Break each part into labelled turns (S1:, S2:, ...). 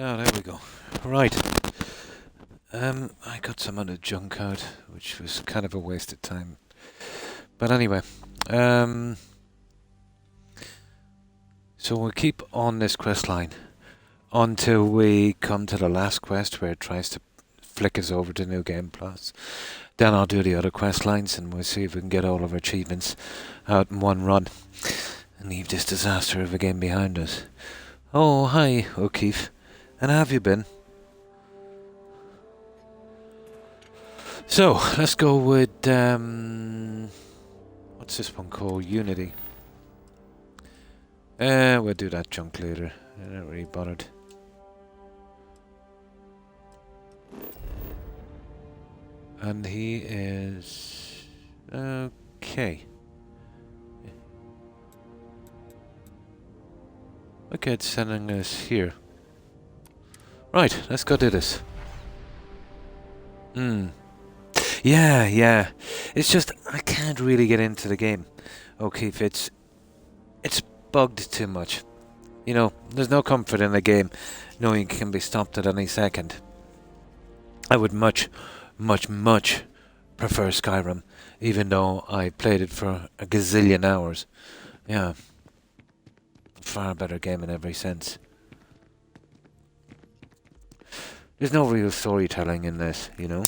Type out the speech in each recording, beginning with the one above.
S1: Oh, there we go. Right. I got some other junk out, which was kind of a waste of time. But anyway, so we'll keep on this quest line until we come to the last quest where it tries to flick us over to New Game Plus. Then I'll do the other quest lines and we'll see if we can get all of our achievements out in one run and leave this disaster of a game behind us. Oh, hi, O'Keefe. And how have you been? So, let's go with, what's this one called? Unity. We'll do that junk later. I'm not really bothered. And he is... okay. Okay, it's sending us here. Right, let's go do this. Yeah. It's just, I can't really get into the game. Okay, if it's bugged too much. You know, there's no comfort in the game knowing it can be stopped at any second. I would much prefer Skyrim, even though I played it for a gazillion hours. Yeah. Far better game in every sense. There's no real storytelling in this, you know?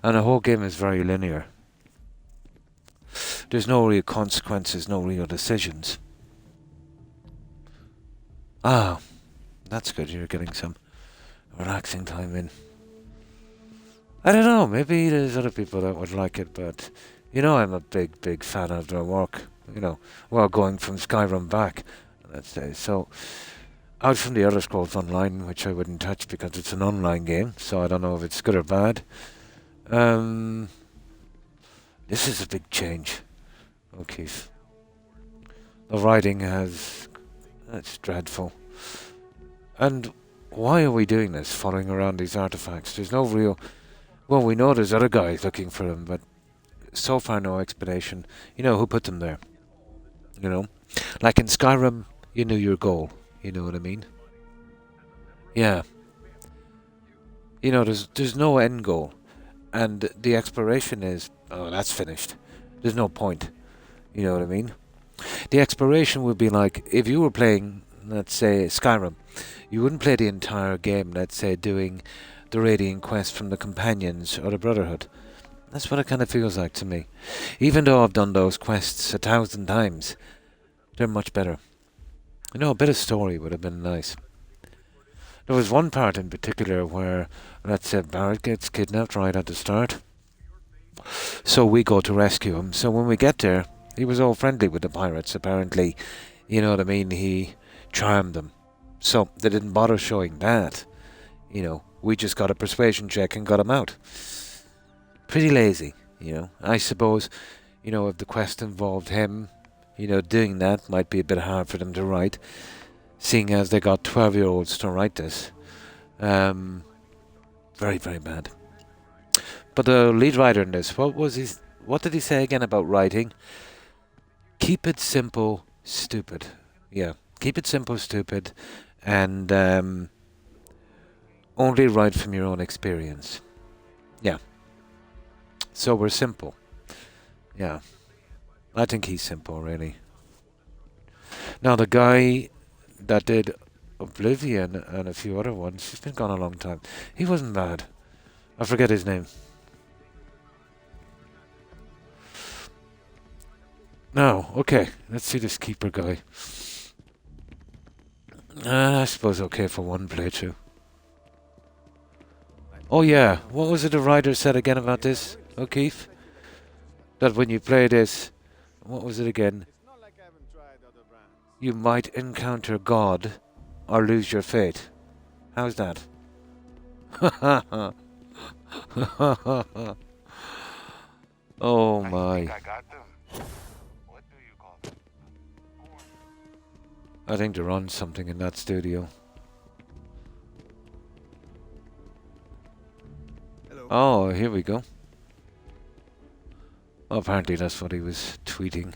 S1: And the whole game is very linear. There's no real consequences, no real decisions. Ah, that's good, you're getting some relaxing time in. I don't know, maybe there's other people that would like it, but you know I'm a big fan of their work. You know, well, going from Skyrim back, let's say. So, out from the Elder Scrolls Online, which I wouldn't touch because it's an online game, so I don't know if it's good or bad. This is a big change. Okay. The writing that's dreadful. And why are we doing this, following around these artifacts? There's no real... Well, we know there's other guys looking for them, but so far no explanation. You know, who put them there? You know? Like in Skyrim, you knew your goal. You know what I mean? Yeah. You know, there's no end goal. And the exploration is, oh, that's finished. There's no point. You know what I mean? The exploration would be like, if you were playing, let's say, Skyrim, you wouldn't play the entire game, let's say, doing the raiding quest from the Companions or the Brotherhood. That's what it kind of feels like to me. Even though I've done those quests 1,000 times, they're much better. You know, a bit of story would have been nice. There was one part in particular where, let's say, Barrett gets kidnapped right at the start. So we go to rescue him. So when we get there, he was all friendly with the pirates, apparently. You know what I mean? He charmed them. So they didn't bother showing that. You know, we just got a persuasion check and got him out. Pretty lazy, you know. I suppose, you know, if the quest involved him, you know, doing that might be a bit hard for them to write, seeing as they got 12-year-olds to write this. Very bad. But the lead writer in this, what did he say again about writing? Keep it simple, stupid. Yeah, keep it simple, stupid, and only write from your own experience. Yeah. So we're simple. Yeah. I think he's simple, really. Now, the guy that did Oblivion and a few other ones, he's been gone a long time. He wasn't bad. I forget his name. No, okay. Let's see this keeper guy. I suppose okay for one playthrough. Oh yeah, what was it the writer said again about this, O'Keefe? That when you play this, what was it again? You might encounter God or lose your faith. How's that? Oh my. I think they're on something in that studio. Hello. Oh, here we go. Apparently that's what he was tweeting.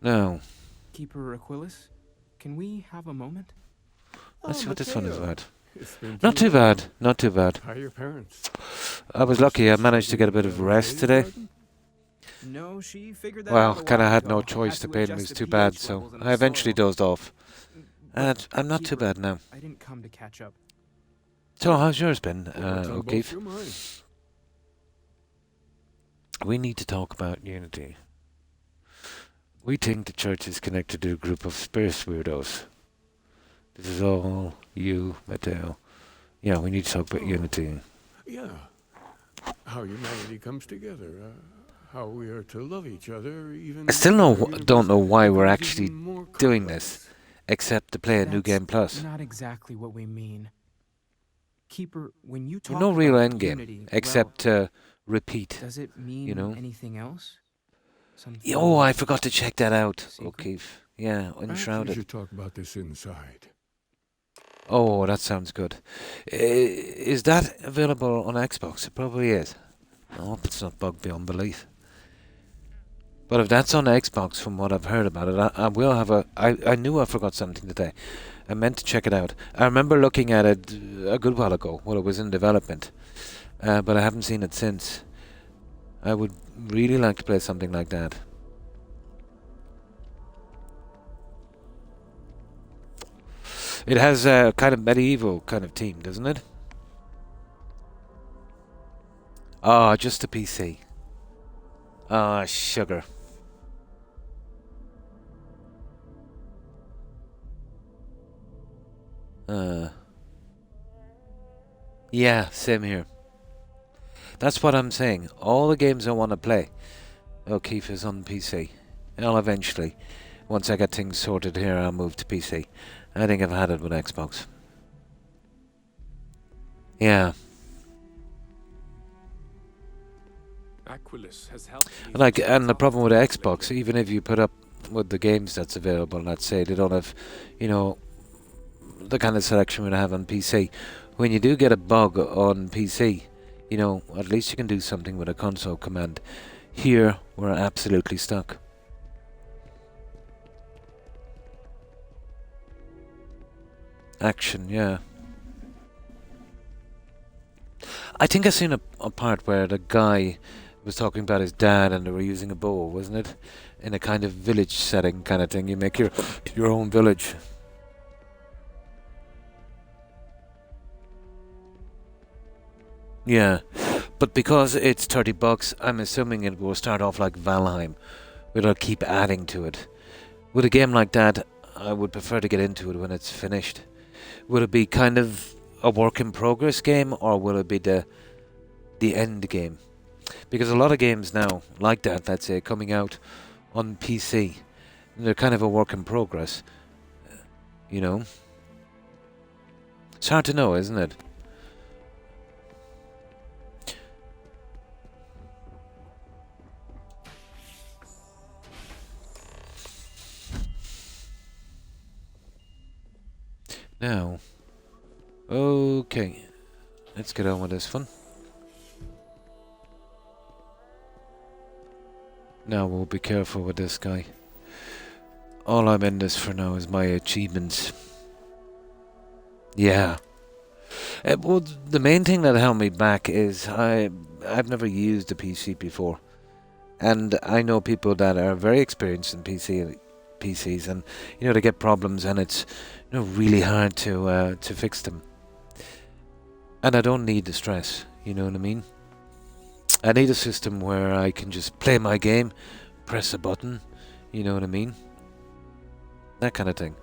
S1: No.
S2: Keeper Aquilus, can we have a moment?
S1: Let's
S2: Oh,
S1: see what this one is
S2: Mateo.
S1: about.
S2: It's been
S1: Not
S2: too
S1: too
S2: long.
S1: bad, not too bad.
S2: How are your parents?
S1: I was
S2: Is
S1: lucky, I
S2: she still
S1: managed to get a
S2: doing
S1: bit of rest
S2: shade
S1: today.
S2: garden?
S3: No, she figured that
S1: Well,
S3: out a
S1: kinda
S3: while
S1: had no
S3: ago.
S1: choice,
S3: Had
S1: the
S3: to
S1: pain
S3: adjust
S1: was
S3: the
S1: too bad,
S3: pH
S1: so
S3: levels in the
S1: I eventually
S3: soil.
S1: dozed off.
S3: But
S1: And I'm not too
S3: Keeper,
S1: bad now.
S3: I didn't come to catch up.
S1: So how's yours been,
S2: Well, what's on both
S1: O'Keefe?
S2: your minds?
S1: We need to talk about unity. We think the church is connected to a group of space weirdos. This is all you, Mateo. Yeah, we need to talk about
S2: Oh,
S1: unity.
S2: yeah. How humanity comes together. How we are to love each other,
S1: I
S2: even
S1: still
S2: when our
S1: don't
S2: universe
S1: know why we're
S2: becomes
S1: actually
S2: even more
S1: doing this,
S2: complex.
S1: except to play a new
S3: That's
S1: game plus.
S3: not exactly what we mean. Keeper, when you
S1: With no
S3: talk
S1: real
S3: about
S1: end game,
S3: unity,
S1: except to repeat,
S3: does it
S1: you
S3: mean
S1: know?
S3: anything else?
S1: Oh, I
S3: Something
S1: forgot to check that out,
S3: secret?
S1: O'Keefe. Yeah,
S2: Perhaps we
S1: Enshrouded.
S2: should talk about this inside.
S1: Oh, that sounds good. Is that available on Xbox? It probably is. I hope it's not bugged beyond belief. But if that's on Xbox, from what I've heard about it, I will have a. I knew I forgot something today. I meant to check it out. I remember looking at it a good while ago while it was in development, but I haven't seen it since. I would really like to play something like that. It has a kind of medieval kind of theme, doesn't it? Ah, just a PC. Ah, sugar. Yeah, same here. That's what I'm saying. All the games I want to play, O'Keefe, is on PC. I'll eventually, once I get things sorted here, I'll move to PC. I think I've had it with Xbox. Yeah.
S2: Aquilus has helped me
S1: Like,
S2: fix
S1: and the
S2: lots
S1: problem with
S2: of things
S1: Xbox,
S2: lately.
S1: even if you put up with the games that's available, let's say they don't have, you know, the kind of selection we'd have on PC. When you do get a bug on PC, you know, at least you can do something with a console command. Here, we're absolutely stuck. Action, yeah. I think I seen a part where the guy was talking about his dad and they were using a bow, wasn't it? In a kind of village setting kind of thing. You make your own village. Yeah. But because it's $30, I'm assuming it will start off like Valheim. We'll keep adding to it. With a game like that, I would prefer to get into it when it's finished. Will it be kind of a work in progress game, or will it be the end game? Because a lot of games now, like that, let's say, coming out on PC, they're kind of a work in progress. You know? It's hard to know, isn't it? Now, okay, let's get on with this one. Now we'll be careful with this guy. All I'm in this for now is my achievements. Yeah. Well, the main thing that held me back is I've never used a PC before, and I know people that are very experienced in PCs, and you know they get problems, and it's really hard to fix them. And I don't need the stress. You know what I mean? I need a system where I can just play my game, press a button. You know what I mean? That kind of thing.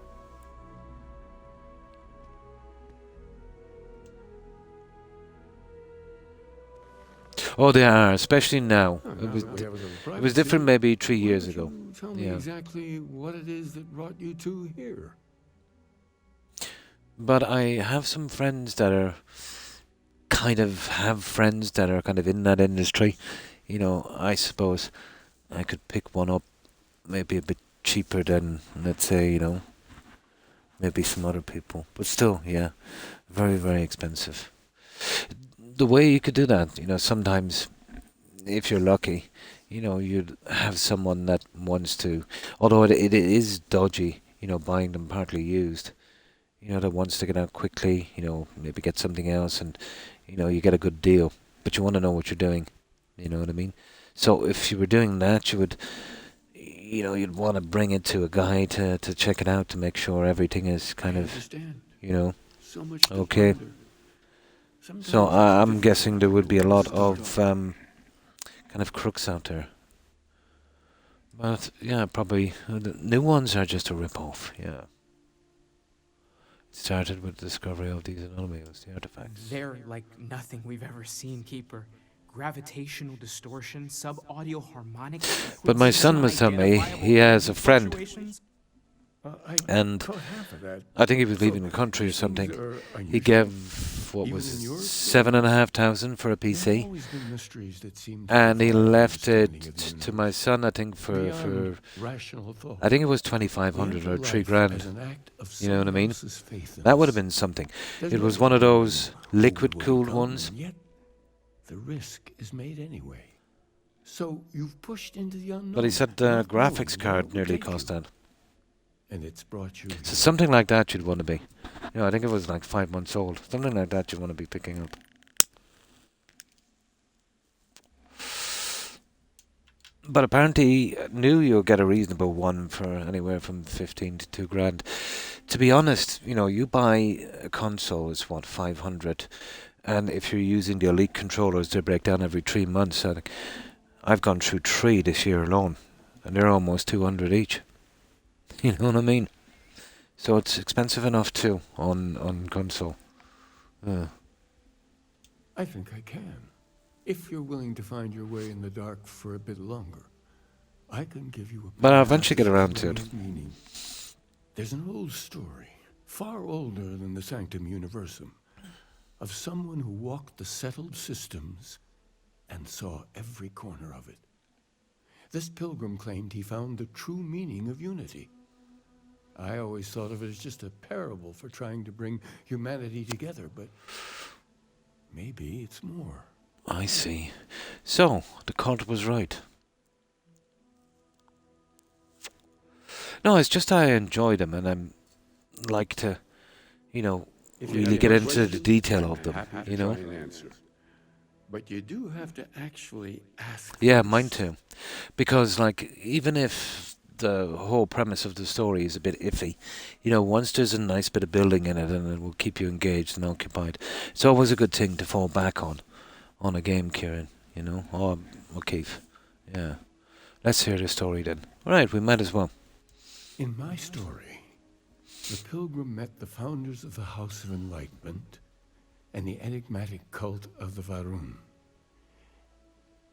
S1: Oh, they are, especially now.
S2: Oh,
S1: It
S2: now
S1: was
S2: that we have a little
S1: it was
S2: privacy,
S1: different maybe 3
S2: why
S1: years
S2: don't
S1: ago.
S2: you tell me
S1: Yeah.
S2: exactly what it is that brought you two here?
S1: But I have some friends that are kind of in that industry. You know, I suppose I could pick one up maybe a bit cheaper than, let's say, maybe some other people. But still, yeah, very, very expensive. The way you could do that, sometimes if you're lucky, you'd have someone that wants to, although it is dodgy, buying them partly used. that wants to get out quickly, maybe get something else, and, you get a good deal. But you want to know what you're doing, you know what I mean? So if you were doing that, you would, you'd want to bring it to a guy to check it out, to make sure everything is kind
S2: I
S1: of,
S2: understand.
S1: you know,
S2: So much to
S1: okay.
S2: ponder. Sometimes
S1: So
S2: it's
S1: I'm
S2: difficult
S1: guessing
S2: to
S1: there would be a
S2: know where
S1: lot
S2: to
S1: of
S2: start.
S1: kind of crooks out there. But yeah, probably the new ones are just a rip-off, yeah. It started with the discovery of these anomalies, the artifacts.
S3: They're like nothing we've ever seen, Keeper. Gravitational distortion, sub-audio harmonic
S1: But my
S3: frequencies,
S1: son was telling me
S3: unidentifiable
S1: he has
S3: energy
S1: a friend,
S3: fluctuations.
S2: I
S1: and
S2: caught half of that.
S1: I think he was
S2: So
S1: leaving the country or
S2: these things
S1: something.
S2: are
S1: He
S2: unusual.
S1: gave, what
S2: Even
S1: was
S2: in
S1: it,
S2: your
S1: 7,500 for a
S2: There have
S1: PC,
S2: always been mysteries that seem to
S1: and he
S2: defy our
S1: left it
S2: understanding of the
S1: to my
S2: universe.
S1: son, I think, for
S2: Beyond rational thought.
S1: I think it was
S2: We
S1: 2,500
S2: enter
S1: or 3
S2: life
S1: grand.
S2: as an act of
S1: You know what I
S2: someone
S1: mean?
S2: else's faith in
S1: That would have
S2: us.
S1: been something.
S2: There's
S1: It
S2: no
S1: was one of
S2: telling
S1: those
S2: who we will
S1: liquid-cooled
S2: become,
S1: ones.
S2: and yet the risk is made anyway. So you've pushed into the unknown.
S1: But he said the
S2: not knowing
S1: graphics
S2: where
S1: card
S2: it will
S1: nearly
S2: take
S1: cost
S2: you.
S1: that.
S2: And it's brought you
S1: So
S2: here.
S1: something like that you'd want to be. I think it was like 5 months old. Something like that you'd want to be picking up. But apparently he knew you'll get a reasonable one for anywhere from 15 to 2 grand. To be honest, you buy a console is what, 500, and if you're using the Elite controllers, they break down every 3 months. I think I've gone through 3 this year alone, and they're almost 200 each. You know what I mean? So it's expensive enough too on console.
S2: I think I can. If you're willing to find your way in the dark for a bit longer, I can give you a
S1: But I'll
S2: path
S1: eventually get
S2: to
S1: around to it.
S2: great meaning. There's an old story, far older than the Sanctum Universum, of someone who walked the settled systems and saw every corner of it. This pilgrim claimed he found the true meaning of unity. I always thought of it as just a parable for trying to bring humanity together, but maybe it's more.
S1: I see. So, the cult was right. No, it's just I enjoy them, and I'm like to,
S2: If you
S1: really
S2: have
S1: get
S2: more
S1: into the
S2: questions,
S1: detail
S2: I'm
S1: of them,
S2: happy to try and answer. But you do have to actually ask.
S1: Yeah,
S2: first.
S1: mine too. Because, even if the whole premise of the story is a bit iffy, once there's a nice bit of building in it and it will keep you engaged and occupied, it's always a good thing to fall back on a game, Kieran, or O'Keefe. Yeah. Let's hear the story then. Alright, we might as well.
S2: In my story, the pilgrim met the founders of the House of Enlightenment and the enigmatic cult of the Varun.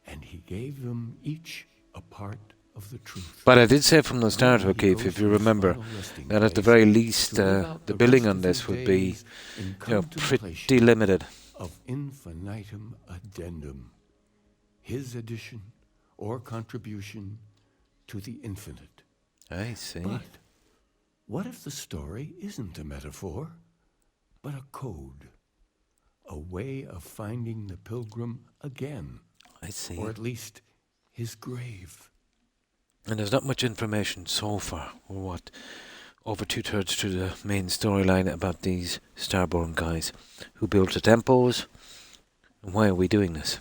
S2: And he gave them each a part of the truth.
S1: But I did say from the start,
S2: Then he
S1: O'Keefe,
S2: goes
S1: if
S2: to
S1: you
S2: his
S1: remember,
S2: final resting
S1: that at the
S2: place
S1: very least,
S2: to live out
S1: the
S2: the
S1: billing
S2: rest
S1: on
S2: of
S1: this
S2: his
S1: would be,
S2: days in
S1: pretty
S2: contemplation
S1: limited.
S2: of infinitum addendum, his addition or contribution to the infinite.
S1: I see.
S2: But what if the story isn't a metaphor, but a code? A way of finding the pilgrim again,
S1: I see.
S2: or at least his grave.
S1: And there's not much information so far, or what, over 2/3 through the main storyline about these Starborn guys who built the temples, and why are we doing this?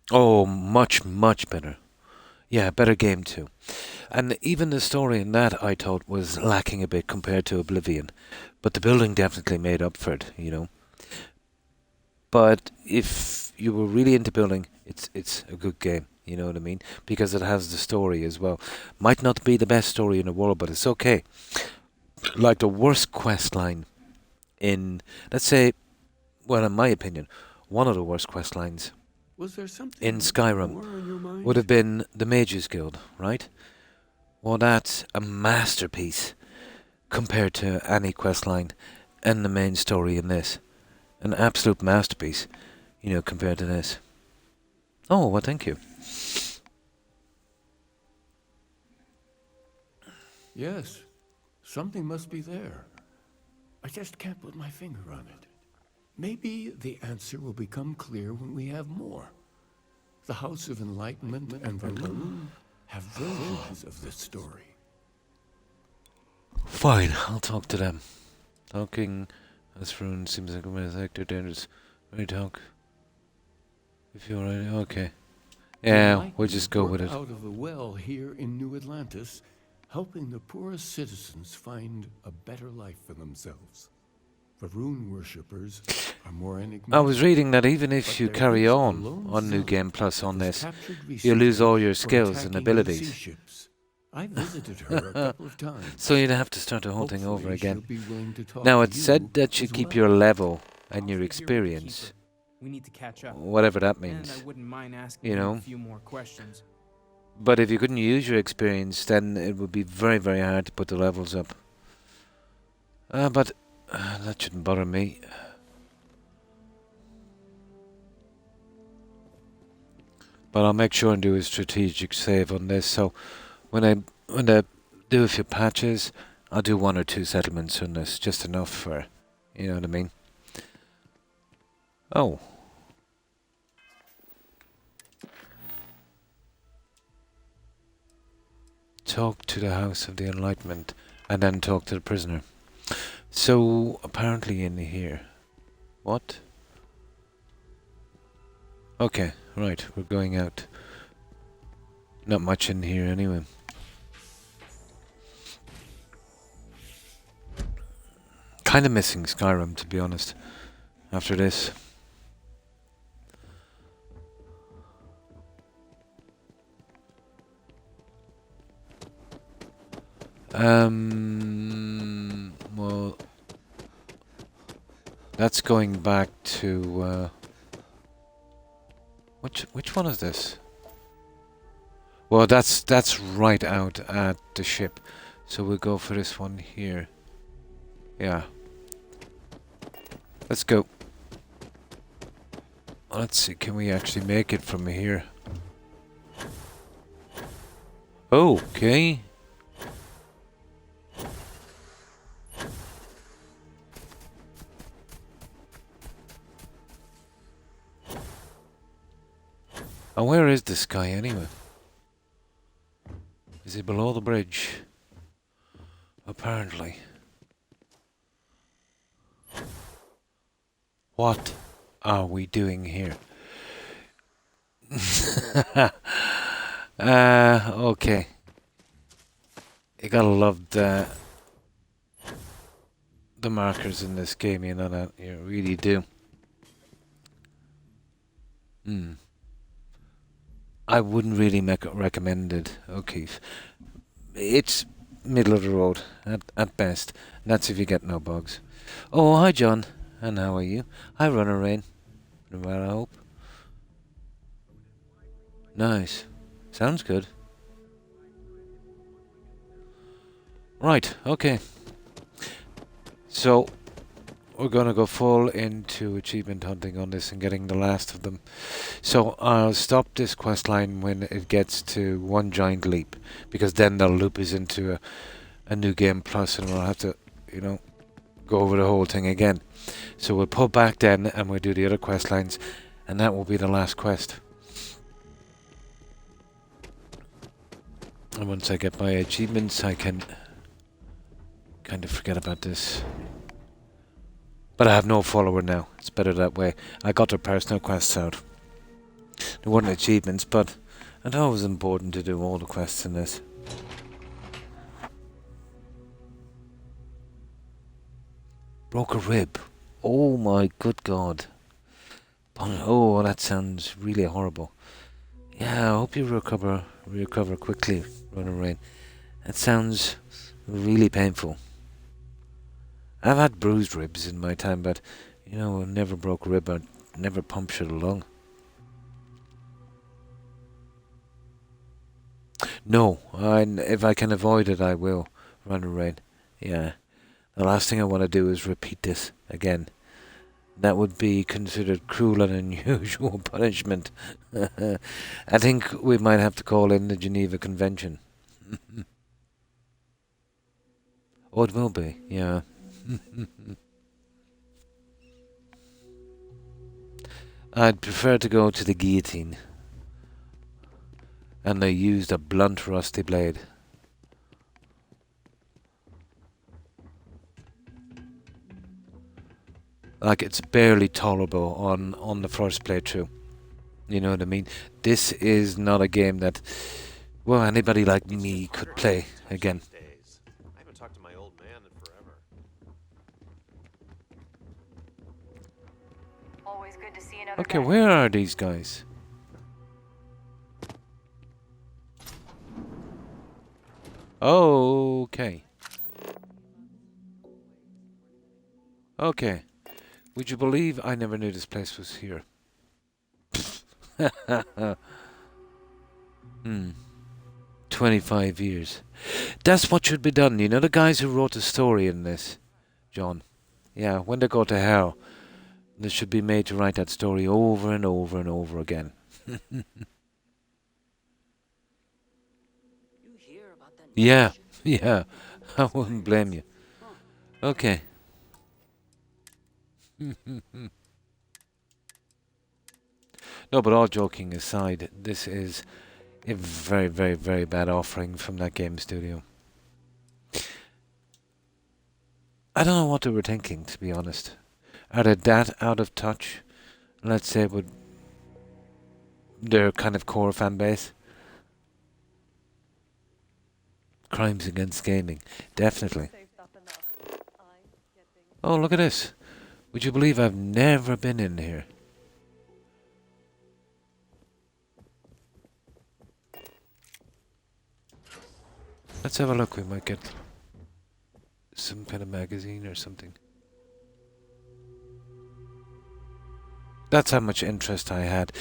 S1: Oh, much, much better. Yeah, better game too. And even the story in that, I thought, was lacking a bit compared to Oblivion. But the building definitely made up for it, But if you were really into building, it's a good game, you know what I mean? Because it has the story as well. Might not be the best story in the world, but it's okay. Like the worst quest line in, let's say, well, in my opinion, one of the worst quest lines
S2: Was there something
S1: in Skyrim
S2: more on your mind?
S1: would have been the Mages Guild, right? Well, that's a masterpiece compared to any quest line and the main story in this. An absolute masterpiece, compared to this. Oh, well, thank you.
S2: Yes, something must be there. I just can't put my finger on it. Maybe the answer will become clear when we have more. The House of Enlightenment and Varun have versions of this story.
S1: Fine, I'll talk to them. Talking as Rune seems like a minute actor dangerous. Ready talk? If you're ready, okay. Yeah, we'll just go with it.
S2: Out of the well here in New Atlantis, helping the poorest citizens find a better life for themselves. The rune worshippers are more enigmatic.
S1: I was reading that even if you carry on New Game Plus on this, you lose all your skills and abilities.
S2: I visited her a couple of times.
S1: So you'd have to start the whole thing over again.
S2: Now
S1: Now, it said that you keep your level and your experience.
S3: We need to catch up.
S1: Whatever that
S3: And
S1: means.
S3: I wouldn't mind asking
S1: You know?
S3: a few more questions.
S1: But if you couldn't use your experience, then it would be very, very hard to put the levels up. But that shouldn't bother me. But I'll make sure and do a strategic save on this. So when I do a few patches, I'll do 1 or 2 settlements on this, just enough for, you know what I mean. Oh. Talk to the House of the Enlightenment, and then talk to the prisoner. So, apparently in here. What? Okay, right, we're going out. Not much in here anyway. Kind of missing Skyrim, to be honest, after this. Well, that's going back to, which one is this? Well, that's right out at the ship, so we'll go for this one here. Yeah. Let's go. Let's see, can we actually make it from here? Okay. And where is this guy anyway? Is he below the bridge? Apparently. What are we doing here? Okay. You gotta love the markers in this game, you know that. You really do. I wouldn't really recommend it, O'Keefe. It's middle of the road, at best. That's if you get no bugs. Oh, hi, John. And how are you? Hi, Runner Rain. Well, I hope. Nice. Sounds good. Right, okay. So, we're gonna go full into achievement hunting on this and getting the last of them. So, I'll stop this quest line when it gets to one giant leap, because then they'll loop us into a new game plus and we'll have to, you know, go over the whole thing again. So we'll pull back then and we'll do the other quest lines, and that will be the last quest. And once I get my achievements, I can kind of forget about this. But I have no follower now. It's better that way. I got their personal quests out. There weren't achievements, but I thought it was important to do all the quests in this. Broke a rib. Oh my good god. Oh, that sounds really horrible. Yeah, I hope you recover quickly, Runner Rain. That sounds really painful. I've had bruised ribs in my time, but, you know, I never broke a rib or never punctured a lung. No, if I can avoid it, I will, Runner Rain. Yeah. The last thing I want to do is repeat this again. That would be considered cruel and unusual punishment. I think we might have to call in the Geneva Convention. Oh, it will be, yeah. I'd prefer to go to the guillotine. And they used a blunt, rusty blade. Like, it's barely tolerable on the first playthrough. You know what I mean? This is not a game that, well, anybody like me could play again.
S4: I haven't talked to my old man in forever.
S5: Always good to see another
S1: Okay,
S5: guy.
S1: where are these guys? Okay. Okay. Would you believe I never knew this place was here? 25 years. That's what should be done. You know the guys who wrote the story in this, John? Yeah, when they go to hell, they should be made to write that story over and over and over again. Yeah, yeah. I wouldn't blame you. Okay. No, but all joking aside, this is a very, very, very bad offering from that game studio. I don't know what they were thinking, to be honest. Are they that out of touch, let's say, with their kind of core fan base? Crimes against gaming, definitely. Oh, look at this. Would you believe I've never been in here? Let's have a look. We might get some kind of magazine or something. That's how much interest I had.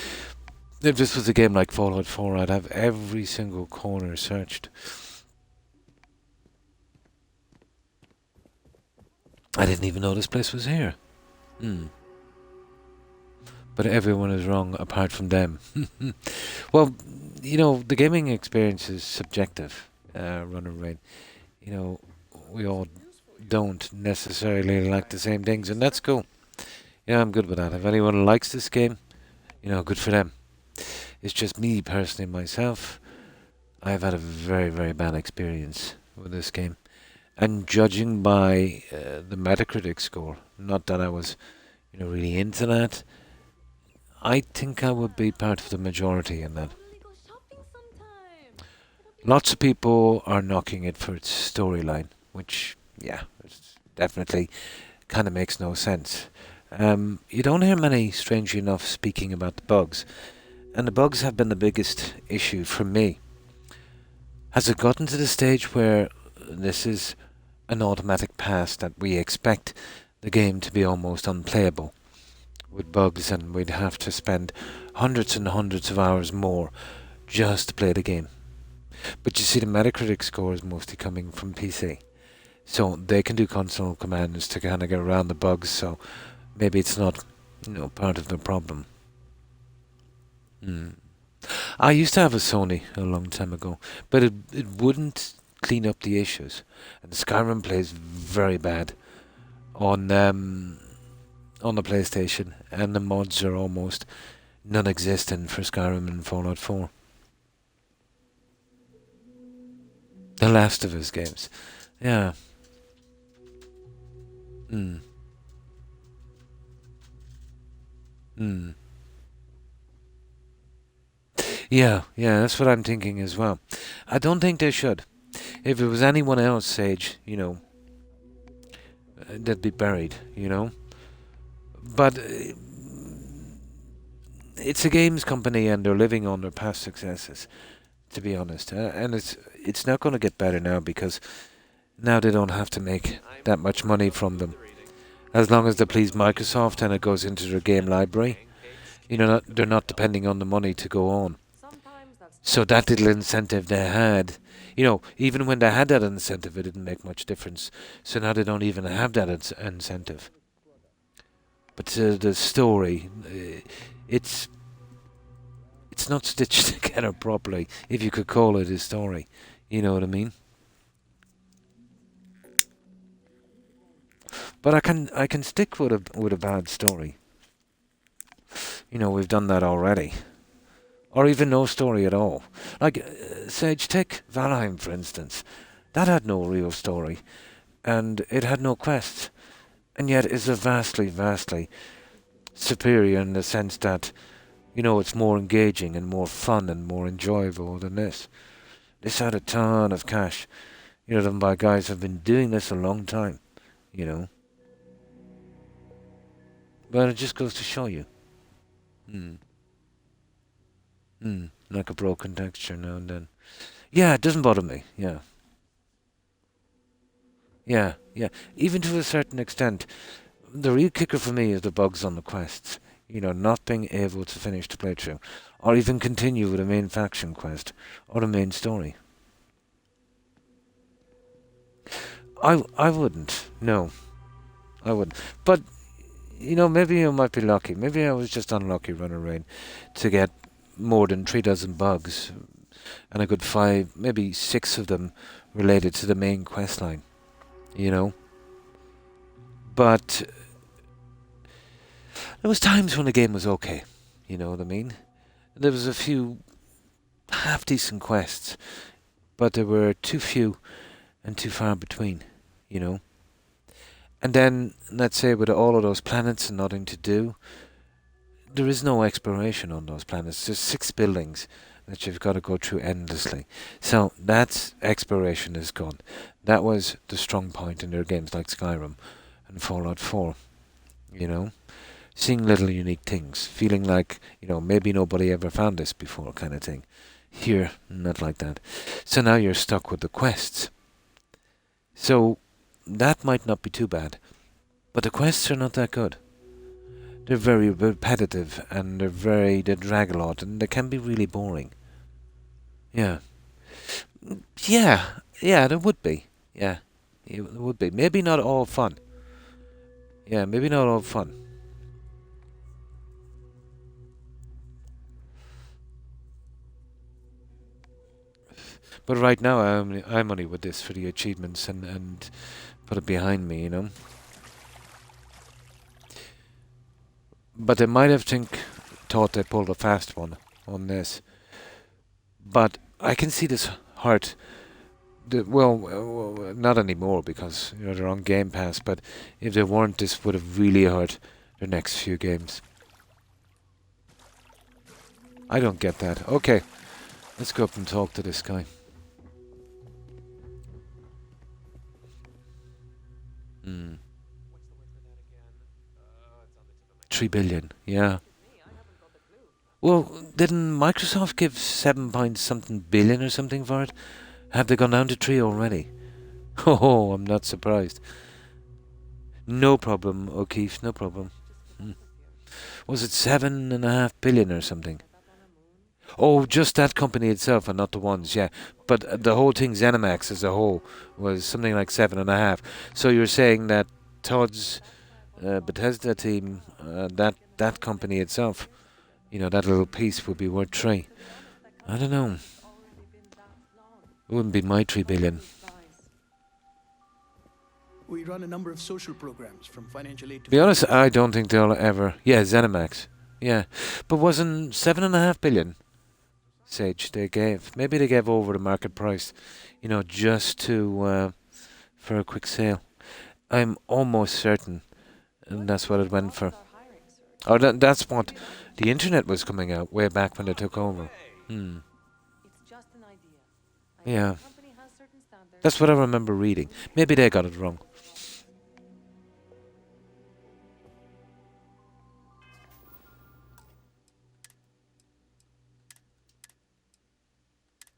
S1: If this was a game like Fallout 4, I'd have every single corner searched. I didn't even know this place was here. But everyone is wrong apart from them. Well, you know, the gaming experience is subjective, Runner Rain. You know, we all don't necessarily like the same things, and that's cool. Yeah, I'm good with that. If anyone likes this game, you know, good for them. It's just me, personally, myself. I've had a very, very bad experience with this game. And judging by the Metacritic score, not that I was, you know, really into that, I think I would be part of the majority in that. Lots of people are knocking it for its storyline, which, yeah, it's definitely kind of makes no sense. You don't hear many, strangely enough, speaking about the bugs. And the bugs have been the biggest issue for me. Has it gotten to the stage where this is an automatic pass that we expect the game to be almost unplayable with bugs, and we'd have to spend hundreds and hundreds of hours more just to play the game? But you see, the Metacritic score is mostly coming from PC, so they can do console commands to kind of get around the bugs, so maybe it's not, you know, part of the problem. I used to have a Sony a long time ago, but it wouldn't clean up the issues. And Skyrim plays very bad on the PlayStation, and the mods are almost non-existent for Skyrim and Fallout 4. The Last of Us games, yeah. Yeah, that's what I'm thinking as well. I don't think they should. If it was anyone else, Sage, you know, they'd be buried, you know. But it's a games company, and they're living on their past successes, to be honest. And it's not going to get better now, because now they don't have to make that much money from them. As long as they please Microsoft and it goes into their game library, you know, they're not depending on the money to go on. So that little incentive they had, you know, even when they had that incentive, it didn't make much difference. So now they don't even have that incentive. But the story, it's not stitched together properly, if you could call it a story. You know what I mean? But I can stick with a bad story. You know, we've done that already. Or even no story at all. Like, Sage, take Valheim, for instance. That had no real story. And it had no quests. and yet is a vastly, vastly superior in the sense that, it's more engaging and more fun and more enjoyable than this. This had a ton of cash, done by guys who've been doing this a long time, you know. But it just goes to show you. Like a broken texture now and then. Yeah, it doesn't bother me, yeah. Yeah. Even to a certain extent, the real kicker for me is the bugs on the quests. Not being able to finish the playthrough, or even continue with a main faction quest, or the main story. I wouldn't, no. I wouldn't. But, maybe you might be lucky. Maybe I was just unlucky, Runner Rain, to get more than 3 dozen bugs, and a good 5, maybe 6 of them related to the main quest line, But there was times when the game was okay, you know what I mean? There was a few half-decent quests, but there were too few and too far between, And then, let's say, with all of those planets and nothing to do, there is no exploration on those planets. There's 6 buildings that you've got to go through endlessly. So that's exploration is gone. That was the strong point in their games like Skyrim and Fallout 4, Seeing little unique things, feeling like, maybe nobody ever found this before kind of thing. Here, not like that. So now you're stuck with the quests. So that might not be too bad. But the quests are not that good. They're very repetitive and they drag a lot and they can be really boring. Yeah, there would be. Yeah, there would be. Maybe not all fun. Yeah, maybe not all fun. But right now, I'm only with this for the achievements and put it behind me, But they might have thought they pulled a fast one on this. But I can see this hurt. Well, not anymore because they're on Game Pass. But if they weren't, this would have really hurt their next few games. I don't get that. Okay, let's go up and talk to this guy. 3 billion, yeah. Well, didn't Microsoft give 7 point something billion or something for it? Have they gone down to 3 already? Oh, I'm not surprised. No problem, O'Keefe, no problem. Was it 7.5 billion or something? Oh, just that company itself and not the ones, yeah. But the whole thing, ZeniMax as a whole, was something like 7.5. So you're saying that Todd's Bethesda team, that company itself, that little piece would be worth 3. I don't know. It wouldn't be my 3 billion.
S5: We run a number of social programs from financial aid to...
S1: To be honest, I don't think they'll ever... Yeah, ZeniMax. Yeah. But wasn't 7.5 billion, Sage, they gave? Maybe they gave over the market price, just to... for a quick sale. I'm almost certain that's what it went for. Oh, that's what the internet was coming out way back when they took over. Yeah. That's what I remember reading. Maybe they got it wrong.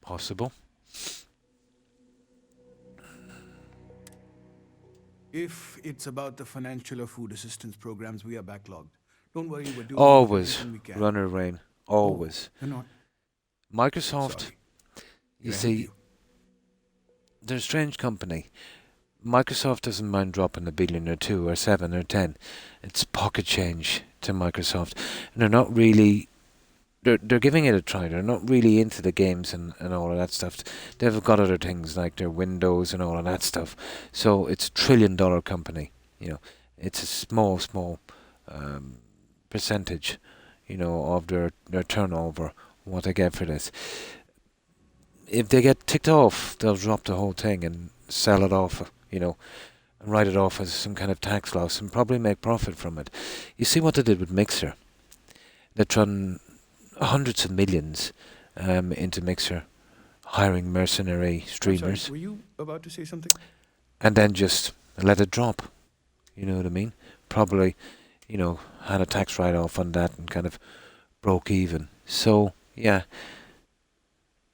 S1: Possible.
S5: If it's about the financial or food assistance programs, we are backlogged. Don't worry, we're doing
S1: Always,
S5: everything we can.
S1: Runner Rain. Always.
S5: You're not.
S1: Microsoft,
S5: Sorry.
S1: you see, they're a strange company. Microsoft doesn't mind dropping 1 billion or 2 or 7 or 10. It's pocket change to Microsoft. And they're not really... They're giving it a try. They're not really into the games and all of that stuff. They've got other things like their Windows and all of that stuff. So it's $1 trillion company. It's a small percentage, of their turnover, what they get for this. If they get ticked off, they'll drop the whole thing and sell it off, and write it off as some kind of tax loss and probably make profit from it. You see what they did with Mixer? They run hundreds of millions into Mixer, hiring mercenary
S5: I'm
S1: streamers,
S5: sorry, were you about to say something?
S1: and then just let it drop. You know what I mean? Probably, had a tax write-off on that and kind of broke even. So, yeah,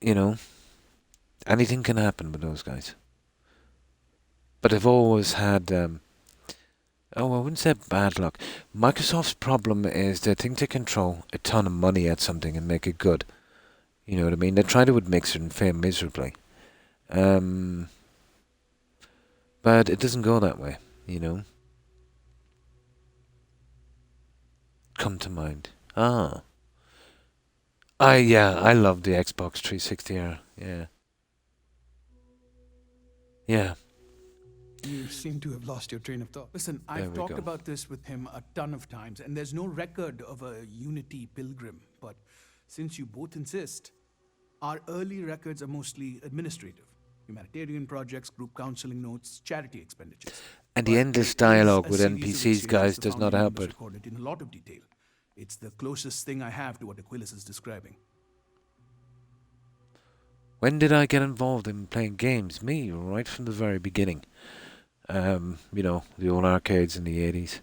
S1: anything can happen with those guys. But they've always had, I wouldn't say bad luck. Microsoft's problem is they think they can throw a ton of money at something and make it good. You know what I mean? They tried it with Mixer and failed miserably. But it doesn't go that way, Come to mind. I love the Xbox 360R. Yeah. Yeah.
S5: You seem to have lost your train of thought. Listen,
S1: There
S5: I've
S1: we
S5: talked
S1: go.
S5: about this with him a ton of times, and there's no record of a Unity pilgrim. But since you both insist, our early records are mostly administrative. Humanitarian projects, group counseling notes, charity expenditures.
S1: And the
S5: But
S1: endless
S5: there is
S1: dialogue
S5: a
S1: with
S5: series of
S1: NPCs,
S5: exchanges
S1: guys,
S5: the
S1: does not
S5: founding
S1: help
S5: members
S1: it.
S5: recorded in a lot of detail. It's the closest thing I have to what Aquilus is describing.
S1: When did I get involved in playing games? Me, right from the very beginning. The old arcades in the 80s.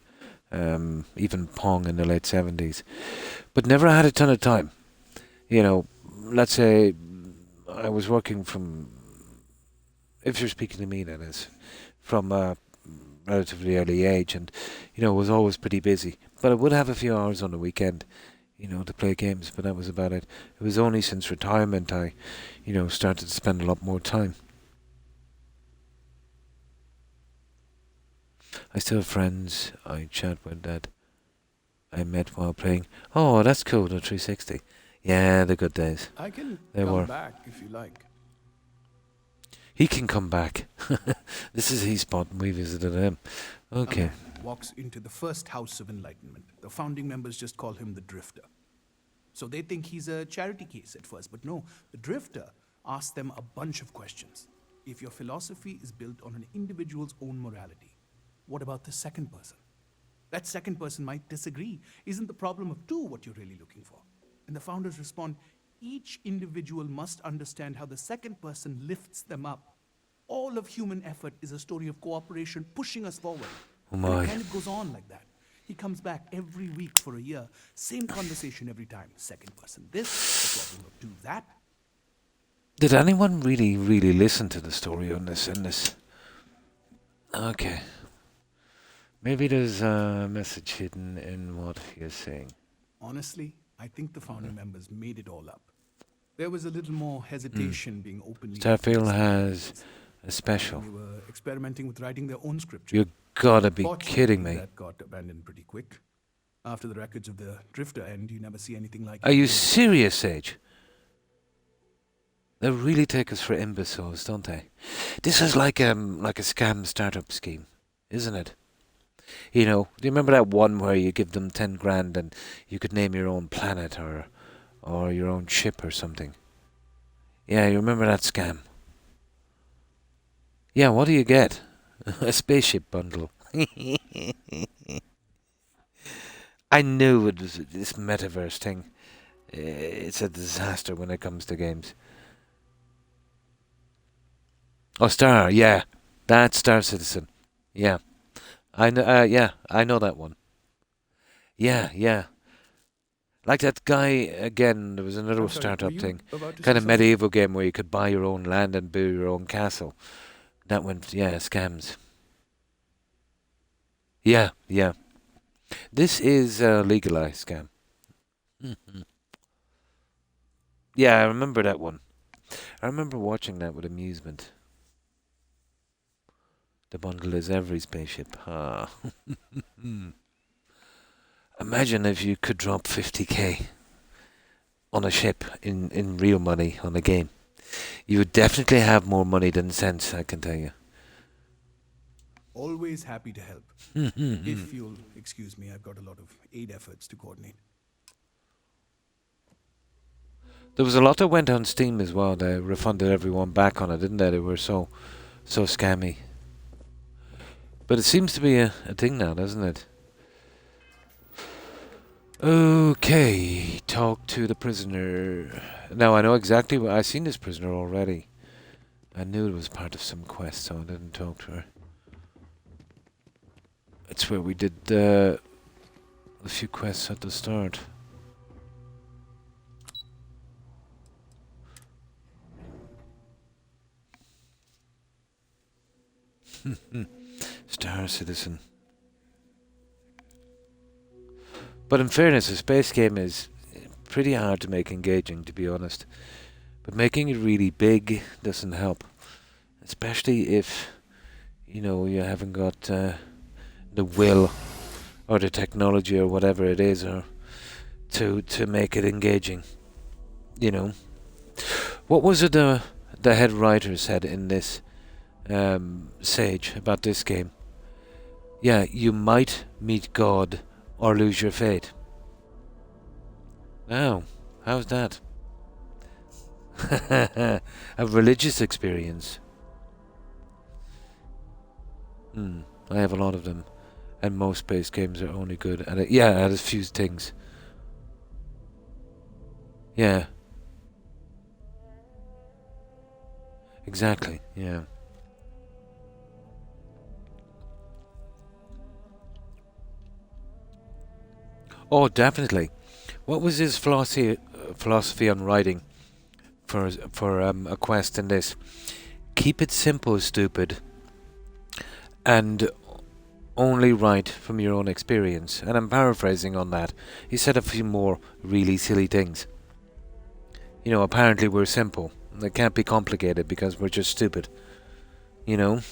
S1: Even Pong in the late 70s. But never had a ton of time. Let's say I was working from, if you're speaking to me, that is, from a relatively early age, and, was always pretty busy. But I would have a few hours on the weekend, to play games, but that was about it. It was only since retirement I, started to spend a lot more time. I still have friends I chat with that I met while playing. Oh, that's cool, the 360. Yeah, the good days.
S5: I can
S1: They
S5: come
S1: were.
S5: back if you like.
S1: He can come back. This is his spot and we visited him. Okay.
S5: A man walks into the first house of enlightenment. The founding members just call him the Drifter. So they think he's a charity case at first, but no, the Drifter asks them a bunch of questions. If your philosophy is built on an individual's own morality, what about the second person? That second person might disagree. Isn't the problem of two what you're really looking for? And the founders respond, each individual must understand how the second person lifts them up. All of human effort is a story of cooperation pushing us forward.
S1: Oh
S5: And
S1: my.
S5: it kind of goes on like that. He comes back every week for a year. Same conversation every time. Second person this, the problem of two that.
S1: Did anyone really, really listen to the story on this? Okay. Maybe there's a message hidden in what he is saying.
S5: Honestly, I think the founding members made it all up. There was a little more hesitation being openly.
S1: Starfield has
S5: expressed.
S1: a special.
S5: They were experimenting with writing their own scripture.
S1: You gotta be
S5: Fortunately,
S1: kidding me.
S5: That got abandoned pretty quick. After the records of the Drifter end, you never see anything like
S1: Are
S5: it.
S1: you serious, Sage? They really take us for imbeciles, don't they? This is like a scam startup scheme, isn't it? Do you remember that one where you give them 10 grand and you could name your own planet or your own ship or something? Yeah, you remember that scam? Yeah, what do you get? A spaceship bundle. I knew it was this metaverse thing. It's a disaster when it comes to games. Oh, Star, yeah. That's Star Citizen. Yeah. I know I know that one. Yeah. Like that guy again, there was another
S5: I'm sorry,
S1: startup
S5: were you
S1: thing.
S5: about to
S1: Kind
S5: say
S1: of
S5: something?
S1: medieval game where you could buy your own land and build your own castle. That went, scams. Yeah. This is a legalized scam. Yeah, I remember that one. I remember watching that with amusement. The bundle is every spaceship. Ah. Imagine if you could drop 50k on a ship in real money on a game. You would definitely have more money than sense, I can tell you.
S5: Always happy to help. If you'll excuse me, I've got a lot of aid efforts to coordinate.
S1: There was a lot that went on Steam as well. They refunded everyone back on it, didn't they? They were so scammy. But it seems to be a thing now, doesn't it? Okay, talk to the prisoner. Now I know exactly what I've seen this prisoner already. I knew it was part of some quest, so I didn't talk to her. It's where we did a few quests at the start. Star Citizen. But in fairness, a space game is pretty hard to make engaging, to be honest. But making it really big doesn't help. Especially if, you know, you haven't got the will or the technology or whatever it is or to make it engaging. You know. What was it the head writer said in this Sage about this game? Yeah, you might meet God or lose your fate. Now, how's that? A religious experience. I have a lot of them, and most space games are only good at it. Yeah, at a few things. Yeah. Exactly, yeah. Oh, definitely. What was his philosophy on writing for a quest in this? Keep it simple, stupid, and only write from your own experience. And I'm paraphrasing on that. He said a few more really silly things. You know, apparently we're simple. It can't be complicated because we're just stupid. You know?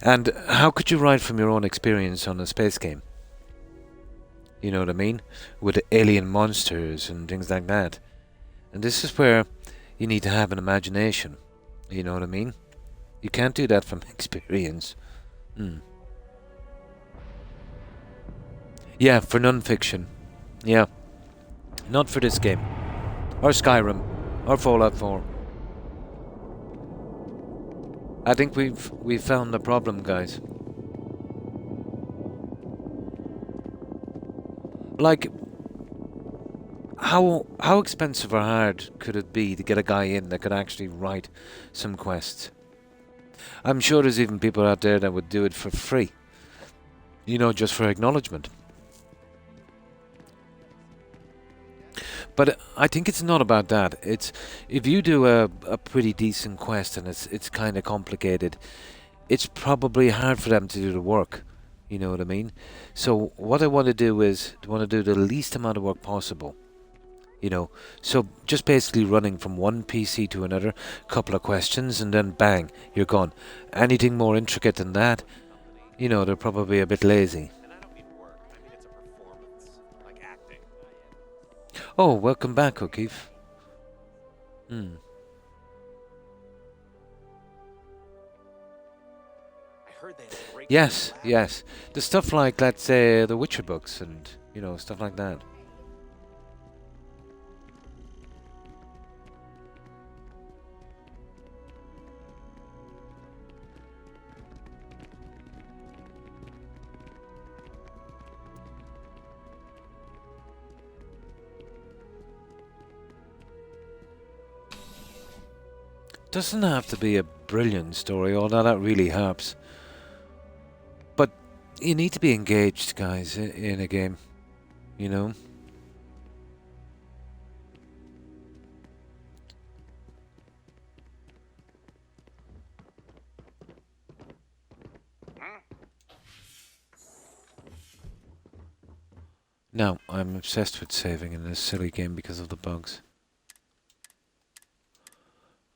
S1: And how could you write from your own experience on a space game? You know what I mean? With alien monsters and things like that. And this is where you need to have an imagination. You know what I mean? You can't do that from experience. Yeah, for non-fiction. Yeah. Not for this game. Or Skyrim. Or Fallout 4. I think we've found the problem, guys. Like, how expensive or hard could it be to get a guy in that could actually write some quests? I'm sure there's even people out there that would do it for free. You know, just for acknowledgement. But I think it's not about that. It's if you do a pretty decent quest and it's kind of complicated, it's probably hard for them to do the work. You know what I mean? So what I want to do is I want to do the least amount of work possible. You know, so just basically running from one PC to another, couple of questions, and then bang, you're gone. Anything more intricate than that, you know, they're probably a bit lazy.
S4: And I don't mean work. I mean it's a performance, like acting.
S1: Oh, welcome back, O'Keefe.
S4: I heard they had a great
S1: Yes, yes. The stuff like, let's say, the Witcher books and, you know, stuff like that. Doesn't have to be a brilliant story, although that really helps. But you need to be engaged, guys, in a game. You know? Now, I'm obsessed with saving in this silly game because of the bugs.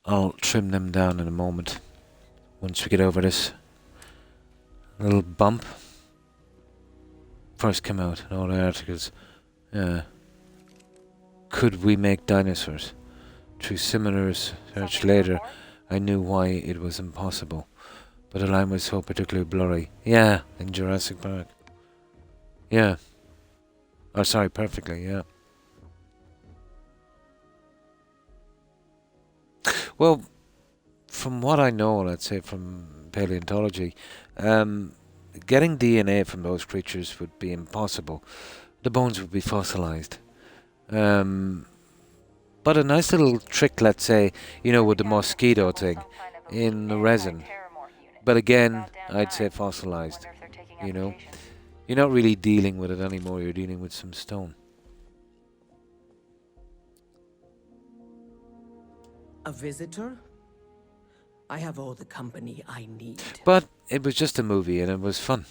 S1: I'll trim them down in a moment. Once we get over this little bump. First came out in all the articles. Could we make dinosaurs? Through similar research later, I knew why it was impossible. But the line was so particularly blurry. Yeah, in Jurassic Park. Yeah. Oh, sorry, perfectly, yeah. Well, from what I know, let's say from paleontology, getting DNA from those creatures would be impossible. The bones would be fossilized. But a nice little trick, let's say, with the mosquito thing in the resin. But again, I'd say fossilized. You're not really dealing with it anymore. You're dealing with some stone.
S6: A visitor? I have all the company I need.
S1: But it was just a movie and it was fun.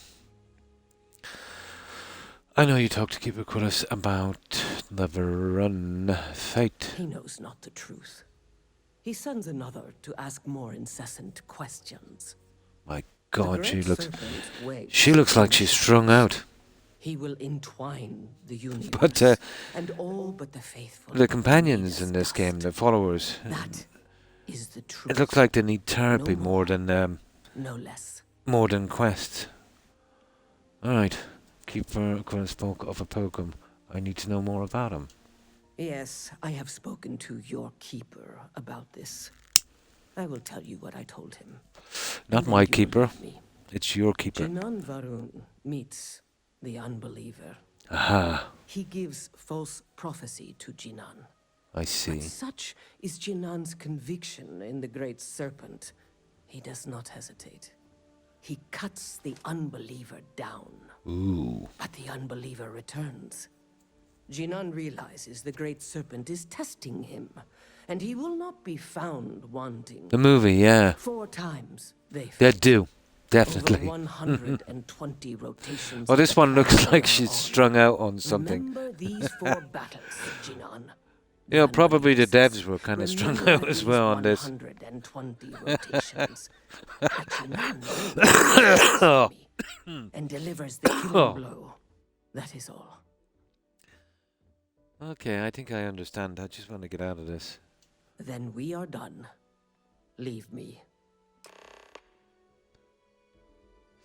S1: I know you talked to Keeper Quillis about the Varun fate.
S6: He knows not the truth. He sends another to ask more incessant questions.
S1: My God, she looks
S6: looks
S1: like she's strung out.
S6: He will entwine the universe,
S1: But
S6: and all but the faithful.
S1: the companions in this game, the followers,
S6: That is the truth.
S1: it looks like they need therapy
S6: No
S1: more than
S6: no less.
S1: quests. All right, Keeper Quillis spoke of a Pogum. I need to know more about him.
S6: Yes, I have spoken to your keeper about this. I will tell you what I told him.
S1: Not
S6: And then
S1: my
S6: you will
S1: keeper.
S6: leave me.
S1: It's your keeper.
S6: Jinan Varun meets the unbeliever.
S1: Aha,
S6: He gives false prophecy to Jinan.
S1: I
S6: But
S1: see.
S6: such is Jinan's conviction in the great serpent, he does not hesitate. He cuts the unbeliever down,
S1: Ooh.
S6: but the unbeliever returns. Jinan realizes the great serpent is testing him, and he will not be found wanting.
S1: The movie, yeah.
S6: 4 times they
S1: They
S6: fought.
S1: do.
S6: Over
S1: Definitely.
S6: 120 rotations.
S1: Well,
S6: of
S1: this
S6: the
S1: one looks
S6: castle
S1: like
S6: are
S1: she's
S6: on.
S1: strung out on something.
S6: Remember these 4 battles, Jinan.
S1: Probably the
S6: Unbelievers.
S1: devs were kind of strung
S6: Remember
S1: out as
S6: these
S1: well on this.
S6: 120 rotations. But Jinan realizes me and delivers the killing blow. That is all.
S1: Okay, I think I understand. I just want to get out of this.
S6: Then we are done. Leave me.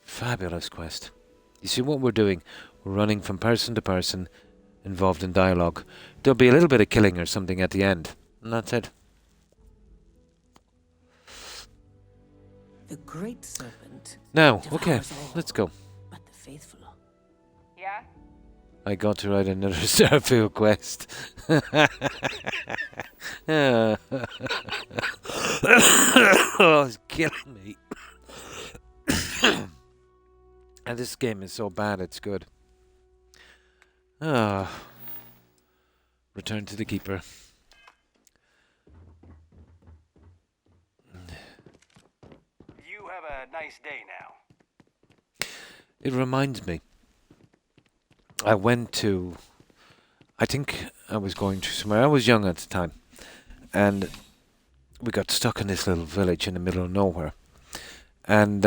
S1: Fabulous quest. You see what we're doing? We're running from person to person, involved in dialogue. There'll be a little bit of killing or something at the end, and that's it.
S6: The great serpent.
S1: Now, okay,
S6: devours all,
S1: let's go.
S6: But the faithful.
S7: Yeah?
S1: I got to write another Starfield quest. Oh, it's killing me. And this game is so bad, it's good. Ah. Return to the keeper.
S8: You have a nice day now.
S1: It reminds me. I think I was going to somewhere. I was young at the time. And we got stuck in this little village in the middle of nowhere. And,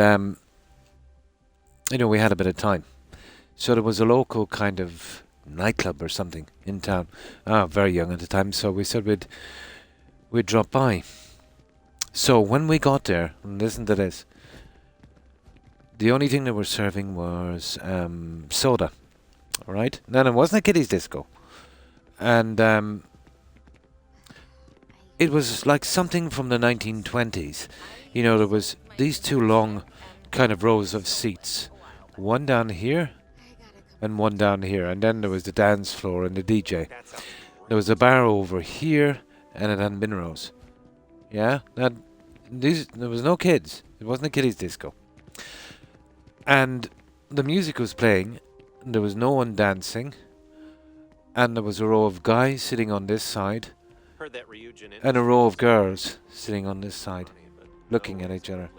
S1: we had a bit of time. So there was a local kind of nightclub or something in town. Very young at the time, so we said we'd drop by. So when we got there, and listen to this, the only thing they were serving was soda. All right? Then it wasn't a kiddies disco. And it was like something from the 1920s. There was these 2 long kind of rows of seats. One down here and one down here. And then there was the dance floor and the DJ. There was a bar over here and it had bin rows. Yeah? There was no kids. It wasn't a kiddies disco. And the music was playing. There was no one dancing. And there was a row of guys sitting on this side.
S4: Heard that Ryujin
S1: And a row of girls sitting on this side, looking at each other.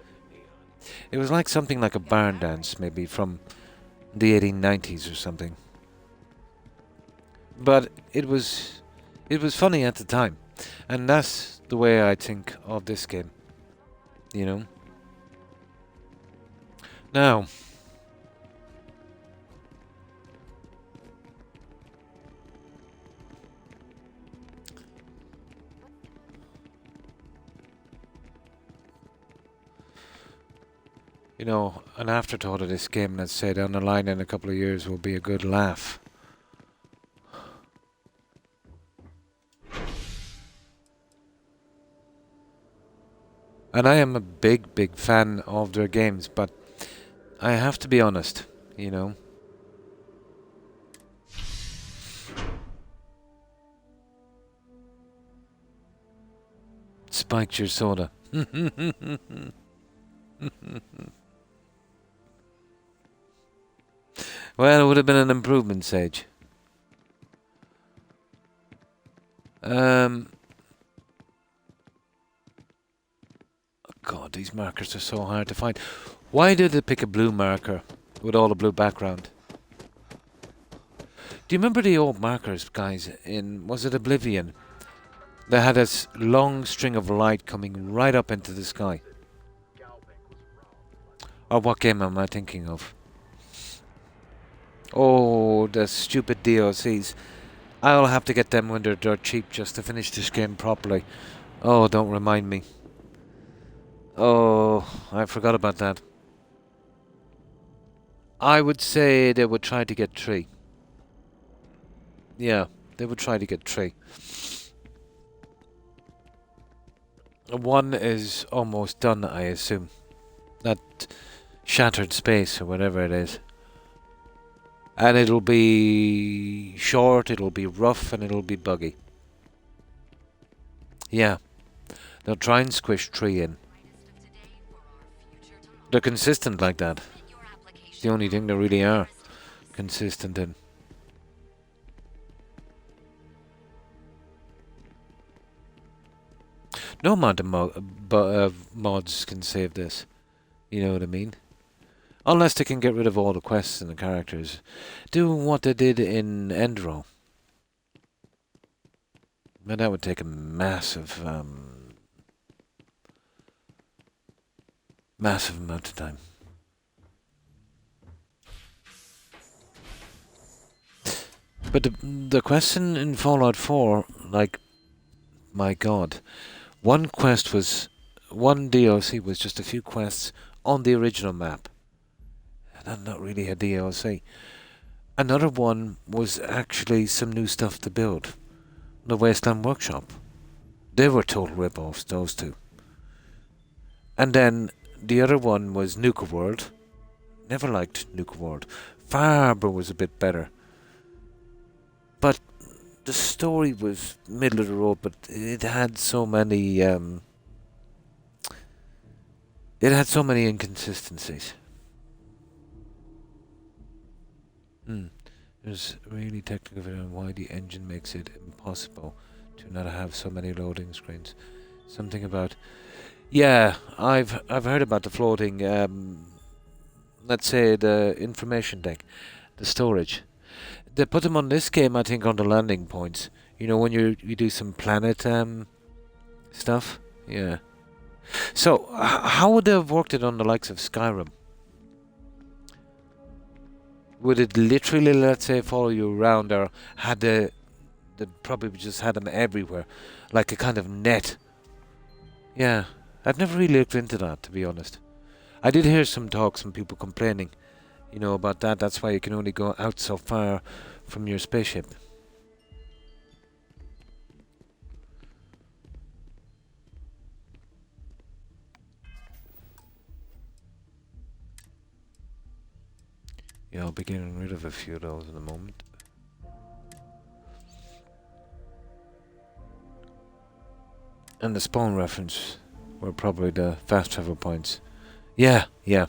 S1: It was like something like a barn dance, maybe from the 1890s or something. But it was funny at the time. And that's the way I think of this game. Now, an afterthought of this game, let's say, down the line in a couple of years will be a good laugh. And I am a big, big fan of their games, but I have to be honest, you know. Spiked your soda. Well, it would have been an improvement, Sage. God, these markers are so hard to find. Why did they pick a blue marker with all the blue background? Do you remember the old markers, guys, in, was it Oblivion? They had this long string of light coming right up into the sky. Or what game am I thinking of? Oh, the stupid DLCs. I'll have to get them when they're dirt cheap just to finish this game properly. Oh, don't remind me. Oh, I forgot about that. I would say they would try to get 3. Yeah, they would try to get 3. 1 is almost done, I assume. That shattered space or whatever it is. And it'll be short, it'll be rough, and it'll be buggy. Yeah. They'll try and squish 3 in. They're consistent like that. It's the only thing they really are consistent in. No amount of mods can save this. You know what I mean? Unless they can get rid of all the quests and the characters. Doing what they did in Endro. But that would take a massive amount of time. But the question in Fallout 4, like, my god. One DLC was just a few quests on the original map. And not really a DLC. Another one was actually some new stuff to build. The Wasteland Workshop. They were total rip-offs, those two. And then the other one was Nuka World. Never liked Nuka World. Farber was a bit better. But the story was middle of the road, but it had so many inconsistencies. There's really technical video on why the engine makes it impossible to not have so many loading screens. Something about, yeah, I've heard about the floating. Let's say the information deck, the storage. They put them on this game, I think, on the landing points. You know, when you do some planet stuff. Yeah. So how would they have worked it on the likes of Skyrim? Would it literally, let's say, follow you around, or had they probably just had them everywhere, like a kind of net? Yeah, I've never really looked into that, to be honest. I did hear some talks from people complaining, you know, about that. That's why you can only go out so far from your spaceship. Yeah, I'll be getting rid of a few of those in a moment. And the spawn reference were probably the fast travel points. Yeah, yeah.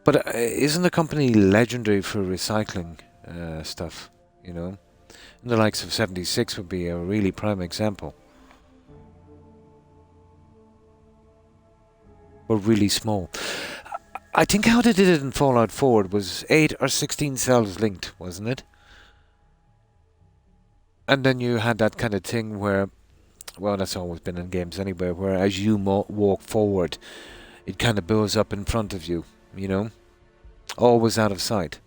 S1: But isn't the company legendary for recycling stuff, you know? And the likes of 76 would be a really prime example. Were really small. I think how they did it in Fallout 4 was 8 or 16 cells linked, wasn't it? And then you had that kind of thing where, well, that's always been in games anyway, where as you walk forward, it kind of blows up in front of you, you know? Always out of sight.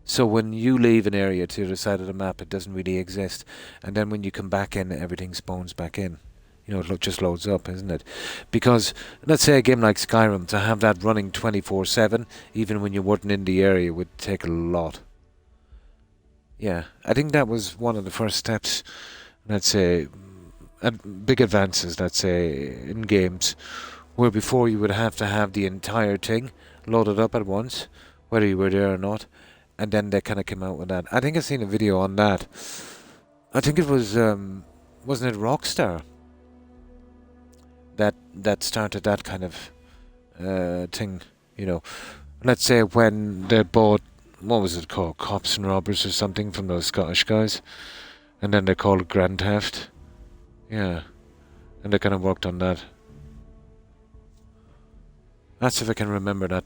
S1: So when you leave an area to the other side of the map, it doesn't really exist. And then when you come back in, everything spawns back in. You know, it just loads up, isn't it? Because, let's say a game like Skyrim, to have that running 24/7, even when you weren't in the area, would take a lot. Yeah, I think that was one of the first steps, let's say, big advances, let's say, in games, where before you would have to have the entire thing loaded up at once, whether you were there or not, and then they kind of came out with that. I think I've seen a video on that. I think it was, wasn't it Rockstar that started that kind of thing, you know. Let's say when they bought, what was it called, Cops and Robbers or something from those Scottish guys, and then they called it Grand Theft. Yeah, and they kind of worked on that. That's if I can remember that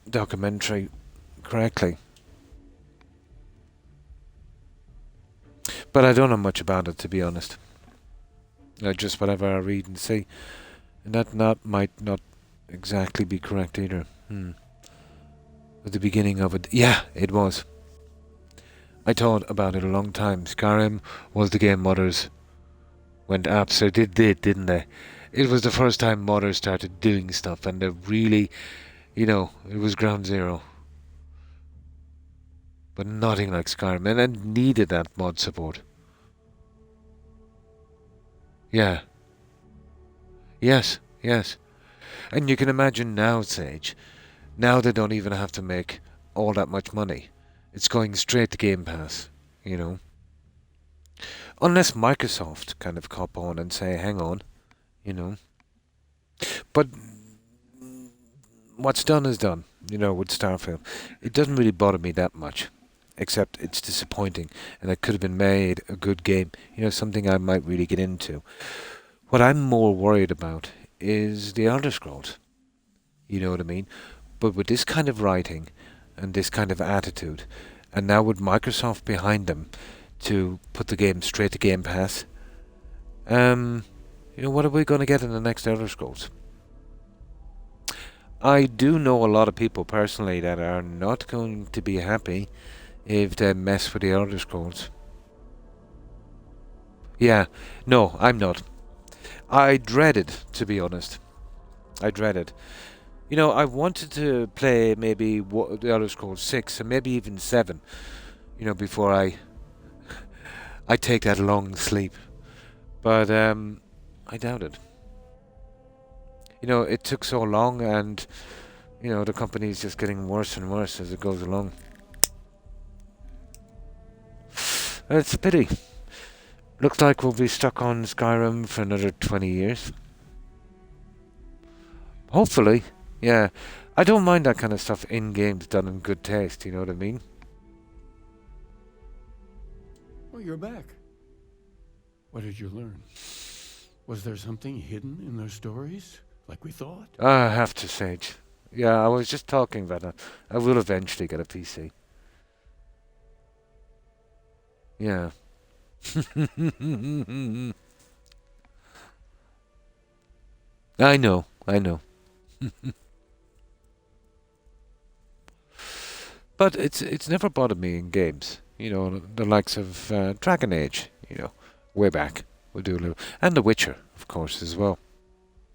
S1: documentary correctly. But I don't know much about it, to be honest. Just whatever I read and see. And that might not exactly be correct either. At the beginning of it, yeah, it was. I thought about it a long time. Skyrim was the game modders went absolutely didn't they? It was the first time modders started doing stuff, and they really, it was ground zero. But nothing like Skyrim, and it needed that mod support. Yeah. Yes. And you can imagine now, Sage. Now they don't even have to make all that much money. It's going straight to Game Pass, Unless Microsoft kind of cop on and say, hang on, But what's done is done, with Starfield. It doesn't really bother me that much, except it's disappointing, and it could have been made a good game, something I might really get into. What I'm more worried about is the Elder Scrolls, you know what I mean? But with this kind of writing and this kind of attitude, and now with Microsoft behind them to put the game straight to Game Pass, what are we going to get in the next Elder Scrolls? I do know a lot of people personally that are not going to be happy if they mess with the Elder Scrolls. Yeah, no, I'm not. I dread it, to be honest. I dread it. I wanted to play maybe the Elder Scrolls 6 and maybe even 7, before I take that long sleep. But I doubt it. It took so long, and the company's just getting worse and worse as it goes along. It's a pity. Looks like we'll be stuck on Skyrim for another 20 years. Hopefully, yeah. I don't mind that kind of stuff in games done in good taste, you know what I mean?
S2: Well, you're back. What did you learn? Was there something hidden in their stories, like we thought?
S1: I have to, Sage. Yeah, I was just talking about that. I will eventually get a PC. Yeah. I know. But it's never bothered me in games. The likes of Dragon Age, way back. We'll do a little. And The Witcher, of course, as well.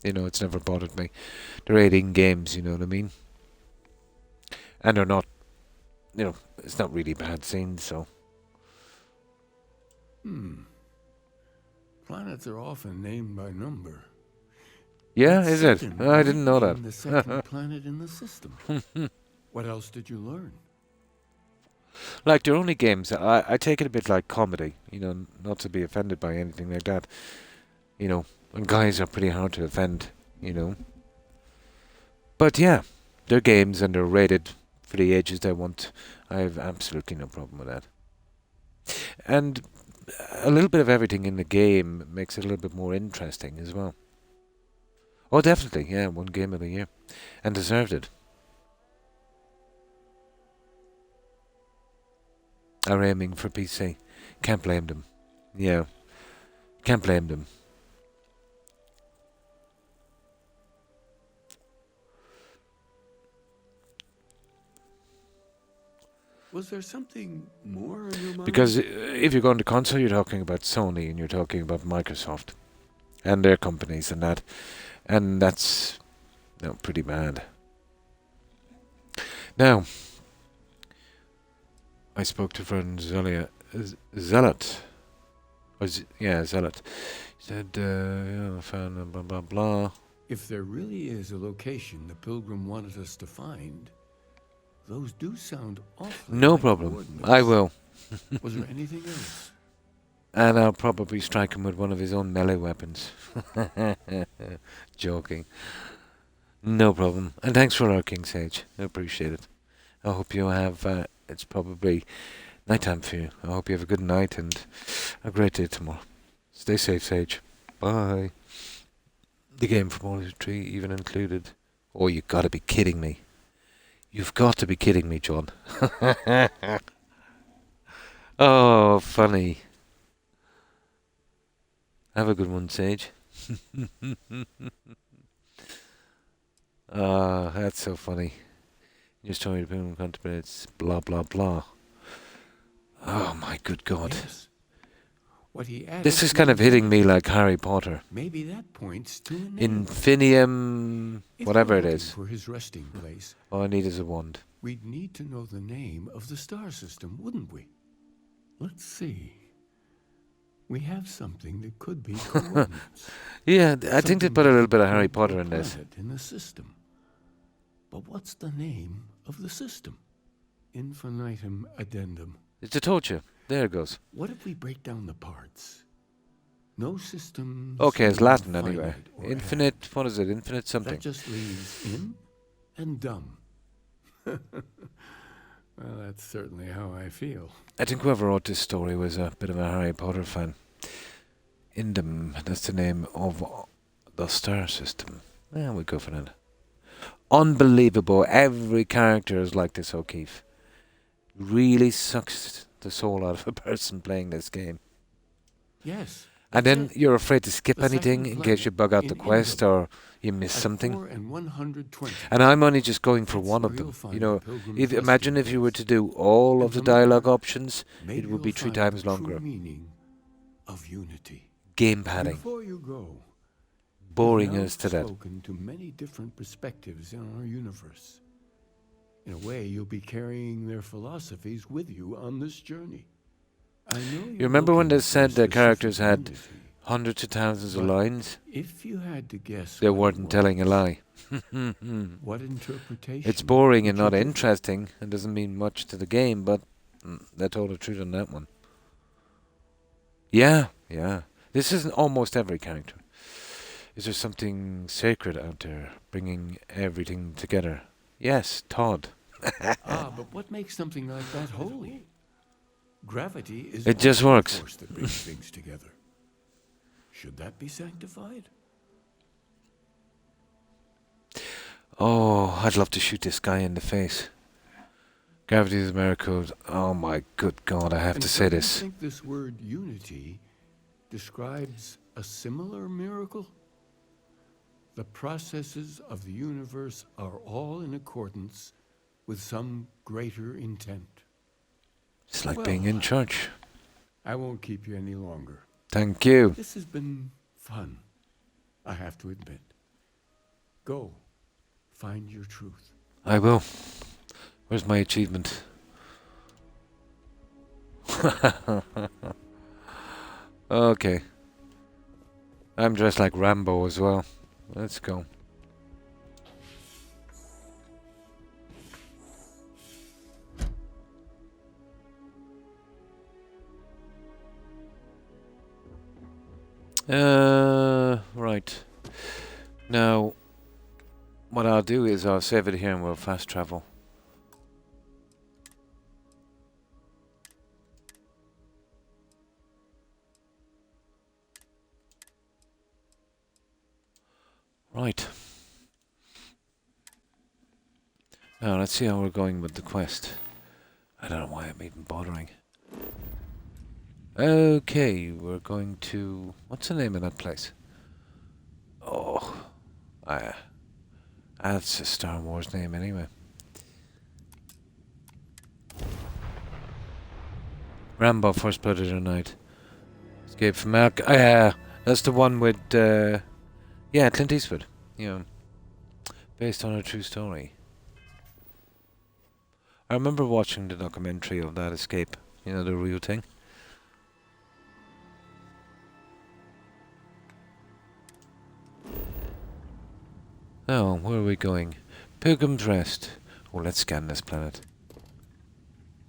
S1: It's never bothered me. They're 18 games, you know what I mean? And they're not, it's not really bad scenes, so.
S2: Planets are often named by number.
S1: Yeah, is it? I didn't know that.
S2: The second planet in the system. What else did you learn?
S1: Like, they're only games. I take it a bit like comedy, not to be offended by anything like that. And guys are pretty hard to offend, But yeah, they're games and they're rated for the ages they want. I have absolutely no problem with that. And a little bit of everything in the game makes it a little bit more interesting as well. Oh, definitely, yeah, one game of the year. And deserved it. Are aiming for PC. Can't blame them. Yeah. Can't blame them.
S2: Was there something more on your mind?
S1: Because if you're going to console, you're talking about Sony and you're talking about Microsoft and their companies and that. And that's pretty bad. Now, I spoke to friend Zealot. Zealot. Said, yeah, I found blah blah blah.
S2: If there really is a location the pilgrim wanted us to find, those do sound awfully
S1: No
S2: like
S1: problem.
S2: coordinates.
S1: I will.
S2: Was there anything else?
S1: And I'll probably strike him with one of his own melee weapons. Joking. No problem. And thanks for lurking, Sage. I appreciate it. I hope you have, it's probably nighttime for you. I hope you have a good night and a great day tomorrow. Stay safe, Sage. Bye. The game from all the tree even included. Oh, you gotta be kidding me. You've got to be kidding me, John. Oh, funny. Have a good one, Sage. Ah, that's so funny. Your story of contemplates blah blah blah. Oh my good God.
S2: Yes. What he added
S1: This is
S2: to
S1: kind of hitting me
S2: infinity.
S1: like Harry Potter.
S2: Maybe that points to a name.
S1: Infinium,
S2: If
S1: whatever
S2: we're
S1: it
S2: looking
S1: is.
S2: for his resting place,
S1: All I need is a wand.
S2: we'd need to know the name of the star system, wouldn't we? Let's see. We have something that could be coordinates.
S1: Yeah, I think they
S2: Something
S1: put a
S2: that
S1: little
S2: could
S1: bit of
S2: point
S1: Harry
S2: to a
S1: Potter in this.
S2: planet in the system. But what's the name of the system? Infinitum addendum.
S1: It's a told you. There it goes.
S2: What if we break down the parts? No system.
S1: Okay, it's
S2: seem
S1: Latin anyway.
S2: finite or
S1: Infinite,
S2: add.
S1: what is it? Infinite something.
S2: That just leaves in and dumb. Well, that's certainly how I feel.
S1: I think whoever wrote this story was a bit of a Harry Potter fan. Indum, that's the name of the star system. Yeah, we'll go for that. Unbelievable. Every character is like this, O'Keefe. Really sucks the soul out of a person playing this game.
S2: Yes.
S1: And
S2: that's
S1: then
S2: it.
S1: you're afraid to skip
S2: The
S1: anything
S2: second
S1: in case you
S2: planet
S1: bug out the
S2: in
S1: quest
S2: Indum
S1: or you miss
S2: at
S1: something.
S2: 4 and 120.
S1: And I'm only just going for
S2: That's
S1: one of
S2: where
S1: them.
S2: you'll find
S1: You
S2: the
S1: know,
S2: pilgrim's
S1: imagine
S2: resting
S1: if you were
S2: place.
S1: to do all
S2: And
S1: of the
S2: from there,
S1: dialogue options,
S2: maybe
S1: it would be
S2: you'll
S1: 3
S2: find
S1: times
S2: the
S1: longer.
S2: true meaning of unity.
S1: Game padding.
S2: Before you go,
S1: Boring
S2: you've now
S1: as to that.
S2: spoken to many different perspectives in our universe. In a way, you'll be carrying their philosophies with you on this journey. I know
S1: You
S2: you're
S1: remember when
S2: looking
S1: they
S2: for
S1: said the
S2: specific
S1: characters had
S2: unity,
S1: hundreds of thousands of
S2: but
S1: lines?
S2: if you had to guess,
S1: They
S2: what it
S1: weren't telling a
S2: was,
S1: lie.
S2: What interpretation?
S1: It's boring and
S2: would you
S1: not
S2: give it?
S1: interesting and doesn't mean much to the game, but they told the truth on that one. Yeah, yeah. This isn't almost every character. Is there something sacred out there, bringing everything together? Yes, Todd.
S2: But what makes something like that holy? Gravity is
S1: It just
S2: one
S1: works.
S2: force that brings things together. Should that be sanctified?
S1: Oh, I'd love to shoot this guy in the face. Gravity is a miracle. Oh my good God, I have
S2: And
S1: to
S2: so
S1: say
S2: you
S1: this.
S2: think this word unity describes a similar miracle? The processes of the universe are all in accordance with some greater intent.
S1: It's like being in church.
S2: I won't keep you any longer.
S1: Thank you.
S2: This has been fun, I have to admit. Go, find your truth.
S1: I will. Where's my achievement? Okay. I'm dressed like Rambo as well. Let's go. Right. Now, what I'll do is I'll save it here and we'll fast travel. Right. Now, let's see how we're going with the quest. I don't know why I'm even bothering. Okay, we're going to... What's the name of that place? Oh, that's a Star Wars name anyway. Rambo, First Blood of the Night. Escape from that's the one with, yeah, Clint Eastwood. You know, based on a true story. I remember watching the documentary of that escape. You know, the real thing. Now, where are we going? Pilgrim's Rest. Oh, let's scan this planet.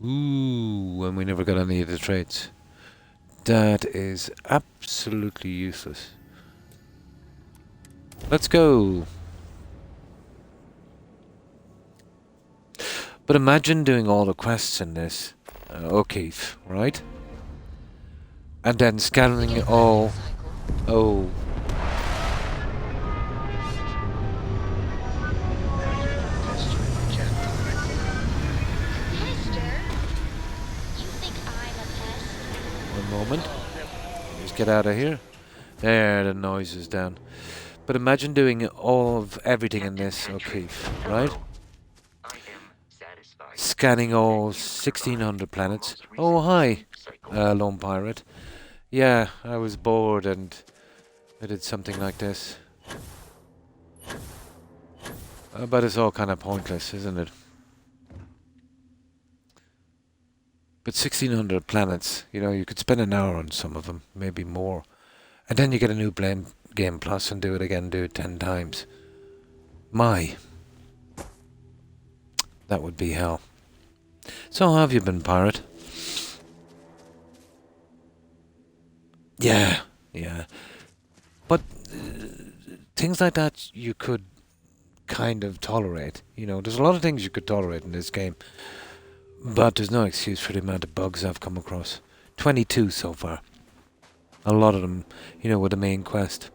S1: Ooh, and we never got any of the traits. That is absolutely useless. Let's go. But imagine doing all the quests in this, O'Keefe, right? And then scanning all... Oh. One moment. Just get out of here. There, the noise is down. But imagine doing all of everything in this, O'Keefe, right? Scanning all 1600 planets. Oh, hi, Lone Pirate. Yeah, I was bored and I did something like this. But it's all kind of pointless, isn't it? But 1600 planets, you know, you could spend an hour on some of them, maybe more. And then you get a new Game Plus and do it again, do it 10 times. My. That would be hell. So how have you been, Pirate? Yeah. But things like that you could kind of tolerate. You know, there's a lot of things you could tolerate in this game. But there's no excuse for the amount of bugs I've come across. 22 so far. A lot of them, you know, with the main quest.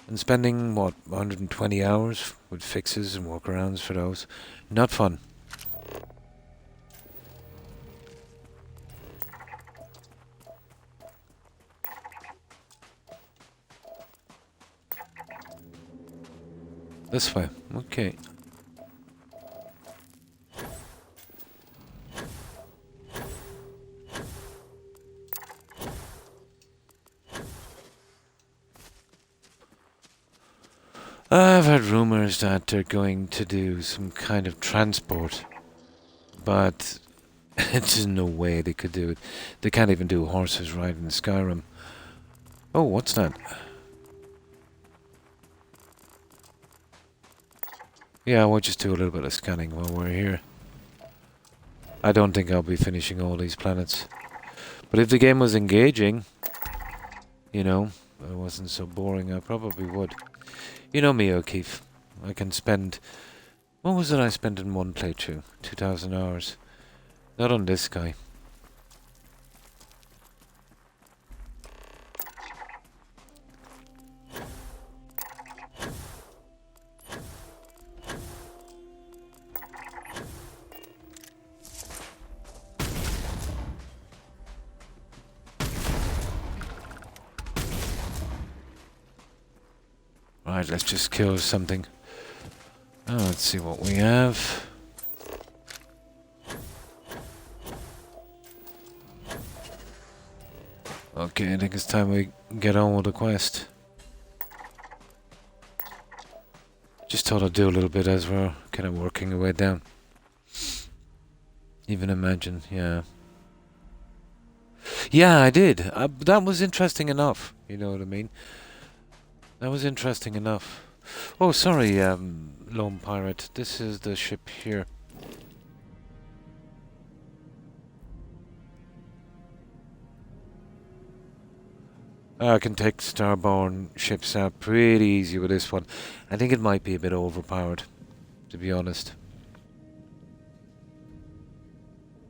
S1: And spending, what, 120 hours with fixes and workarounds for those. Not fun. This way. Okay. I've heard rumors that they're going to do some kind of transport, but there's no way they could do it. They can't even do horses riding in Skyrim. Oh, what's that? Yeah, we'll just do a little bit of scanning while we're here. I don't think I'll be finishing all these planets. But if the game was engaging, you know, it wasn't so boring, I probably would. You know me, O'Keefe. I can spend... What was it I spent in one playthrough? 2,000 hours. Not on this guy. Right, let's just kill something. Oh, let's see what we have. Okay, I think it's time we get on with the quest. Just thought I'd do a little bit as we're kind of working our way down. Even imagine, yeah. Yeah, I did. That was interesting enough, you know what I mean? That was interesting enough. Oh, sorry, Lone Pirate. This is the ship here. I can take starborn ships out pretty easy with this one. I think it might be a bit overpowered, to be honest.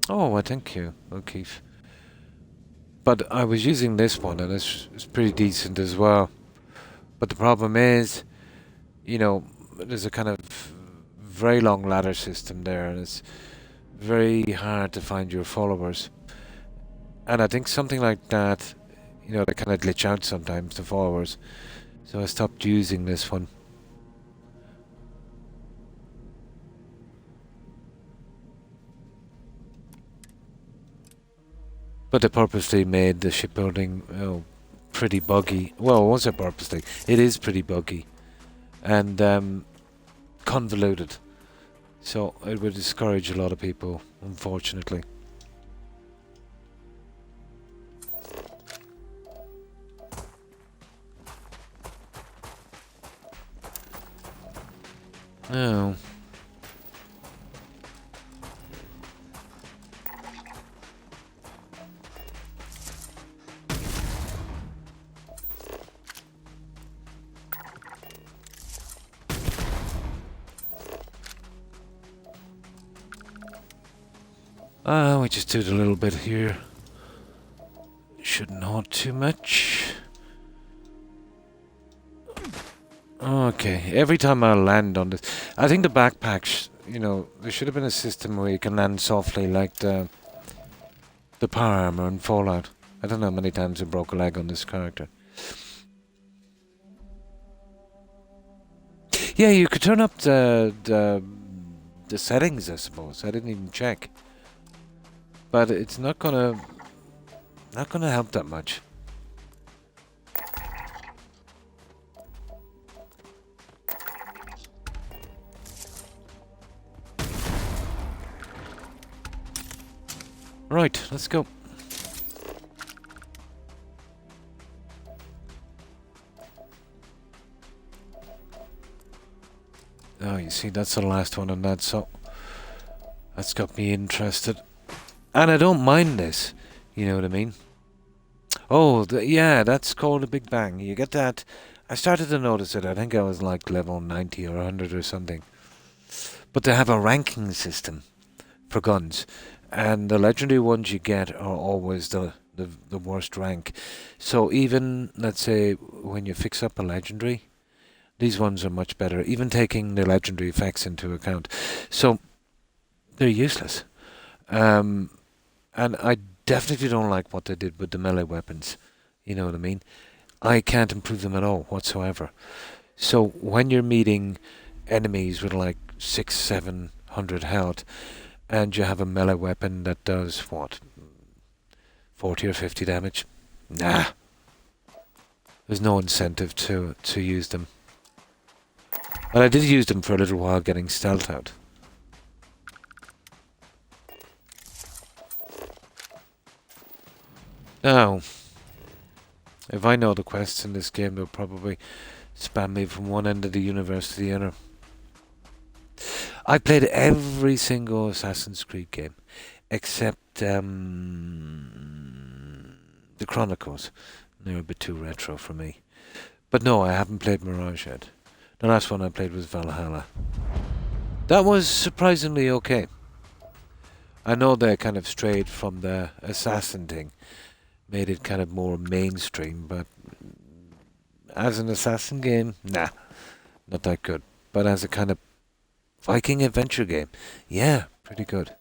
S1: Oh, thank you, O'Keefe. But I was using this one, and it's pretty decent as well. But the problem is, you know, there's a kind of very long ladder system there, and it's very hard to find your followers. And I think something like that, you know, they kind of glitch out sometimes, the followers. So I stopped using this one. But they purposely made the shipbuilding pretty buggy. Well, was it purposely? It is pretty buggy. And convoluted. So it would discourage a lot of people, unfortunately. Oh. We just did a little bit here. Shouldn't hold too much. Okay, every time I land on this... I think the backpacks, you know, there should have been a system where you can land softly like the power armor in Fallout. I don't know how many times I broke a leg on this character. Yeah, you could turn up the settings, I suppose. I didn't even check. But it's not gonna help that much. Right, let's go. Oh, you see, that's the last one on that, so that's got me interested. And I don't mind this, you know what I mean? Oh, yeah, that's called a Big Bang. You get that? I started to notice it. I think I was like level 90 or 100 or something. But they have a ranking system for guns. And the legendary ones you get are always the worst rank. So even, let's say, when you fix up a legendary, these ones are much better, even taking the legendary effects into account. So they're useless. And I definitely don't like what they did with the melee weapons. You know what I mean? I can't improve them at all whatsoever. So when you're meeting enemies with like 600-700 health, and you have a melee weapon that does what, 40 or 50 damage? Nah. There's no incentive to use them. But I did use them for a little while getting stealth out. Now, if I know the quests in this game, they'll probably spam me from one end of the universe to the other. I played every single Assassin's Creed game, except the Chronicles. They're a bit too retro for me. But no, I haven't played Mirage yet. The last one I played was Valhalla. That was surprisingly okay. I know they kind of strayed from the assassin thing, made it kind of more mainstream, but as an assassin game, nah, not that good. But as a kind of Viking adventure game, yeah, pretty good.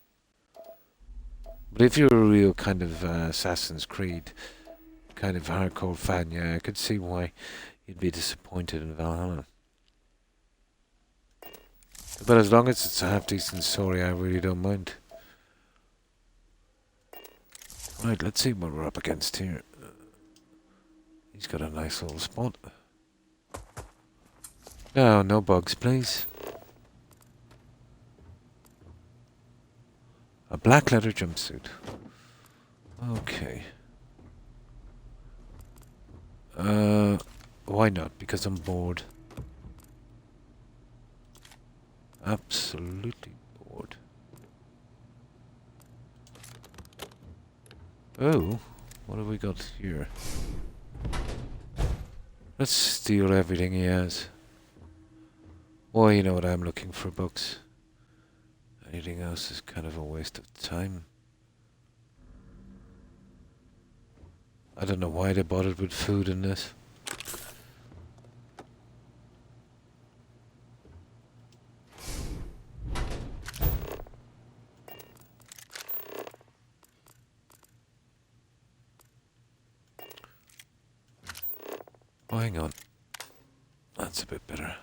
S1: But if you're a real kind of Assassin's Creed kind of hardcore fan, yeah, I could see why you'd be disappointed in Valhalla. But as long as it's a half-decent story, I really don't mind. Right, let's see what we're up against here. He's got a nice little spot. No, no bugs, please. A black leather jumpsuit. Okay. Why not? Because I'm bored. Absolutely bored. Oh, what have we got here? Let's steal everything he has. Well, you know what, I'm looking for books. Anything else is kind of a waste of time. I don't know why they bothered with food in this. Oh, hang on. That's a bit better.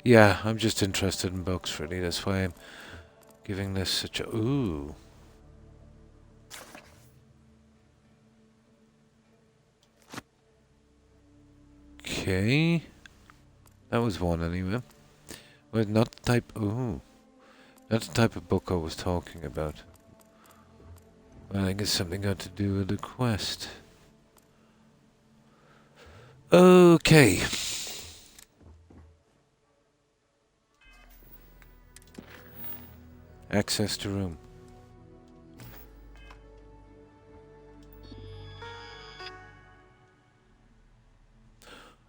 S1: Yeah, I'm just interested in books, really. That's why I'm giving this such a... Ooh. Okay. That was one, anyway. Well, not the type... Ooh. Not the type of book I was talking about. I think it's something got to do with the quest. Okay. Access to room.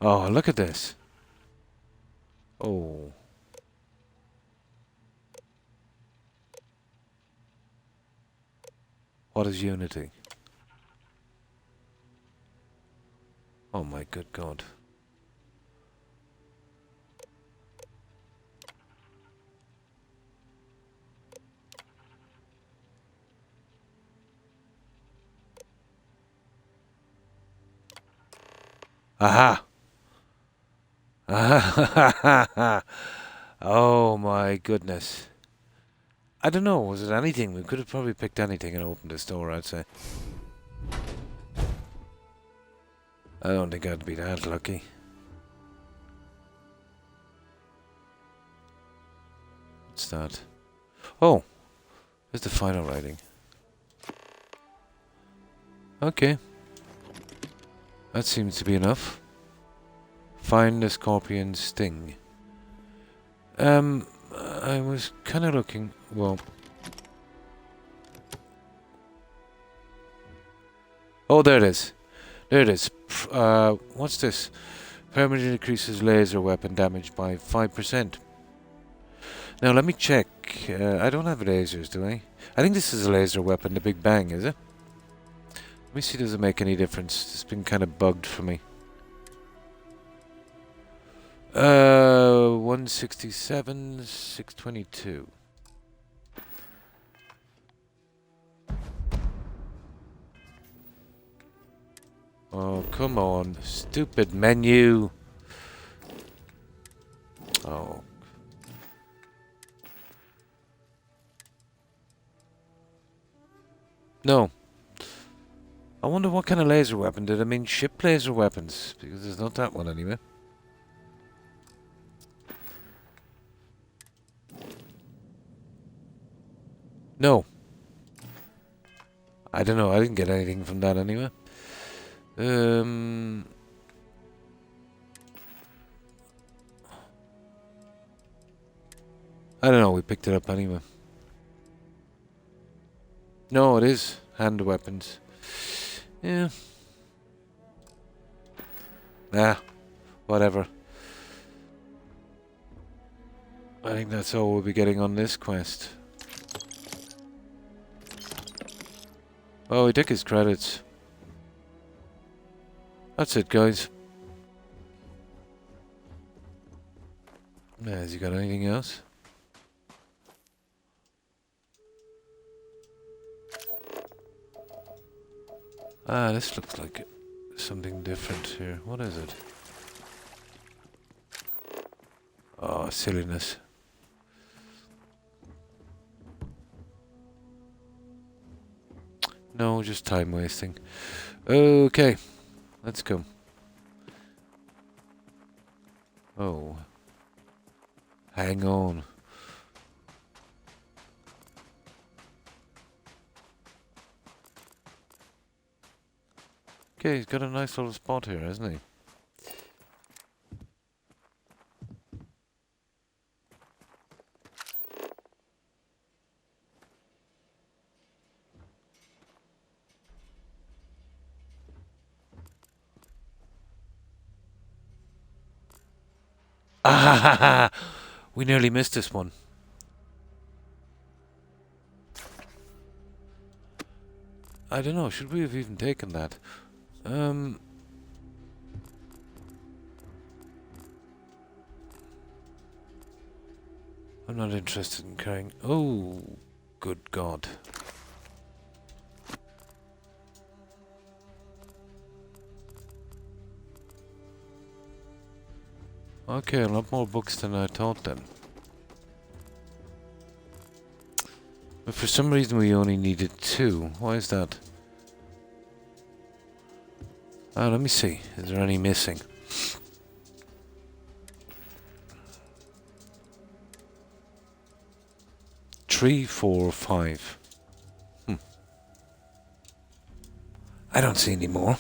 S1: Oh, look at this. Oh. What is Unity? Oh my good God. Aha! Ah! Oh my goodness. I don't know, was it anything? We could have probably picked anything and opened this door, I'd say. I don't think I'd be that lucky. What's that? Oh! There's the final writing. Okay. That seems to be enough. Find the scorpion's sting. I was kind of looking... Well... Oh, there it is. There it is. What's this? Permanently increases laser weapon damage by 5%. Now, let me check. I don't have lasers, do I? I think this is a laser weapon, the Big Bang, is it? Let me see, does it make any difference? It's been kind of bugged for me. 167, 622. Oh, come on. Stupid menu. Oh. No. I wonder what kind of laser weapon. Did I mean ship laser weapons? Because there's not that one anyway. No. I don't know. I didn't get anything from that anyway. I don't know. We picked it up anyway. No, it is hand weapons. Yeah. Ah, whatever. I think that's all we'll be getting on this quest. Oh, he took his credits. That's it, guys. Has he got anything else? Ah, this looks like something different here. What is it? Oh, silliness. No, just time wasting. Okay, let's go. Oh. Hang on. Okay, he's got a nice little spot here, hasn't he? Ah, we nearly missed this one. I don't know, should we have even taken that? I'm not interested in carrying... Oh, good God. Okay, a lot more books than I thought then. But for some reason we only needed 2. Why is that? Ah, let me see. Is there any missing? Three, 4, 5. I don't see any more.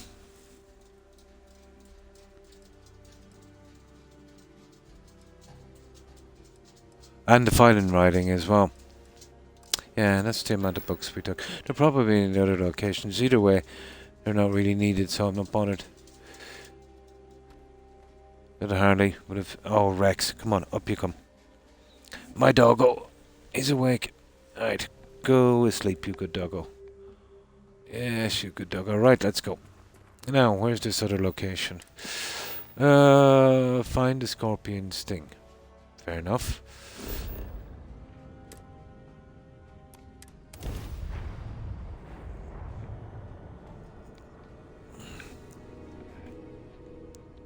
S1: And the file and writing as well. Yeah, that's the amount of books we took. They're probably in the other locations. Either way, they're not really needed, so I'm not bothered. Little Harley would have... Oh, Rex, come on, up you come. My doggo, he's awake. Alright, go asleep, you good doggo. Yes, you good doggo. Right, let's go. Now, where's this other location? Find the scorpion sting. Fair enough.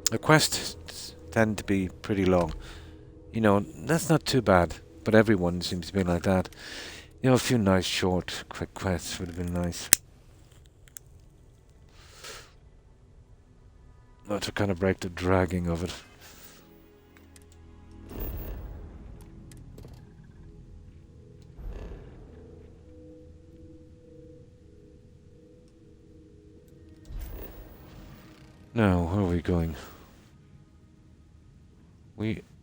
S1: The quests tend to be pretty long. You know, that's not too bad, but everyone seems to be like that. You know, a few nice short, quick quests would have been nice. Not to kind of break the dragging of it. Now, where are we going?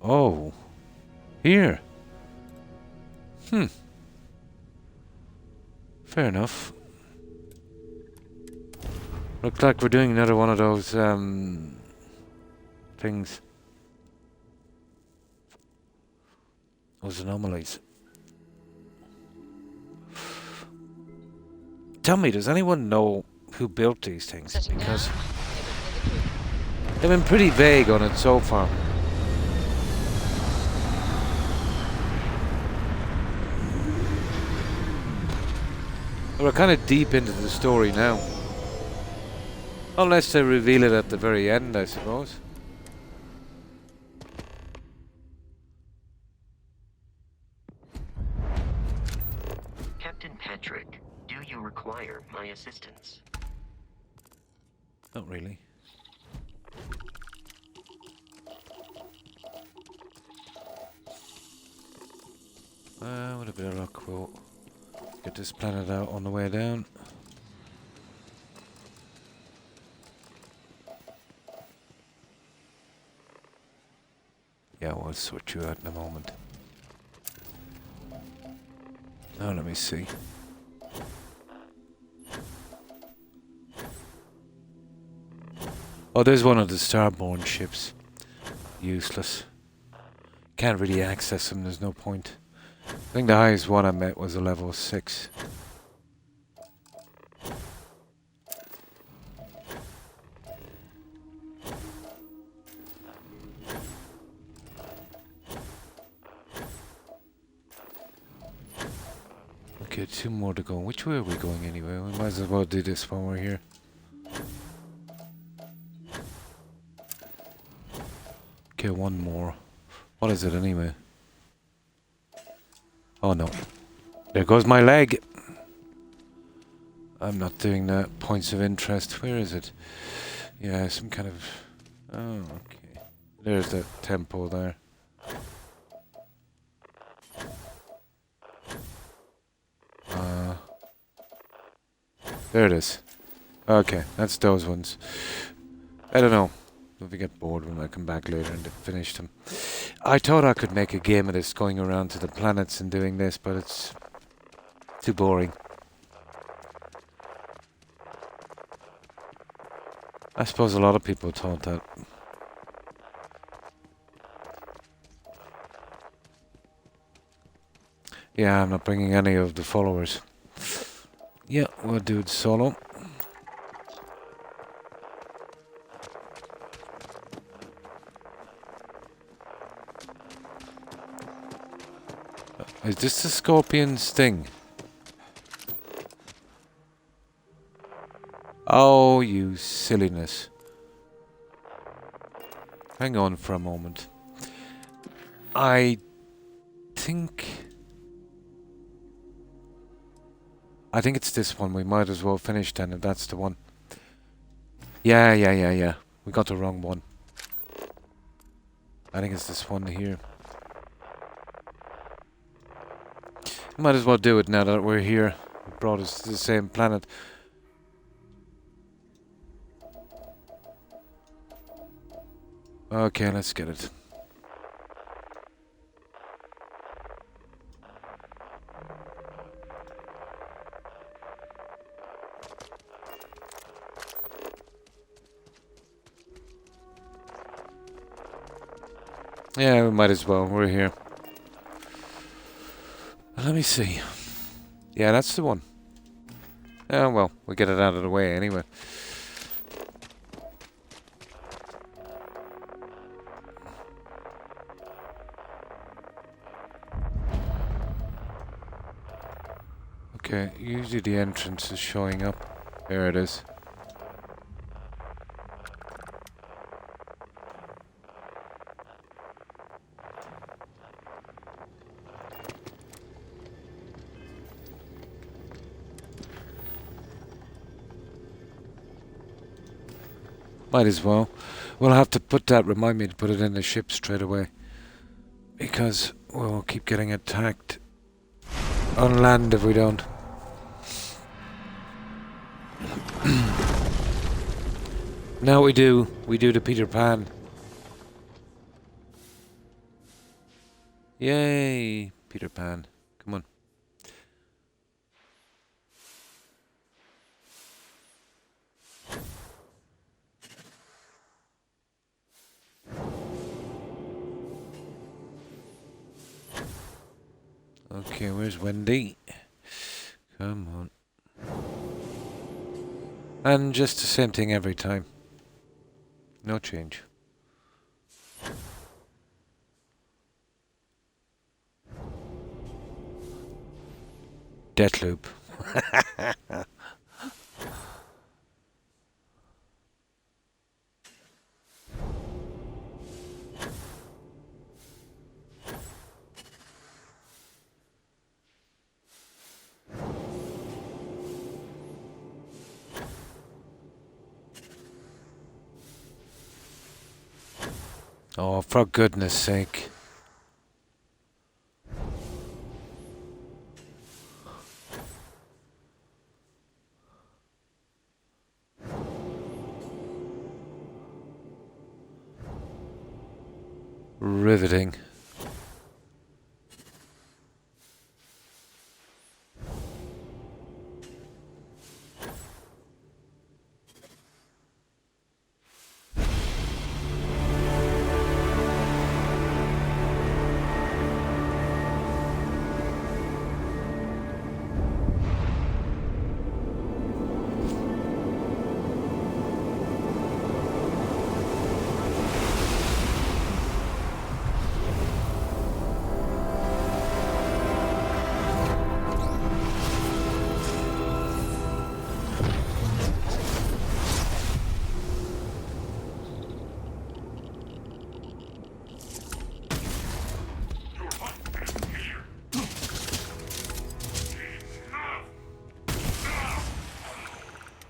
S1: Oh! Here! Fair enough. Looks like we're doing another one of those, things. Those anomalies. Tell me, does anyone know who built these things? Because they've been pretty vague on it so far. We're kind of deep into the story now. Unless they reveal it at the very end, I suppose.
S7: Captain Patrick, do you require my assistance?
S1: Not really. With a bit of luck, we'll get this planet out on the way down. Yeah, we'll sort you out in a moment. Now let me see. Oh, there's one of the starborn ships. Useless. Can't really access them, there's no point. I think the highest one I met was a level 6. Okay, 2 more to go. Which way are we going anyway? We might as well do this while we're here. Okay, 1 more. What is it anyway? Oh no. There goes my leg! I'm not doing that. Points of interest. Where is it? Yeah, some kind of... Oh, okay. There's that temple there. There it is. Okay, that's those ones. I don't know. If we get bored when I come back later and finish them. I thought I could make a game of this going around to the planets and doing this, but it's too boring. I suppose a lot of people thought that. Yeah, I'm not bringing any of the followers. Yeah, we'll do it solo. Is this the scorpion sting? Oh, you silliness. Hang on for a moment. I think it's this one. We might as well finish then if that's the one. Yeah. We got the wrong one. I think it's this one here. Might as well do it now that we're here. It brought us to the same planet. Okay, let's get it. Yeah, we might as well. We're here. Let me see. Yeah, that's the one. Oh, well, we'll get it out of the way anyway. Okay, usually the entrance is showing up. There it is. Might as well. We'll have to put that, remind me to put it in the ship straight away. Because we'll keep getting attacked on land if we don't. Now we do the Peter Pan. Yay, Peter Pan. Come on. Okay, where's Wendy? Come on. And just the same thing every time. No change. Deathloop. Oh, for goodness sake. Riveting.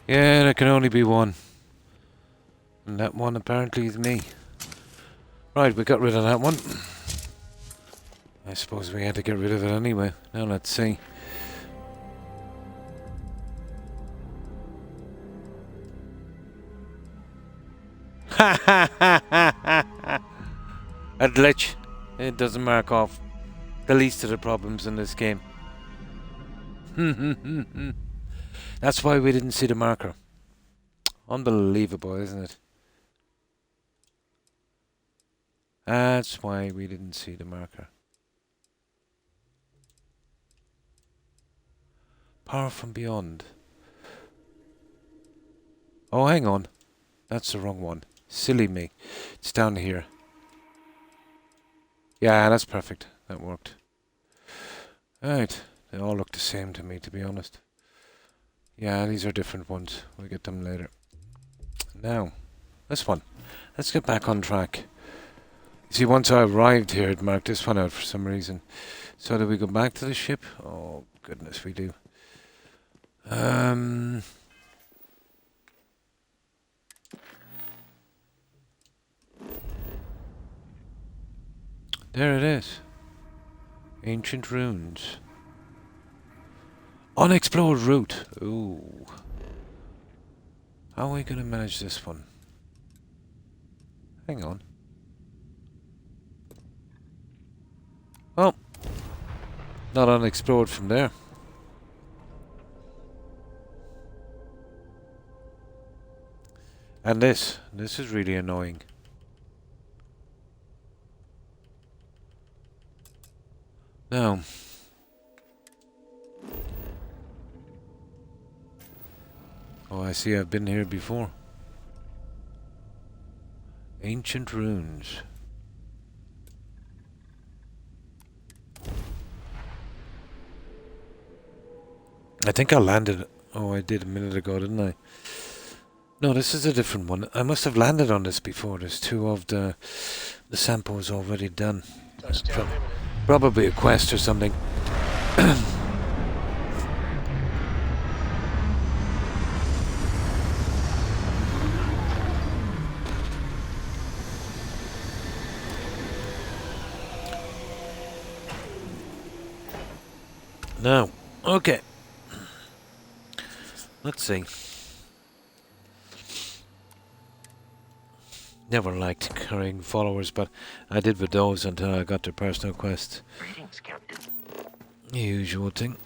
S1: Yeah, there can only be one. And that one apparently is me. Right, we got rid of that one. I suppose we had to get rid of it anyway. Now let's see. Ha ha ha ha ha! A glitch. It doesn't mark off the least of the problems in this game. That's why we didn't see the marker. Unbelievable, isn't it? That's why we didn't see the marker. Power from beyond. Oh, hang on. That's the wrong one. Silly me. It's down here. Yeah, that's perfect. That worked. Alright. They all look the same to me, to be honest. Yeah, these are different ones. We'll get them later. Now, this one. Let's get back on track. You see, once I arrived here, it marked this one out for some reason. So do we go back to the ship? Oh, goodness, we do. There it is. Ancient ruins. Unexplored route. Ooh. How are we going to manage this one? Hang on. not unexplored from there. And this is really annoying. Now, oh, I see I've been here before. Ancient ruins. I think I landed. Oh, I did a minute ago, didn't I? No, this is a different one. I must have landed on this before. There's two of the samples already done. Probably a quest or something. Now, okay. Let's see. Never liked carrying followers, but I did with those until I got their personal quest.
S7: Greetings, Captain.
S1: Usual thing.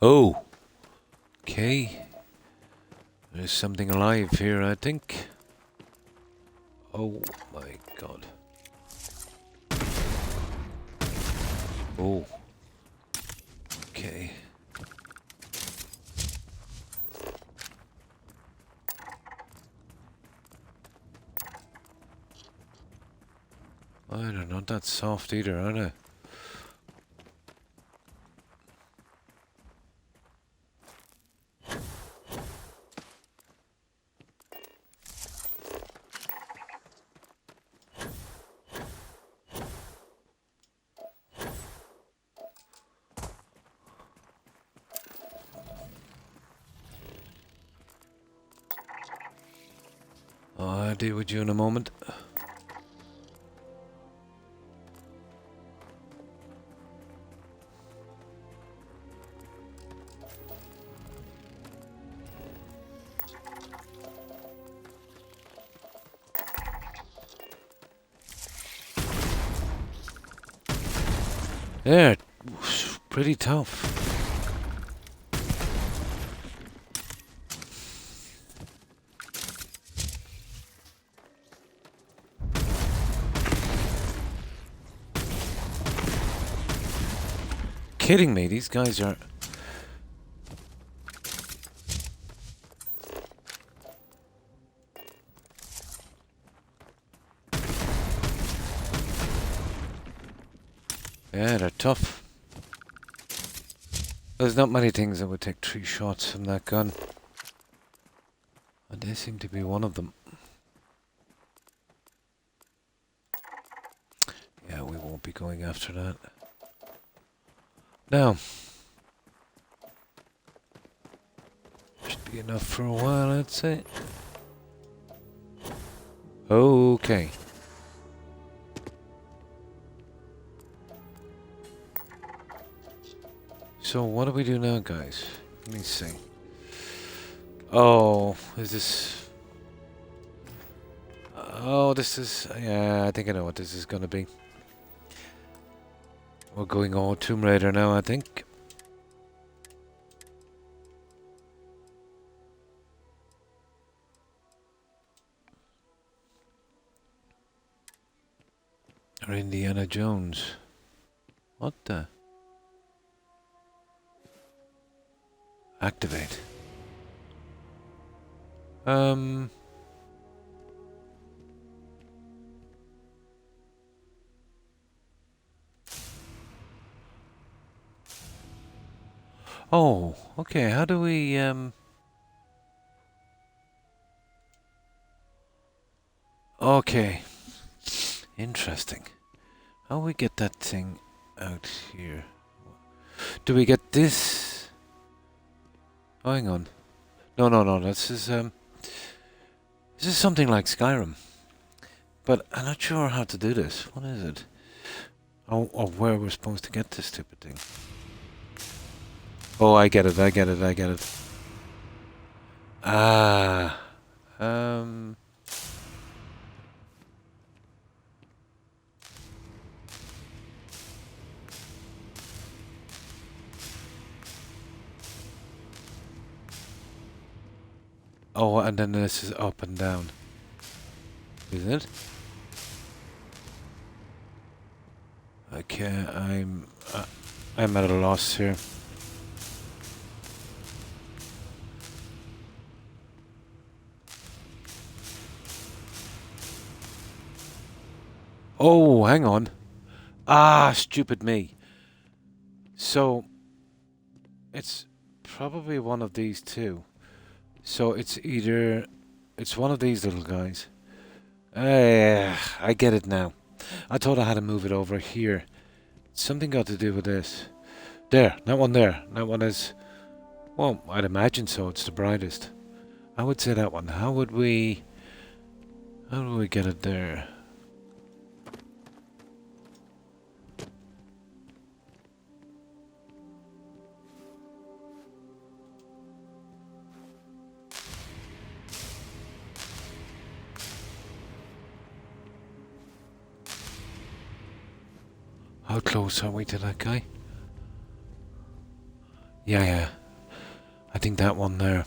S1: Oh. Okay. There's something alive here, I think. Oh my god. Oh. Okay. They're not that soft either, are they? I'll deal with you in a moment. Yeah, pretty tough. Kidding me, these guys are... Yeah, they're tough. There's not many things that would take 3 shots from that gun. And they seem to be one of them. Yeah, we won't be going after that. Now, should be enough for a while, I'd say. Okay. So what do we do now, guys? Let me see. Oh, is this... Oh, this is... Yeah, I think I know what this is gonna be. We're going all Tomb Raider now, I think. Or Indiana Jones. What the? Activate. Oh, okay, how do we, Okay. Interesting. How we get that thing out here? Do we get this? Oh, hang on. No, this is something like Skyrim. But I'm not sure how to do this. What is it? or where we're supposed to get this stupid thing. Oh, I get it, I get it, I get it. Ah. Oh, and then this is up and down. Is it? Okay, I'm at a loss here. Oh, hang on. Ah, stupid me. So, it's probably one of these two. So it's either... It's one of these little guys. I get it now. I thought I had to move it over here. Something got to do with this. There, that one there. That one is... Well, I'd imagine so. It's the brightest. I would say that one. How would we... How do we get it there? How close are we to that guy? Yeah. I think that one there.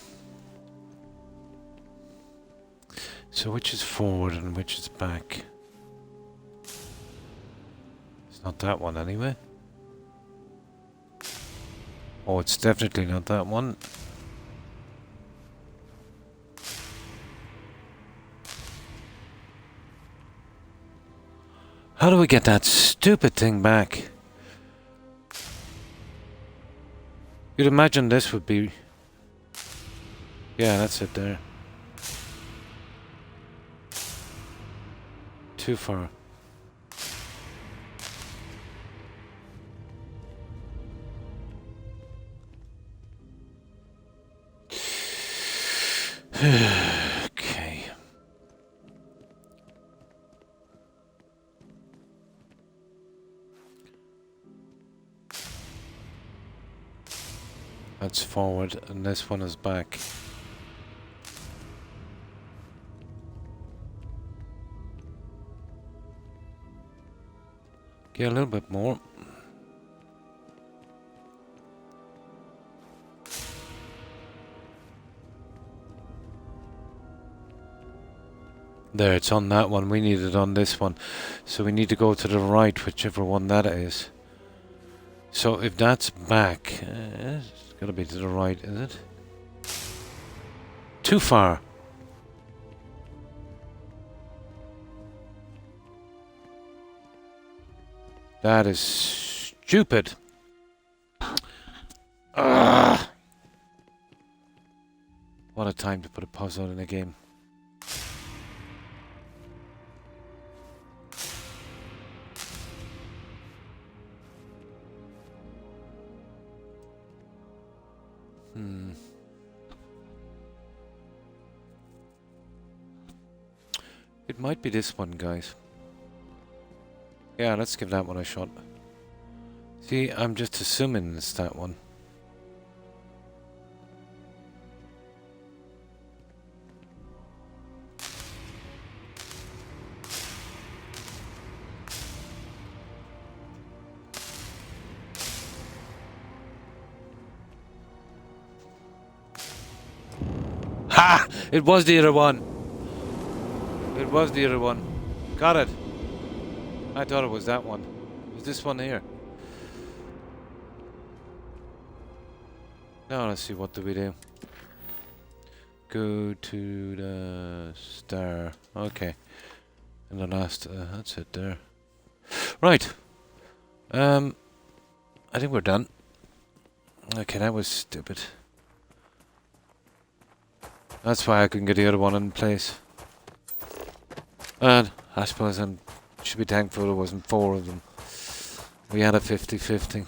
S1: So which is forward and which is back? It's not that one anyway. Oh, it's definitely not that one. How do we get that stupid thing back? You'd imagine this would be... Yeah, that's it there. Too far. Okay. That's forward, and this one is back. Get a little bit more. There, it's on that one. We need it on this one. So we need to go to the right, whichever one that is. So if that's back, it's got to be to the right, is it? Too far. That is stupid. Ugh. What a time to put a puzzle in a game. It might be this one, guys. Yeah, let's give that one a shot. See, I'm just assuming it's that one. Ha! It was the other one. It was the other one. Got it. I thought it was that one. It was this one here. Now let's see, what do we do? Go to the star. Okay. And the last, that's it there. Right. I think we're done. Okay, that was stupid. That's why I couldn't get the other one in place. And I suppose I should be thankful there wasn't 4 of them. We had a 50-50.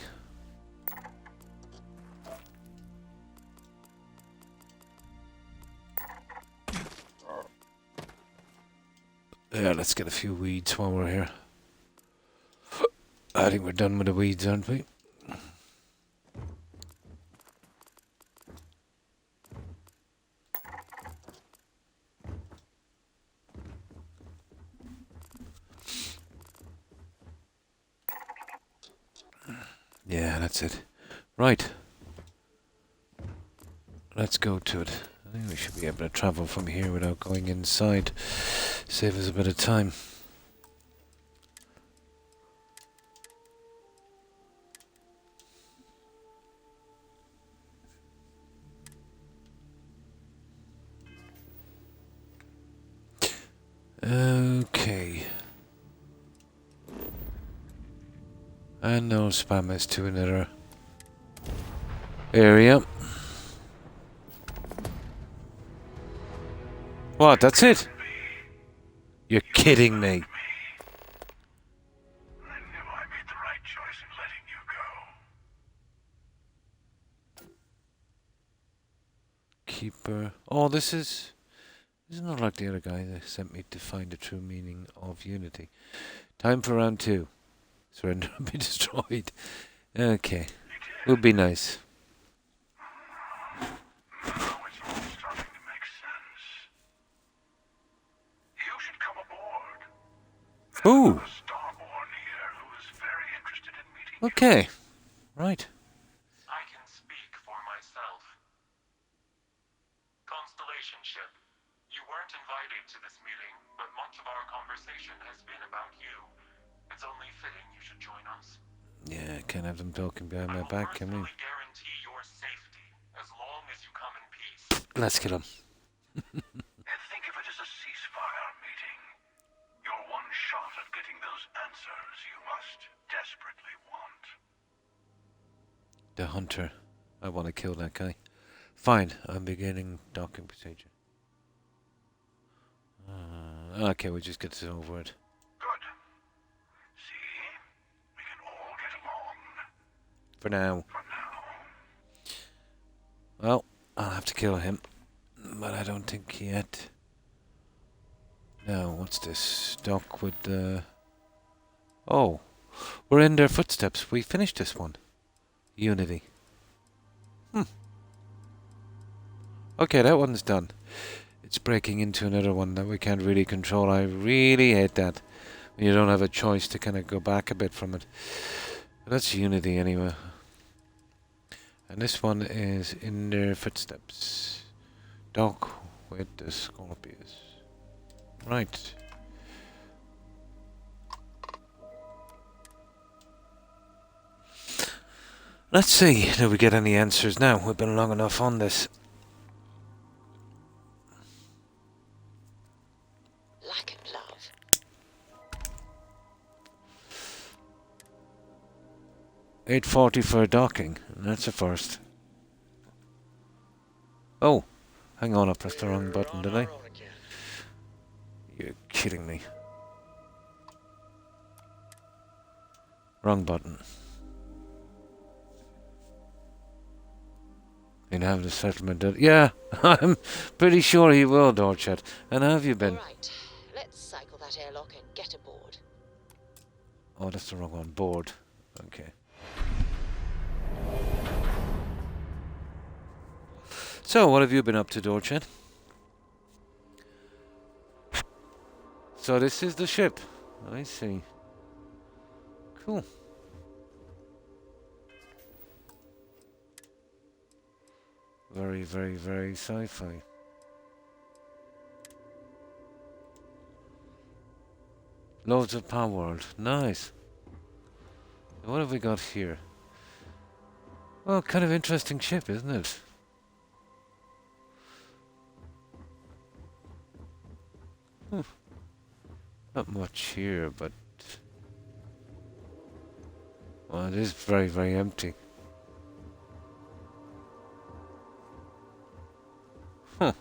S1: Yeah, let's get a few weeds while we're here. I think we're done with the weeds, aren't we? Yeah, that's it. Right. Let's go to it. I think we should be able to travel from here without going inside. Save us a bit of time. Okay. And no spam us to another area. What, that's it? You're kidding me.
S2: I knew I made the right choice in letting you go.
S1: Keeper. Oh, this is not like the other guy that sent me to find the true meaning of unity. Time for round 2. Surrender and be destroyed. Okay. Would be nice.
S2: Now it's all starting to make sense. You should come aboard.
S1: Ooh.
S2: There's a Starborn here who is very interested in meeting you.
S1: Okay. Right.
S9: I can speak for myself. Constellation ship, you weren't invited to this meeting, but much of our conversation has been about you. It's only fitting you should join us.
S1: Yeah, can't have them talking behind my back, can we?
S9: I will personally guarantee your safety as long as you come in peace.
S1: Let's kill him.
S2: And think of it as a ceasefire meeting. Your one shot at getting those answers you must desperately want.
S1: The hunter. I want to kill that guy. Fine, I'm beginning docking procedure. Okay, we'll just get over it.
S2: Good. See? We can all get along.
S1: For now.
S2: For now.
S1: Well, I'll have to kill him. But I don't think yet. Now, what's this? Dock with the... Oh, we're in their footsteps. We finished this one. Unity. Okay, that one's done. It's breaking into another one that we can't really control. I really hate that. When you don't have a choice to kind of go back a bit from it. But that's Unity anyway. And this one is in their footsteps. Dock with the Scorpius. Right. Let's see, do we get any answers now? We've been long enough on this.
S6: Lack of love.
S1: $8.40 for docking. That's a first. Oh, hang on, I pressed the wrong button, did I? You're kidding me. Wrong button. You'd have the settlement done. Yeah, I'm pretty sure he will, Dorchet. And how have you been?
S6: Right, let's cycle that airlock and get aboard.
S1: Oh, that's the wrong one. Board. Okay. So, what have you been up to, Dorchet? So this is the ship. I see. Cool. Very, very, very sci-fi. Loads of Power World. Nice. What have we got here? Well, kind of interesting ship, isn't it? Not much here, but... Well, it is very, very empty. Huh.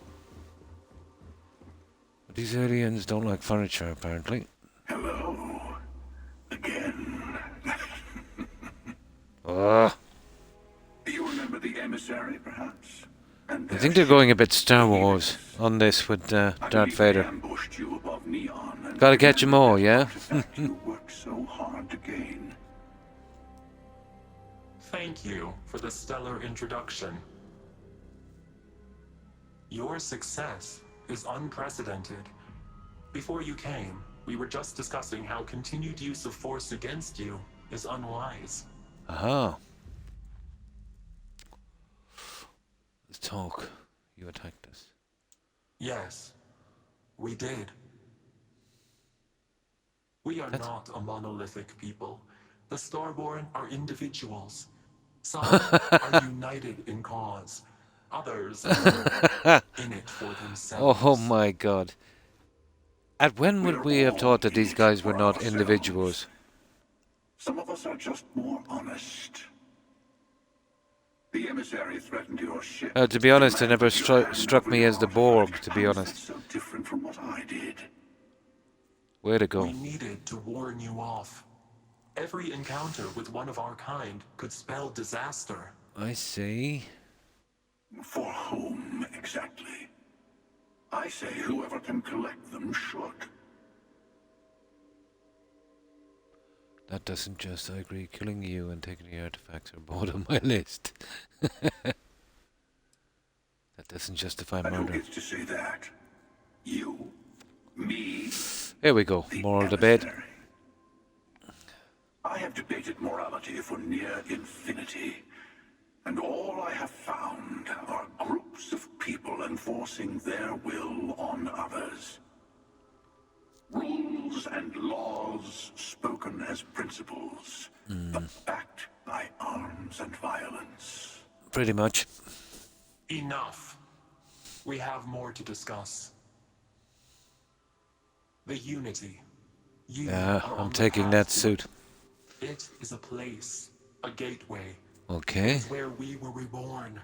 S1: But these aliens don't like furniture, apparently.
S2: Hello. Again. You remember the emissary, perhaps? And
S1: I think they're going a bit Star Wars on this with Darth Vader.
S2: ambushed you above Neon and
S1: Gotta catch 'em all, yeah?
S2: you worked so hard to gain.
S9: thank you for the stellar introduction. Your success is unprecedented. Before you came, we were just discussing how continued use of force against you is unwise.
S1: Aha. Let's talk. You attacked us.
S9: Yes, we did. We are not a monolithic people. The Starborn are individuals. Some are united in cause. Others are in it for themselves.
S1: Oh my god. At when would we have thought that these guys were not individuals?
S2: Some of us are just more honest. The emissary threatened your ship.
S1: To be honest, it never struck me as the Borg, to be honest.
S2: So different from what I did.
S1: Way to go.
S9: We needed to warn you off. Every encounter with one of our kind could spell disaster.
S1: I see.
S2: For whom, exactly? I say whoever can collect them should.
S1: That doesn't just, I agree, killing you and taking the artifacts are both on my list. That doesn't justify
S2: And who
S1: murder.
S2: gets to say that? You? Me?
S1: Here we go, moral debate.
S2: I have debated morality for near infinity, and all I have found are groups of people enforcing their will on others. Rules and laws spoken as principles, but backed by arms and violence.
S1: Pretty much.
S9: Enough. We have more to discuss. The Unity. You
S1: Yeah,
S9: are
S1: I'm
S9: on the
S1: taking
S9: path
S1: that
S9: to
S1: suit.
S9: It is a place, a gateway.
S1: Okay.
S9: It's where we were reborn.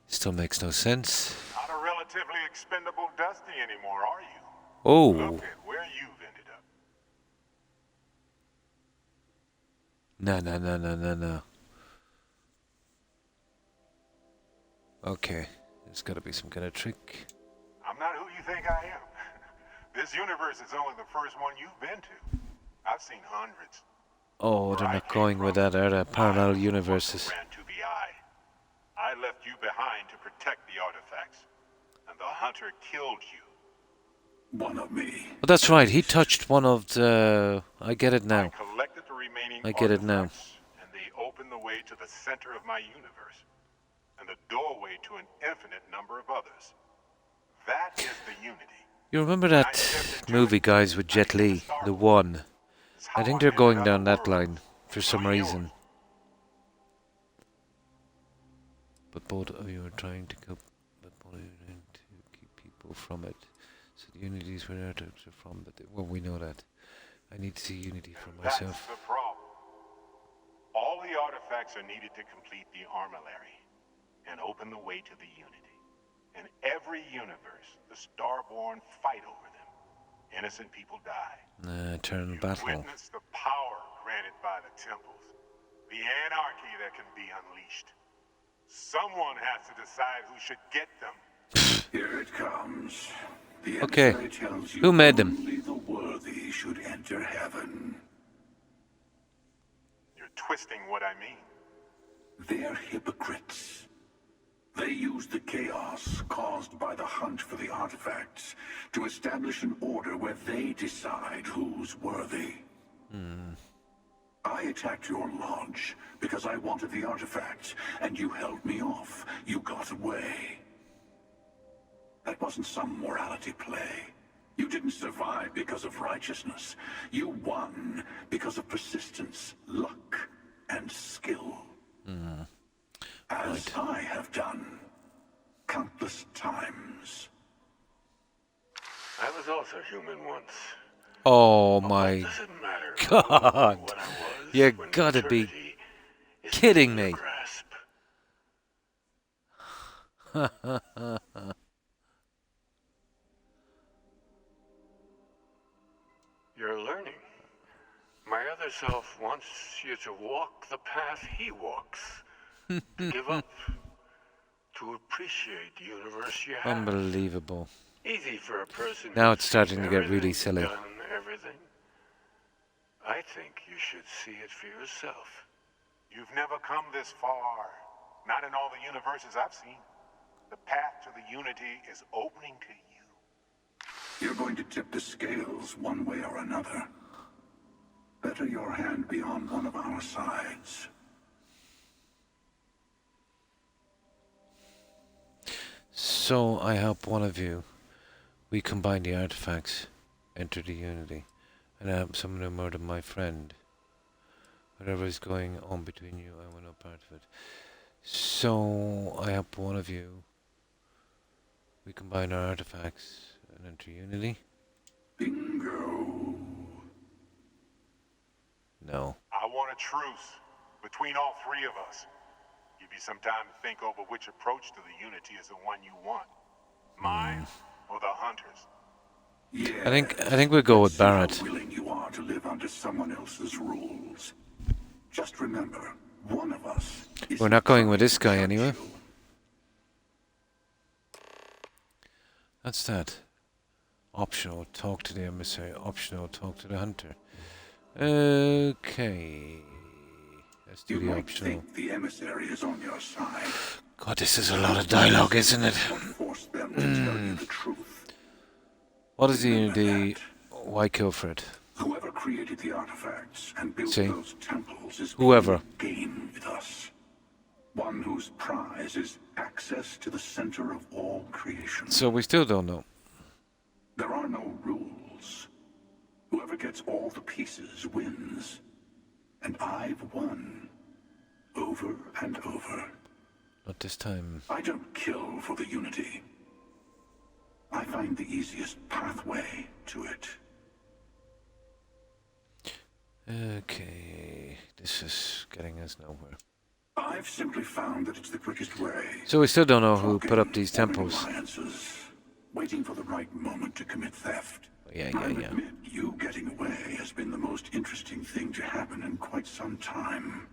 S1: Still makes no sense.
S10: Not a relatively expendable Dusty anymore, are you?
S1: Oh.
S10: Look at where you've ended up.
S1: No. Okay. There's gotta be some kind of trick.
S10: I'm not who you think I am. This universe is only the first one you've been to. I've seen hundreds.
S1: Oh, they're not going with that, are they? Parallel universes.
S10: Ran to the eye. I left you behind to protect the artifacts, and the hunter killed you.
S2: One of me.
S1: Oh, that's right. He touched one of the... I get it
S10: I
S1: now.
S10: collected the remaining
S1: I get it now.
S10: artifacts, and they opened the way to the center of my universe, and the doorway to an infinite number of others. That is the unity.
S1: You remember that movie, guys, with Jet Li? The One. I think they're going down that line for some reason. But both of you are trying to keep people from it. So the unity is where artifacts are from. But well, we know that. I need to see unity for myself.
S10: That's the problem. All the artifacts are needed to complete the armillary and open the way to the unity. In every universe, the Starborn fight over them. Innocent people die.
S1: Eternal battle.
S10: Witness the power granted by the temples. The anarchy that can be unleashed. Someone has to decide who should get them.
S2: Here it comes. The
S1: Okay.
S2: emissary tells you
S1: Who made them?
S2: only the worthy should enter heaven.
S10: You're twisting what I mean.
S2: They're hypocrites. They use the chaos caused by the hunt for the artifacts to establish an order where they decide who's worthy. I attacked your lodge because I wanted the artifacts, and you held me off. You got away. That wasn't some morality play. You didn't survive because of righteousness. You won because of persistence, luck, and skill. As I have done countless times.
S10: I was also human once.
S1: Oh my
S10: Does it matter
S1: God.
S10: what I was
S1: You
S10: when
S1: gotta be
S10: eternity is
S1: kidding
S10: within
S1: me.
S10: your grasp? You're learning. My other self wants you to walk the path he walks. To give up. To appreciate the universe you have.
S1: Unbelievable.
S10: Easy for a person
S1: Now
S10: who's
S1: it's starting
S10: seen
S1: to get really
S10: everything,
S1: silly.
S10: done everything. I think you should see it for yourself. You've never come this far. Not in all the universes I've seen. The path to the Unity is opening to you.
S2: You're going to tip the scales one way or another. Better your hand be on one of our sides.
S1: So I help one of you. We combine the artifacts, enter the Unity, and I help someone who murdered my friend. Whatever is going on between you, I want no part of it. So I help one of you. We combine our artifacts and enter Unity.
S2: Bingo.
S1: No.
S10: I want a truce between all three of us. Give you some time to think over which approach to the Unity is the one you want. Mine or the Hunters?
S2: Yeah.
S1: I think we'll go with Barrett.
S2: How willing you are to live under someone else's rules. Just remember, one of us.
S1: We're not going with this guy anyway. That's that. Optional, talk to the emissary. Optional, talk to the hunter. Okay. Let's do the optional.
S2: Think the emissary is on your side.
S1: God, this is a lot of dialogue, isn't it?
S2: Force them to tell you the truth.
S1: What is the why kill for it?
S2: Whoever created the artifacts and built
S1: See?
S2: those temples is
S1: Whoever.
S2: playing a game with us. One whose prize is access to the center of all creation.
S1: So we still don't know.
S2: There are no rules. Whoever gets all the pieces wins. And I've won. Over and over.
S1: Not this time.
S2: I don't kill for the Unity. I find the easiest pathway to it.
S1: Okay. This is getting us nowhere.
S2: I've simply found that it's the quickest way.
S1: So we still don't know who put up these temples.
S2: Alliances, waiting for the right moment to commit theft.
S1: Yeah.
S2: I'll admit, you getting away has been the most interesting thing to happen in quite some time.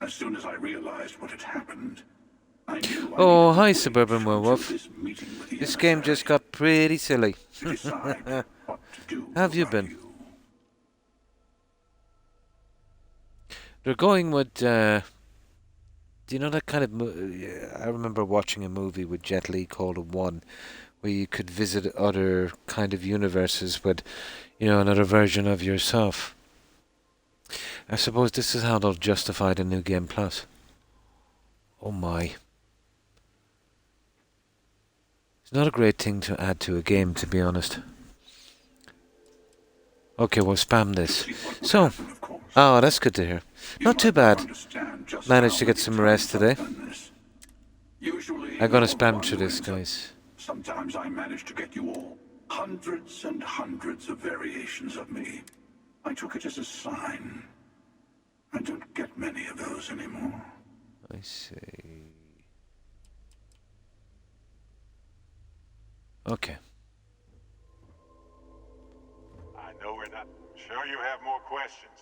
S2: As soon as I realized what had happened, I knew.
S1: Oh, hi, Suburban Werewolf. This game just got pretty silly. How have you been? They're going with, do you know that kind of, I remember watching a movie with Jet Li called One, where you could visit other kind of universes with, another version of yourself. I suppose this is how they'll justify the New Game Plus. Oh my. It's not a great thing to add to a game, to be honest. Okay, we'll spam this. So, oh, that's good to hear. Not too bad. Managed to get some rest today. I'm gonna spam through this, guys.
S2: Sometimes I manage to get you all. Hundreds and hundreds of variations of me. I took it as a sign. I don't get many of those anymore.
S1: I see. Okay.
S10: I know we're not sure you have more questions.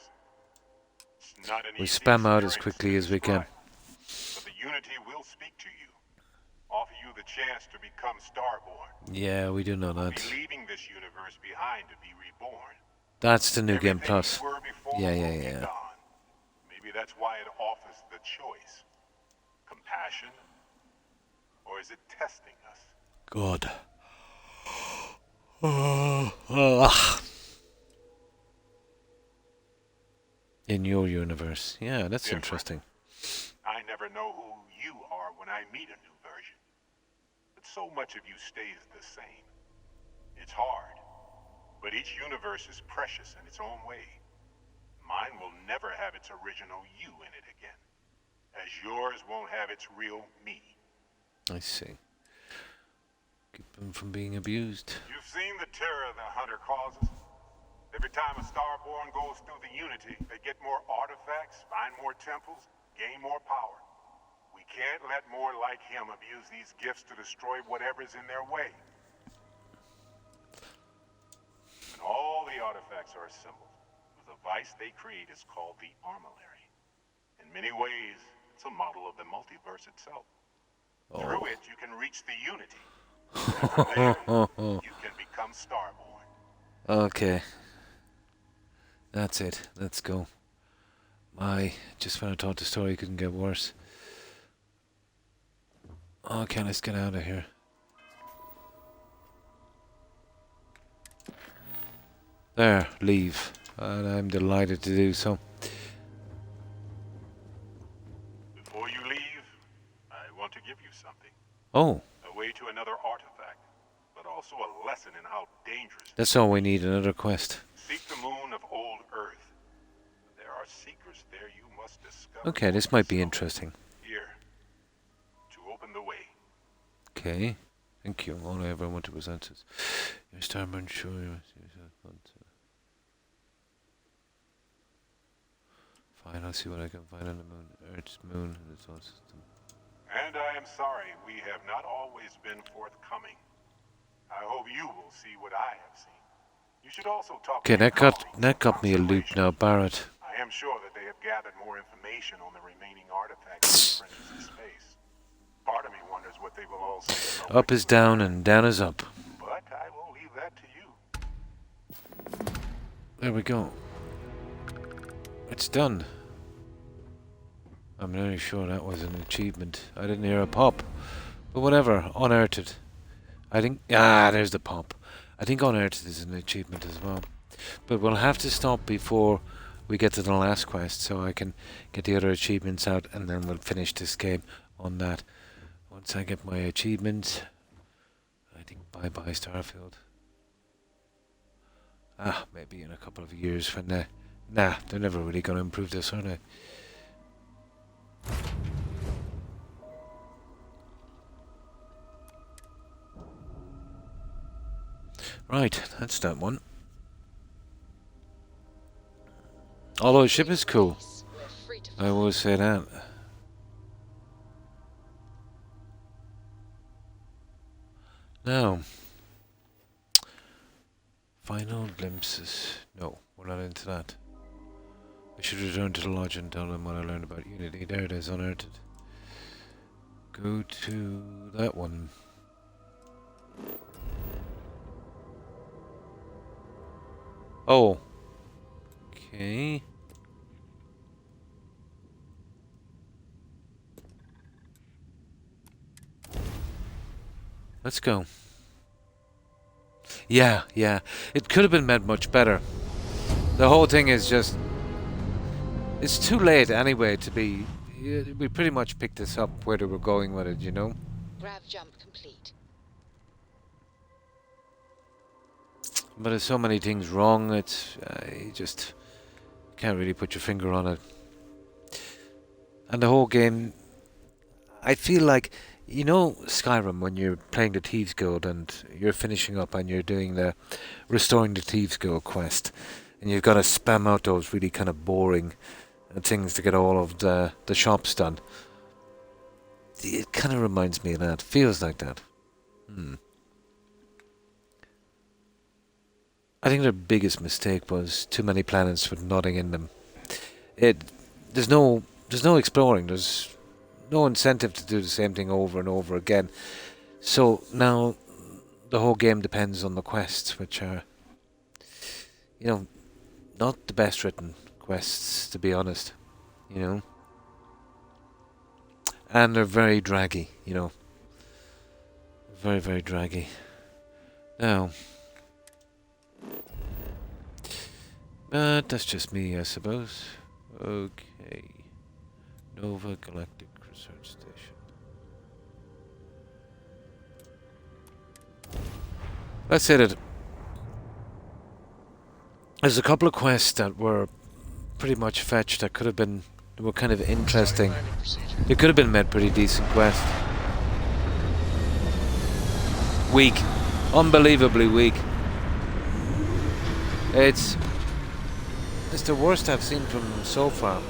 S10: It's not an
S1: We
S10: easy
S1: spam out as
S10: experience
S1: quickly
S10: to
S1: as we can.
S10: describe, but the Unity will speak to you. Offer you the chance to become Starborn.
S1: Yeah, we do know
S10: You'll
S1: that.
S10: be leaving this universe behind to be reborn.
S1: That's the New Game
S10: Everything
S1: Plus.
S10: you were before
S1: Yeah.
S10: will be gone. Maybe that's why it offers the choice. Compassion? Or is it testing us?
S1: God. In your universe. Yeah, that's
S10: Different.
S1: interesting.
S10: I never know who you are when I meet a new version. But so much of you stays the same. It's hard. But each universe is precious in its own way. Mine will never have its original you in it again. As yours won't have its real me.
S1: I see. Keep them from being abused.
S10: You've seen the terror the Hunter causes. Every time a Starborn goes through the Unity, they get more artifacts, find more temples, gain more power. We can't let more like him abuse these gifts to destroy whatever's in their way. And all the artifacts are assembled. The device they create is called the Armillary. In many ways, it's a model of the multiverse itself. Through it, you can reach the Unity. And from there, you can become Starborn.
S1: Okay. That's it. Let's go. Just when I thought the story couldn't get worse. Okay, let's get out of here. There, leave. And I'm delighted to do so.
S10: Before you leave, I want to give you something.
S1: Oh,
S10: A way to another artifact, but also a lesson in how dangerous.
S1: that's all we need, another quest.
S10: Seek the moon of old Earth. There are secrets there you must discover.
S1: Okay, this might be interesting.
S10: Here, to open the way.
S1: Okay, thank you. All I ever want to present is your starboard shore. Fine, I'll see what I can find on the moon. Earth's moon and its own system.
S10: And I am sorry we have not always been forthcoming. I hope you will see what I have seen. You should also talk
S1: Okay,
S10: to your
S1: that got me a loop
S10: colleagues.
S1: now, Barrett.
S10: I am sure that they have gathered more information on the remaining artifacts in Princess's space. Part of me wonders what they will all say.
S1: Up is down and down is up.
S10: But I will leave that to you.
S1: There we go. It's done. I'm nearly sure that was an achievement. I didn't hear a pop. But whatever, unearthed. I think... there's the pop. I think unearthed is an achievement as well. But we'll have to stop before we get to the last quest so I can get the other achievements out and then we'll finish this game on that. Once I get my achievements, I think bye-bye Starfield. Maybe in a couple of years when they're never really going to improve this, are they? Right, that's that one. Although the ship is cool. I will say that. Now, final glimpses. No, we're not into that. I should return to the lodge and tell them what I learned about Unity. There it is, unearthed. Go to that one. Oh. Okay. Let's go. Yeah. It could have been made much better. The whole thing is just... It's too late anyway to be... We pretty much picked this up where they were going with it, you know?
S6: Grav jump complete.
S1: But there's so many things wrong, it's... you just can't really put your finger on it. And the whole game... I feel like... You know Skyrim, when you're playing the Thieves Guild and you're finishing up and you're doing the Restoring the Thieves Guild quest, and you've got to spam out those really kind of boring things to get all of the shops done. It kind of reminds me of that. Feels like that. I think their biggest mistake was too many planets with nothing in them. There's no exploring. There's no incentive to do the same thing over and over again. So now the whole game depends on the quests, which are, you know, not the best written quests, to be honest, you know. And they're very draggy, you know. Very, very draggy. Now, but that's just me, I suppose. Okay. Nova Galactic Research Station. That's it. There's a couple of quests that were pretty much fetched that could have been... They were kind of interesting. They could have been made pretty decent quests. Weak. Unbelievably weak. It's the worst I've seen from them so far.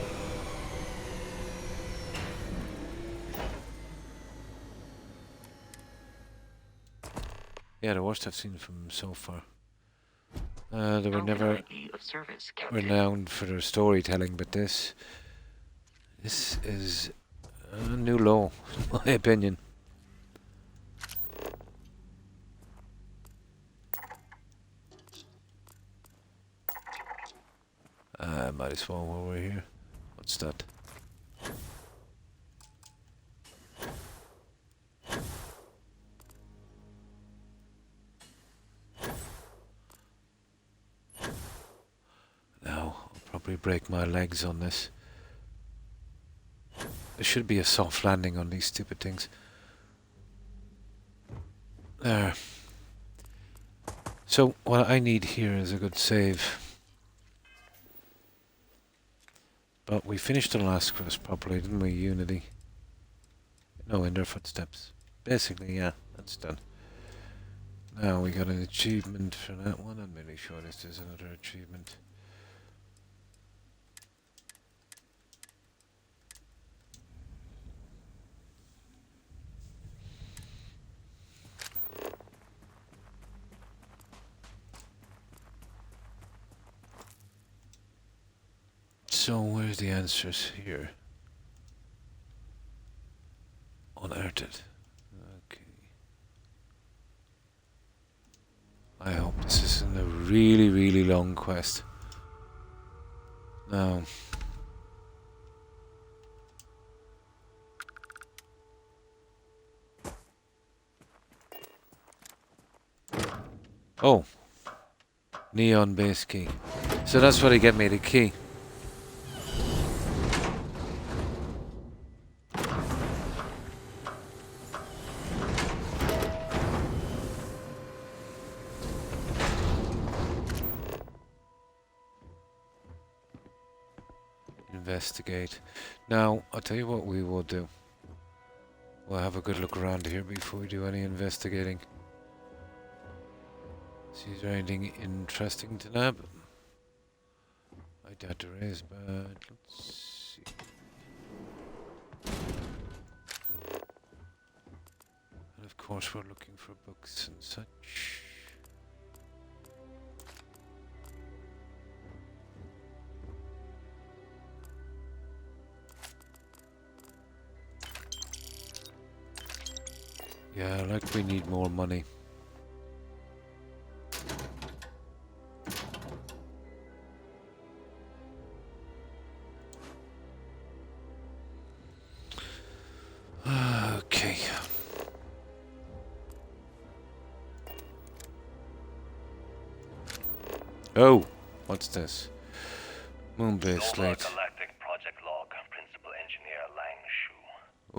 S1: Yeah, the worst I've seen from them so far. They were never renowned for their storytelling, but this is a new low, in my opinion. Might as well while we're here. What's that? Now, I'll probably break my legs on this. There should be a soft landing on these stupid things. There. So, what I need here is a good save. But we finished the last quest properly, didn't we, Unity? No, in their footsteps. Basically, yeah, that's done. Now we got an achievement for that one. I'm really sure this is another achievement. So where's the answers here? Unearthed. Okay. I hope this isn't a really, really long quest. Now. Oh. Neon base key. So that's what he get me, the key. Investigate. Now, I'll tell you what we will do. We'll have a good look around here before we do any investigating. See, is there anything interesting to nab? I doubt there is, but let's see. And of course we're looking for books and such. Yeah, like we need more money. Okay. Oh, what's this? Moonbase slate.
S8: Galactic Project Log, Principal Engineer Lang Shu.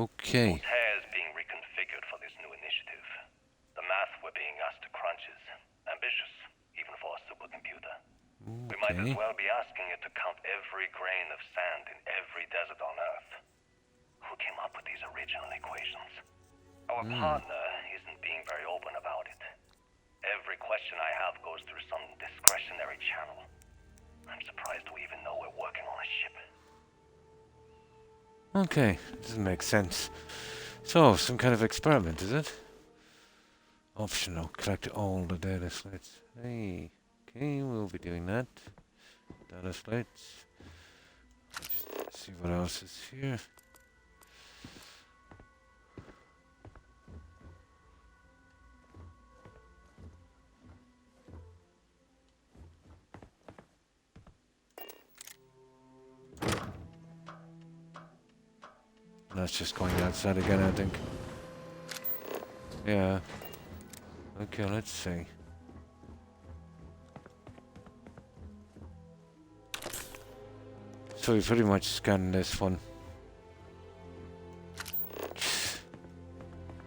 S1: Okay.
S8: Voltaire is being reconfigured for this new initiative. The math we're being asked to crunch is ambitious, even for a supercomputer. We might as well be asking it to count every grain of sand in every desert on Earth. Who came up with these original equations? Our partner isn't being very open about it. Every question I have goes through some discretionary channel. I'm surprised we even know we're working on a ship.
S1: Okay, doesn't make sense. So, some kind of experiment, is it? Optional, collect all the data slates. Hey, okay, we'll be doing that. Data slates. Just see what else is here. That's just going outside again, I think. Yeah. Okay, let's see. So we pretty much scanned this one.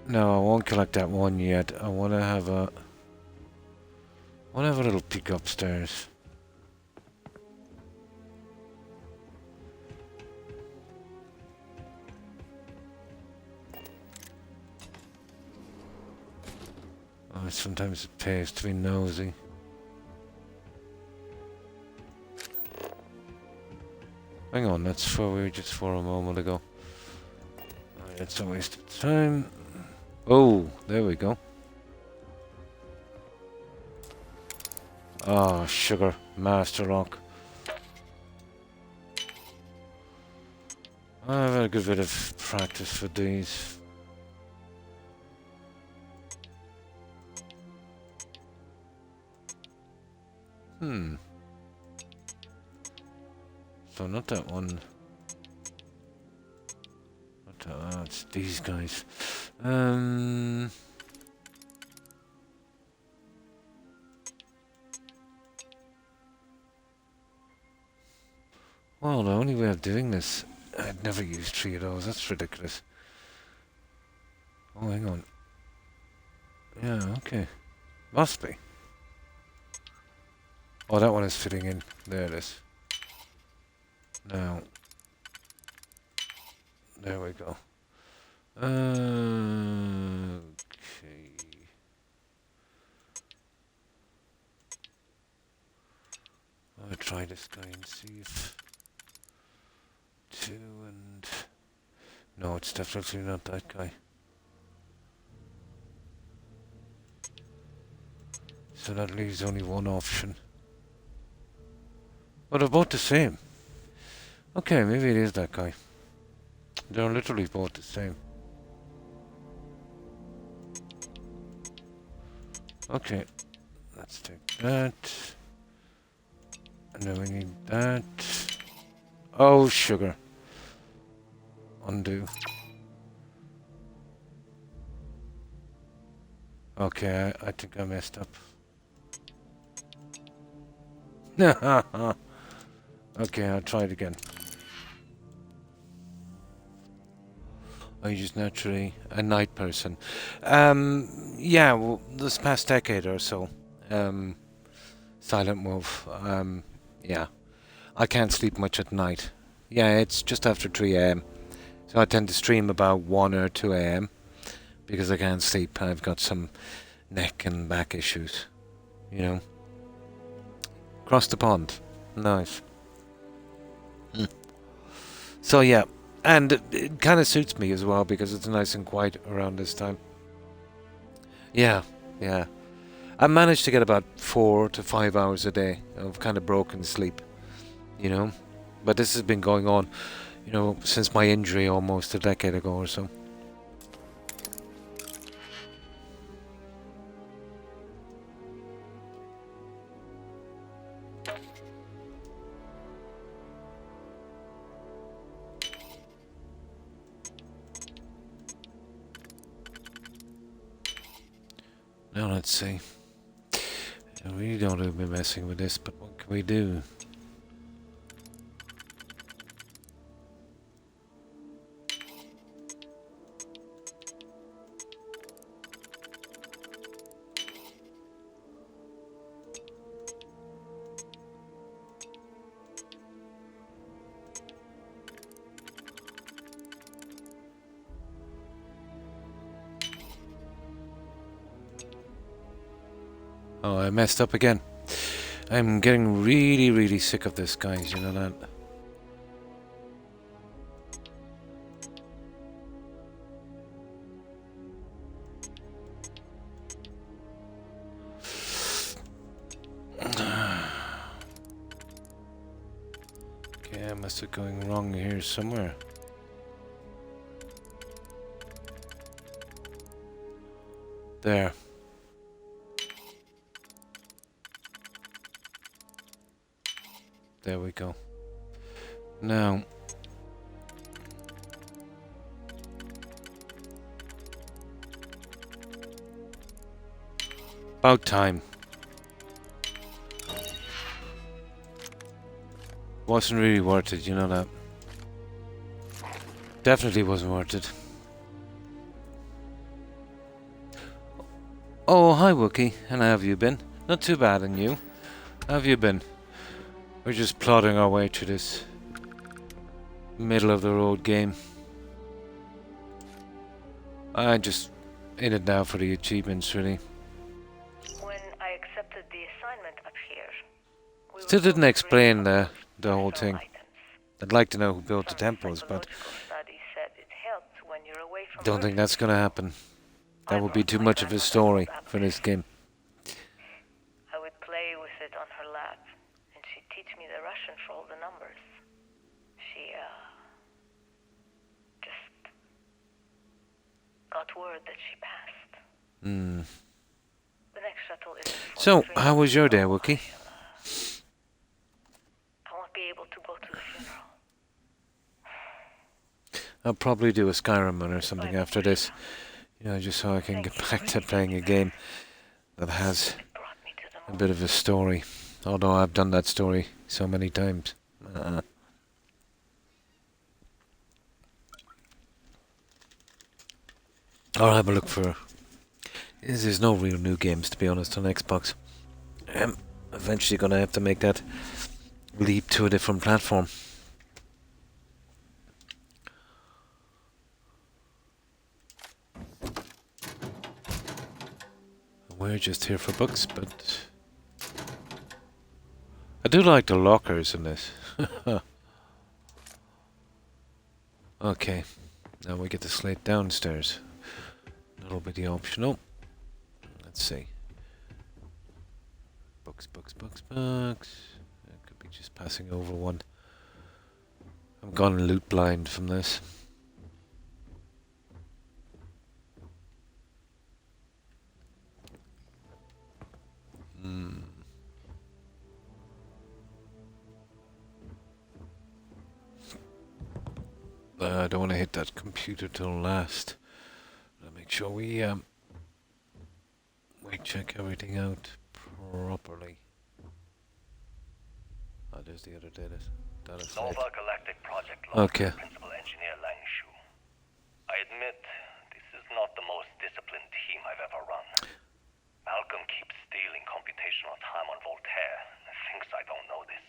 S1: No, I won't collect that one yet. I want to have a little peek upstairs. Oh, sometimes it pays to be nosy. Hang on, that's where we were just for a moment ago. Alright, it's a waste of time. Oh, there we go. Ah, sugar. Master lock. I've had a good bit of practice with these. So not that one. It's these guys. Well, the only way of doing this... I'd never used 3 of those. That's ridiculous. Oh, hang on. Yeah, okay. Must be. Oh, that one is fitting in. There it is. Now. There we go. Okay. I'll try this guy and see if... 2 and... No, it's definitely not that guy. So that leaves only one option. But they're both the same. Okay, maybe it is that guy. They're literally both the same. Okay, let's take that. And then we need that. Oh, sugar. Undo. Okay, I think I messed up. Okay, I'll try it again. Are you just naturally a night person? Yeah, well, this past decade or so, Silent Wolf, yeah. I can't sleep much at night. Yeah, it's just after 3 AM. So I tend to stream about 1 or 2 AM because I can't sleep. I've got some neck and back issues, you know. Across the pond. Nice. So yeah, and it kind of suits me as well because it's nice and quiet around this time. Yeah, yeah. I managed to get about 4 to 5 hours a day of kind of broken sleep, you know. But this has been going on, you know, since my injury almost a decade ago or so. Now let's see. I really don't want to be messing with this, but what can we do? Oh, I messed up again. I'm getting really, really sick of this, guys, you know that? Okay, I must be going wrong here somewhere. There. There we go. Now, about time. Wasn't really worth it, you know that. Definitely wasn't worth it. Oh, hi Wookie, and how have you been? Not too bad, and you? How have you been? We're just plodding our way through this middle of the road game. I'm just in it now for the achievements, really.
S6: When I accepted the assignment up here, we
S1: Still
S6: were
S1: didn't
S6: told to
S1: explain
S6: bring
S1: the whole
S6: some
S1: thing.
S6: items.
S1: I'd like to know who built the
S6: Some
S1: temples, but
S6: psychological studies said it helped when you're away from
S1: don't think
S6: Earth.
S1: that's gonna happen. That
S6: I
S1: would be
S6: brought
S1: too
S6: my
S1: much of a
S6: grandmother's
S1: story
S6: old
S1: for this game.
S6: I would play with it on her lap, and she'd teach me the Russian for all the numbers. She, just got word that she passed.
S1: Hmm.
S6: The next shuttle is in
S1: So,
S6: 43
S1: how was your day,
S6: minutes, so
S1: Wookie?
S6: I won't be able to go to the funeral.
S1: I'll probably do a Skyrim run or something after this. You know, just so I can get back to playing a game that has a bit of a story. Although I've done that story so many times. I'll have a look for... There's no real new games, to be honest, on Xbox. I'm eventually going to have to make that leap to a different platform. We're just here for books, but... I do like the lockers in this. Okay, now we get the slate downstairs. That'll be the optional. Let's see. Books. I could be just passing over one. I'm gone loot blind from this. I don't want to hit that computer till last. I'll make sure we check everything out properly. Oh, there's the other data set.
S8: Nova Galactic Project
S1: Okay.
S8: Principal Engineer Lang Shu. I admit, this is not the most disciplined team I've ever run. Malcolm keeps stealing computational time on Voltaire and thinks I don't know this.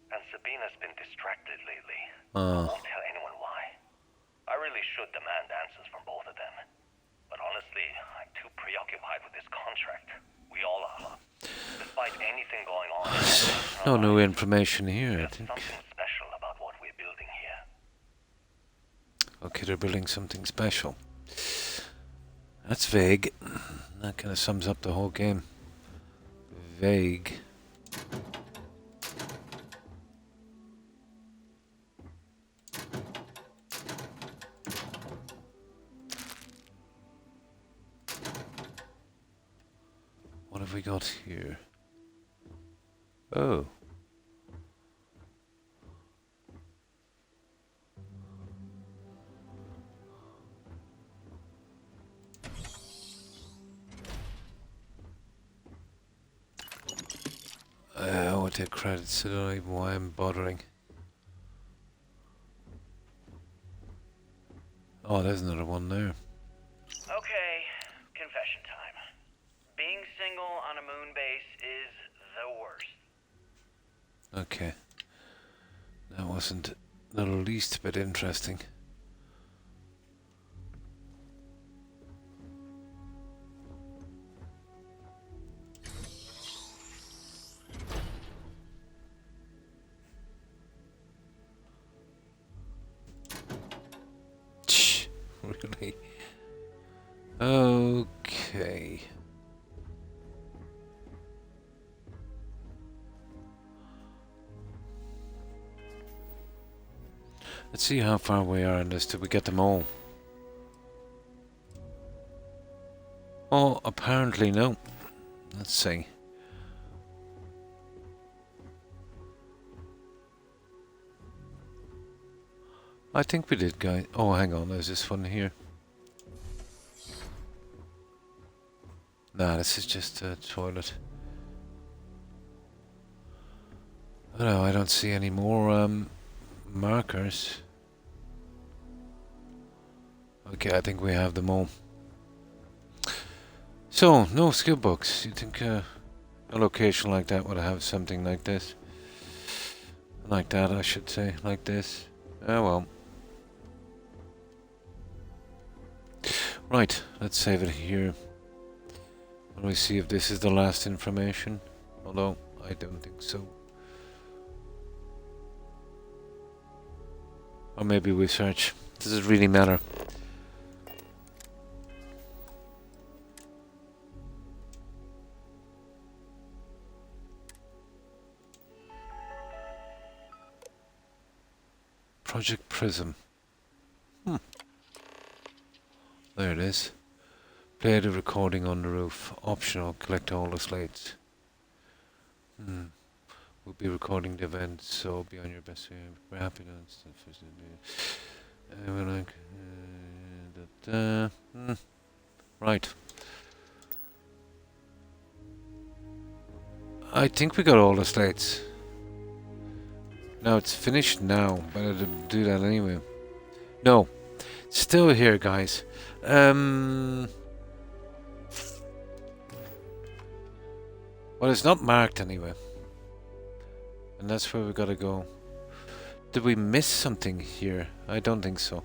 S8: And Sabina's been distracted lately. I won't tell anyone why. I really should demand answers from both of them. But honestly, I'm too preoccupied with this contract. We all are. Despite anything going on...
S1: No new information here, I think.
S8: Something special about what we're building here.
S1: Okay, they're building something special. That's vague. That kind of sums up the whole game. Vague. What have we got here? Oh. I want to take credits, so I don't know even why I'm bothering. Oh, there's another one there.
S11: Okay, confession time. Being single on a moon base is the worst.
S1: Okay. That wasn't the least bit interesting. Really? Okay. Let's see how far we are in this till we get them all. Oh, apparently no. Let's see. I think we did, guys. Oh, hang on. There's this one here. Nah, this is just a toilet. Oh, no, I don't see any more markers. Okay, I think we have them all. So, no skill books. You think a location like that would have something like this? Like that, I should say. Like this. Oh well. Right, let's save it here. Let me see if this is the last information. Although, I don't think so. Or maybe we search. Does it really matter? Project Prism. There it is. Play the recording on the roof. Optional. Collect all the slates. We'll be recording the event, so be on your best behavior. We're happy to... We're like, right. I think we got all the slates. No, it's finished now, but I'll do that anyway. No, it's still here, guys. Well, it's not marked anyway. And that's where we gotta go. Did we miss something here? I don't think so.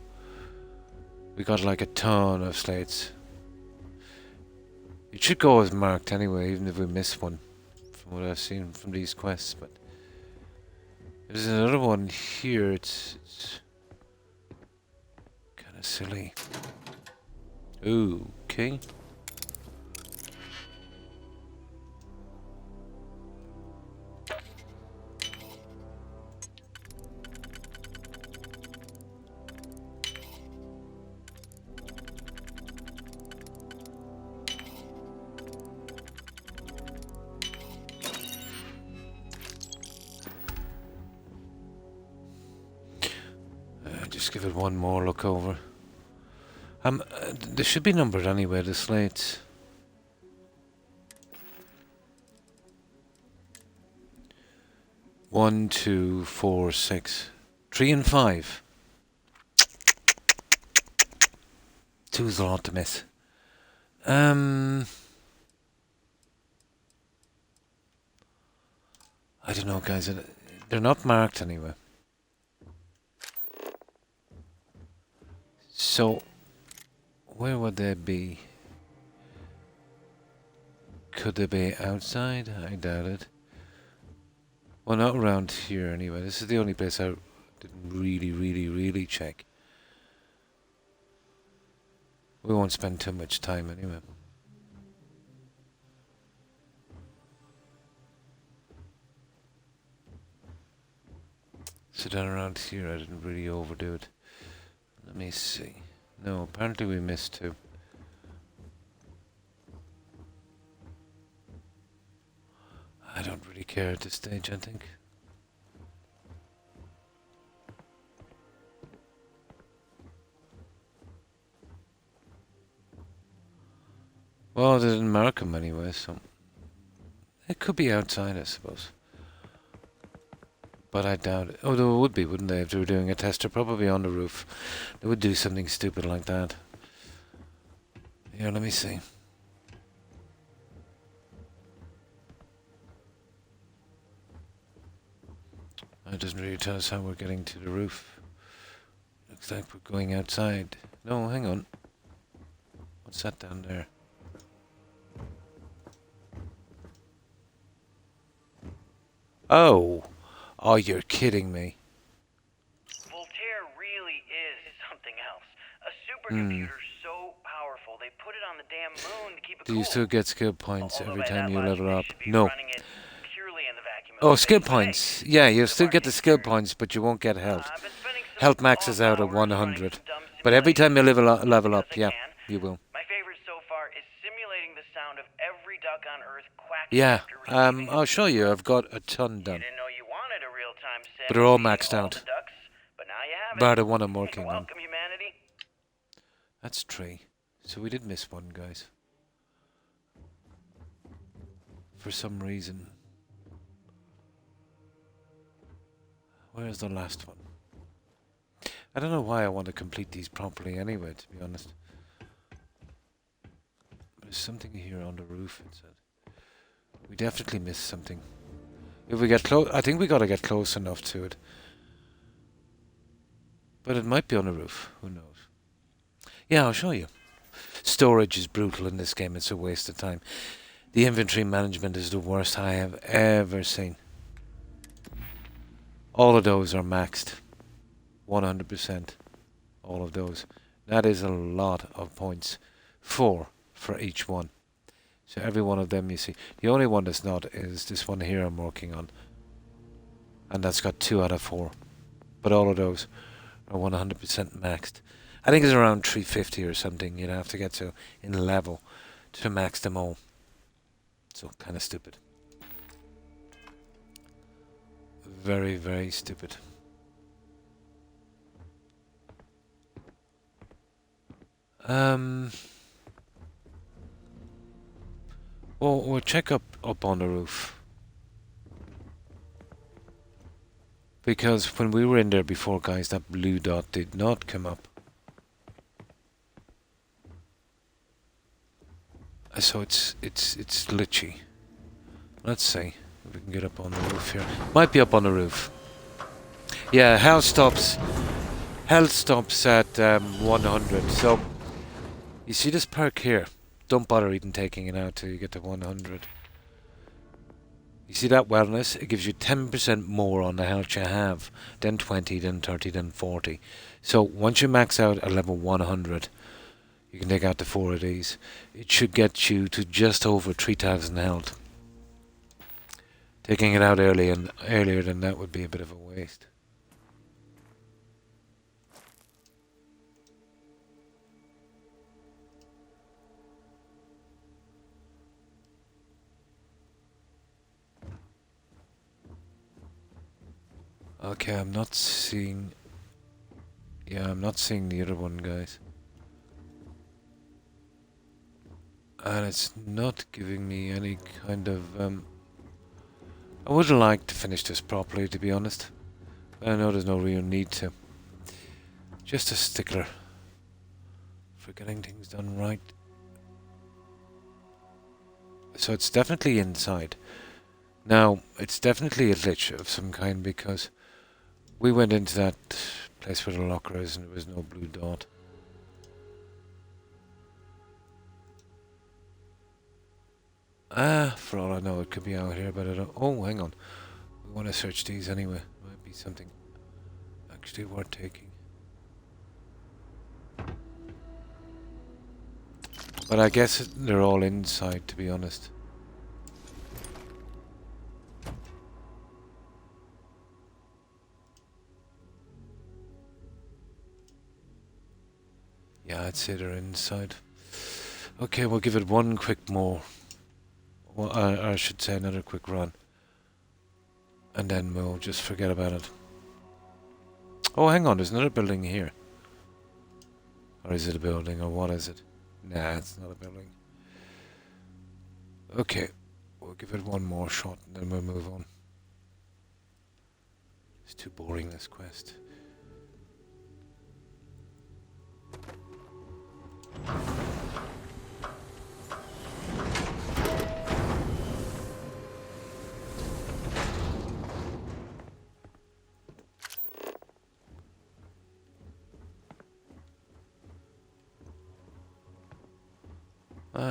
S1: We got like a ton of slates. It should go as marked anyway, even if we miss one. From what I've seen from these quests, but there's another one here. It's kind of silly. Ooh, okay. Just give it one more look over. They should be numbered anyway, the slates. One, 2, 4, 6. 3 and 5. 2's a lot to miss. I don't know, guys. They're not marked anyway. So, where would they be? Could they be outside? I doubt it. Well, not around here anyway. This is the only place I didn't really check. We won't spend too much time anyway. So down around here I didn't really overdo it. Let me see. No, apparently we missed 2. I don't really care at this stage, I think. Well, they didn't mark them anyway, so it could be outside, I suppose. But I doubt it. Oh, there would be, wouldn't they, if they were doing a tester? Probably on the roof. They would do something stupid like that. Here, let me see. It doesn't really tell us how we're getting to the roof. Looks like we're going outside. No, hang on. What's that down there? Oh! Oh, you're kidding me.
S11: Voltaire really is something else. A supercomputer so powerful they put it on the damn moon to keep it
S1: Do
S11: cool.
S1: you still get skill points
S11: Although
S1: every
S11: by
S1: time
S11: that
S1: you
S11: logic,
S1: level
S11: they
S1: up?
S11: should be
S1: No.
S11: running it purely in the vacuum of
S1: Oh,
S11: space
S1: skill
S11: today.
S1: points. Yeah, you'll still get the skill points, but you won't get health.
S11: I've been spending some
S1: Health maxes out at
S11: hours running
S1: 100.
S11: some dumb
S1: But every time you
S11: simulations
S1: level up,
S11: because I
S1: yeah,
S11: can.
S1: you will.
S11: My favorite so far is simulating the sound of every duck on Earth quacking
S1: Yeah,
S11: after receiving
S1: I'll show you. I've got a ton
S11: You
S1: done.
S11: didn't know you wanted a real-time set
S1: But they're all
S11: feeding
S1: maxed
S11: all
S1: out.
S11: the ducks, but now you have
S1: Bar
S11: it.
S1: the one I'm working on.
S11: Welcome, humanity.
S1: That's 3. So we did miss one, guys. For some reason. Where's the last one? I don't know why I want to complete these properly anyway, to be honest. There's something here on the roof, it said. We definitely missed something. If we get close, I think we gotta get close enough to it. But it might be on the roof, who knows. Yeah, I'll show you. Storage is brutal in this game, it's a waste of time. The inventory management is the worst I have ever seen. All of those are maxed. 100%. All of those. That is a lot of points. 4 for each one. So every one of them you see. The only one that's not is this one here I'm working on. And that's got 2 out of 4. But all of those are 100% maxed. I think it's around 350 or something you'd have to get to in level to max them all. So kind of stupid. Very, very stupid. Um. Well, we'll check up on the roof. Because when we were in there before, guys, that blue dot did not come up. So it's glitchy. Let's see if we can get up on the roof here. Might be up on the roof. Yeah, health stops at 100. So you see this perk here. Don't bother even taking it out till you get to 100. You see that wellness? It gives you 10% more on the health you have. Then 20, then 30, then 40. So once you max out at level 100, you can take out the 4 of these. It should get you to just over 3,000 health. Taking it out earlier than that would be a bit of a waste. Okay, I'm not seeing... Yeah, I'm not seeing the other one, guys. And it's not giving me any kind of... I would like to finish this properly, to be honest. But I know there's no real need to. Just a stickler for getting things done right. So it's definitely inside. Now, it's definitely a glitch of some kind because we went into that place where the locker is and there was no blue dot. For all I know, it could be out here, but I don't... Oh, hang on. We want to search these anyway. Might be something actually worth taking. But I guess they're all inside, to be honest. Yeah, I'd say they're inside. Okay, we'll give it one quick more. Well, I should say another quick run. And then we'll just forget about it. Oh, hang on, there's another building here. Or is it a building, or what is it? Nah, it's not a building. Okay, we'll give it one more shot, and then we'll move on. It's too boring, this quest.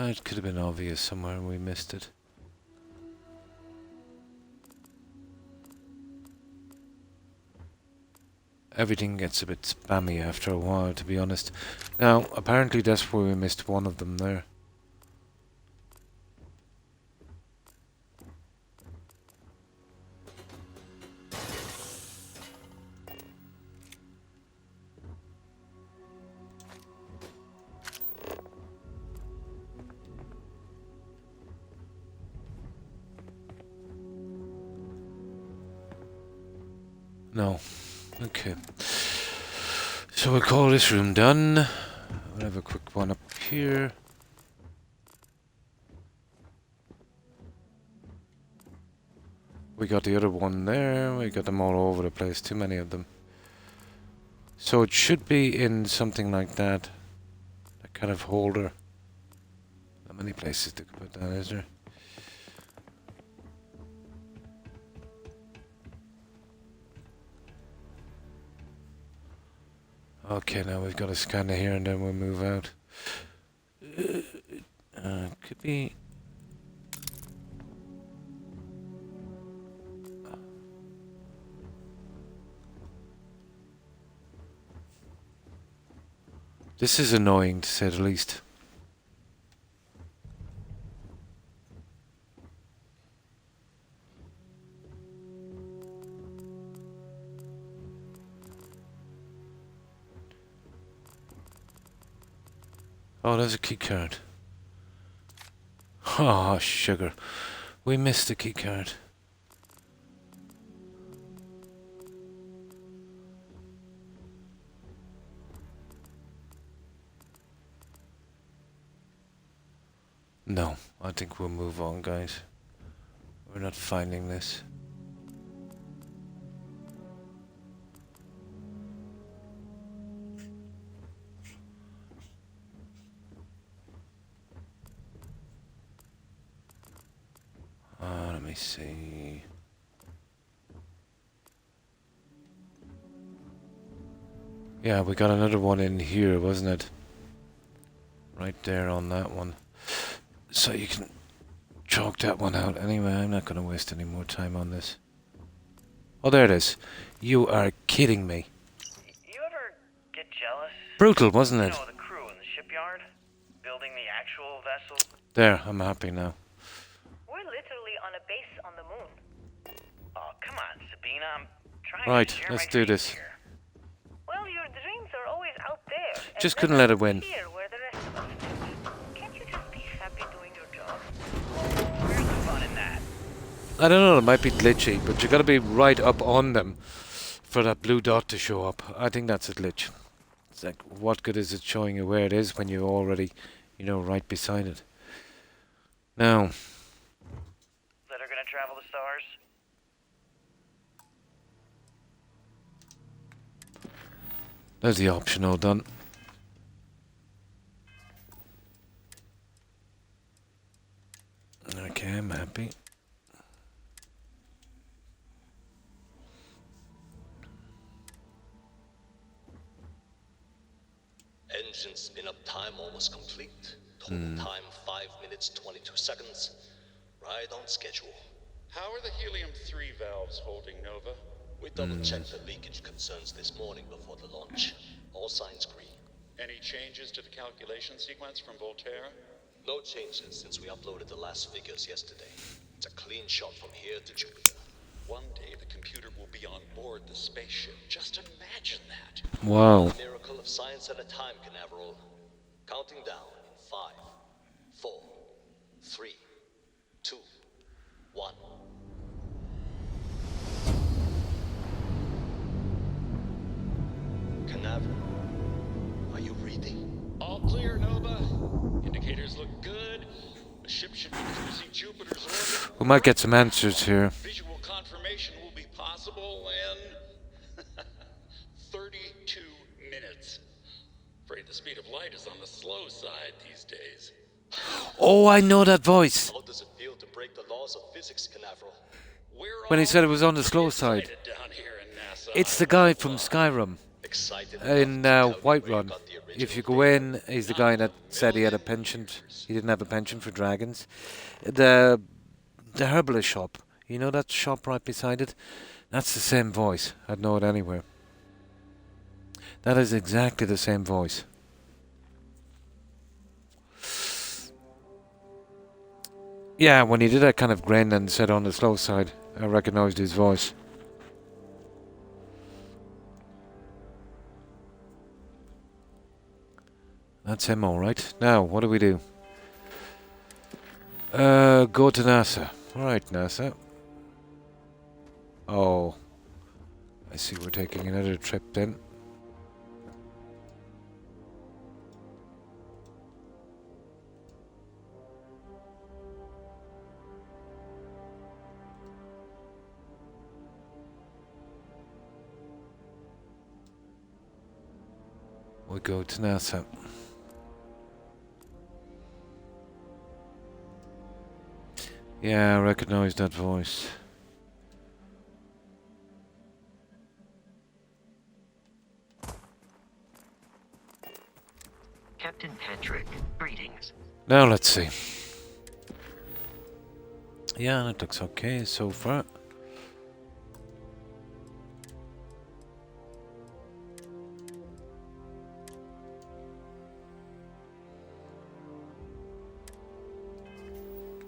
S1: It could have been obvious somewhere and we missed it. Everything gets a bit spammy after a while, to be honest. Now, apparently that's where we missed one of them there. No. Okay. So we'll call this room done. We'll have a quick one up here. We got the other one there. We got them all over the place. Too many of them. So it should be in something like that. A kind of holder. Not many places to put that, is there? Okay, now we've got a scanner here and then we'll move out. Could be... This is annoying, to say the least. Oh, there's a key card. Oh, sugar. We missed the key card. No, I think we'll move on, guys. We're not finding this. Let me see. Yeah, we got another one in here, wasn't it? Right there on that one. So you can chalk that one out. Anyway, I'm not going to waste any more time on this. Oh, there it is. You are kidding me.
S11: You ever get jealous?
S1: Brutal, wasn't
S11: You
S1: it?
S11: know, the crew in the shipyard? Building the actual vessel?
S1: There, I'm happy now.
S6: We're literally on a base on the moon.
S11: Oh, come on, Sabina. I'm trying
S1: Right,
S11: to share
S1: let's
S11: my
S1: do
S11: dreams
S1: this.
S11: here.
S6: Well, your dreams are always out there. and
S1: Just
S6: then
S1: couldn't let it win.
S6: Here, where the rest of us live. Can't you just be happy doing your job?
S11: Where's the fun in that?
S1: I don't know, it might be glitchy, but you got to be right up on them for that blue dot to show up. I think that's a glitch. It's like, what good is it showing you where it is when you're already, you know, right beside it? Now,
S11: That are gonna travel the stars?
S1: there's the option all done. Okay, I'm happy.
S12: Engine spin-up time almost complete. Total time 5 minutes 22 seconds. Right on schedule.
S13: How are the helium-3 valves holding, Nova?
S12: We double-checked the leakage concerns this morning before the launch. All signs green.
S13: Any changes to the calculation sequence from Volterra?
S12: No changes since we uploaded the last figures yesterday. It's a clean shot from here to Jupiter.
S13: One day the computer will be on board the spaceship. Just imagine that.
S1: Wow.
S12: A miracle of science at a time, Canaveral. Counting down in 5, 4, 3, 2, 1. Canaveral, are you reading?
S13: All clear, Nova. Indicators look good. The ship should be cruising Jupiter's orbit.
S1: We might get some answers here.
S13: Visual confirmation will be possible in 32 minutes. Afraid the speed of light is on the slow side these days.
S1: Oh, I know that voice.
S12: How does it feel to break the laws of physics, Canaveral?
S1: When he said it was on the slow side. It's the guy from Skyrim. In Whiterun. If you go in, he's the guy that said he had a penchant. He didn't have a penchant for dragons. The herbalist shop. You know that shop right beside it? That's the same voice. I'd know it anywhere. That is exactly the same voice. Yeah, when he did that kind of grin and said on the slow side, I recognized his voice. That's him, all right. Now, what do we do? Go to NASA. All right, NASA. Oh, I see we're taking another trip then. We go to NASA. Yeah, I recognize that voice.
S7: Captain Patrick, greetings.
S1: Now let's see. Yeah, that looks okay so far.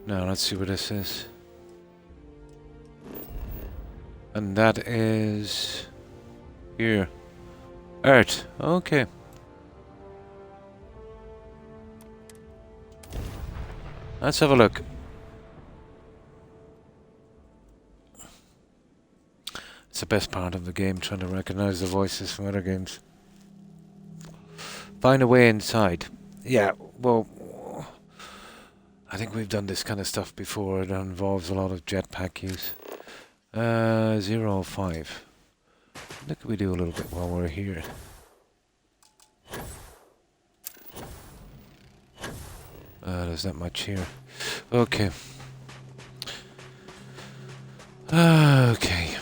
S1: Now let's see what this is. And that is here. Earth. Okay. Let's have a look. It's the best part of the game, trying to recognize the voices from other games. Find a way inside. Yeah, well, I think we've done this kind of stuff before. It involves a lot of jetpack use. 05. What can we do a little bit while we're here? There's not much here. Okay. Okay.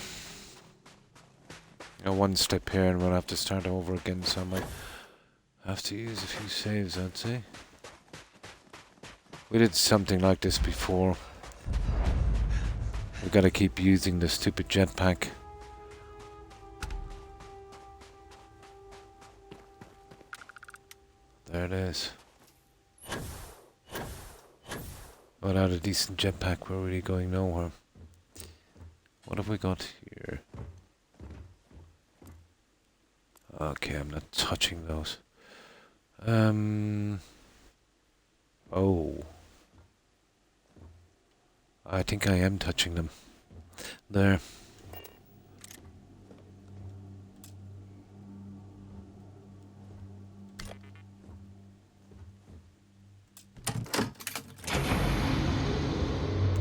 S1: One step here and we'll have to start over again, so I might have to use a few saves, I'd say. We did something like this before. We've got to keep using the stupid jetpack. There it is. Without a decent jetpack, we're really going nowhere. What have we got here? Okay, I'm not touching those. Oh. I think I am touching them. There.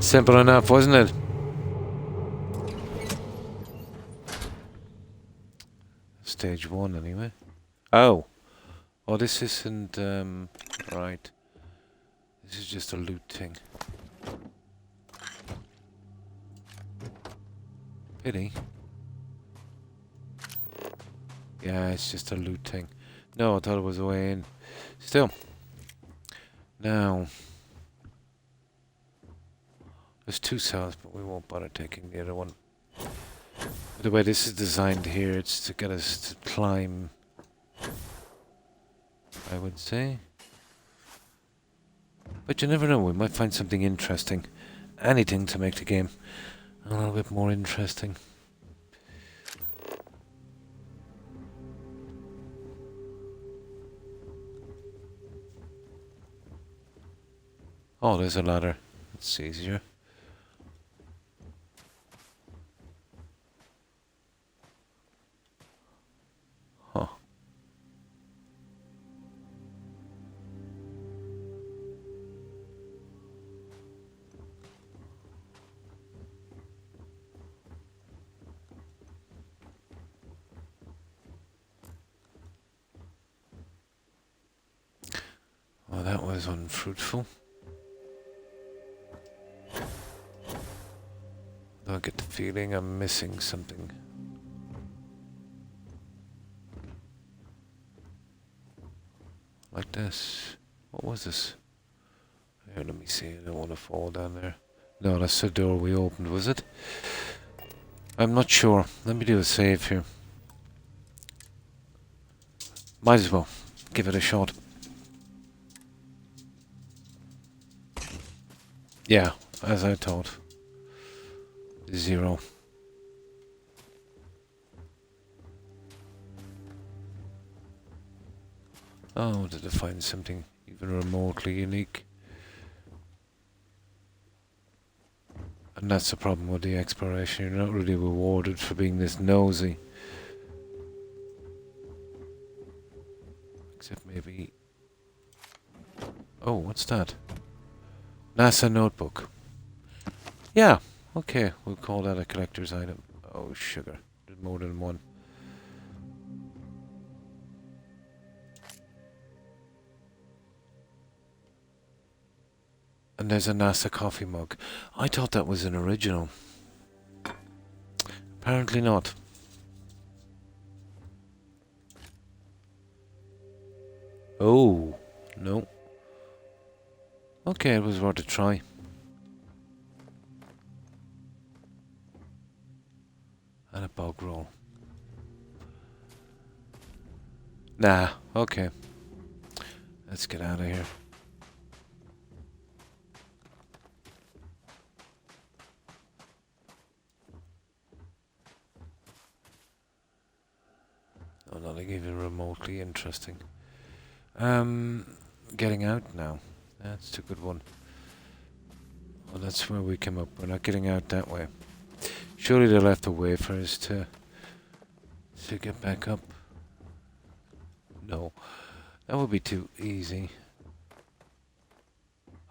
S1: Simple enough, wasn't it? Stage 1 anyway. Oh. Oh, this isn't, right. This is just a loot thing. Pity. Yeah, it's just a loot thing. No, I thought it was a way in. Still. Now. There's 2 cells, but we won't bother taking the other one. The way this is designed here, it's to get us to climb, I would say. But you never know, we might find something interesting. Anything to make the game a little bit more interesting. Oh, there's a ladder. It's easier. Huh. Well, that was unfruitful. I get the feeling I'm missing something. Like this. What was this? Here, let me see. I don't want to fall down there. No, that's the door we opened, was it? I'm not sure. Let me do a save here. Might as well give it a shot. Yeah, as I thought. 0. Oh, did I find something even remotely unique? And that's the problem with the exploration. You're not really rewarded for being this nosy. Except maybe... Oh, what's that? NASA notebook. Yeah, okay, we'll call that a collector's item. Oh, sugar. There's more than one. And there's a NASA coffee mug. I thought that was an original. Apparently not. Oh, no. Okay, it was worth a try. And a bog roll. Nah, okay. Let's get out of here. Oh, not even remotely interesting. Getting out now. That's a good one. Well, that's where we came up. We're not getting out that way. Surely they left a way for us to get back up. No, that would be too easy.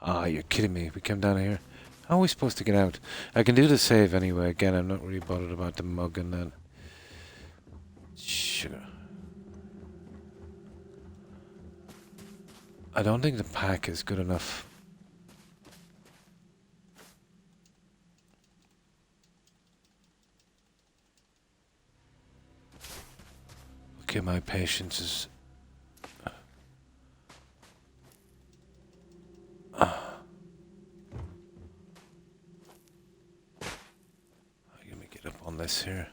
S1: Ah, you're kidding me. We came down here. How are we supposed to get out? I can do the save anyway. Again, I'm not really bothered about the mug and that. Sugar. I don't think the pack is good enough. Okay, my patience is... Let me get up on this here.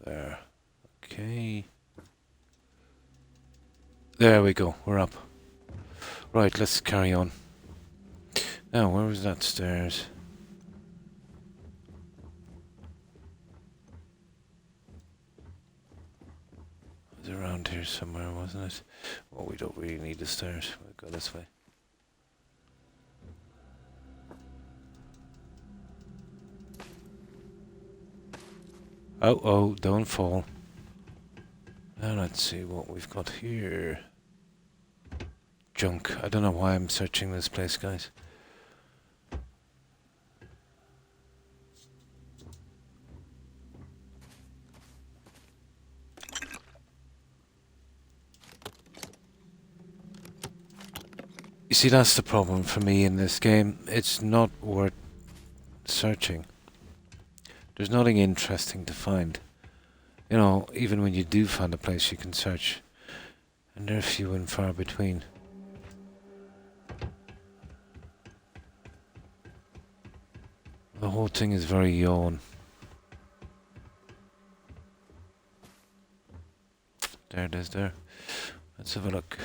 S1: There. Okay. There we go. We're up. Right, let's carry on. Now, where was that stairs? It was around here somewhere, wasn't it? Well, we don't really need the stairs. We'll go this way. Oh, oh, don't fall. Now let's see what we've got here. Junk. I don't know why I'm searching this place, guys. You see, that's the problem for me in this game. It's not worth searching. There's nothing interesting to find. You know, even when you do find a place you can search, and they're few and far between. The whole thing is very yawn. There it is there. Let's have a look.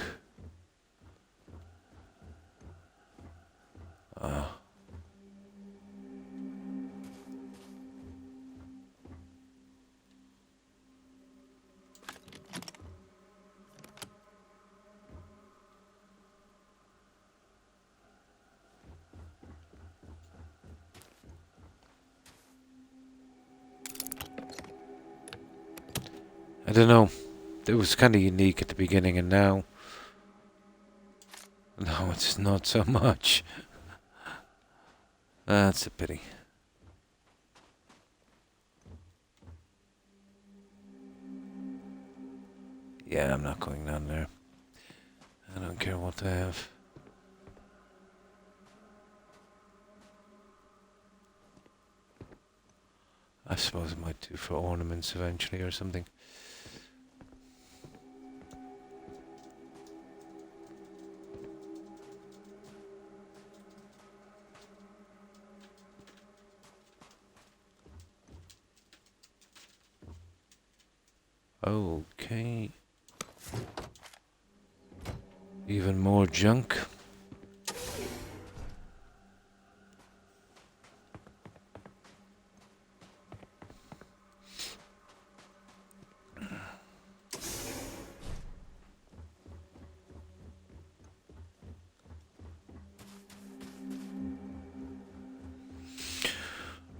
S1: I don't know. It was kind of unique at the beginning, and now it's not so much. That's a pity. Yeah, I'm not going down there. I don't care what they have. I suppose it might do for ornaments eventually or something. Okay. Even more junk.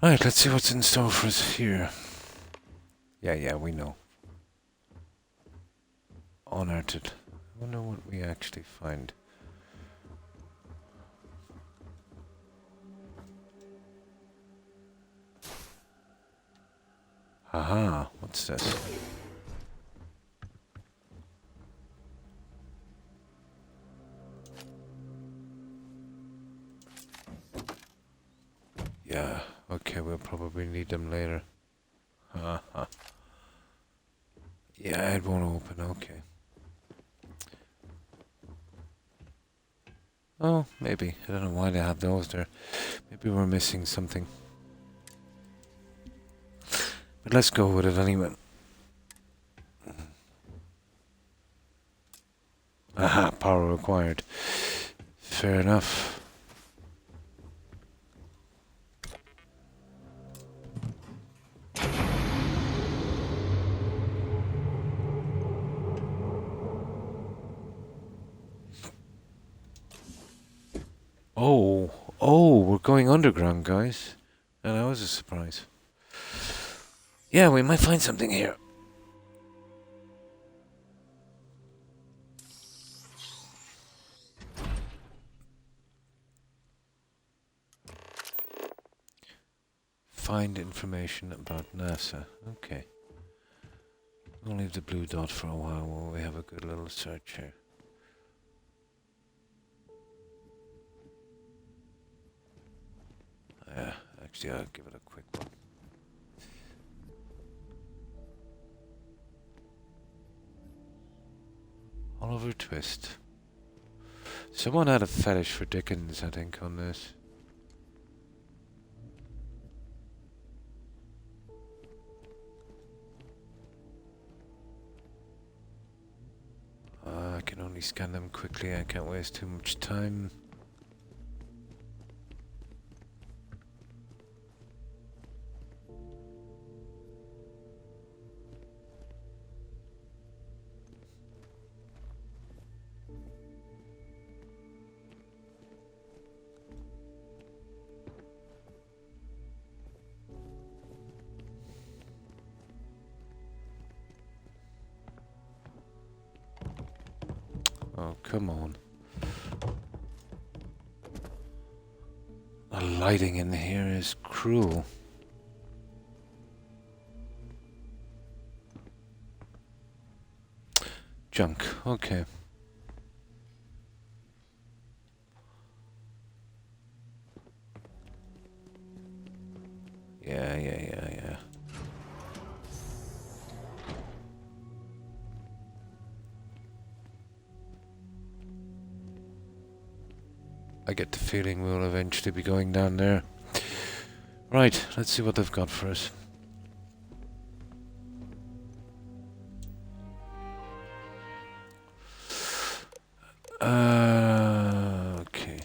S1: Right, let's see what's in store for us here. Yeah, we know. Unearthed. I wonder what we actually find. Haha, what's this? Yeah, okay, we'll probably need them later. Haha. Yeah, it won't open, okay. Oh, maybe. I don't know why they have those there. Maybe we're missing something. But let's go with it anyway. Aha, power required. Fair enough. Oh, we're going underground, guys. And that was a surprise. Yeah, we might find something here. Find information about NASA. Okay. We'll leave the blue dot for a while we have a good little search here. Yeah, actually I'll give it a quick one. Oliver Twist. Someone had a fetish for Dickens, I think, on this. I can only scan them quickly, I can't waste too much time. Oh, come on. The lighting in here is cruel. Junk, okay. Yeah. I get the feeling we'll eventually be going down there. Right, let's see what they've got for us. Okay.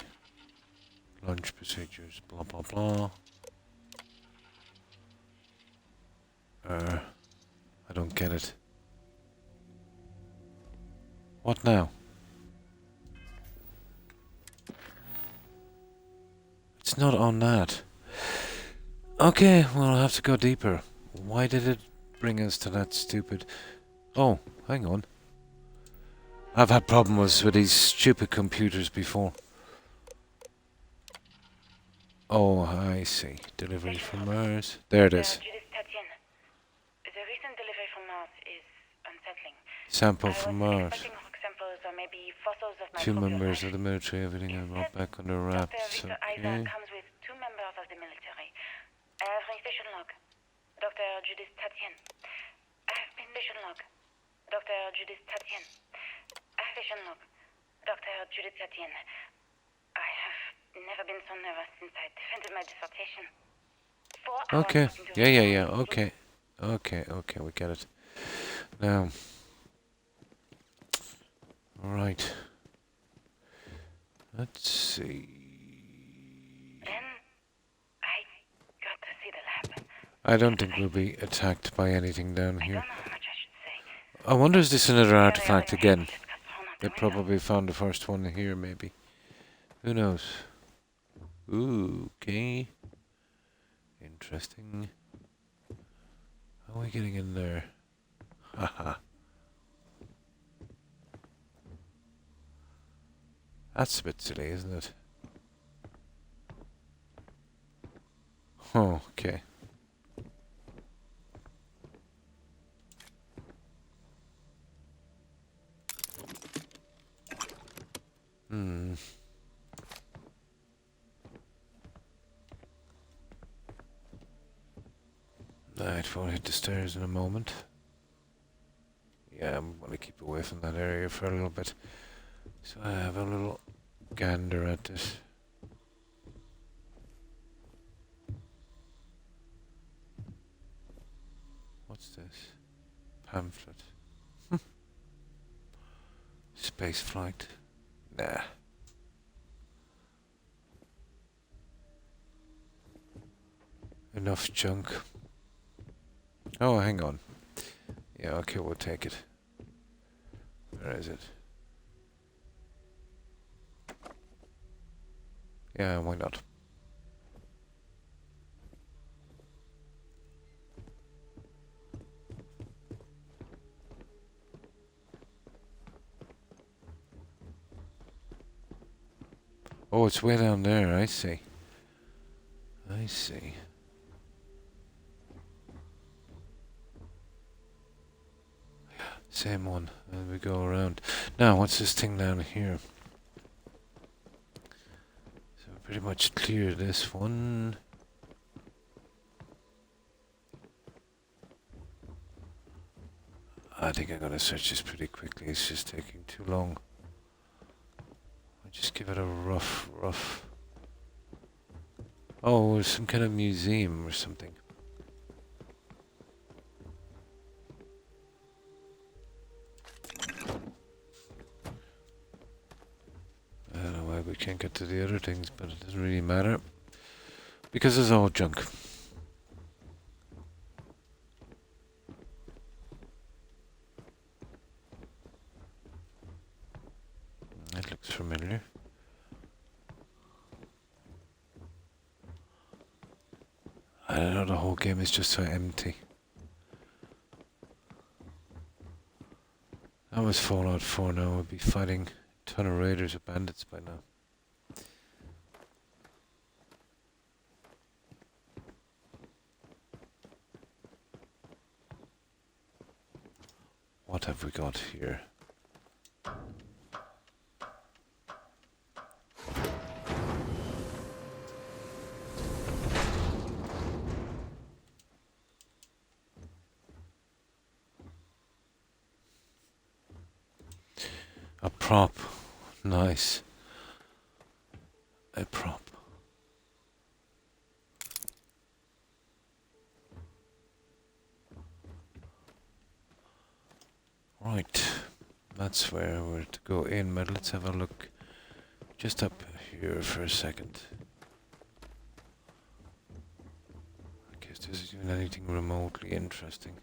S1: Launch procedures, blah blah blah. I don't get it. What now? It's not on that. Okay, well I'll have to go deeper. Why did it bring us to that stupid... Oh, hang on. I've had problems with these stupid computers before. Oh, I see. Delivery from Mars. There it is.
S14: The recent delivery from Mars is unsettling.
S1: Sample from Mars.
S14: Samples or maybe fossils of
S1: 2 members of the military, everything I brought back under wraps.
S14: Dr.
S1: Okay.
S14: comes with 2 members of the military. I have my station log. Dr. Judith Tatien. I have my mission log. Dr. Judith Tatien. I have station log. Dr. Judith Tatien. I have never been so nervous since I defended my dissertation. 4 hours
S1: Okay.
S14: talking to
S1: Yeah. Okay, we get it. Now. Alright. Let's see.
S14: Then I got to see the lab.
S1: I don't think we'll be attacked by anything down here. I wonder is this another artifact again? They probably found the first one here, maybe. Who knows? Ooh, okay. Interesting. How are we getting in there? Haha. That's a bit silly, isn't it? Oh, okay. Right, we'll hit the stairs in a moment. Yeah, I'm gonna keep away from that area for a little bit. So I have a little gander at this. What's this? Pamphlet. Space flight. Nah. Enough junk. Oh, hang on. Yeah, okay, we'll take it. Where is it? Yeah, why not? Oh, it's way down there, I see. I see. same one. And we go around. Now, what's this thing down here? So we pretty much clear this one. I think I'm gonna search this pretty quickly. It's just taking too long. I'll just give it a rough. Oh, it's some kind of museum or something. I don't know why we can't get to the other things, but it doesn't really matter. Because it's all junk. That looks familiar. I don't know, the whole game is just so empty. That was Fallout 4 now. We'll be fighting a ton of raiders or bandits by now. What have we got here? A prop. Nice. A prop. Right. That's where we're to go in, but let's have a look just up here for a second. I guess this isn't anything remotely interesting.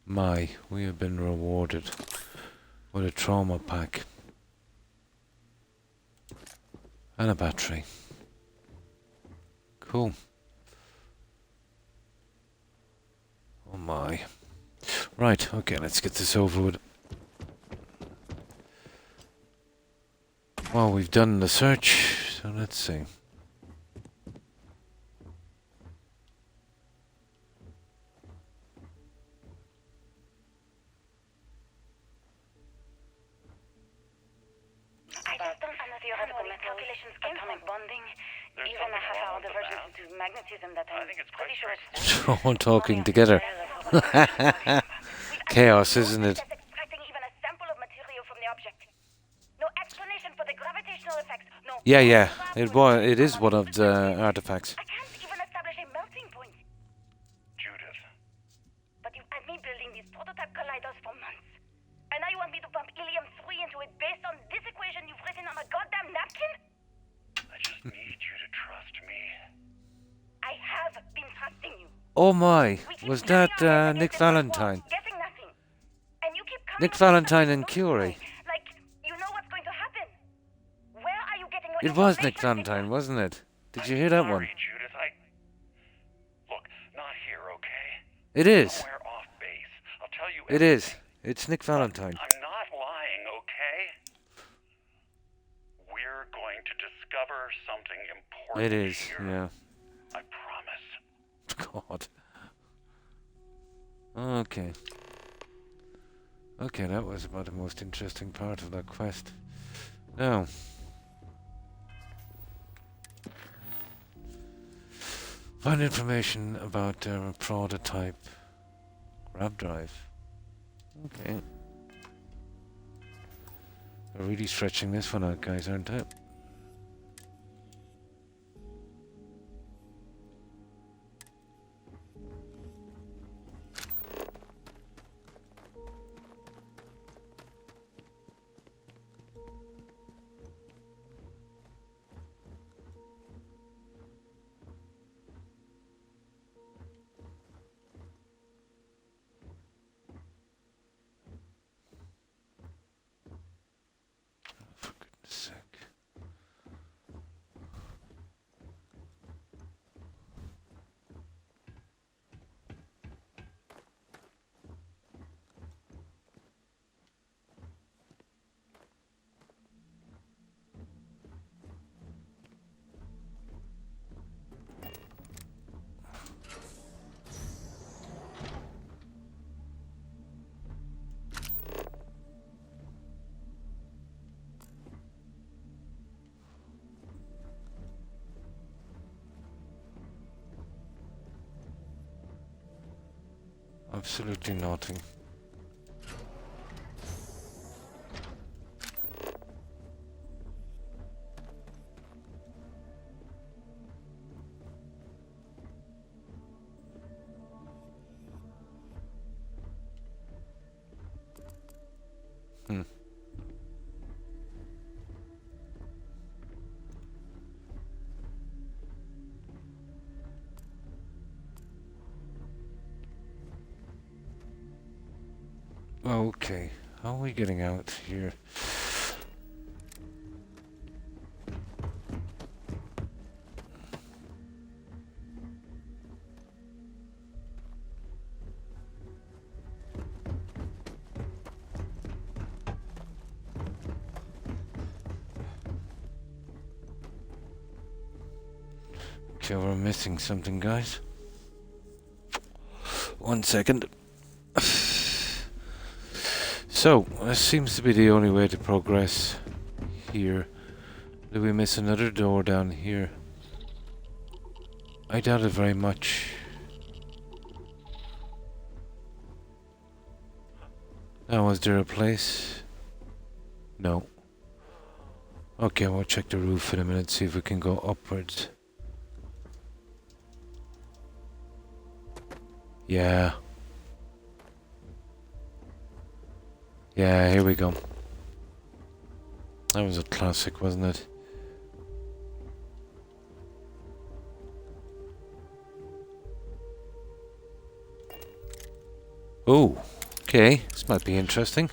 S1: My, we have been rewarded with a trauma pack and a battery. Cool. Oh my. Right, okay, let's get this over with. Well, we've done the search, so let's see. They're all talking together. Chaos, isn't it? Yeah. It is one of the artifacts.
S11: Judith. But you've had me building these prototype colliders for months. And now you want me to pump helium-3 into it based on this equation you've written on a goddamn napkin?
S8: I just need you to trust me.
S11: I have been trusting you.
S1: Oh my, was that Nick Valentine? Nick Valentine and Curie.
S11: Like, you know what's going to happen. Where are you getting your
S1: It was Nick Valentine, wasn't it? Did you hear that one?
S8: Judith, look, not here, okay?
S1: It is.
S8: Somewhere off base. I'll tell you
S1: It is. It's Nick Valentine.
S8: I'm not lying, okay? We're going to discover something important.
S1: It is,
S8: here.
S1: yeah.
S8: I promise.
S1: God. Okay. Okay, that was about the most interesting part of that quest. Now. Find information about prototype grab drive. Okay. They're really stretching this one out, guys, aren't they? For goodness sake. Absolutely nothing. Hmm. Okay, how are we getting out here? Okay, we're missing something, guys. 1 second. So, this seems to be the only way to progress here. Do we miss another door down here? I doubt it very much. Now, is there a place? No. Okay, we'll check the roof in a minute, see if we can go upwards. Yeah. Yeah, here we go. That was a classic, wasn't it? Oh, okay. This might be interesting.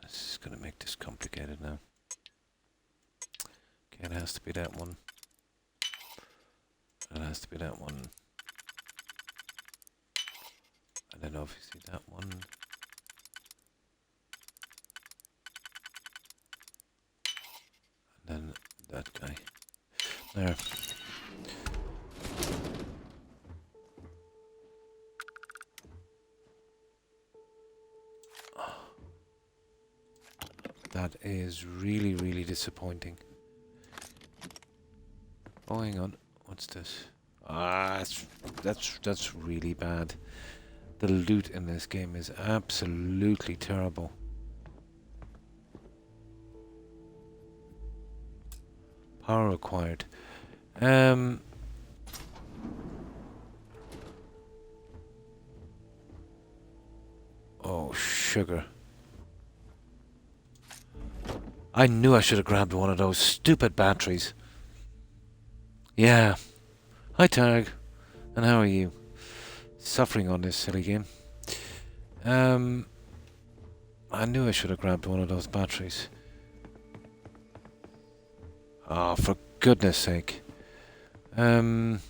S1: This is gonna make this complicated now. Okay, it has to be that one. It has to be that one. And then obviously that one. And then that guy. There. That is really, really disappointing. Oh, hang on. What's this? Ah, that's really bad. The loot in this game is absolutely terrible. Power acquired. Oh, sugar. I knew I should have grabbed one of those stupid batteries. Yeah. Hi, Targ. And how are you? Suffering on this silly game. I knew I should have grabbed one of those batteries. Oh, for goodness sake. Said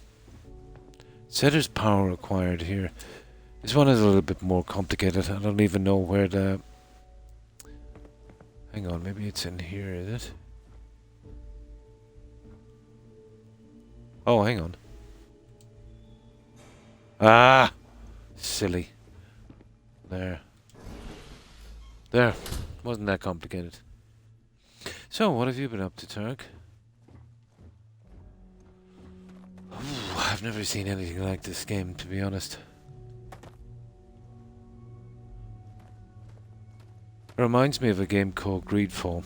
S1: there's power required here. This one is a little bit more complicated. I don't even know where the... Hang on, maybe it's in here, is it? Oh, hang on. Ah! Silly. There. There. Wasn't that complicated. So, what have you been up to, Turk? Ooh, I've never seen anything like this game, to be honest. It reminds me of a game called Greedfall.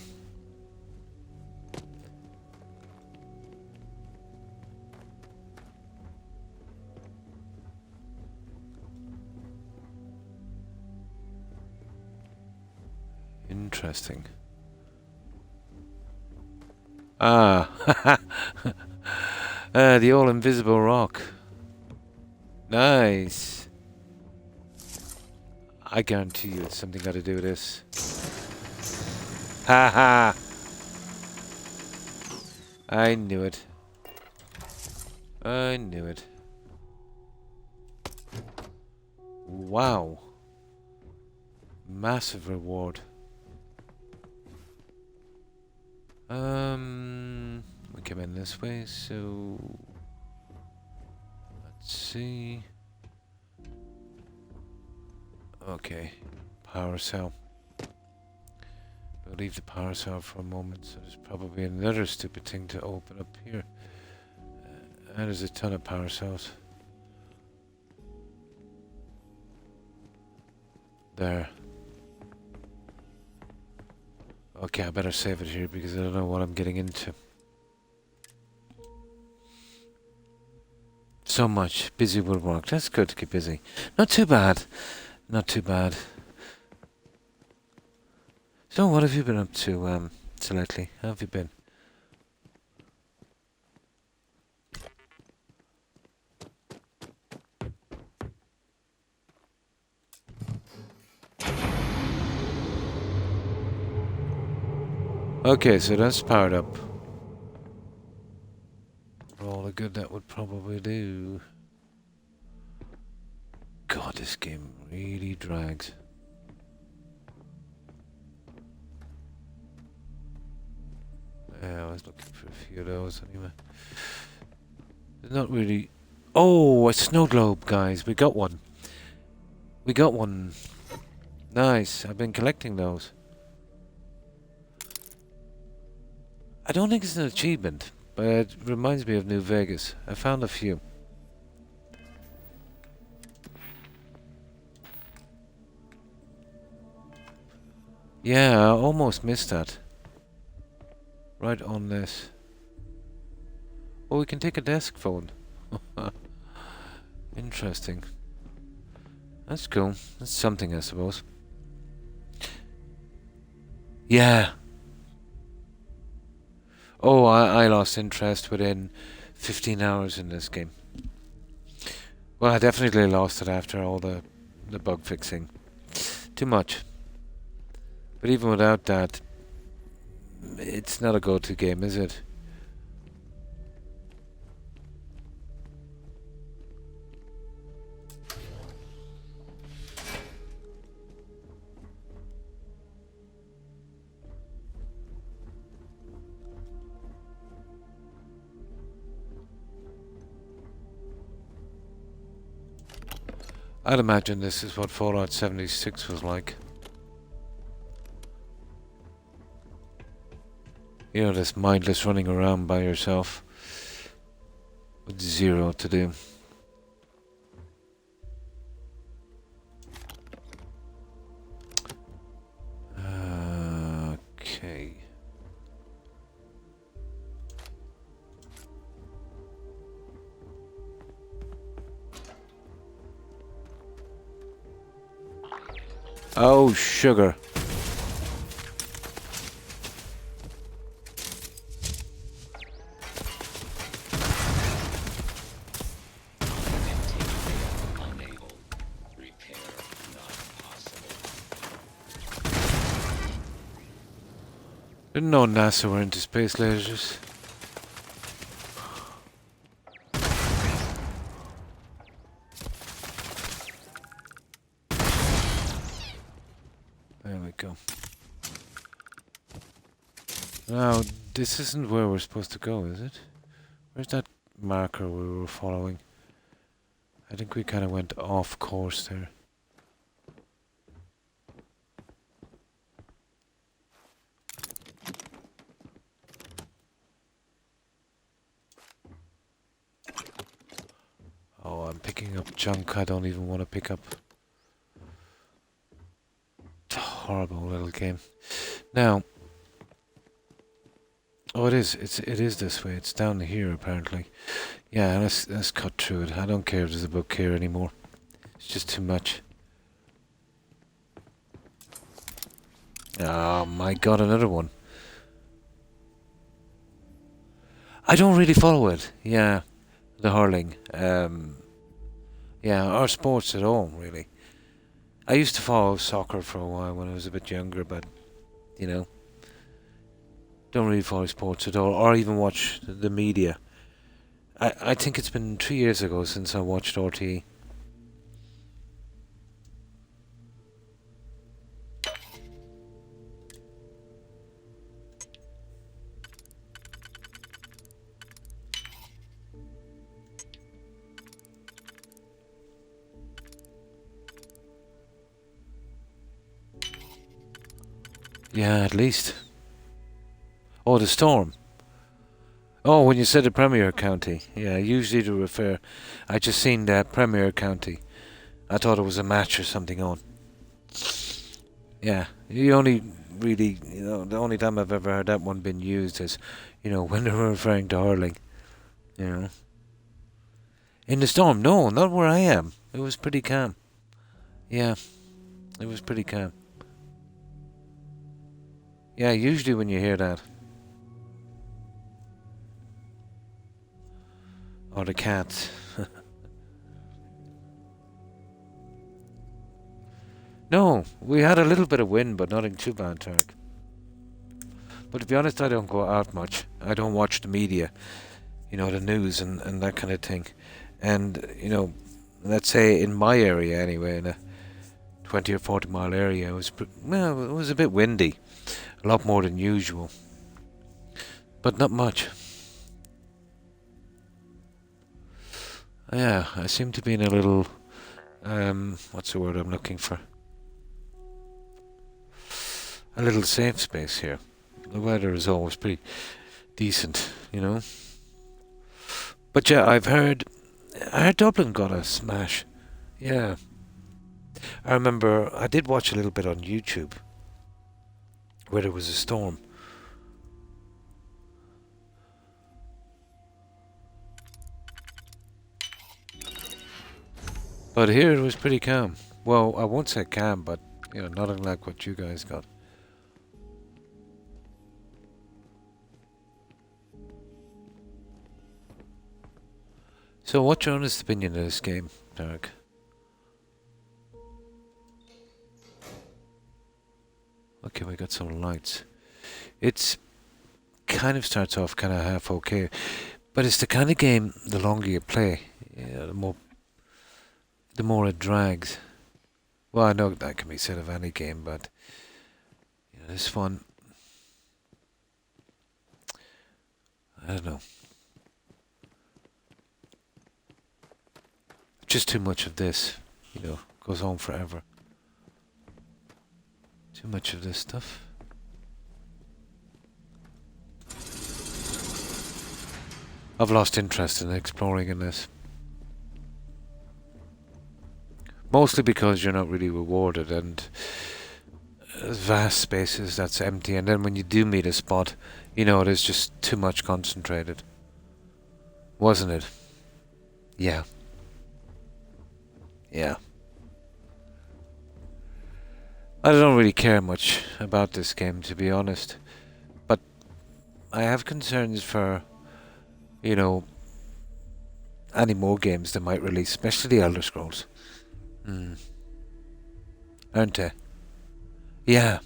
S1: Interesting. Ah, the all-invisible rock. Nice. I guarantee you it's something got to do with this. Ha ha! I knew it. I knew it. Wow. Massive reward. We came in this way, so let's see. Okay, power cell. We'll leave the power cell for a moment, so there's probably another stupid thing to open up here. And there's a ton of power cells. There. Okay, I better save it here because I don't know what I'm getting into. So much. Busy with work. That's good to keep busy. Not too bad. Not too bad. So, what have you been up to, lately? How have you been? Okay, so that's powered up. For all the good that would probably do. God, this game really drags. Yeah, I was looking for a few of those anyway. There's not really... Oh, a snow globe, guys. We got one. We got one. Nice. I've been collecting those. I don't think it's an achievement, but it reminds me of New Vegas. I found a few. Yeah, I almost missed that. Right on this. Oh, we can take a desk phone. Interesting. That's cool. That's something, I suppose. Yeah. Oh, I lost interest within 15 hours in this game. Well, I definitely lost it after all the bug fixing. Too much. But even without that, it's not a go-to game, is it? I'd imagine this is what Fallout 76 was like. You know, this mindless running around by yourself with zero to do. Okay. Oh, sugar. Didn't know NASA were into space lasers. There we go. Now, this isn't where we're supposed to go, is it? Where's that marker we were following? I think we kind of went off course there. Oh, I'm picking up junk I don't even want to pick up. It's a horrible little game. Now, oh, it is this way. It's down here apparently. Yeah, let's cut through it. I don't care if there's a book here anymore. It's just too much. Oh my god, another one. I don't really follow it. Yeah, the hurling. Yeah, or sports at all, really. I used to follow soccer for a while when I was a bit younger, but, you know, don't really follow sports at all, or even watch the media. I think it's been 3 years ago since I watched RTE. Yeah, at least. Oh, the storm. Oh, when you said the Premier County. Yeah, usually to refer. I just seen that Premier County. I thought it was a match or something on. Yeah, you only really, the only time I've ever heard that one been used is, when they were referring to hurling. In the storm, no, not where I am. It was pretty calm. Yeah, it was pretty calm. Yeah, usually when you hear that. Or the cats. No, we had a little bit of wind, but nothing too bad, Tarek. But to be honest, I don't go out much. I don't watch the media, the news and that kind of thing. And, let's say in my area anyway, in a 20 or 40 mile area, it was a bit windy. A lot more than usual. But not much. Yeah, I seem to be in a little, what's the word I'm looking for? A little safe space here. The weather is always pretty decent, But yeah, I heard Dublin got a smash. Yeah. I remember I did watch a little bit on YouTube where there was a storm. But here it was pretty calm. Well, I won't say calm, but nothing like what you guys got. So what's your honest opinion of this game, Derek? Okay, we got some lights. It's kind of starts off kind of half okay, but it's the kind of game, the longer you play, the more it drags. Well, I know that can be said of any game, but this one, I don't know. Just too much of this, goes on forever. Too much of this stuff. I've lost interest in exploring in this. Mostly because you're not really rewarded and vast spaces that's empty, and then when you do meet a spot, it is just too much concentrated. Wasn't it? Yeah. Yeah. I don't really care much about this game, to be honest. But I have concerns for, any more games they might release, especially the Elder Scrolls. Aren't they? Yeah.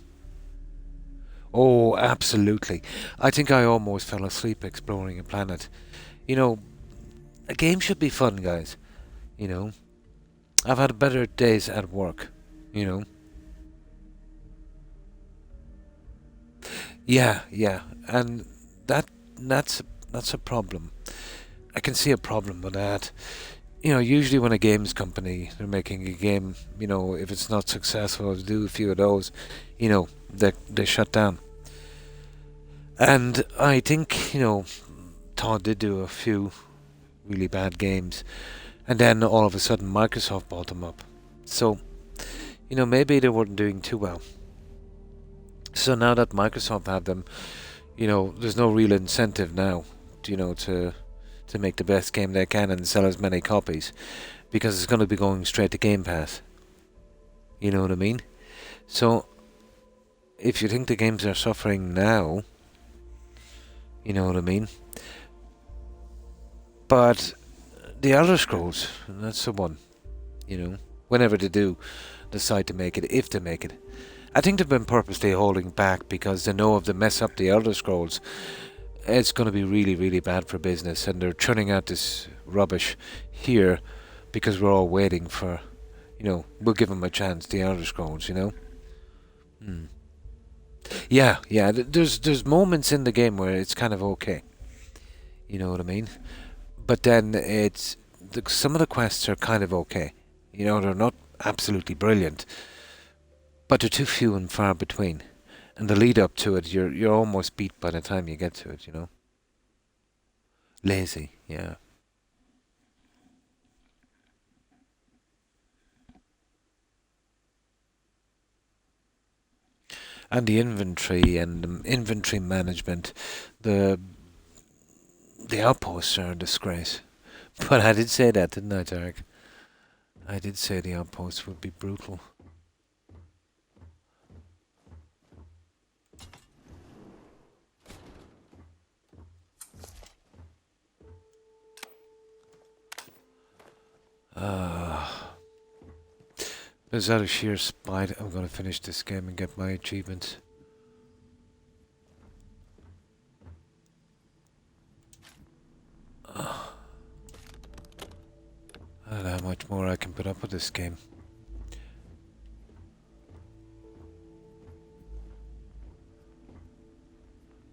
S1: Oh, absolutely. I think I almost fell asleep exploring a planet. A game should be fun, guys. I've had better days at work, Yeah, and that's a problem. I can see a problem with that. Usually when a games company, they're making a game, if it's not successful, they do a few of those, they shut down. And I think, Todd did do a few really bad games, and then all of a sudden Microsoft bought them up. So, maybe they weren't doing too well. So now that Microsoft have them, there's no real incentive now, to make the best game they can and sell as many copies, because it's going to be going straight to Game Pass. You know what I mean? So, if you think the games are suffering now, you know what I mean? But the Elder Scrolls, that's the one, whenever they do decide to make it, if they make it. I think they've been purposely holding back because they know if they mess up the Elder Scrolls, it's going to be really, really bad for business, and they're churning out this rubbish here because we're all waiting for, we'll give them a chance, the Elder Scrolls, Yeah, there's moments in the game where it's kind of okay. You know what I mean? But then some of the quests are kind of okay. They're not absolutely brilliant, but they're too few and far between. And the lead up to it, you're almost beat by the time you get to it, you know. Lazy, yeah. And the inventory and the inventory management, the outposts are a disgrace. But I did say that, didn't I, Derek? I did say the outposts would be brutal. But out of sheer spite, I'm going to finish this game and get my achievements. I don't know how much more I can put up with this game.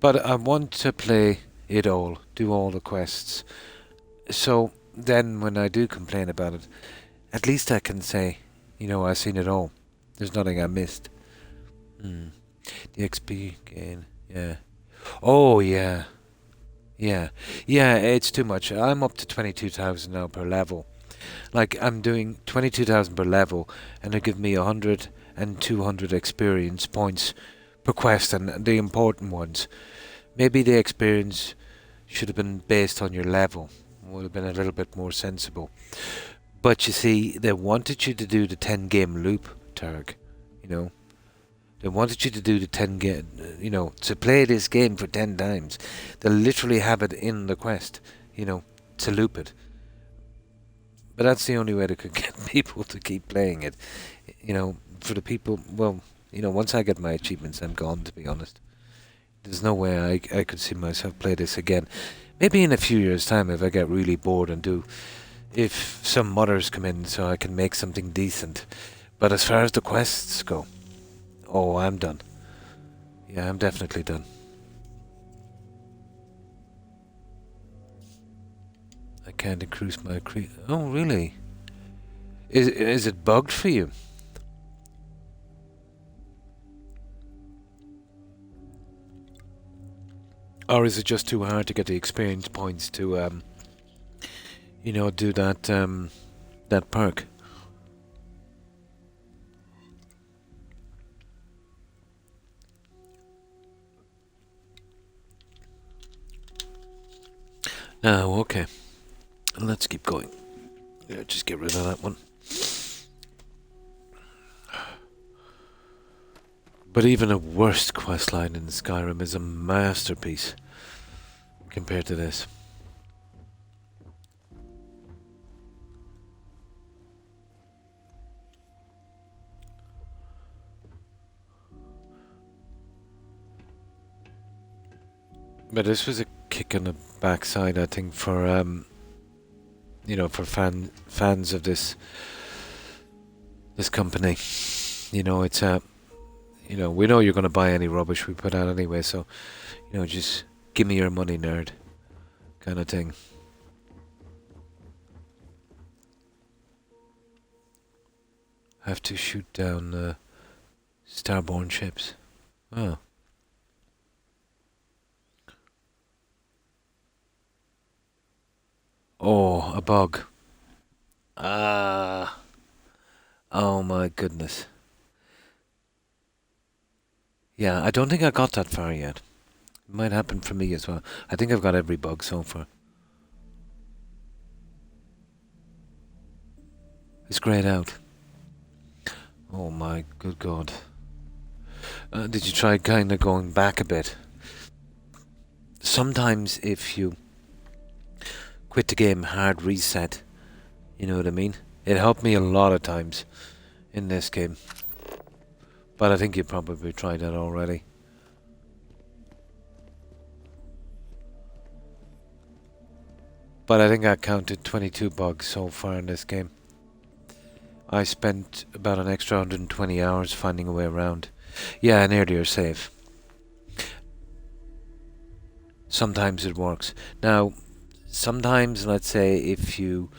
S1: But I want to play it all, do all the quests. So then when I do complain about it, at least I can say, you know, I've seen it all. There's nothing I missed. The XP gain, yeah. Oh, yeah. Yeah, it's too much. I'm up to 22,000 now per level. Like, I'm doing 22,000 per level, and they give me 100 and 200 experience points per quest, and the important ones. Maybe the experience should have been based on your level. Would have been a little bit more sensible. But you see, they wanted you to do the 10-game loop, Targ. You know? They wanted you to do the 10 game, you know, to play this game for 10 times. They literally have it in the quest, you know, to loop it. But that's the only way they could get people to keep playing it. You know, for the people, well, you know, once I get my achievements, I'm gone, to be honest. There's no way I could see myself play this again. Maybe in a few years' time, if I get really bored and if some modders come in so I can make something decent. But as far as the quests go, oh, I'm done. Yeah, I'm definitely done. I can't increase my Oh, really? Is it bugged for you? Or is it just too hard to get the experience points to, you know, do that, that perk? Oh, okay. Let's keep going. Yeah, just get rid of that one. But even a worst questline in Skyrim is a masterpiece compared to this. But this was a kick in the backside, I think, for you know, for fans of this company. You know, it's you know, we know you're going to buy any rubbish we put out anyway, so, you know, just give me your money, nerd, kind of thing. Have to shoot down starborn ships. Oh. Oh, a bug. Ah. Oh my goodness. Yeah, I don't think I got that far yet. It might happen for me as well. I think I've got every bug so far. It's grayed out. Oh my good God. Did you try kind of going back a bit? Sometimes if you quit the game, hard reset, you know what I mean? It helped me a lot of times in this game. But I think you probably tried that already. But I think I counted 22 bugs so far in this game. I spent about an extra 120 hours finding a way around. Yeah, an earlier save. Sometimes it works. Now, sometimes, let's say, if you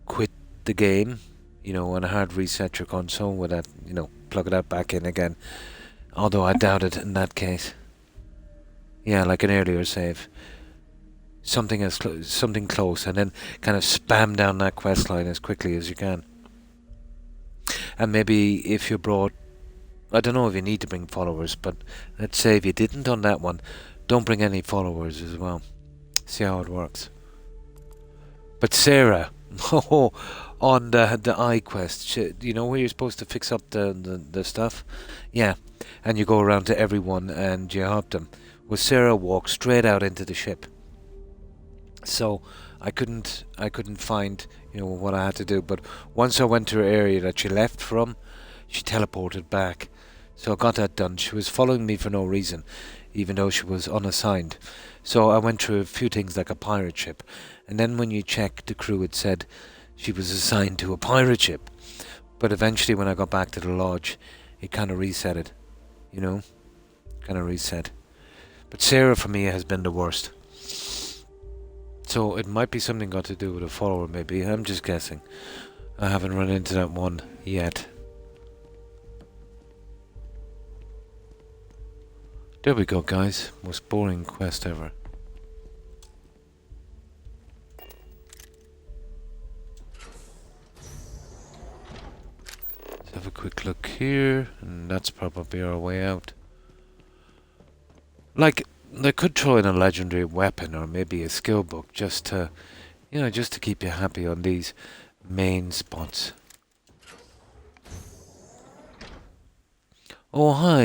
S1: quit the game, you know, on a hard reset your console with that, you know, plug it out back in again, Although I doubt it in that case. Yeah, like an earlier save. Something something close, and then kind of spam down that quest line as quickly as you can. And maybe if you brought, I don't know if you need to bring followers, but let's say if you didn't on that one, don't bring any followers as well. See how it works. But Sarah, on the eye quest, you know where you're supposed to fix up the stuff? Yeah, and you go around to everyone and you help them. Well, Sarah walked straight out into the ship. So I couldn't find, you know, what I had to do. But once I went to her area that she left from, she teleported back. So I got that done. She was following me for no reason, even though she was unassigned. So I went through a few things like a pirate ship. And then when you checked the crew, it said she was assigned to a pirate ship. But eventually when I got back to the lodge, it kind of reset it. You know? Kind of reset. But Sarah for me has been the worst. So it might be something got to do with a follower, maybe. I'm just guessing. I haven't run into that one yet. There we go, guys. Most boring quest ever. Let's have a quick look here, and that's probably our way out. Like, they could throw in a legendary weapon or maybe a skill book just to, you know, just to keep you happy on these main spots. Oh, hi,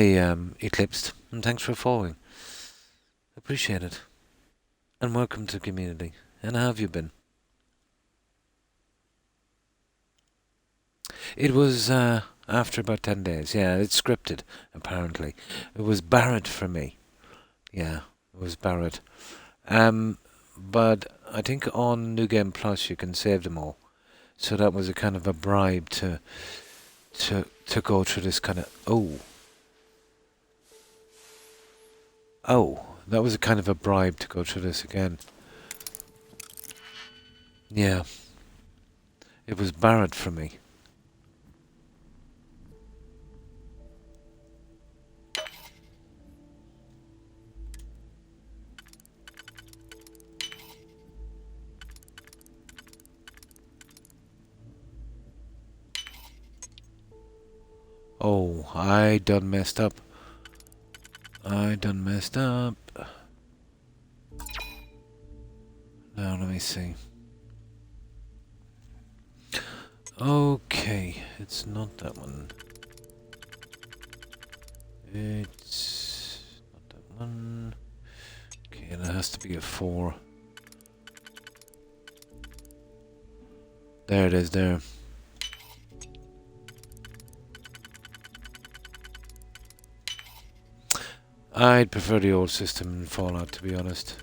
S1: Eclipsed, and thanks for following. Appreciate it. And welcome to the community. And how have you been? It was after about 10 days. Yeah, it's scripted, apparently. It was Barrett for me. Yeah, it was Barrett. But I think on New Game Plus you can save them all. So that was a kind of a bribe to go through this kind of... Oh, that was a kind of a bribe to go through this again. Yeah. It was Barrett for me. Oh, I done messed up. I done messed up. Now let me see. Okay, it's not that one. It's not that one. Okay, and it has to be a 4. There it is there. I'd prefer the old system in Fallout, to be honest.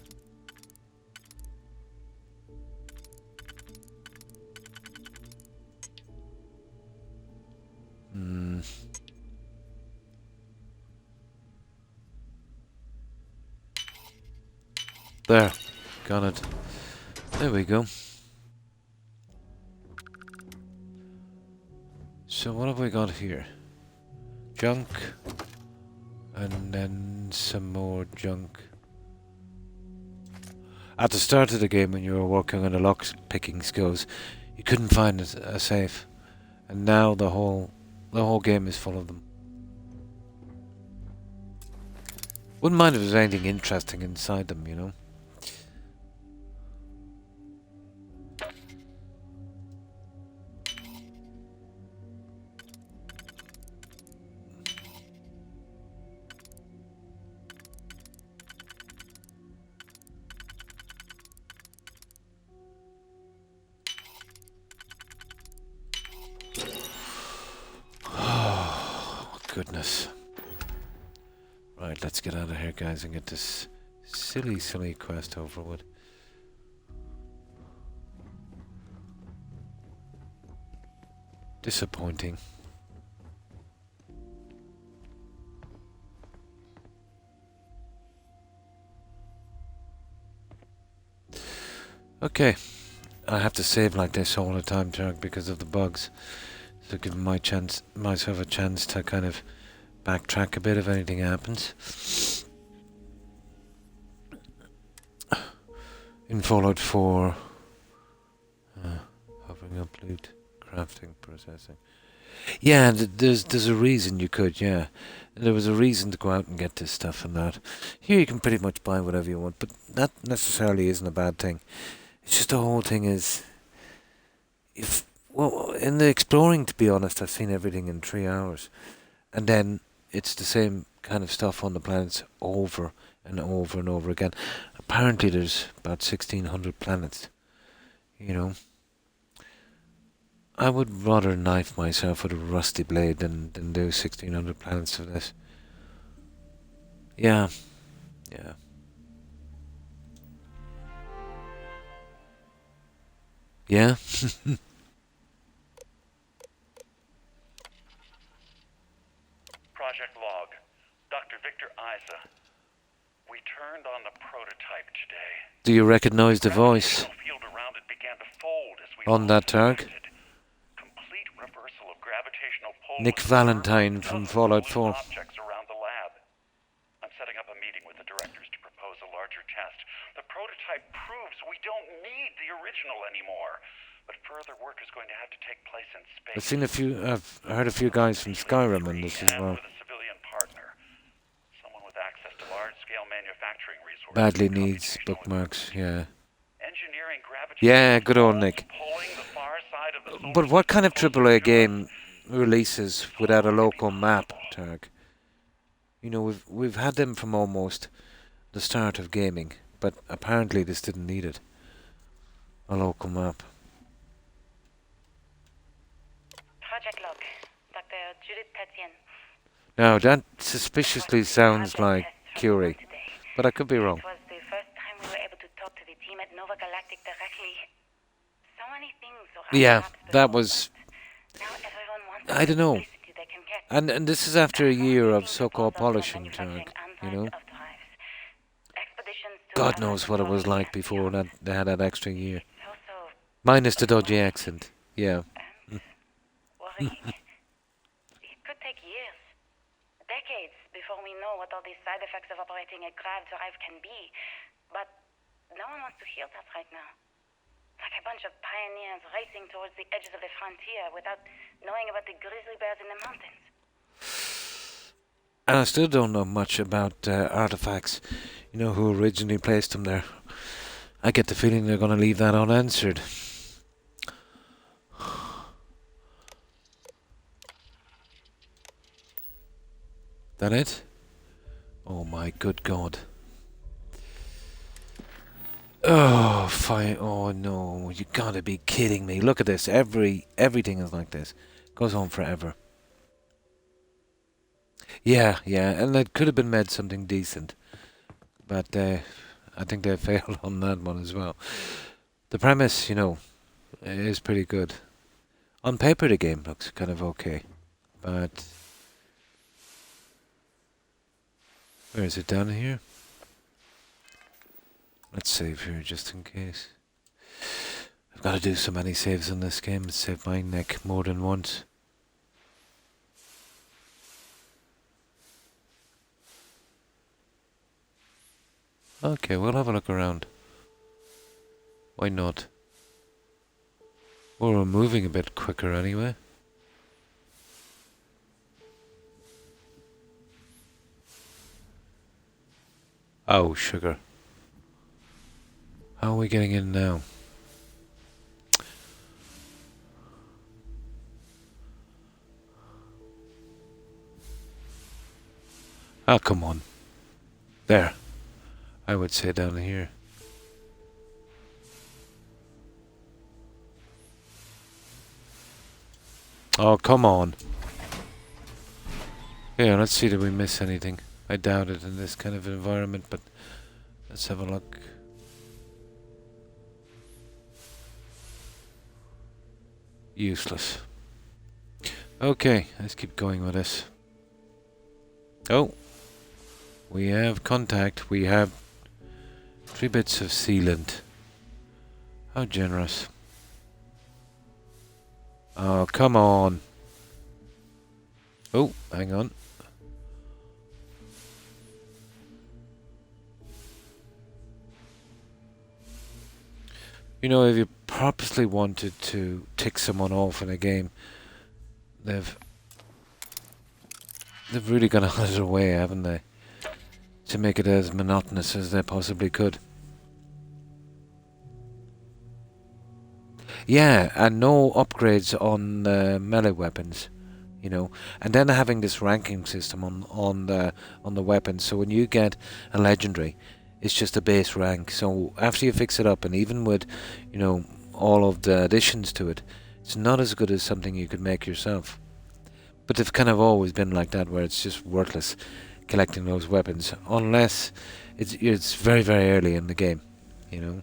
S1: There. Got it. There we go. So what have we got here? Junk. And then some more junk. At the start of the game, when you were working on the lock picking skills, you couldn't find a safe, and now the whole game is full of them. Wouldn't mind if there's anything interesting inside them, you know. Goodness. Right, let's get out of here, guys, and get this silly quest over with. Disappointing. Okay. I have to save like this all the time, Turk, because of the bugs. So give myself a chance to kind of backtrack a bit if anything happens. In Fallout 4, hovering up loot, crafting, processing. Yeah, there's a reason you could, yeah. There was a reason to go out and get this stuff and that. Here you can pretty much buy whatever you want, but that necessarily isn't a bad thing. It's just the whole thing is, well, in the exploring, to be honest, I've seen everything in 3 hours. And then it's the same kind of stuff on the planets over and over and over again. Apparently there's about 1,600 planets, you know. I would rather knife myself with a rusty blade than do 1,600 planets of this. Yeah. Yeah. Yeah?
S13: Project log. Dr. Victor Isa. We turned on the prototype today.
S1: Do you recognize the voice
S13: Field around it began to fold as we
S1: on that target?
S13: Complete reversal of gravitational pull.
S1: Nick Valentine from Fallout 4.
S13: Objects around the lab. I'm setting up a meeting with the directors to propose a larger test. The prototype proves we don't need the original anymore. But further work is going to have to take place in space.
S1: I've heard a few guys from Skyrim on this as well.
S13: With a civilian partner. Someone with access to large-scale manufacturing resources.
S1: Badly needs bookmarks, yeah.
S13: Engineering
S1: Yeah, good old Nick. But what kind of AAA game releases without a local map, Targ? You know, we've had them from almost the start of gaming, but apparently this didn't need it. A local map.
S14: Project log. Dr. Judith Tatien.
S1: Now, that suspiciously sounds like Curie, but I could be wrong.
S14: It was the first time we were able to talk to the team at Nova Galactic directly. So many things were
S1: Yeah, that was... I don't know. And this is after a year of so-called polishing, Targ, you know? God knows what it was like before that they had that extra year. Minus the dodgy accent, yeah.
S14: It could take years, decades, before we know what all these side effects of operating a grav drive can be. But no one wants to hear that right now. Like a bunch of pioneers racing towards the edges of the frontier without knowing about the grizzly bears in the mountains.
S1: And I still don't know much about artifacts. You know who originally placed them there. I get the feeling they're going to leave that unanswered. That it? Oh my good God. Oh, fine. Oh no, you gotta be kidding me. Look at this. Everything is like this. Goes on forever. Yeah, and it could have been made something decent. But I think they failed on that one as well. The premise, you know, is pretty good. On paper the game looks kind of okay. But... where is it, down here? Let's save here just in case. I've got to do so many saves on this game. It's saved my neck more than once. Okay, we'll have a look around. Why not? Well, we're moving a bit quicker anyway. Oh, sugar. How are we getting in now? Oh, come on. There. I would say down here. Oh, come on. Yeah, let's see, did we miss anything? I doubt it in this kind of environment, but let's have a look. Useless. Okay, let's keep going with this. Oh, we have contact. We have 3 bits of sealant. How generous. Oh, come on. Oh, hang on. You know, if you purposely wanted to tick someone off in a game, they've really gone out of their way, haven't they? To make it as monotonous as they possibly could. Yeah, and no upgrades on melee weapons, you know, and then having this ranking system on the weapons. So when you get a legendary, it's just a base rank. So after you fix it up, and even with, you know, all of the additions to it, it's not as good as something you could make yourself. But they've kind of always been like that, where it's just worthless collecting those weapons, unless it's very, very early in the game, you know.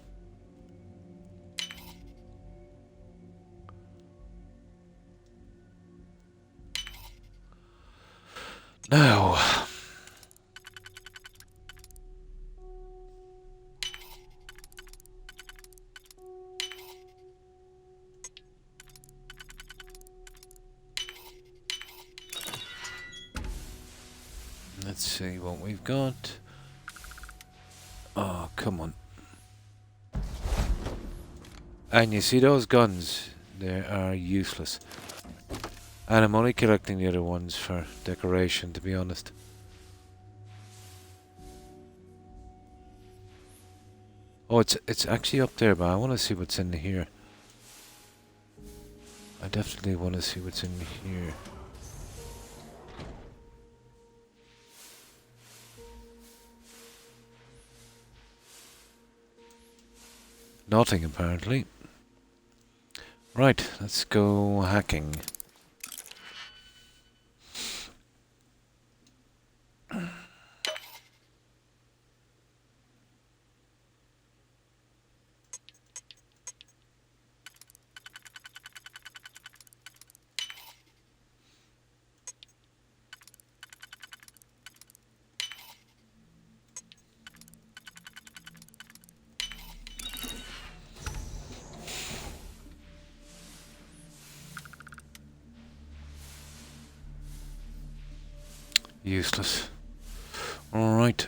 S1: Now, let's see what we've got. Oh, come on. And you see those guns? They are useless. And I'm only collecting the other ones for decoration, to be honest. Oh, it's actually up there, but I want to see what's in here. I definitely want to see what's in here. Nothing, apparently. Right, let's go hacking. Useless. Alright.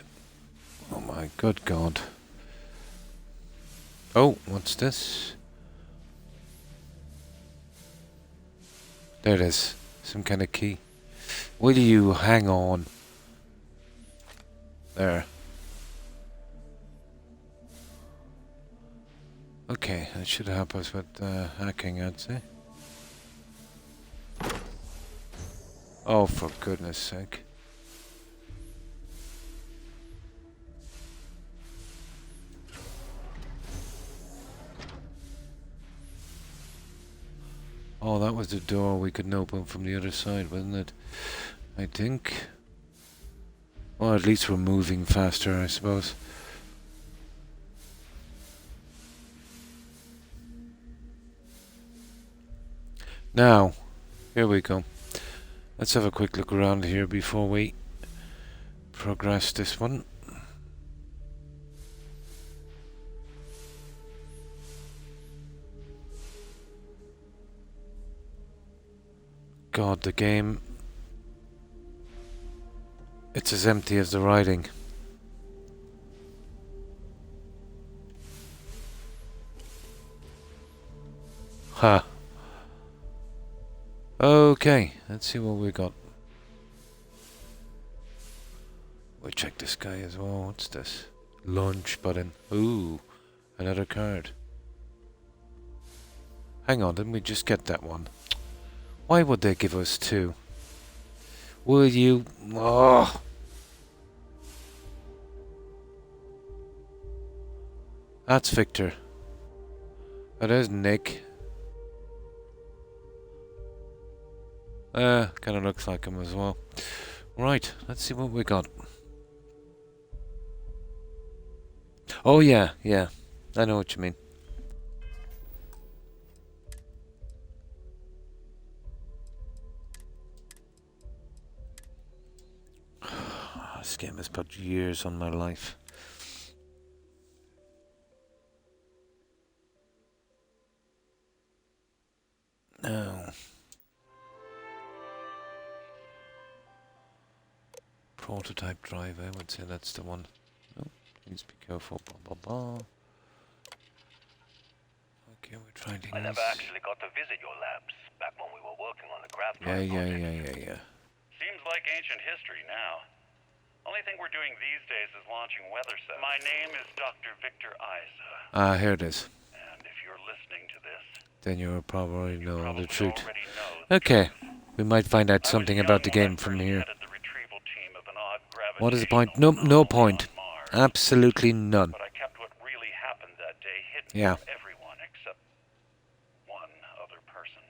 S1: Oh my good god. Oh, what's this? There it is. Some kind of key. Will you hang on? There. Okay, that should help us with hacking, I'd say. Oh, for goodness sake. Oh, that was the door we couldn't open from the other side, wasn't it? I think. Well, at least we're moving faster, I suppose. Now, here we go. Let's have a quick look around here before we progress this one. God, the game... it's as empty as the writing. Ha. Okay, let's see what we got. We'll check this guy as well. What's this? Launch button. Ooh, another card. Hang on, didn't we just get that one? Why would they give us two? Will you... oh. That's Victor. Oh, there's Nick. Kind of looks like him as well. Right, let's see what we got. Oh yeah, yeah. I know what you mean. This game has put years on my life. Now, prototype drive, I would say that's the one. No, please be careful, blah blah blah. Okay, we're trying to
S8: I
S1: use...
S8: never actually got to visit your labs back when we were working on the grav
S1: Yeah.
S8: project.
S13: Seems like ancient history now. Only thing we're doing these days is launching weather sets. My name is Dr. Victor Isa.
S1: Ah, here it is.
S13: And if you're listening to this,
S1: Then you'll probably know the truth.
S13: already know
S1: Okay, we might find out something about the game from here.
S13: the retrieval team of an odd
S1: What is the
S13: gravitational
S1: point? No, no
S13: anomaly
S1: point.
S13: on Mars.
S1: Absolutely none.
S13: But I kept what really happened that day hidden
S1: Yeah.
S13: from everyone except one other person.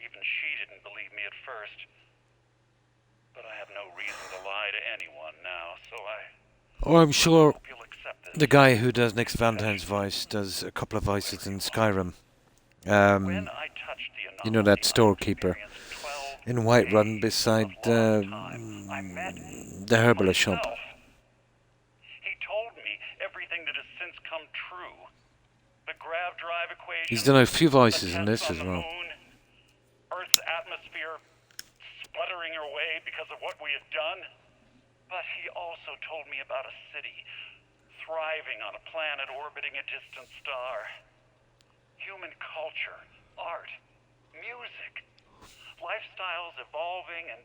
S13: Even she didn't believe me at first. But I have no reason to lie to anyone now, so
S1: Oh, I'm sure
S13: hope you'll accept this.
S1: the guy who does Nick Valentine's voice does a couple of voices in Skyrim. You know that storekeeper in Whiterun beside the herbalist shop.
S13: He told me everything that has since come true. The grav drive equation.
S1: He's done a few voices in this as well.
S13: Earth's atmosphere sputtering away because of what we have done. But he also told me about a city thriving on a planet orbiting a distant star. Human culture, art, music, lifestyles evolving and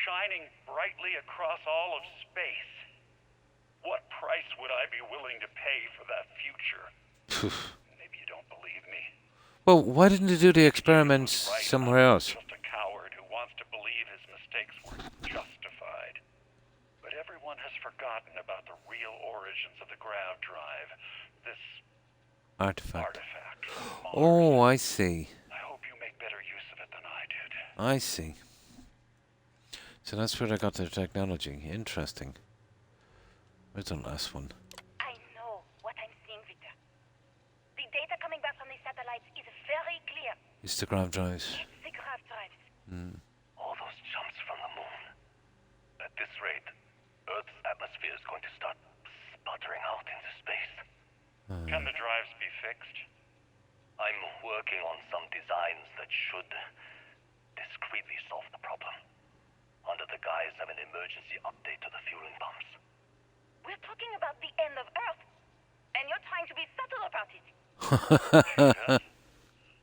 S13: shining brightly across all of space. What price would I be willing to pay for that future? Maybe you don't believe me.
S1: Well, why didn't he do the experiments somewhere else?
S13: Just a coward who wants to believe his mistakes were justified. But everyone has forgotten about the real origins of the grav drive. This
S1: Artifact.
S13: from Mars.
S1: Oh, I see.
S13: I hope you make better use of it than I did.
S1: I see. So that's where I got the technology. Interesting. Where's the last one?
S11: I know what I'm seeing, Victor. The data coming back from the satellites is very clear.
S1: It's the grav drives.
S11: It's the grav drives.
S8: All those jumps from the moon. At this rate, Earth's atmosphere is going to start sputtering out into space.
S13: Can the drives be fixed?
S8: I'm working on some designs that should discreetly solve the problem, under the guise of an emergency update to the fueling pumps.
S11: We're talking about the end of Earth, and you're trying to be subtle about it.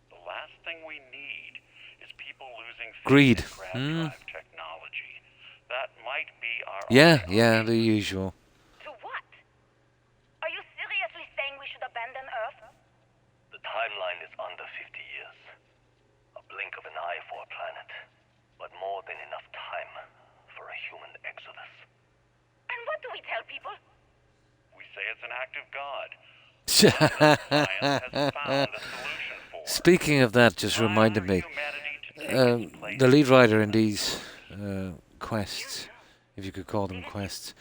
S13: The last thing we need is people losing faith
S1: Greed.
S13: in grav drive technology. That might be our
S1: Yeah, the usual.
S11: To what? Are you seriously saying we should abandon Earth?
S8: The timeline is under 50 years. A blink of an eye for a planet, but more than enough time for a human exodus.
S11: And what do we tell people?
S13: We say it's an act of God. Science has found a solution for it.
S1: Speaking of that, just reminded me. The lead writer in these quests, if you could call them quests.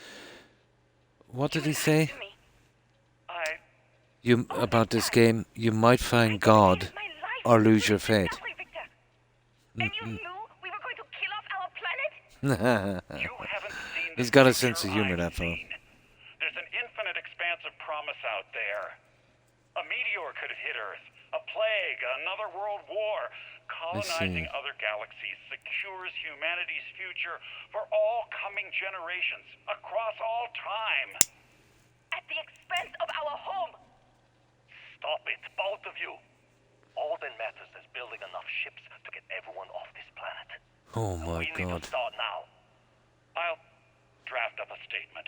S1: What did he say? You about this game? You might find God or lose your faith.
S11: And you knew we were going to kill off our planet?
S13: You haven't seen
S1: He's got a sense of humor, that fellow.
S13: There's an infinite expanse of promise out there. A meteor could hit Earth, a plague, another world war. Colonizing other galaxies secures humanity's future for all coming generations, across all time.
S11: At the expense of our home.
S8: Stop it, both of you. All that matters is building enough ships to get everyone off this planet.
S1: Oh my
S8: We need
S1: God.
S8: to start now.
S13: I'll draft up a statement.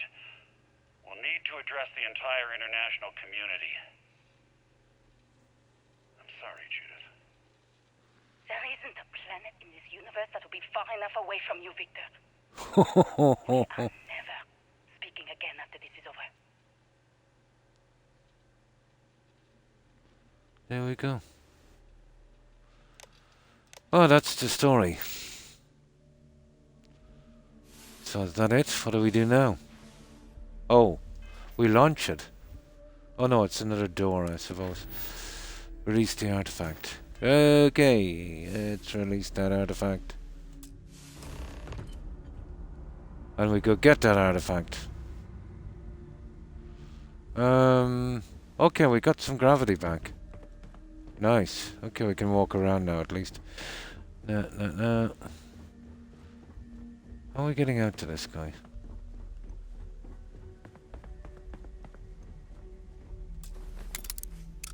S13: We'll need to address the entire international community. I'm sorry, Judith.
S11: There isn't a planet in this universe that will be far enough away from you, Victor. We are never speaking again after this is over.
S1: There we go. Oh, that's the story. So is that it? What do we do now? Oh, we launch it. Oh no, it's another door, I suppose. Release the artifact. Okay, let's release that artifact. And we go get that artifact. Okay, we got some gravity back. Nice. Okay, we can walk around now at least. No. How are we getting out to this guy?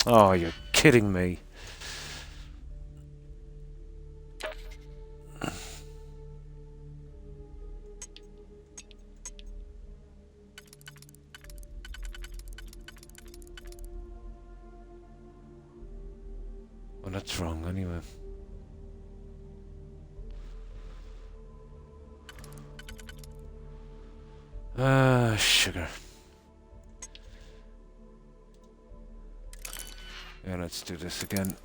S1: Oh, you're kidding me? Well, that's wrong anyway. Sugar. Yeah, let's do this again.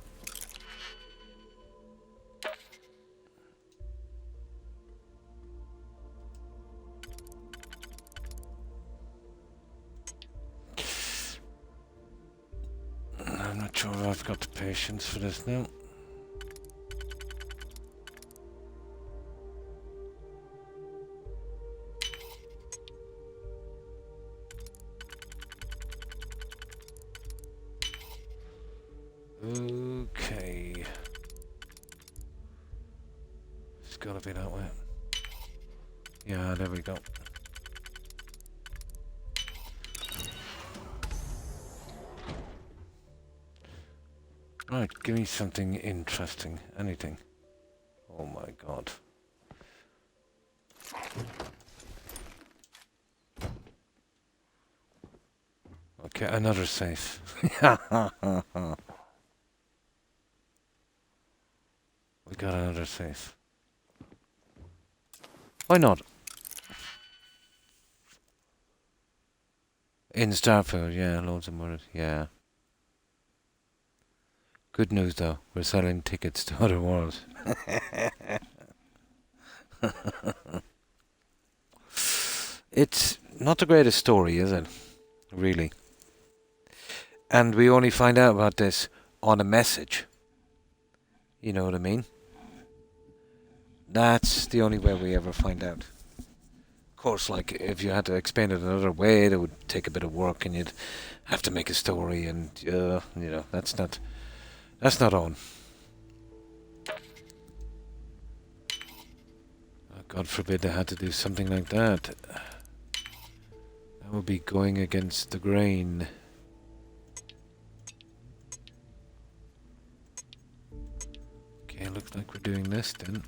S1: I'm not sure I've got the patience for this now. Okay. It's gotta be that way. Yeah, there we go. Right, give me something interesting. Anything. Oh my god. Okay, another safe. We got another safe. Why not? In Starfield, yeah, loads of money, yeah. Good news though, we're selling tickets to other worlds. It's not the greatest story, is it? Really. And we only find out about this on a message. You know what I mean? That's the only way we ever find out. Of course, like, if you had to explain it another way, it would take a bit of work and you'd have to make a story and, you know, that's not on. Oh, God forbid they had to do something like that. That would be going against the grain. Okay, looks like we're doing this then.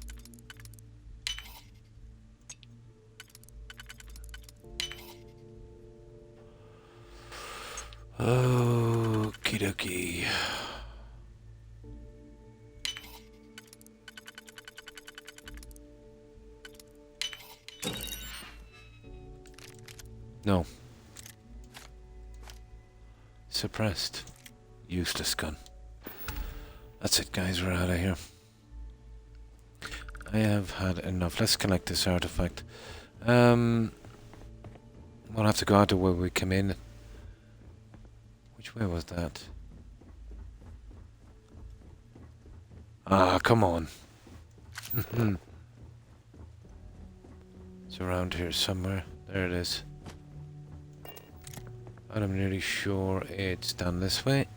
S1: Okie dokie. No. Suppressed. Useless gun. That's it, guys. We're out of here. I have had enough. Let's collect this artifact. We'll have to go out to where we came in. Which way was that? Ah, come on. It's around here somewhere. There it is. And I'm nearly sure it's down this way.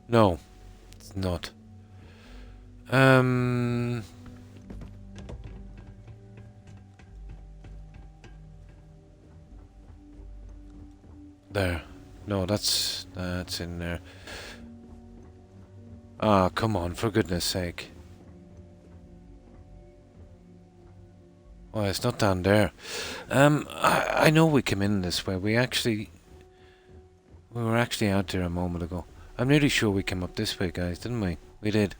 S1: No, it's not. There. No, that's in there. Ah, come on, for goodness sake. Oh, it's not down there. I know we came in this way. We were actually out there a moment ago. I'm nearly sure we came up this way, guys, didn't we? We did.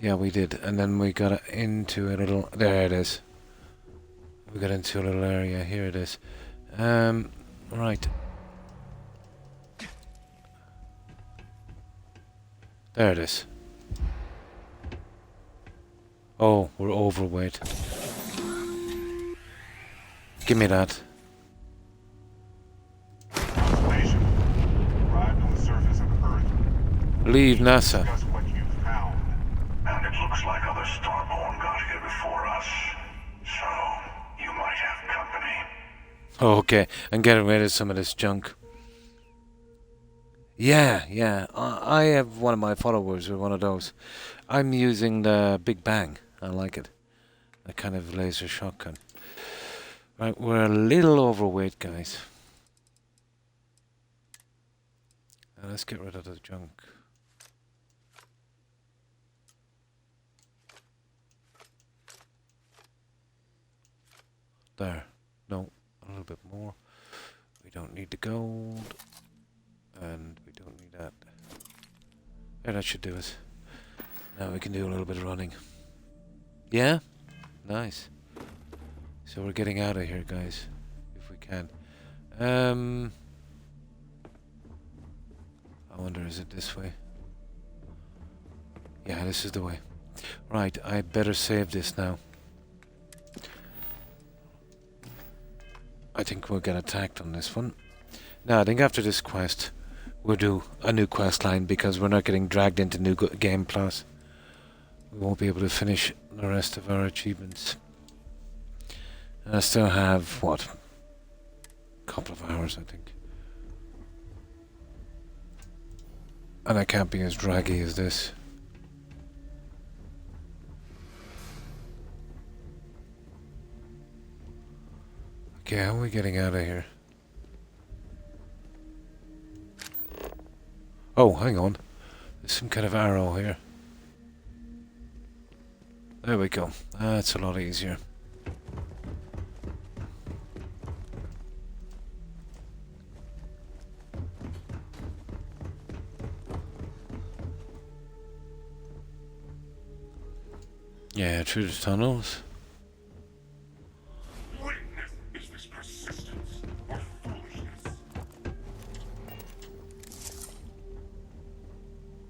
S1: Yeah, we did. And then we got into a little... There it is. We got into a little area. Here it is. Right. There it is. Oh, we're overweight. Give me that.
S10: Constellation arrived on the surface of Earth.
S1: Leave NASA.
S10: Discuss what you found.
S15: And it looks like other Starborn got here before us. So, you might have company.
S1: Oh, okay, and getting rid of some of this junk. Yeah. I have one of my followers with one of those. I'm using the Big Bang. I like it. a kind of laser shotgun. Right, we're a little overweight, guys. Now let's get rid of the junk. There. No, a little bit more. We don't need the gold. And we don't need that. Yeah, that should do it. Now we can do a little bit of running. Yeah? Nice. So we're getting out of here, guys. If we can. I wonder, is it this way? Yeah, this is the way. Right, I better save this now. I think we'll get attacked on this one. Now, I think after this quest, we'll do a new quest line because we're not getting dragged into new game plus. We won't be able to finish the rest of our achievements. And I still have, what? A couple of hours, I think. And I can't be as draggy as this. Okay, how are we getting out of here? Oh, hang on. There's some kind of arrow here. There we go. That's a lot easier. Yeah, through the tunnels.
S15: Is this persistence or foolishness?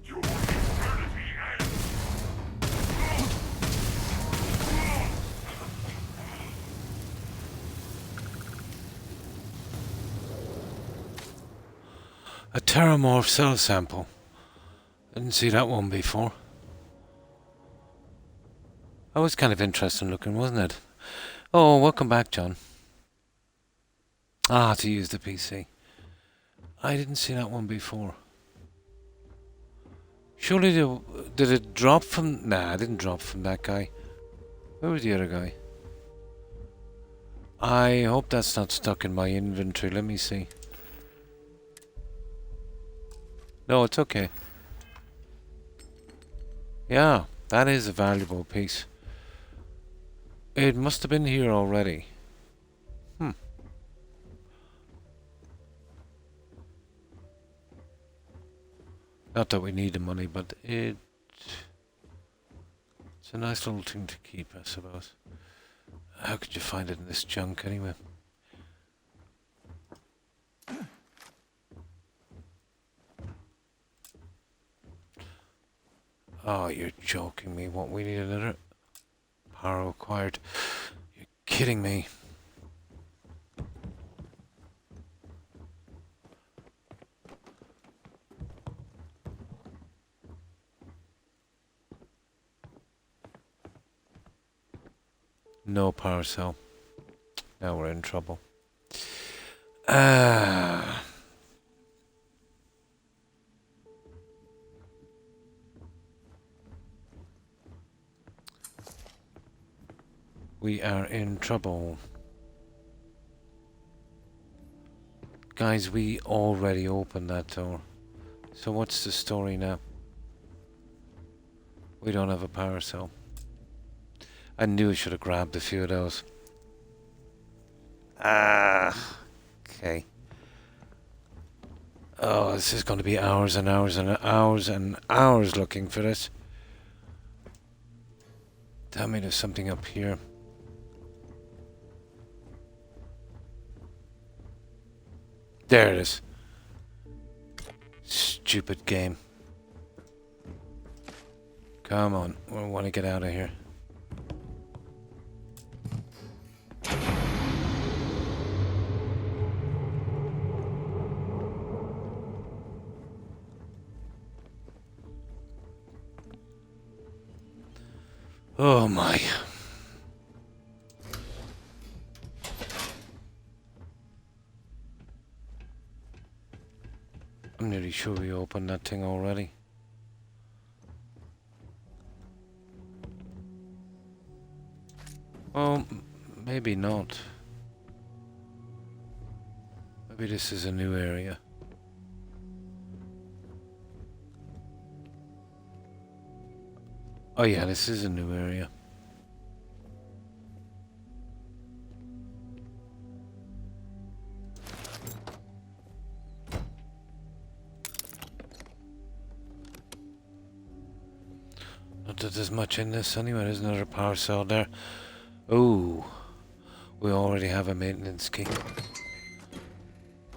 S15: Your eternity ends.
S1: A Terramorph cell sample. Didn't see that one before. That was kind of interesting looking, wasn't it? Oh, welcome back, John. Ah, to use the PC. I didn't see that one before. Surely did it drop from... Nah, it didn't drop from that guy. Where was the other guy? I hope that's not stuck in my inventory. Let me see. No, it's okay. Yeah, that is a valuable piece. It must have been here already. Not that we need the money, but it's a nice little thing to keep, I suppose. How could you find it in this junk anyway? Oh, you're joking me. What, we need another power acquired? You're kidding me. No power cell. Now we're in trouble. We are in trouble. Guys, we already opened that door. So what's the story now? We don't have a power cell. I knew I should have grabbed a few of those. Okay. Oh, this is going to be hours and hours and hours and hours looking for this. Tell me there's something up here. There it is. Stupid game. Come on, we want to get out of here. Oh my. I'm nearly sure we opened that thing already. Well, maybe not. Maybe this is a new area. Oh yeah, this is a new area. Not that there's much in this anyway. There's another power cell there. Oh, we already have a maintenance key.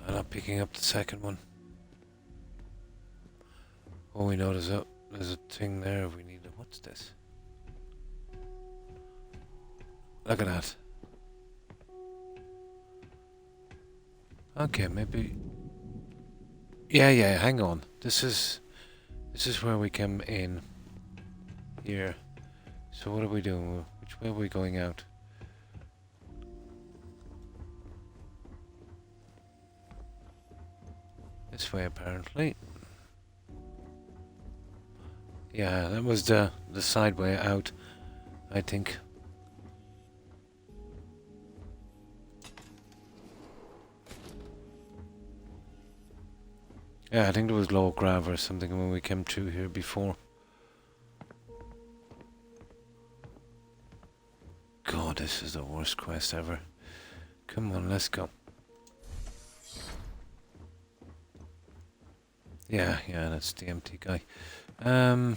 S1: I'm not picking up the second one. Oh, we know there's a thing there. We need. What's this? Look at that. Okay, maybe. Yeah, hang on. This is where we came in. Here. So what are we doing? Which way are we going out? This way apparently. Yeah, that was the side way out, I think. Yeah, I think there was low grav or something when we came through here before. God, this is the worst quest ever. Come on, let's go. Yeah, that's the empty guy. Right,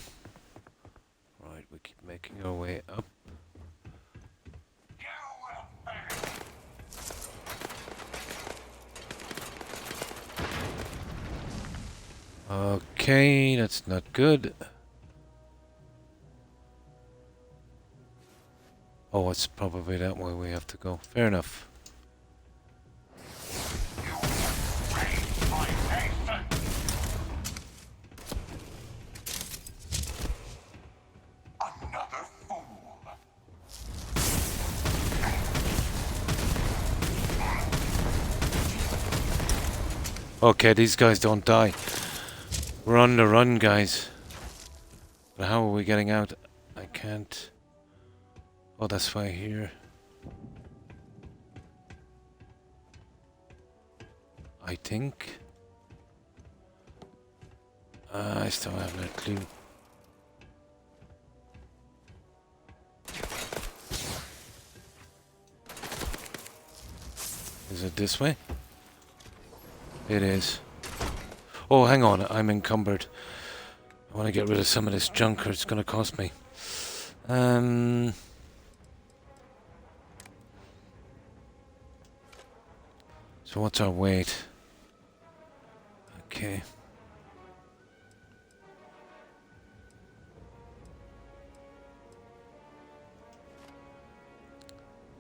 S1: we keep making our way up. Okay, that's not good. Oh, it's probably that way we have to go. Fair enough. Okay, these guys don't die. We're on the run, guys. But how are we getting out? I can't. Oh, that's why here. I think. I still have no clue. Is it this way? It is. Oh, hang on, I'm encumbered. I want to get rid of some of this junk or it's going to cost me. So what's our weight? Okay.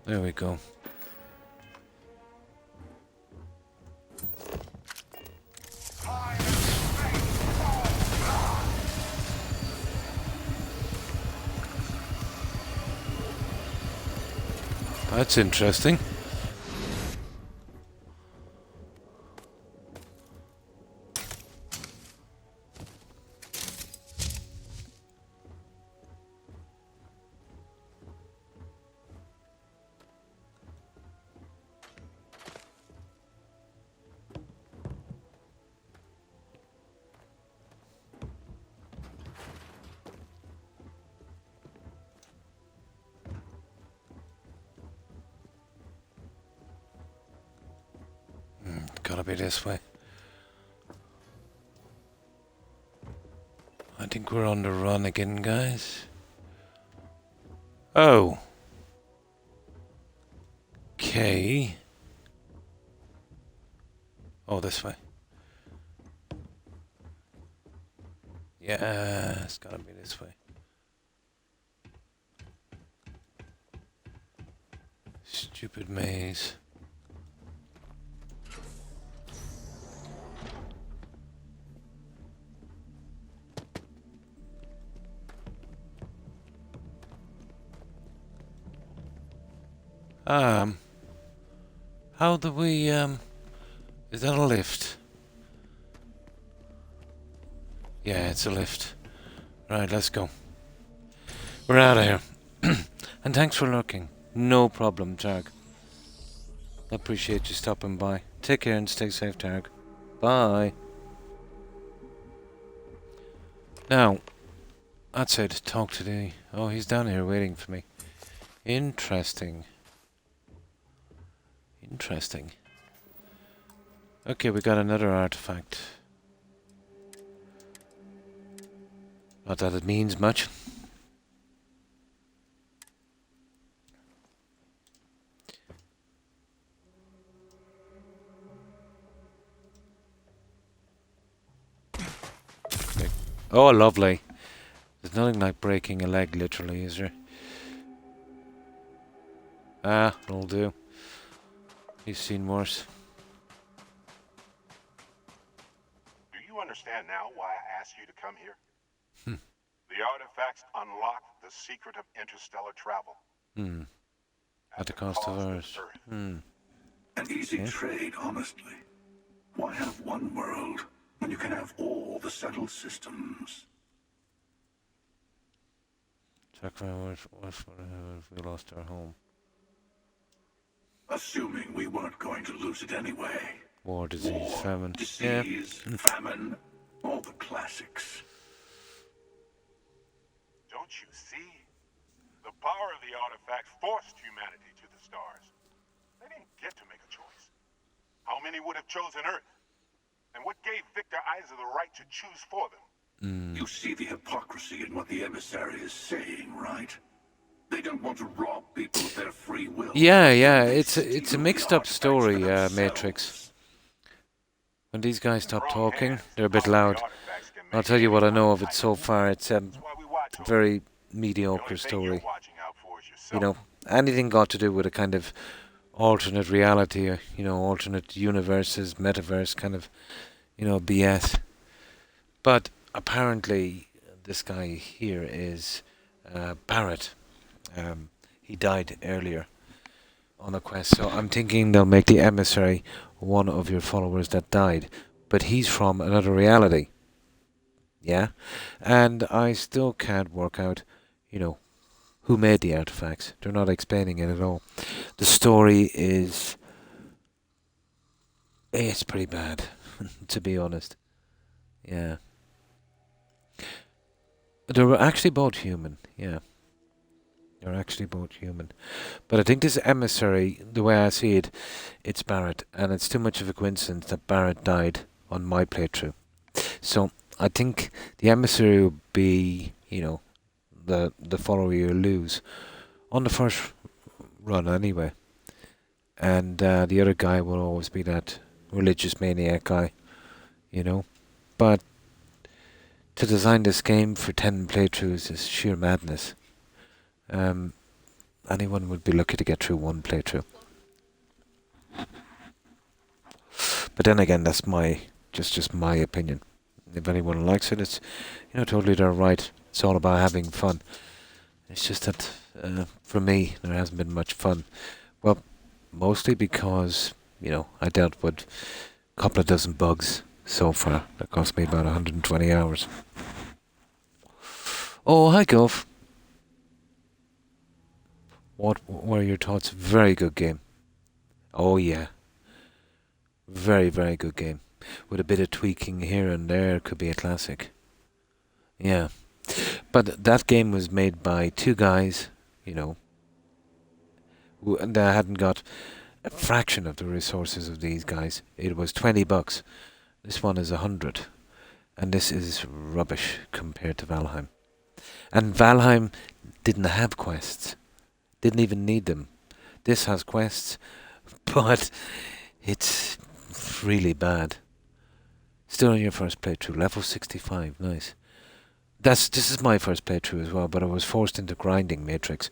S1: There we go. That's interesting. Gotta be this way. I think we're on the run again, guys. Oh. Okay. Oh, this way. Yeah, it's gotta be this way. Stupid maze. How do we, is that a lift? Yeah, it's a lift. Right, let's go. We're out of here. And thanks for looking. No problem, Targ. Appreciate you stopping by. Take care and stay safe, Targ. Bye. Now, I'd say to talk today. Oh, he's down here waiting for me. Interesting. Interesting. Okay, we got another artifact. Not that it means much. Okay. Oh, lovely. There's nothing like breaking a leg, literally, is there? Ah, it'll do. He's seen worse.
S10: Do you understand now why I asked you to come here? The artifacts unlock the secret of interstellar travel.
S1: At the cost of ours.
S15: An easy trade, honestly. Why have one world when you can have all the settled systems?
S1: Check for what we lost our home.
S15: Assuming we weren't going to lose it anyway.
S1: War, disease, famine.
S15: Disease, famine, all the classics.
S10: Don't you see? The power of the artifacts forced humanity to the stars. They didn't get to make a choice. How many would have chosen Earth? And what gave Victor Isa the right to choose for them?
S15: You see the hypocrisy in what the emissary is saying, right? They don't want to rob people of their free will.
S1: Yeah, it's a mixed up story, Matrix. When these guys stop talking, they're a bit loud. I'll tell you what I know of it so far. It's a very mediocre story. You know, anything got to do with a kind of alternate reality, alternate universes, metaverse kind of, BS. But apparently, this guy here is Barrett. He died earlier on a quest, so I'm thinking they'll make the emissary one of your followers that died. But he's from another reality. Yeah? And I still can't work out, who made the artifacts. They're not explaining it at all. The story is... It's pretty bad, to be honest. Yeah. They were actually both human, yeah. They're actually both human. But I think this emissary, the way I see it, it's Barrett. And it's too much of a coincidence that Barrett died on my playthrough. So I think the emissary will be, the follower you lose on the first run anyway. And the other guy will always be that religious maniac guy, But to design this game for 10 playthroughs is sheer madness. Anyone would be lucky to get through one playthrough. But then again, that's just my opinion. If anyone likes it, it's totally their right. It's all about having fun. It's just that for me, there hasn't been much fun. Well, mostly because I dealt with a couple of dozen bugs so far. That cost me about 120 hours. Oh, hi, Gov. What were your thoughts? Very good game. Oh, yeah. Very, very good game. With a bit of tweaking here and there, it could be a classic. Yeah. But that game was made by two guys, who they hadn't got a fraction of the resources of these guys. It was $20. This one is 100. And this is rubbish compared to Valheim. And Valheim didn't have quests. Didn't even need them. This has quests, but it's really bad. Still on your first playthrough, level 65, nice. This is my first playthrough as well, but I was forced into grinding Matrix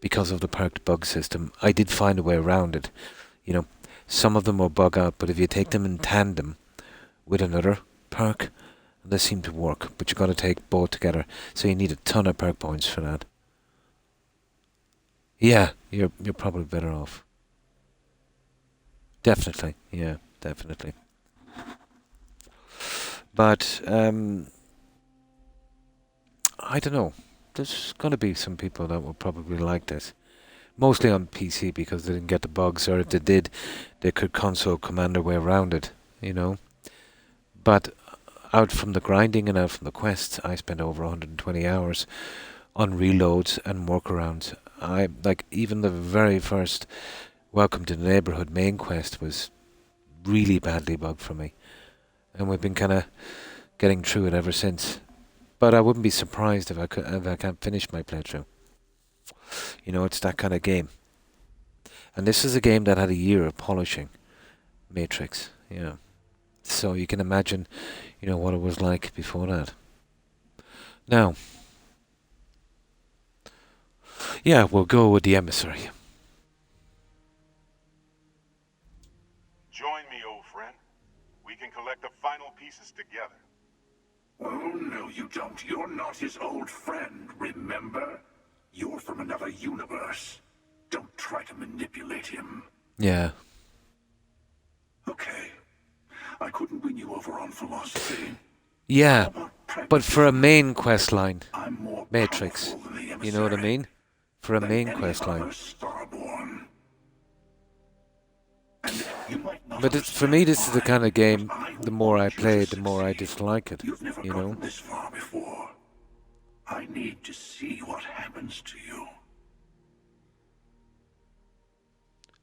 S1: because of the perked bug system. I did find a way around it. Some of them will bug out, but if you take them in tandem with another perk, they seem to work. But you've got to take both together, so you need a ton of perk points for that. Yeah, you're probably better off. Definitely, yeah, definitely. But I don't know. There's going to be some people that will probably like this Mostly on PC because they didn't get the bugs, or if they did, they could console command their way around it, you know. But out from the grinding and out from the quests, I spent over 120 hours on reloads and workarounds. I like even the very first Welcome to the Neighborhood main quest was really badly bugged for me, and we've been kind of getting through it ever since. But I wouldn't be surprised if I can't finish my playthrough. You know, it's that kind of game. And this is a game that had a year of polishing Matrix. Yeah. So you can imagine, you know, what it was like before that. Now, yeah, we'll go with the emissary.
S10: Join me, old friend. We can collect the final pieces together.
S15: Oh, no, you don't. You're not his old friend, remember? You're from another universe. Don't try to manipulate him.
S1: Yeah.
S15: Okay. I couldn't win you over on philosophy.
S1: Yeah, but for a main quest line, Matrix, you know what I mean? For a main quest line. But for me, this is the kind of game, the more I play it, the more I dislike it, you know?
S15: This far before. I need to see what happens to you.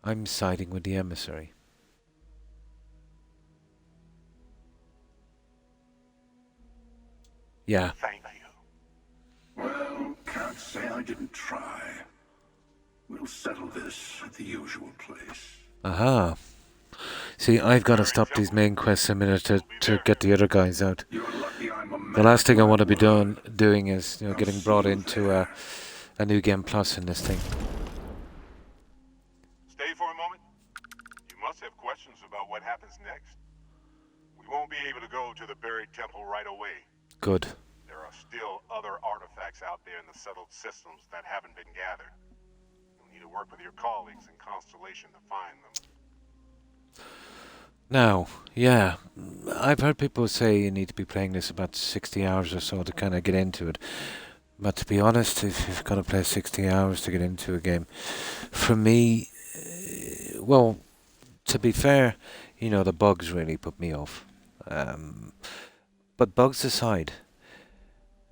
S1: I'm siding with the emissary. Yeah.
S10: Thank you.
S15: Well, can't say I didn't try. We'll settle this at the usual place.
S1: Aha. See, I've got to stop these main quests a minute to get the other guys out. The last thing I want to be doing is, you know, getting brought into a new game plus in this thing.
S10: Stay for a moment. You must have questions about what happens next. We won't be able to go to the buried temple right away.
S1: Good.
S10: There are still other artifacts out there in the settled systems that haven't been gathered. You'll need to work with your colleagues in Constellation to find them.
S1: Now, yeah, I've heard people say you need to be playing this about 60 hours or so to kind of get into it. But to be honest, if you've got to play 60 hours to get into a game, for me, well, to be fair, you know, the bugs really put me off. But bugs aside,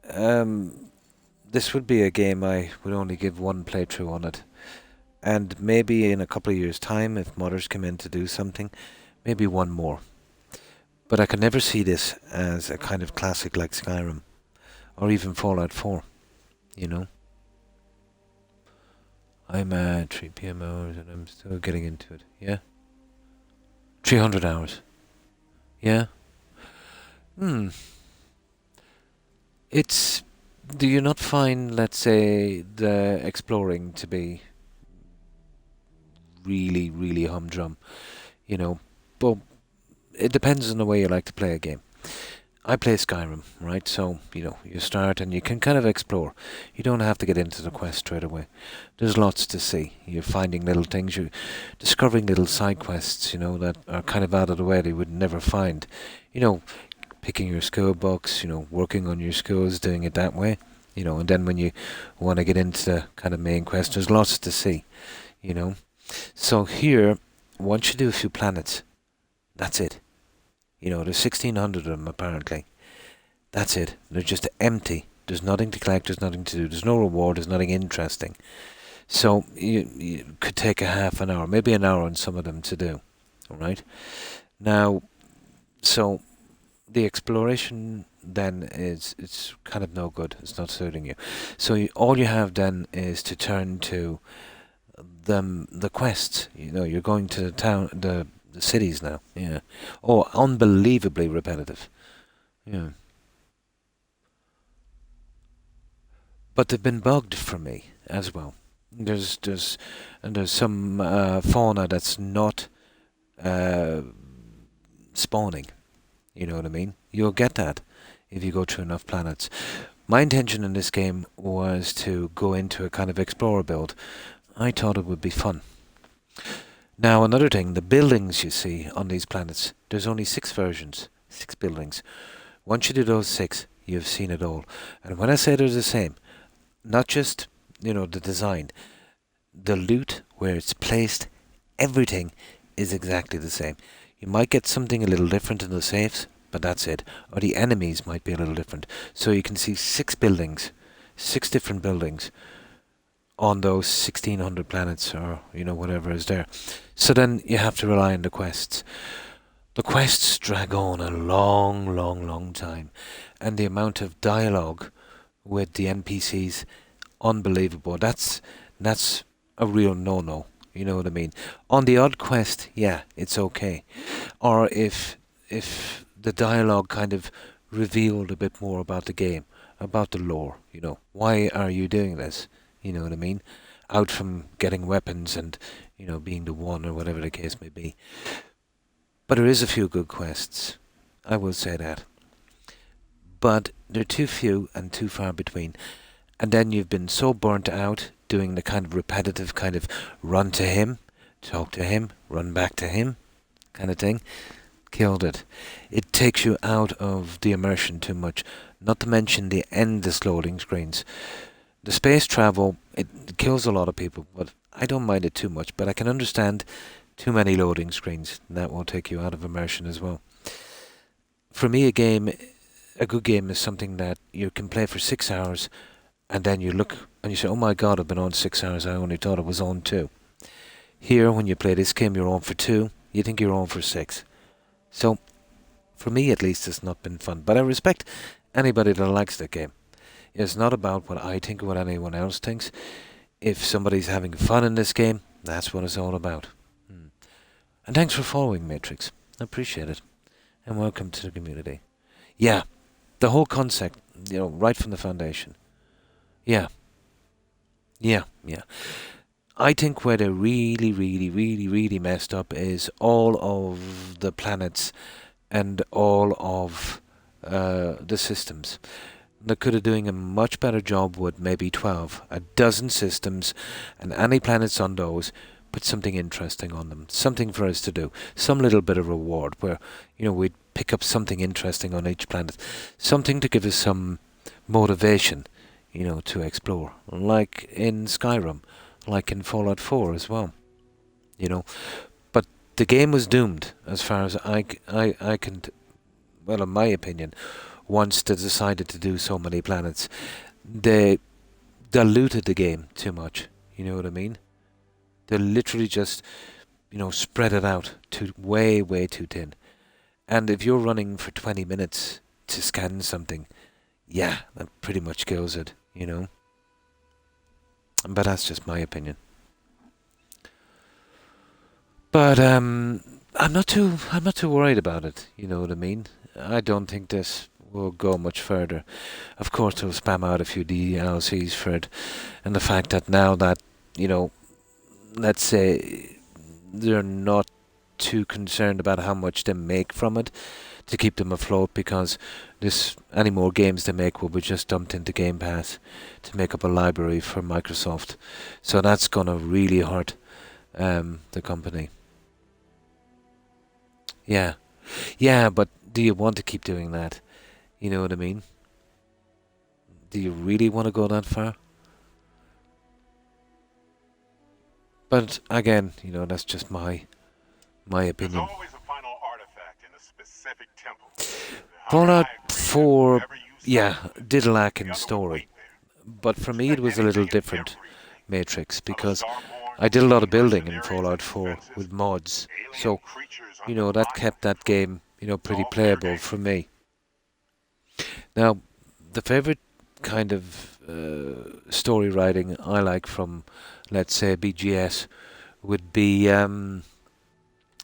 S1: this would be a game I would only give one playthrough on it. And maybe in a couple of years' time, if modders come in to do something, maybe one more. But I could never see this as a kind of classic like Skyrim, or even Fallout 4, you know. I'm at 3 PM hours and I'm still getting into it, yeah? 300 hours. Yeah? It's... Do you not find, let's say, the exploring to be really, really humdrum? You know, but it depends on the way you like to play a game. I play Skyrim, right? So, you know, you start and you can kind of explore. You don't have to get into the quest straight away. There's lots to see. You're finding little things. You're discovering little side quests, you know, that are kind of out of the way that you would never find. You know, picking your skill books, you know, working on your skills, doing it that way. You know, and then when you want to get into the kind of main quest, there's lots to see, you know. So here, once you do a few planets, that's it. You know, there's 1,600 of them, apparently. That's it. They're just empty. There's nothing to collect, there's nothing to do. There's no reward, there's nothing interesting. So, you could take a half an hour, maybe an hour on some of them to do. Alright? Now, so, the exploration then it's kind of no good. It's not suiting you. So, all you have then is to turn to the quests. You know, you're going to the town, the cities now, yeah. Oh, unbelievably repetitive, yeah. But they've been bugged for me as well. There's some fauna that's not spawning. You know what I mean? You'll get that if you go through enough planets. My intention in this game was to go into a kind of explorer build. I thought it would be fun. Now, another thing, the buildings you see on these planets, there's only 6 versions, 6 buildings. Once you do those 6, you've seen it all. And when I say they're the same, not just, you know, the design, the loot, where it's placed, everything is exactly the same. You might get something a little different in the safes, but that's it. Or the enemies might be a little different. So you can see 6 buildings, 6 different buildings on those 1600 planets, or, whatever is there. So then you have to rely on the quests. The quests drag on a long, long, long time. And the amount of dialogue with the NPCs, unbelievable. That's a real no-no. You know what I mean? On the odd quest, yeah, it's okay. Or if the dialogue kind of revealed a bit more about the game, about the lore, why are you doing this? You know what I mean? Out from getting weapons and, being the one, or whatever the case may be. But there is a few good quests. I will say that. But they're too few and too far between. And then you've been so burnt out doing the kind of repetitive kind of run to him, talk to him, run back to him kind of thing. Killed it. It takes you out of the immersion too much. Not to mention the endless loading screens. The space travel, it kills a lot of people, but I don't mind it too much. But I can understand too many loading screens, and that will take you out of immersion as well. For me, a good game is something that you can play for 6 hours, and then you look and you say, oh my god, I've been on 6 hours, I only thought it was on 2. Here, when you play this game, you're on for 2, you think you're on for 6. So, for me at least, it's not been fun. But I respect anybody that likes that game. It's not about what I think or what anyone else thinks. If somebody's having fun in this game, that's what it's all about. And thanks for following, Matrix. I appreciate it. And welcome to the community. Yeah, the whole concept, right from the foundation. Yeah. I think where they really, really, really, really messed up is all of the planets and all of the systems. They could have doing a much better job with maybe 12, 12 systems, and any planets on those, put something interesting on them, something for us to do, some little bit of reward where, we'd pick up something interesting on each planet, something to give us some motivation, to explore, like in Skyrim, like in Fallout 4 as well, But the game was doomed, as far as I can, well, in my opinion, once they decided to do so many planets. They diluted the game too much, you know what I mean? They literally just, spread it out to way, way too thin. And if you're running for 20 minutes to scan something, yeah, that pretty much kills it, But that's just my opinion. But I'm not too worried about it, you know what I mean? I don't think this will go much further. Of course, they'll spam out a few DLCs for it, and the fact that now that, let's say they're not too concerned about how much they make from it to keep them afloat, because any more games they make will be just dumped into Game Pass to make up a library for Microsoft. So that's gonna really hurt the company. Yeah, but do you want to keep doing that? You know what I mean? Do you really want to go that far? But again, that's just my opinion.
S10: There's always a final artifact in a specific temple.
S1: Fallout 4, yeah, did lack in story. But for me it was a little different, Matrix, because I did a lot of building in Fallout 4 with mods. So, that kept that game, pretty playable for me. Now, the favorite kind of story writing I like from, let's say, BGS would be the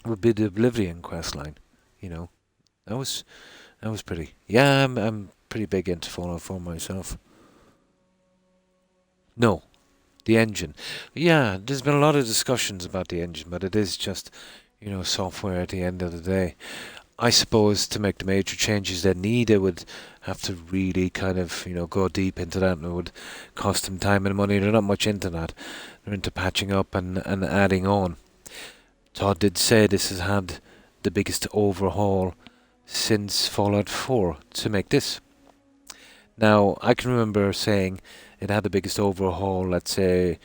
S1: Oblivion questline. That was pretty. Yeah, I'm pretty big into Fallout 4 myself. No, the engine. Yeah, there's been a lot of discussions about the engine, but it is just, software at the end of the day. I suppose to make the major changes they need, they would have to really kind of, go deep into that, and it would cost them time and money. They're not much into that. They're into patching up and adding on. Todd did say this has had the biggest overhaul since Fallout 4 to make this. Now, I can remember saying it had the biggest overhaul, let's say,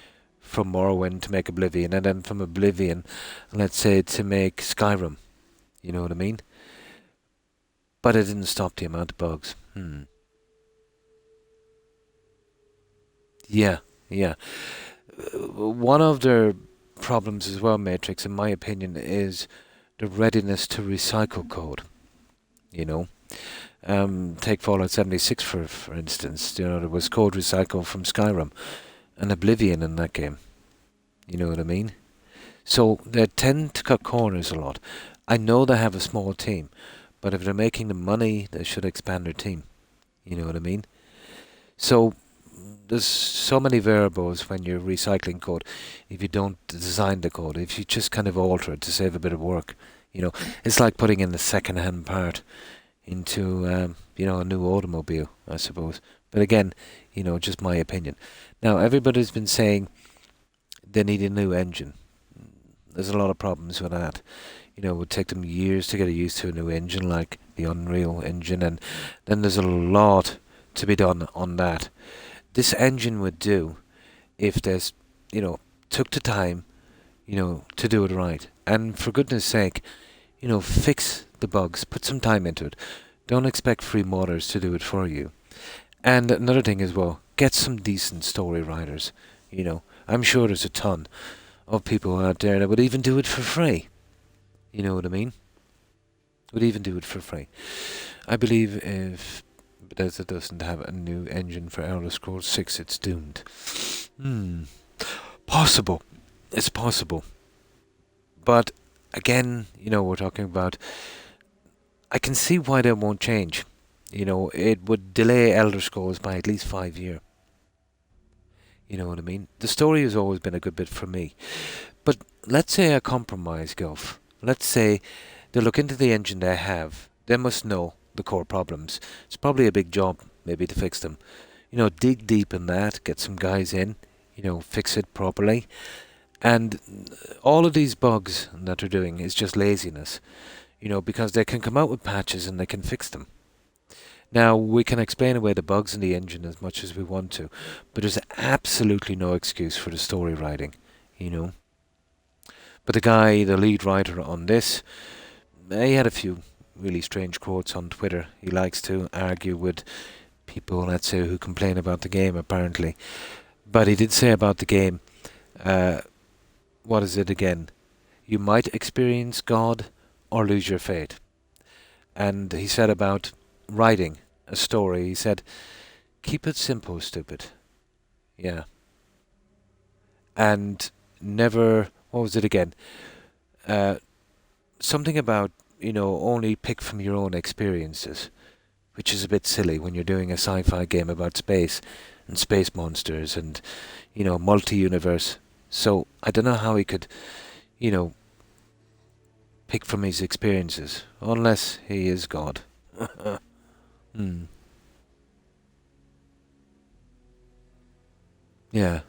S1: from Morrowind to make Oblivion, and then from Oblivion, let's say, to make Skyrim. You know what I mean? But it didn't stop the amount of bugs. Yeah, yeah. One of their problems as well, Matrix, in my opinion, is the readiness to recycle code. You know, take Fallout 76 for instance. You know, there was code recycled from Skyrim and Oblivion in that game. You know what I mean? So they tend to cut corners a lot. I know they have a small team, but if they're making the money, they should expand their team. You know what I mean? So there's so many variables when you're recycling code. If you don't design the code, if you just kind of alter it to save a bit of work, you know, it's like putting in a second-hand part into, you know, a new automobile, I suppose. But again, you know, just my opinion. Now, everybody's been saying they need a new engine. There's a lot of problems with that. You know, it would take them years to get used to a new engine, like the Unreal Engine, and then there's a lot to be done on that. This engine would do if there's, you know, took the time, you know, to do it right. And for goodness sake, you know, fix the bugs, put some time into it. Don't expect free modders to do it for you. And another thing as well, get some decent story writers. You know, I'm sure there's a ton of people out there that would even do it for free. You know what I mean? Would even do it for free. I believe if Bethesda doesn't have a new engine for Elder Scrolls 6, it's doomed. Possible. It's possible. But again, you know, we're talking about, I can see why they won't change. You know, it would delay Elder Scrolls by at least 5 years. You know what I mean? The story has always been a good bit for me. But let's say a compromise, Gulf. Let's say they look into the engine they have. They must know the core problems. It's probably a big job, maybe, to fix them. You know, dig deep in that, get some guys in, you know, fix it properly. And all of these bugs that they're doing is just laziness. You know, because they can come out with patches and they can fix them. Now, we can explain away the bugs in the engine as much as we want to, but there's absolutely no excuse for the story writing, you know. But the guy, the lead writer on this, he had a few really strange quotes on Twitter. He likes to argue with people, let's say, who complain about the game, apparently. But he did say about the game, what is it again? You might experience God or lose your faith. And he said about writing a story, he said, keep it simple, stupid. Yeah. And never, what was it again? Something about, you know, only pick from your own experiences, which is a bit silly when you're doing a sci-fi game about space and space monsters and, you know, multi-universe. So I don't know how he could, you know, pick from his experiences, unless he is God. Yeah.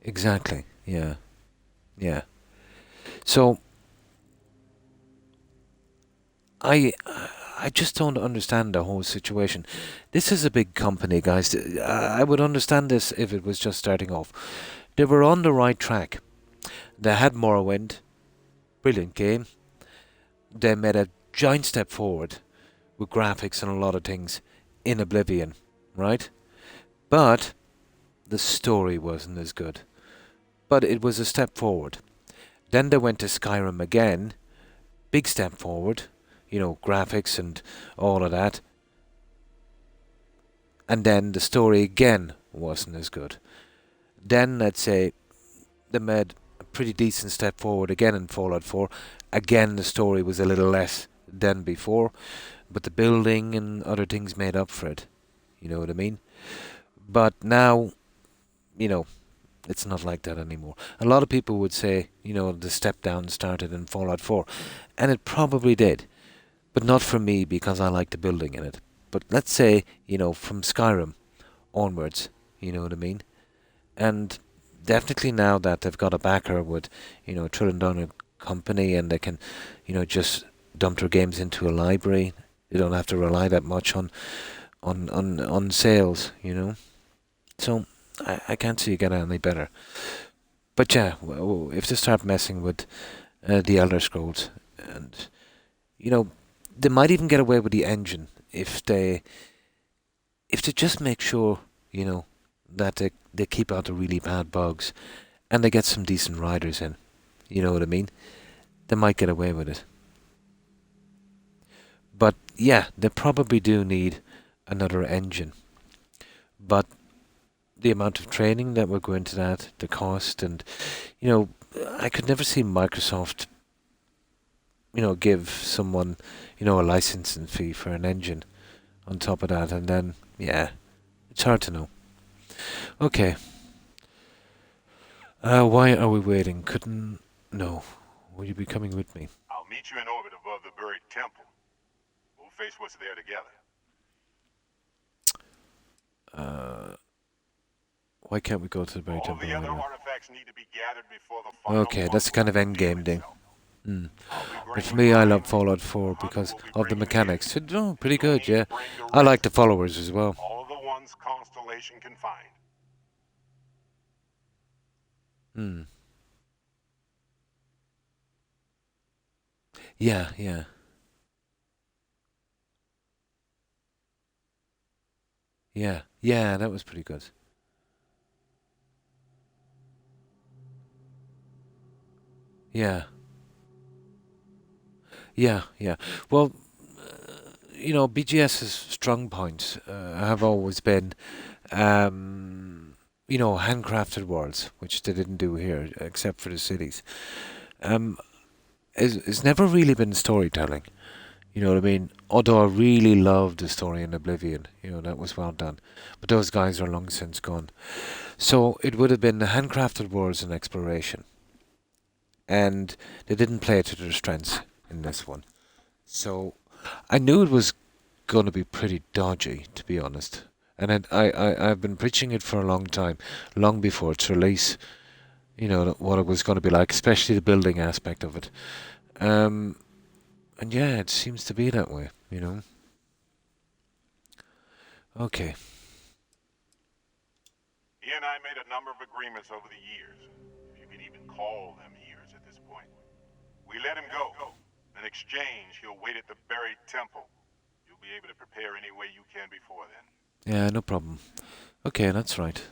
S1: Exactly. Yeah. Yeah. So I just don't understand the whole situation. This is a big company, guys. I would understand this if it was just starting off. They were on the right track. They had Morrowind, brilliant game. They made a giant step forward with graphics and a lot of things in Oblivion, right? But the story wasn't as good. But it was a step forward. Then they went to Skyrim again, big step forward, you know, graphics and all of that. And then the story again wasn't as good. Then, let's say, they made a pretty decent step forward again in Fallout 4. Again, the story was a little less than before, but the building and other things made up for it. You know what I mean? But now, you know, it's not like that anymore. A lot of people would say, you know, the step down started in Fallout 4, and it probably did, but not for me because I like the building in it. But let's say, you know, from Skyrim onwards, you know what I mean? And definitely now that they've got a backer with, you know, $1 trillion company, and they can, you know, just dump their games into a library. They don't have to rely that much on sales, you know. So I can't see it get any better. But yeah, well, if they start messing with the Elder Scrolls, and they might even get away with the engine if they just make sure that they keep out the really bad bugs, and they get some decent riders in. You know what I mean? They might get away with it. But yeah, they probably do need another engine. But the amount of training that will go into that, the cost, and I could never see Microsoft give someone a licensing fee for an engine on top of that, and then it's hard to know. Okay. Why are we waiting? No. Will you be coming with me?
S10: I'll meet you in orbit above the buried temple. We'll face what's there together.
S1: Why can't we go to the buried temple?
S10: All the other artifacts need to be gathered before the final
S1: Okay, that's the kind of end game thing. But for me, I love Fallout 4 because of the mechanics. Oh, pretty good, yeah. I like the followers as well.
S10: All the ones Constellation can find.
S1: Yeah. Yeah, that was pretty good. Yeah. Well, BGS's strong points have always been, handcrafted worlds, which they didn't do here, except for the cities. It's never really been storytelling. You know what I mean? Although I really loved the story in Oblivion, that was well done. But those guys are long since gone. So it would have been the handcrafted worlds and exploration. And they didn't play to their strengths in this one. So I knew it was going to be pretty dodgy, to be honest. And I've been preaching it for a long time, long before its release. What it was going to be like, especially the building aspect of it. And yeah, it seems to be that way, Okay.
S10: He and I made a number of agreements over the years, if you can even call them years at this point. We let him go. In exchange, he'll wait at the buried temple. You'll be able to prepare any way you can before then.
S1: Yeah, no problem. Okay, that's right.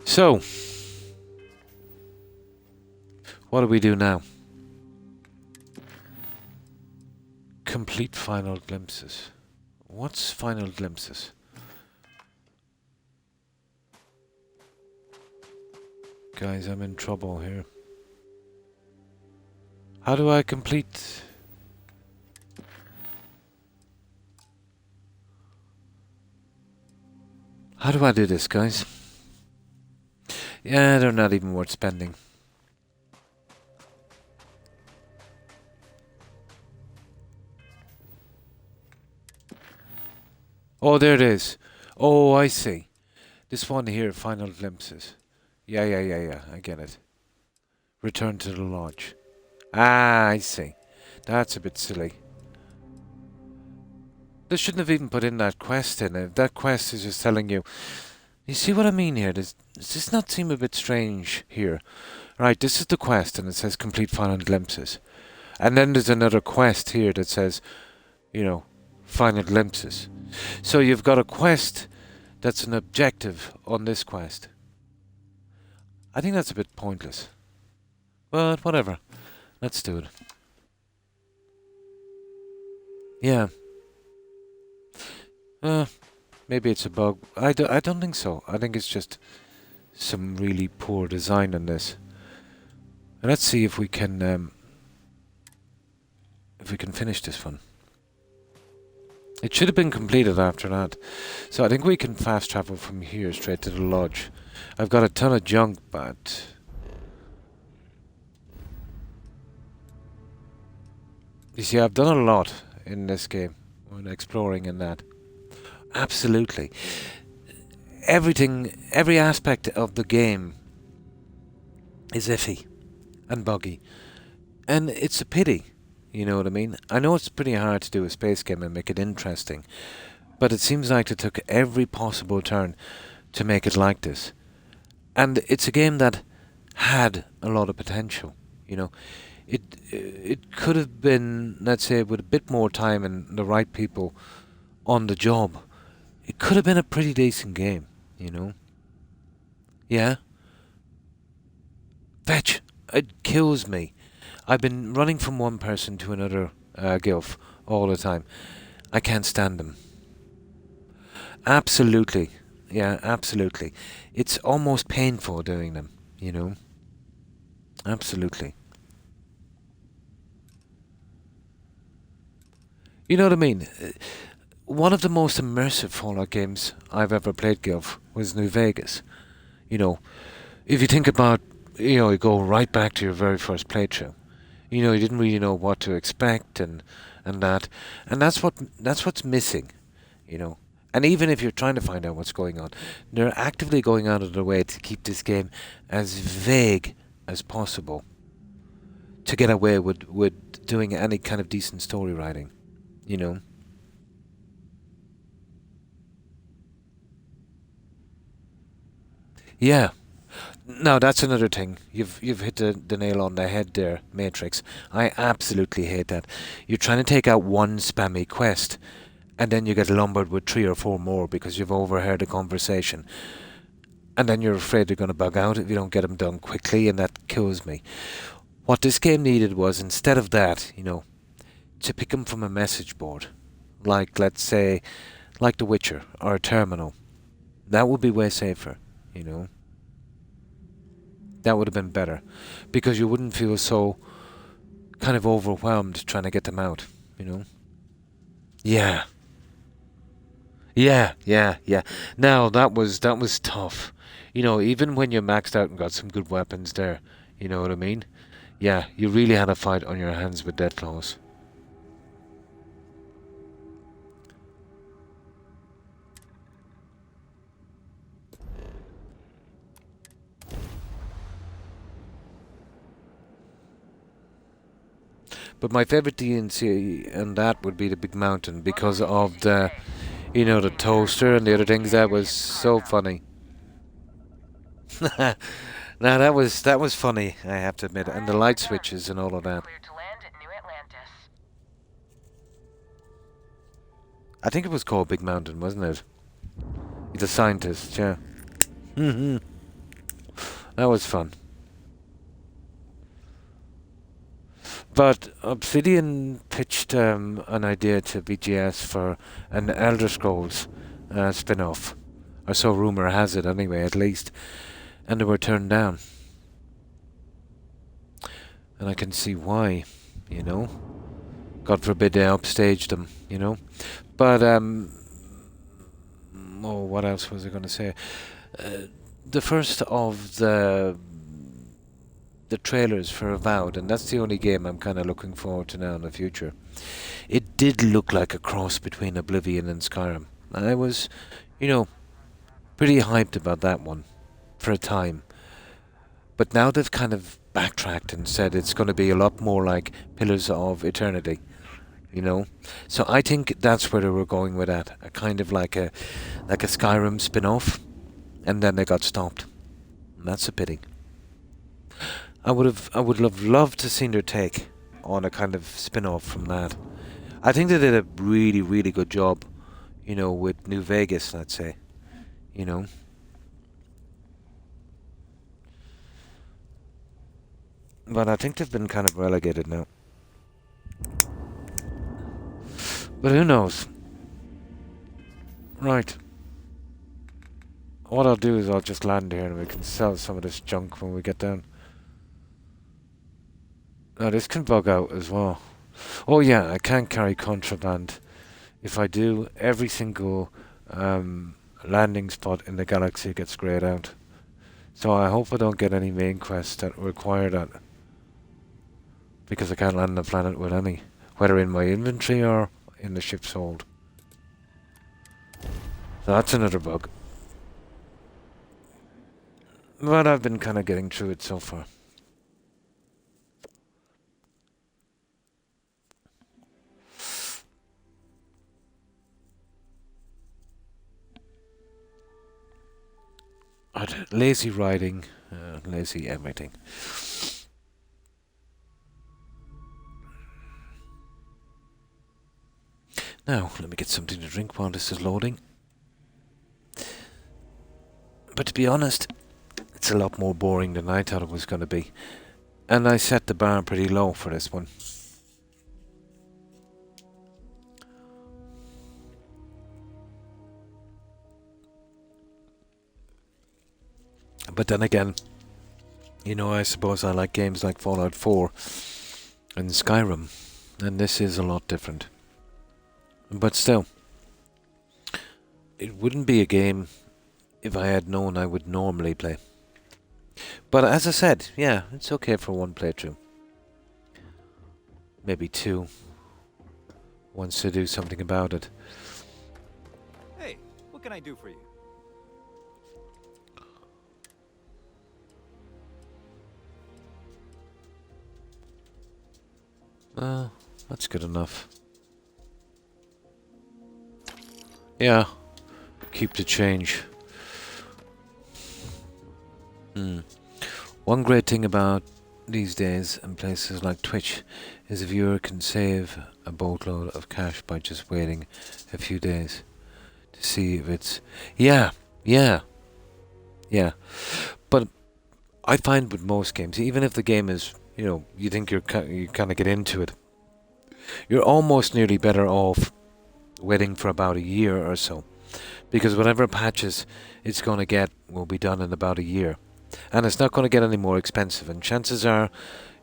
S1: So, what do we do now? Complete final glimpses. What's final glimpses? Guys, I'm in trouble here. How do I complete? How do I do this, guys? Yeah, they're not even worth spending. Oh, there it is. Oh, I see. This one here, final glimpses. Yeah, I get it. Return to the lodge. Ah, I see. That's a bit silly. They shouldn't have even put in that quest in it. That quest is just telling you... You see what I mean here? Does this not seem a bit strange here? Right, this is the quest, and it says complete final glimpses. And then there's another quest here that says, final glimpses. So you've got a quest that's an objective on this quest. I think that's a bit pointless. But whatever. Let's do it. Yeah. Maybe it's a bug. I don't think so. I think it's just some really poor design on this. And let's see if we can finish this one. It should have been completed after that. So I think we can fast travel from here straight to the lodge. I've got a ton of junk, but... You see, I've done a lot in this game. When exploring and that. Absolutely. Everything, every aspect of the game is iffy and buggy. And it's a pity. You know what I mean? I know it's pretty hard to do a space game and make it interesting. But it seems like they took every possible turn to make it like this. And it's a game that had a lot of potential, you know. It could have been, let's say, with a bit more time and the right people on the job, it could have been a pretty decent game, you know. Yeah? Fetch! It kills me. I've been running from one person to another gilf all the time. I can't stand them. Absolutely. Yeah, absolutely. It's almost painful doing them, you know. Absolutely. You know what I mean? One of the most immersive Fallout games I've ever played, Gilf, was New Vegas. You know, if you think about, you go right back to your very first playthrough. You didn't really know what to expect and that. And that's what's missing, you know. And even if you're trying to find out what's going on, they're actively going out of their way to keep this game as vague as possible to get away with doing any kind of decent story writing, you know. Yeah. Now that's another thing. You've hit the nail on the head there, Matrix. I absolutely hate that. You're trying to take out one spammy quest, and then you get lumbered with 3 or 4 more because you've overheard a conversation. And then you're afraid they're going to bug out if you don't get them done quickly, and that kills me. What this game needed was, instead of that, to pick them from a message board. Like, let's say, like The Witcher, or a terminal. That would be way safer, you know. That would have been better. Because you wouldn't feel so kind of overwhelmed trying to get them out, you know. Yeah. Yeah. Now, that was tough. Even when you're maxed out and got some good weapons there, you know what I mean? Yeah, you really had a fight on your hands with Deathclaws. But my favorite DNC and that would be the Big Mountain because of the toaster and the other things. That was so funny. Now that was funny, I have to admit, and the light switches and all of that. I think it was called Big Mountain, wasn't it? The scientist, yeah. That was fun. But Obsidian pitched an idea to BGS for an Elder Scrolls spin-off, or so rumor has it anyway, at least, and they were turned down. And I can see why, God forbid they upstaged them, But, what else was I going to say? The first of the trailers for Avowed, and that's the only game I'm kind of looking forward to now in the future. It did look like a cross between Oblivion and Skyrim. I was, pretty hyped about that one for a time. But now they've kind of backtracked and said it's going to be a lot more like Pillars of Eternity, So I think that's where they were going with that, a kind of like a Skyrim spin-off, and then they got stopped. And that's a pity. I would have loved to seen their take on a kind of spin-off from that. I think they did a really, really good job, with New Vegas, let's say, But I think they've been kind of relegated now. But who knows? Right. What I'll do is I'll just land here and we can sell some of this junk when we get down. Now this can bug out as well. Oh yeah, I can't carry contraband. If I do, every single landing spot in the galaxy gets grayed out. So I hope I don't get any main quests that require that. Because I can't land on the planet with any. Whether in my inventory or in the ship's hold. So that's another bug. But I've been kind of getting through it so far. But lazy writing, lazy everything. Now, let me get something to drink while this is loading. But to be honest, it's a lot more boring than I thought it was going to be. And I set the bar pretty low for this one. But then again, you know, I suppose I like games like Fallout 4 and Skyrim. And this is a lot different. But still, it wouldn't be a game if I had known I would normally play. But as I said, yeah, it's okay for one playthrough. Maybe two. Wants to do something about it.
S16: Hey, what can I do for you?
S1: That's good enough. Yeah, keep the change. One great thing about these days and places like Twitch is a viewer can save a boatload of cash by just waiting a few days to see if it's... Yeah. But I find with most games, even if the game is, you know, you think you kind of get into it, you're almost nearly better off waiting for about a year or so, because whatever patches it's going to get will be done in about a year, and it's not going to get any more expensive, and chances are,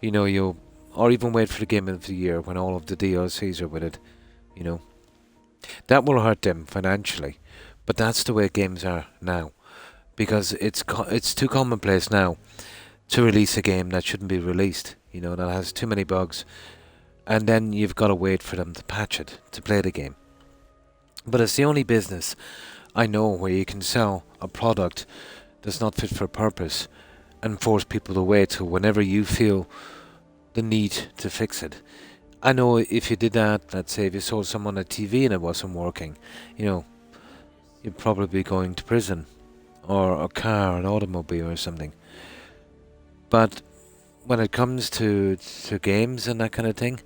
S1: you know, you'll, or even wait for the game of the year when all of the DLCs are with it, you know. That will hurt them financially, but that's the way games are now, because it's too commonplace now to release a game that shouldn't be released, you know, that has too many bugs, and then you've got to wait for them to patch it to play the game. But it's the only business I know where you can sell a product that's not fit for purpose and force people to wait till whenever you feel the need to fix it. I know if you did that, let's say if you sold someone a TV and it wasn't working, you know, you'd probably be going to prison, or a car, an automobile or something. But when it comes to games and that kind of thing,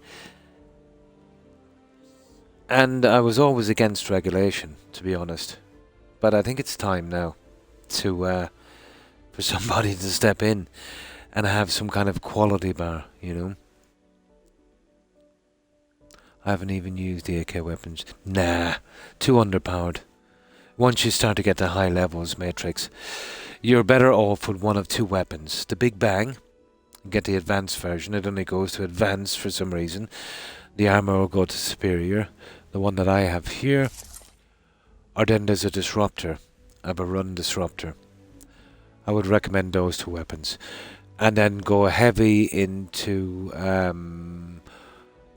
S1: and I was always against regulation, to be honest, but I think it's time now to for somebody to step in and have some kind of quality bar, you know. I haven't even used the AK weapons. Nah, too underpowered. Once you start to get to high levels, Matrix, you're better off with one of two weapons. The Big Bang, get the advanced version. It only goes to advanced for some reason. The armor will go to superior. The one that I have here. Or then there's a disruptor. I have a run disruptor. I would recommend those two weapons. And then go heavy into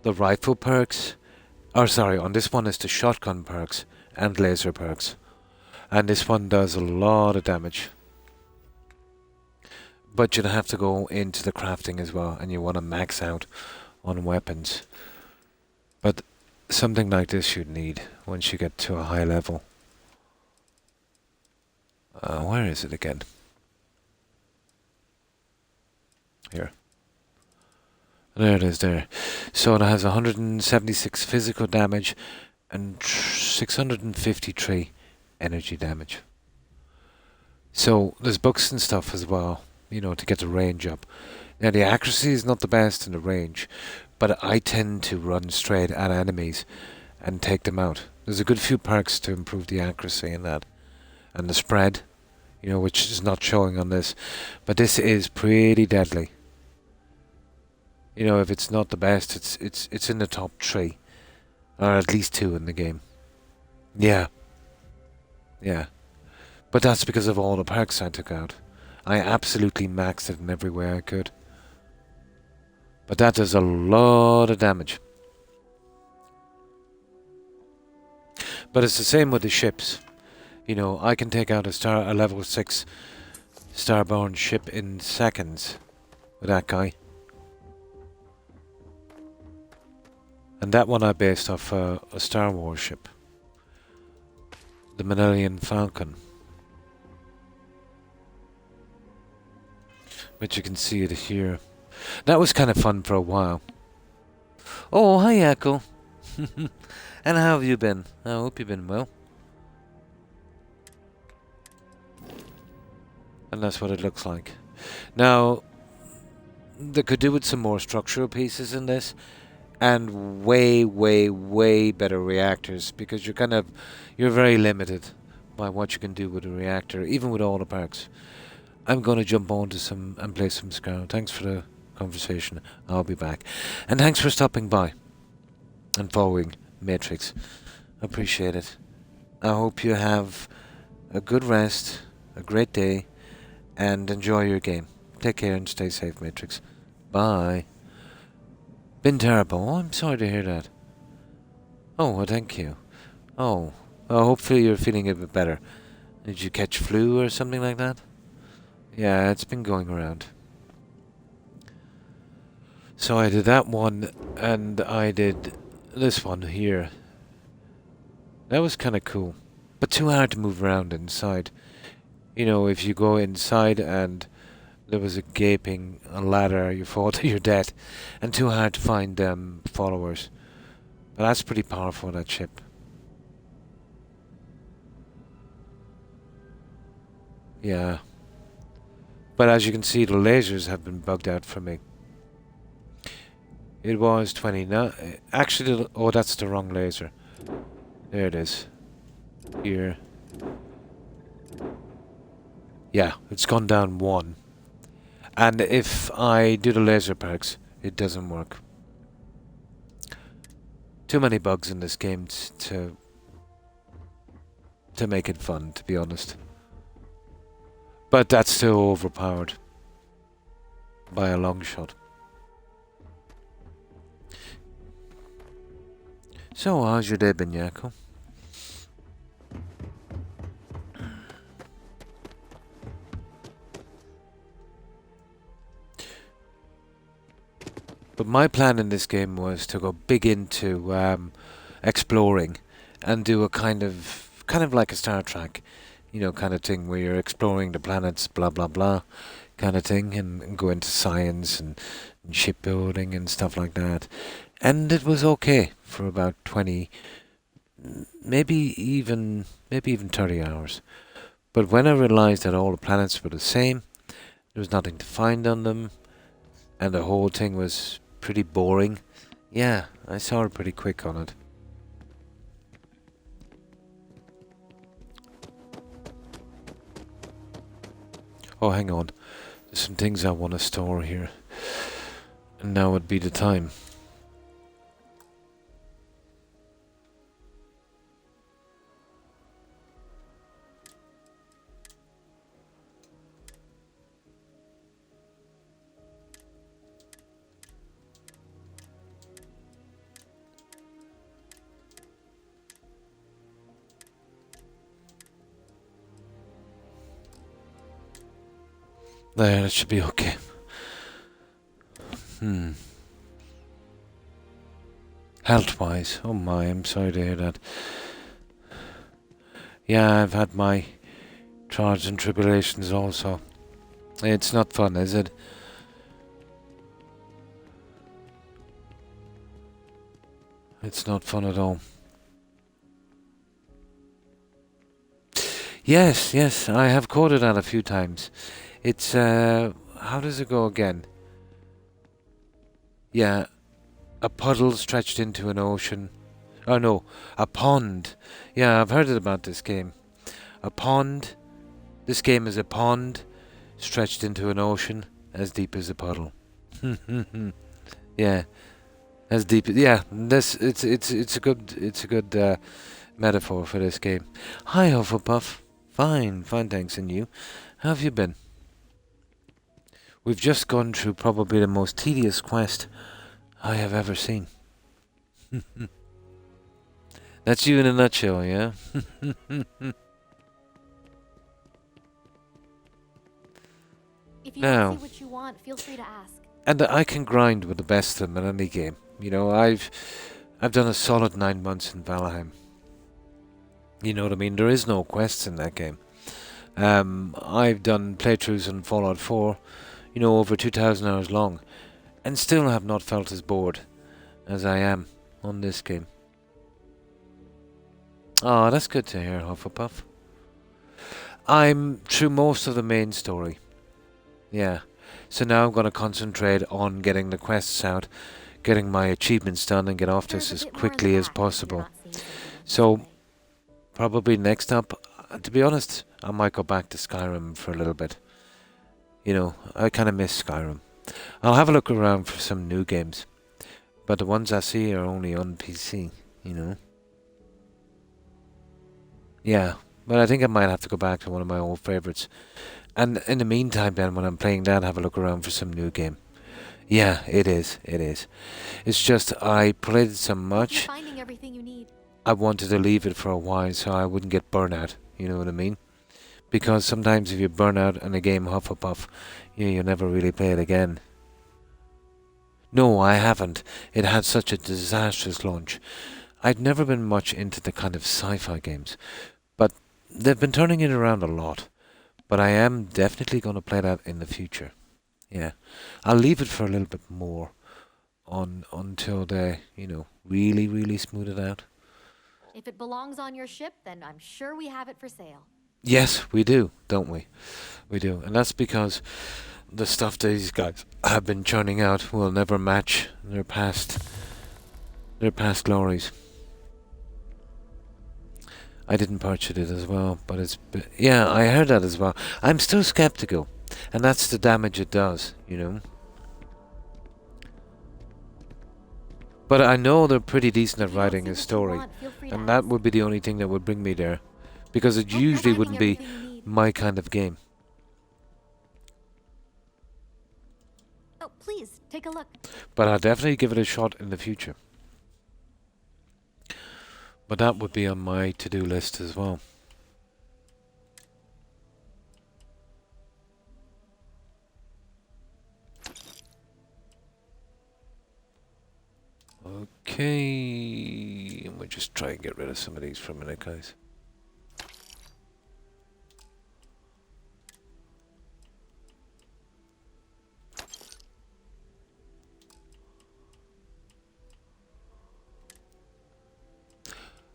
S1: the rifle perks. Or sorry, on this one is the shotgun perks and laser perks. And this one does a lot of damage. But you'd have to go into the crafting as well, and you want to max out on weapons. But something like this you'd need once you get to a high level. Where is it again? Here. There it is there. So it has 176 physical damage and 653 energy damage. So there's bugs and stuff as well, you know, to get the range up. Now the accuracy is not the best in the range, but I tend to run straight at enemies and take them out. There's a good few perks to improve the accuracy in that. And the spread, you know, which is not showing on this. But this is pretty deadly. You know, if it's not the best, it's in the top 3. Or at least 2 in the game. Yeah. But that's because of all the perks I took out. I absolutely maxed it in every way I could. But that does a lot of damage. But it's the same with the ships. You know, I can take out a level 6 starborn ship in seconds with that guy. And that one I based off a Star Wars ship. The Millennium Falcon. But you can see it here. That was kind of fun for a while. Oh, hi, Echo. And how have you been? I hope you've been well. And that's what it looks like. Now, they could do with some more structural pieces in this, and way, way, way better reactors, because you're very limited by what you can do with a reactor, even with all the parks. I'm going to jump on to some and play some Scarrow. Thanks for the conversation. I'll be back. And thanks for stopping by and following Matrix. Appreciate it. I hope you have a good rest, a great day, and enjoy your game. Take care and stay safe, Matrix. Bye. Been terrible. Oh, I'm sorry to hear that. Oh, well, thank you. Oh, well, hopefully you're feeling a bit better. Did you catch flu or something like that? Yeah, it's been going around. So I did that one, and I did this one here. That was kind of cool, but too hard to move around inside. You know, if you go inside and there was a gaping ladder, you fall to your death, and too hard to find followers. But that's pretty powerful, that ship. Yeah. But as you can see, the lasers have been bugged out for me. It was 29. Actually, oh, that's the wrong laser. There it is. Here. Yeah, it's gone down 1. And if I do the laser perks, it doesn't work. Too many bugs in this game to make it fun, to be honest. But that's still overpowered by a long shot. So, how's your day been, Yako? But my plan in this game was to go big into exploring and do a kind of like a Star Trek, you know, kind of thing where you're exploring the planets, blah blah blah, kind of thing, and go into science and shipbuilding and stuff like that. And it was okay for about 20, maybe even 30 hours. But when I realized that all the planets were the same, there was nothing to find on them, and the whole thing was pretty boring. Yeah, I saw it pretty quick on it. Oh, hang on. There's some things I want to store here. And now would be the time. There, it should be okay. Health-wise, oh my, I'm sorry to hear that. Yeah, I've had my trials and tribulations also. It's not fun, is it? It's not fun at all. Yes, I have quoted that a few times. It's, how does it go again? Yeah, a puddle stretched into an ocean. Oh no, a pond. Yeah, I've heard about this game. A pond. This game is a pond stretched into an ocean as deep as a puddle. Yeah, as deep. Yeah, it's a good metaphor for this game. Hi, Hufflepuff. Fine, thanks. And you? How have you been? We've just gone through probably the most tedious quest I have ever seen. That's you in a nutshell, yeah?
S17: If you don't see what you want, feel free to ask.
S1: And I can grind with the best of them in any game. You know, I've done a solid 9 months in Valheim. You know what I mean? There is no quests in that game. I've done playthroughs in Fallout 4. you know, over 2,000 hours long, and still have not felt as bored as I am on this game. Oh, that's good to hear, Hufflepuff. I'm through most of the main story. Yeah. So now I'm going to concentrate on getting the quests out, getting my achievements done, and get off this as quickly as possible. So, probably next up, to be honest, I might go back to Skyrim for a little bit. You know, I kind of miss Skyrim. I'll have a look around for some new games, but the ones I see are only on PC, you know. Yeah, but I think I might have to go back to one of my old favourites. And in the meantime, then, when I'm playing that, have a look around for some new game. Yeah, it is. It is. It's just I played it so much.
S17: Finding everything you need.
S1: I wanted to leave it for a while so I wouldn't get burnout. You know what I mean? Because sometimes if you burn out in a game Hufflepuff, you never really play it again. No, I haven't. It had such a disastrous launch. I'd never been much into the kind of sci-fi games, but they've been turning it around a lot. But I am definitely going to play that in the future. Yeah. I'll leave it for a little bit more until they, you know, really, really smooth it out.
S17: If it belongs on your ship, then I'm sure we have it for sale.
S1: Yes, we do, don't we? We do. And that's because the stuff these guys have been churning out will never match their past glories. I didn't purchase it as well, but yeah, I heard that as well. I'm still skeptical, and that's the damage it does, you know. But I know they're pretty decent at writing a story, and that would be the only thing that would bring me there, because it usually wouldn't be my kind of game.
S17: Oh, please, take a look.
S1: But I'll definitely give it a shot in the future. But that would be on my to-do list as well. Okay, and we'll just try and get rid of some of these for a minute, guys.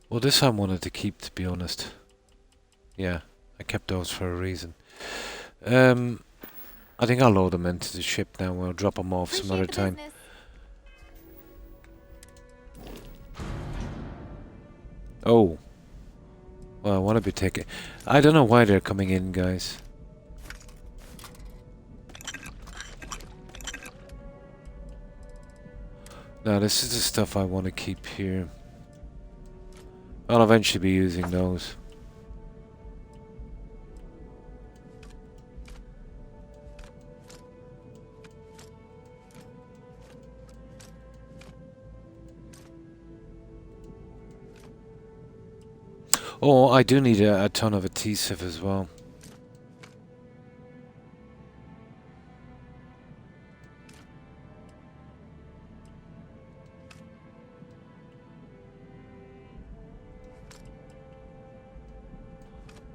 S1: Well, this I wanted to keep, to be honest. Yeah, I kept those for a reason. I think I'll load them into the ship now. We'll drop them off some other time. Oh. Well, I want to be taking... I don't know why they're coming in, guys. Now, this is the stuff I want to keep here. I'll eventually be using those. Oh, I do need a ton of adhesive as well.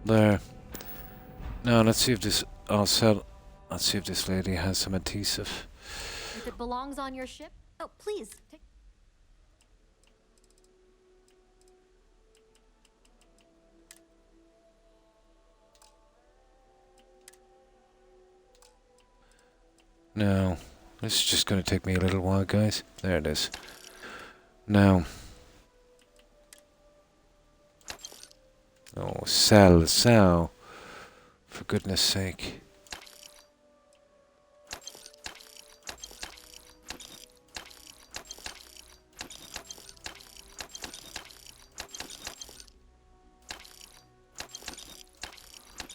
S1: There. Now let's see if this... Let's see if this lady has some adhesive.
S17: If it belongs on your ship, oh, please, take...
S1: No. This is just going to take me a little while, guys. There it is. Now... Oh, sell. For goodness sake.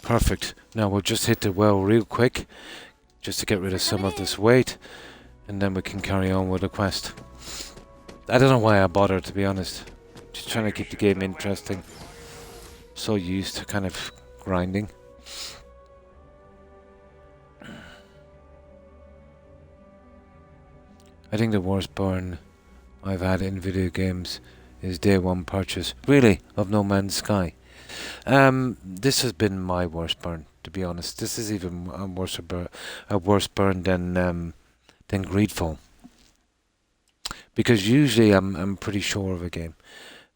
S1: Perfect. Now we'll just hit the well real quick, just to get rid of some of this weight, and then we can carry on with the quest. I don't know why I bothered, to be honest. Just trying to keep the game interesting. So used to kind of grinding. I think the worst burn I've had in video games is day one purchase. Really, of No Man's Sky. This has been my worst burn, to be honest. This is even a worse burn than Greedfall. Because usually I'm pretty sure of a game.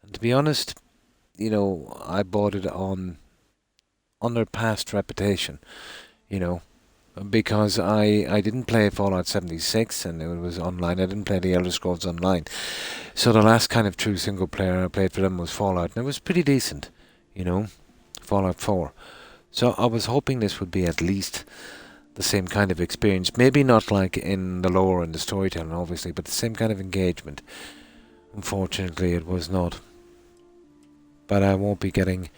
S1: And to be honest, you know, I bought it on their past reputation, you know, because I didn't play Fallout 76 and it was online. I didn't play the Elder Scrolls Online. So the last kind of true single player I played for them was Fallout, and it was pretty decent, you know, Fallout 4. So I was hoping this would be at least the same kind of experience. Maybe not like in the lore and the storytelling, obviously, but the same kind of engagement. Unfortunately, it was not. But I won't be giving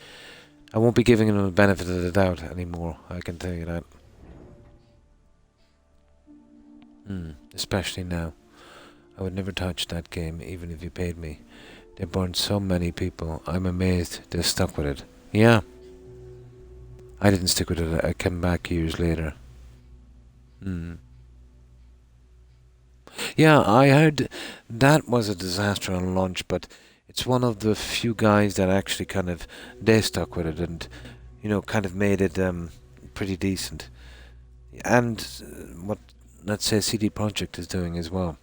S1: them the benefit of the doubt anymore, I can tell you that. Especially now. I would never touch that game, even if you paid me. They burned so many people. I'm amazed they stuck with it. Yeah. I didn't stick with it. I came back years later. Yeah, I heard that was a disaster on launch, but it's one of the few guys that actually they stuck with it and, you know, kind of made it pretty decent. And what, let's say, CD Projekt is doing as well.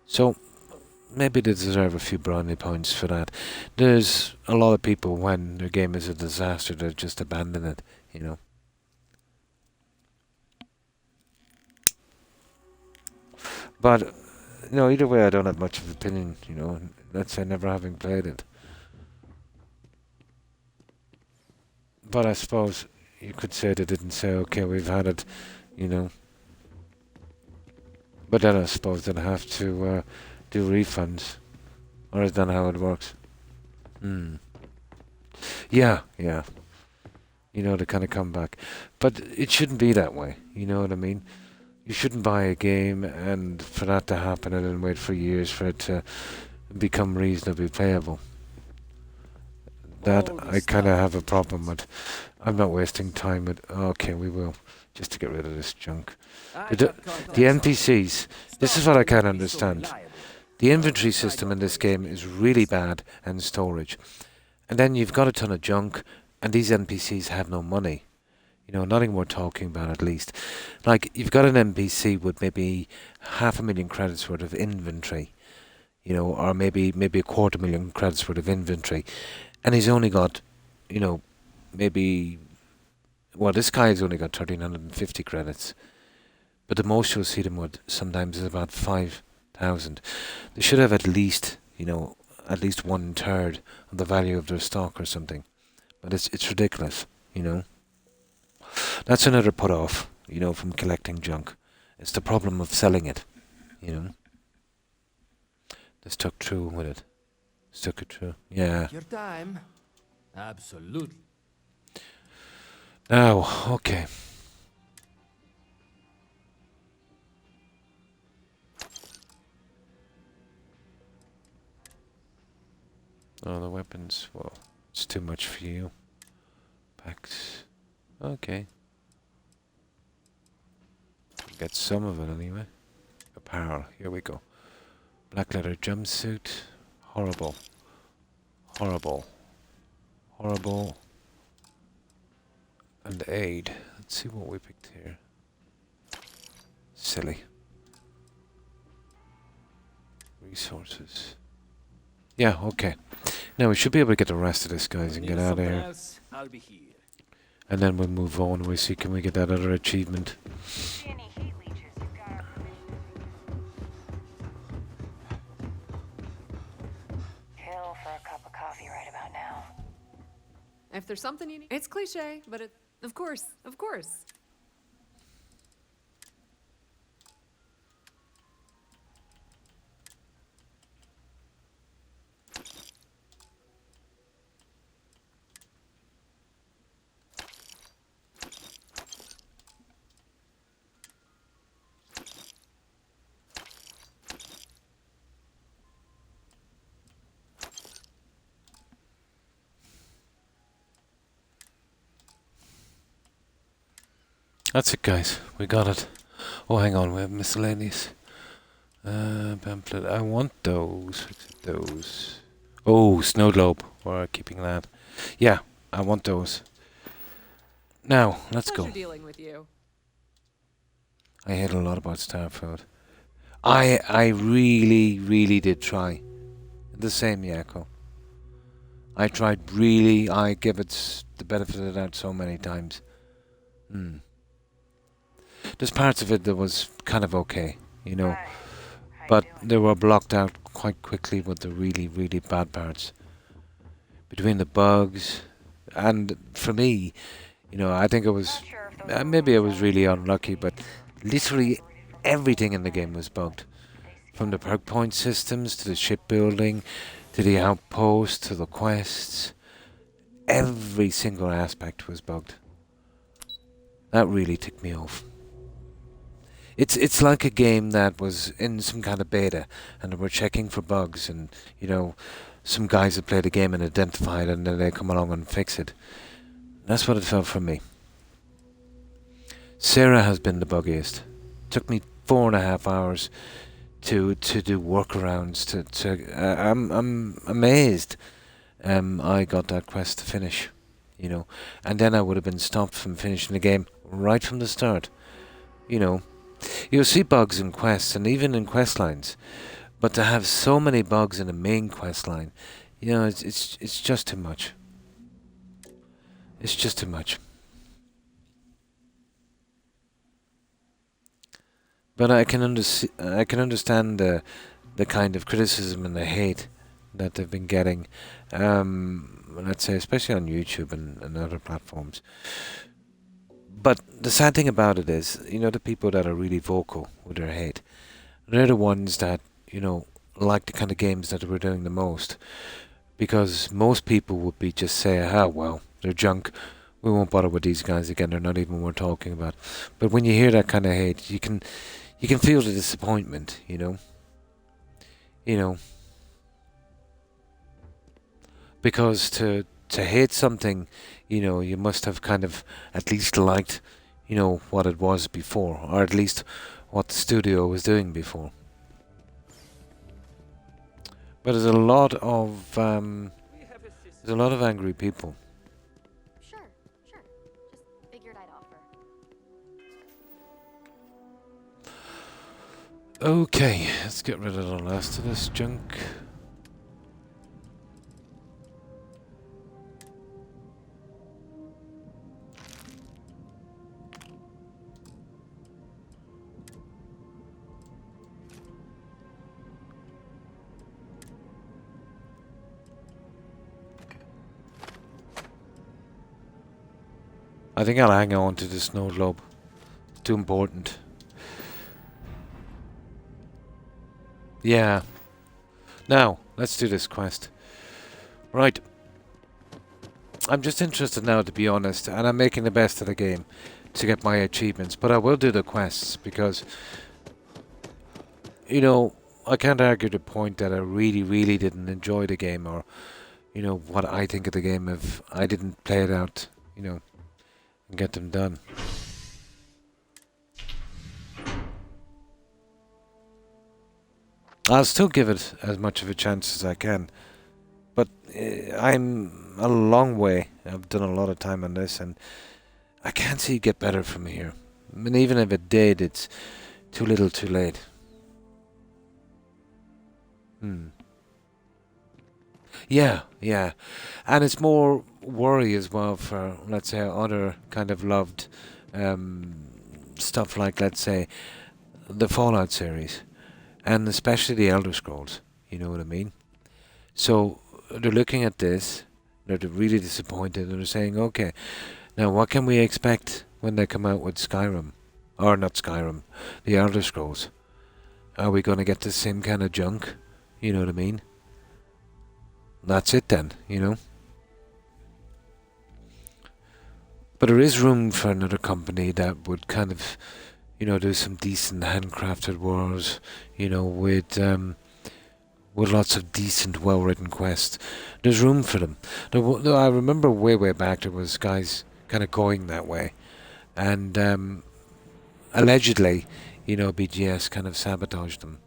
S1: So maybe they deserve a few brownie points for that. There's a lot of people, when their game is a disaster, they just abandon it, you know. But, you know, either way, I don't have much of an opinion, you know, let's say never having played it. But I suppose you could say they didn't say, okay, we've had it, you know. But then I suppose they'll have to do refunds. Or is that how it works? Yeah. You know, to kind of come back. But it shouldn't be that way, you know what I mean? You shouldn't buy a game and for that to happen and then wait for years for it to become reasonably playable. That I kind of have a problem with. I'm not wasting time with... Okay, we will. Just to get rid of this junk. The NPCs, this is what I can't understand. The inventory system in this game is really bad, and storage. And then you've got a ton of junk, and these NPCs have no money. You know, nothing we're talking about at least. Like, you've got an NPC with maybe 500,000 credits worth of inventory. You know, or maybe 250,000 credits worth of inventory. And he's only got, you know, maybe... Well, this guy's only got 1,350 credits. But the most you'll see them with sometimes is about 5,000. They should have at least, you know, at least 1/3 of the value of their stock or something. But it's ridiculous, you know. That's another put off, you know, from collecting junk. It's the problem of selling it, you know. They stuck true with it. Stuck it true. Yeah.
S18: Your time. Absolutely.
S1: Now, okay. Oh, the weapons. Well, it's too much for you. Packs. Okay. Get some of it anyway. Apparel. Here we go. Black leather jumpsuit. Horrible. Horrible. Horrible. And aid. Let's see what we picked here. Silly. Resources. Yeah, okay. Now we should be able to get the rest of this, guys, and get out of here.
S18: I'll be here.
S1: And then we'll move on and we'll see, can we get that other achievement?
S14: Kill for a cup of coffee right about now.
S19: If there's something you need, it's cliche, but of course.
S1: That's it, guys. We got it. Oh, hang on. We have miscellaneous. Pamphlet. I want those. Those. Oh, snow globe. We're keeping that. Yeah, I want those. Now, let's
S19: Pleasure
S1: go.
S19: dealing with you.
S1: I hate a lot about Starfield. I really, really did try. The same, Yako. I tried really, I give it the benefit of the doubt so many times. There's parts of it that was kind of okay, you know. But they were blocked out quite quickly with the really, really bad parts. Between the bugs, and for me, you know, I think it was, maybe I was really unlucky, but literally everything in the game was bugged. From the perk point systems, to the shipbuilding, to the outposts, to the quests. Every single aspect was bugged. That really ticked me off. It's like a game that was in some kind of beta, and they were checking for bugs, and, you know, some guys had played the game and identified it, and then they come along and fix it. That's what it felt for me. Sarah has been the buggiest. Took me 4.5 hours to do workarounds. I'm amazed. I got that quest to finish, you know, and then I would have been stopped from finishing the game right from the start. You know, you'll see bugs in quests and even in quest lines, but to have so many bugs in the main quest line, you know, it's just too much. It's just too much. But I can understand the kind of criticism and the hate that they've been getting. Let's say, especially on YouTube and other platforms. But the sad thing about it is, you know, the people that are really vocal with their hate, they're the ones that, you know, like the kind of games that we're doing the most. Because most people would be just say, ah, well, they're junk. We won't bother with these guys again. They're not even worth talking about. But when you hear that kind of hate, you can feel the disappointment, you know. You know. Because to hate something, you know, you must have kind of at least liked, you know, what it was before, or at least what the studio was doing before. But there's a lot of angry people.
S17: Sure. Just figured I'd offer.
S1: Okay, let's get rid of the last of this junk. I think I'll hang on to the snow globe. It's too important. Yeah. Now, let's do this quest. Right. I'm just interested now, to be honest, and I'm making the best of the game to get my achievements, but I will do the quests because, you know, I can't argue the point that I really, really didn't enjoy the game, or, you know, what I think of the game if I didn't play it out, you know, and get them done. I'll still give it as much of a chance as I can, but I'm a long way. I've done a lot of time on this, and I can't see it get better from here. I mean, even if it did, it's too little too late. Yeah. And it's more worry as well for, let's say, other kind of loved stuff like, let's say, the Fallout series. And especially the Elder Scrolls, you know what I mean? So they're looking at this, they're really disappointed, and they're saying, okay, now what can we expect when they come out with Skyrim? Or not Skyrim, the Elder Scrolls. Are we going to get the same kind of junk? You know what I mean? That's it then, you know? But there is room for another company that would kind of, you know, do some decent handcrafted worlds, you know, with lots of decent, well-written quests. There's room for them. I remember way back there was guys kind of going that way, and allegedly, you know, BGS kind of sabotaged them.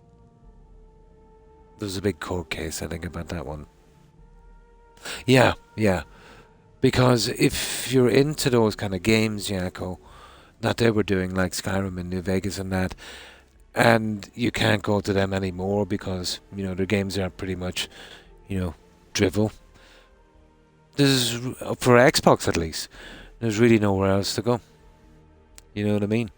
S1: There was a big court case, I think, about that one. Yeah. Because if you're into those kind of games, Yako, that they were doing, like Skyrim and New Vegas and that, and you can't go to them anymore because, you know, their games are pretty much, you know, drivel. This is, for Xbox at least, there's really nowhere else to go. You know what I mean?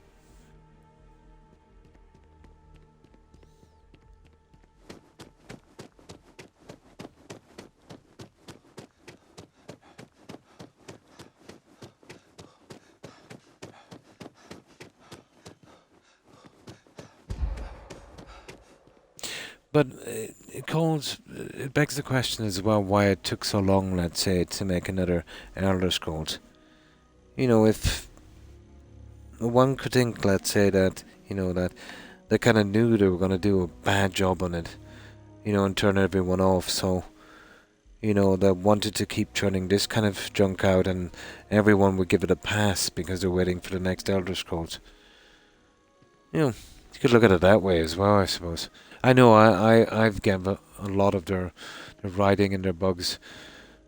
S1: But it begs the question as well why it took so long, let's say, to make another Elder Scrolls. You know, if one could think, let's say, that, you know, that they kind of knew they were going to do a bad job on it, you know, and turn everyone off, so, you know, they wanted to keep churning this kind of junk out and everyone would give it a pass because they're waiting for the next Elder Scrolls. You know, you could look at it that way as well, I suppose. I know I've given a lot of their writing and their bugs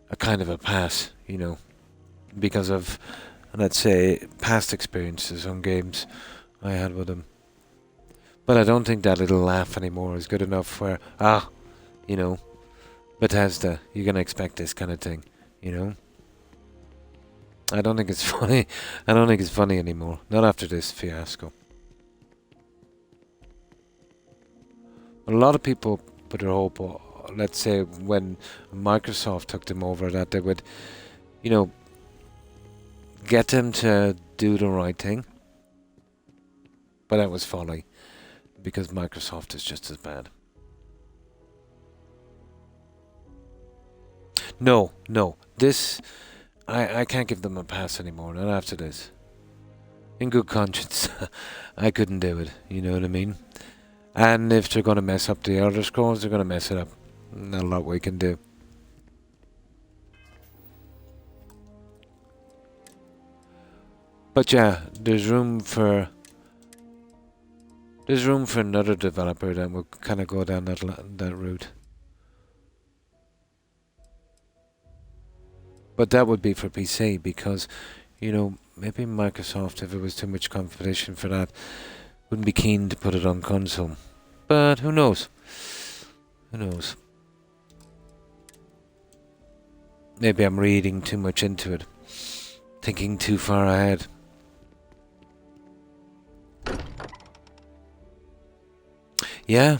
S1: a kind of a pass, you know, because of, let's say, past experiences on games I had with them. But I don't think that little laugh anymore is good enough where, you know, Bethesda, you're going to expect this kind of thing, you know. I don't think it's funny. I don't think it's funny anymore. Not after this fiasco. A lot of people put their hope, let's say, when Microsoft took them over, that they would, you know, get them to do the right thing. But that was folly, because Microsoft is just as bad. No, this, I can't give them a pass anymore, not after this. In good conscience, I couldn't do it, you know what I mean? And if they're going to mess up the Elder Scrolls, they're going to mess it up. Not a lot we can do. But yeah, there's room for another developer that will kind of go down that route. But that would be for PC because, you know, maybe Microsoft, if it was too much competition for that, wouldn't be keen to put it on console. But who knows? Who knows? Maybe I'm reading too much into it. Thinking too far ahead. Yeah.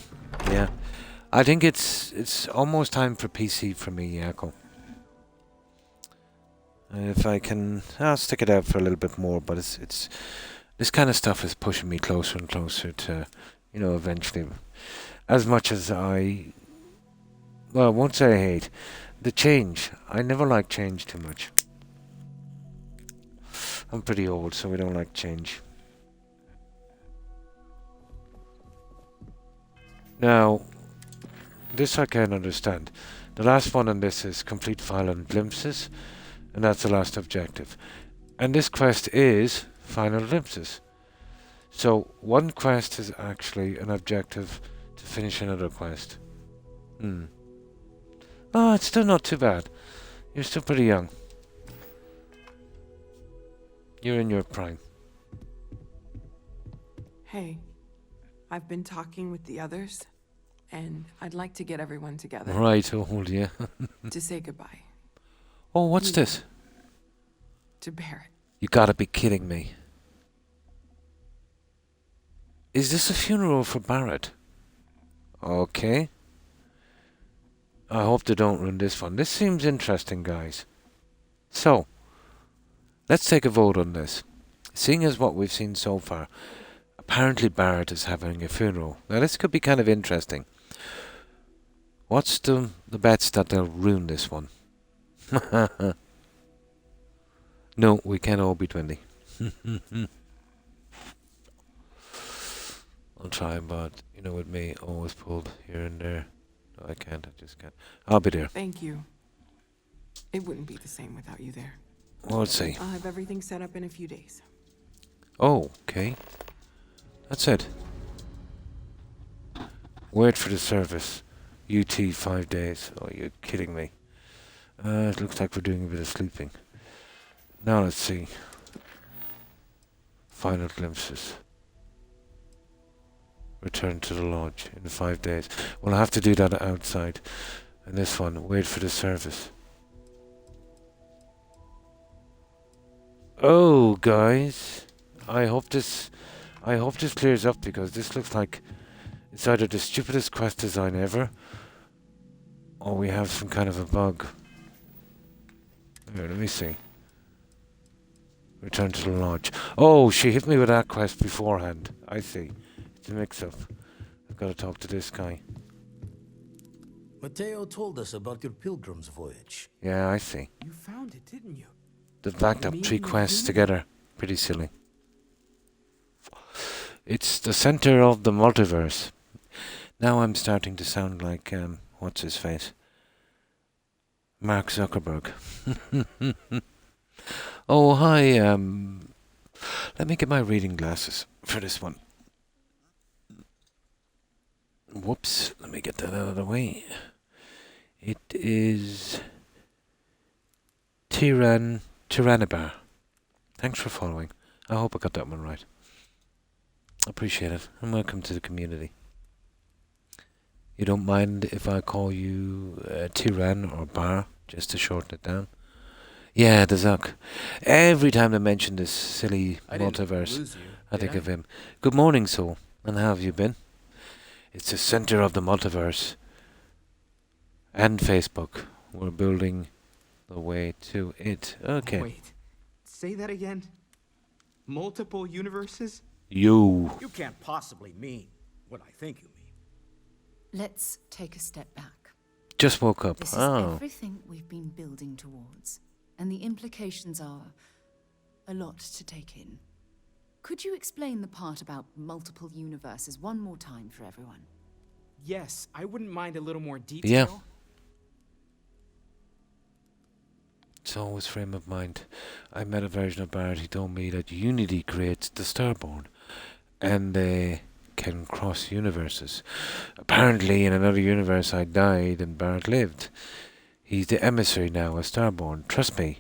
S1: I think it's almost time for PC for me, Yako. If I can, I'll stick it out for a little bit more, but it's this kind of stuff is pushing me closer and closer to, you know, eventually, as much as I won't say I hate the change. I never like change too much. I'm pretty old, so we don't like change. Now, this I can understand. The last one on this is complete file and glimpses, and that's the last objective. And this quest is final glimpses. So one quest is actually an objective to finish another quest. Oh, it's still not too bad. You're still pretty young. You're in your prime.
S20: Hey, I've been talking with the others, and I'd like to get everyone together.
S1: Right, old, yeah.
S20: To say goodbye.
S1: Oh, what's this?
S20: To Barrett.
S1: You gotta be kidding me. Is this a funeral for Barrett? Okay. I hope they don't ruin this one. This seems interesting, guys. So, let's take a vote on this. Seeing as what we've seen so far, apparently Barrett is having a funeral. Now this could be kind of interesting. What's the bets that they'll ruin this one? No, we can't all be 20. I'll try, but you know, with me, always pulled here and there. No, I can't. I just can't. I'll be there.
S20: Thank you. It wouldn't be the same without you there.
S1: We'll see.
S20: I'll have everything set up in a few days.
S1: Oh, okay. That's it. Wait for the service. UT 5 days. Oh, you're kidding me. It looks like we're doing a bit of sleeping. Now let's see. Final glimpses. Return to the lodge in 5 days. We'll have to do that outside. And this one, wait for the service. Oh, guys. I hope this clears up, because this looks like it's either the stupidest quest design ever, or we have some kind of a bug. Here, let me see. Return to the lodge. Oh, she hit me with that quest beforehand. I see. It's a mix-up. I've got to talk to this guy.
S21: Matteo told us about your pilgrim's voyage.
S1: Yeah, I see.
S3: You found it, didn't you?
S1: They've backed up 3 quests together. Pretty silly. It's the center of the multiverse. Now I'm starting to sound like, what's his face? Mark Zuckerberg. Oh, hi, let me get my reading glasses for this one. Whoops, let me get that out of the way. It is Tyrannibar. Thanks for following. I hope I got that one right. Appreciate it, and welcome to the community. You don't mind if I call you Tyrann or Bar, just to shorten it down? Yeah, the Zuck. Every time I mention this silly multiverse, I think of him. Good morning, Soul, and how have you been? It's the center of the multiverse. And Facebook. We're building the way to it. Okay.
S3: Wait. Say that again? Multiple universes?
S1: You
S18: can't possibly mean what I think you mean.
S22: Let's take a step back.
S1: just woke up.
S22: This is everything we've been building towards, and the implications are a lot to take in. Could you explain the part about multiple universes one more time for everyone?
S3: Yes, I wouldn't mind a little more detail.
S1: Yeah. It's always frame of mind. I met a version of Bard. He told me that Unity creates the Starborn, and they can cross universes. Apparently, in another universe, I died and Bard lived. He's the emissary now, a Starborn. Trust me,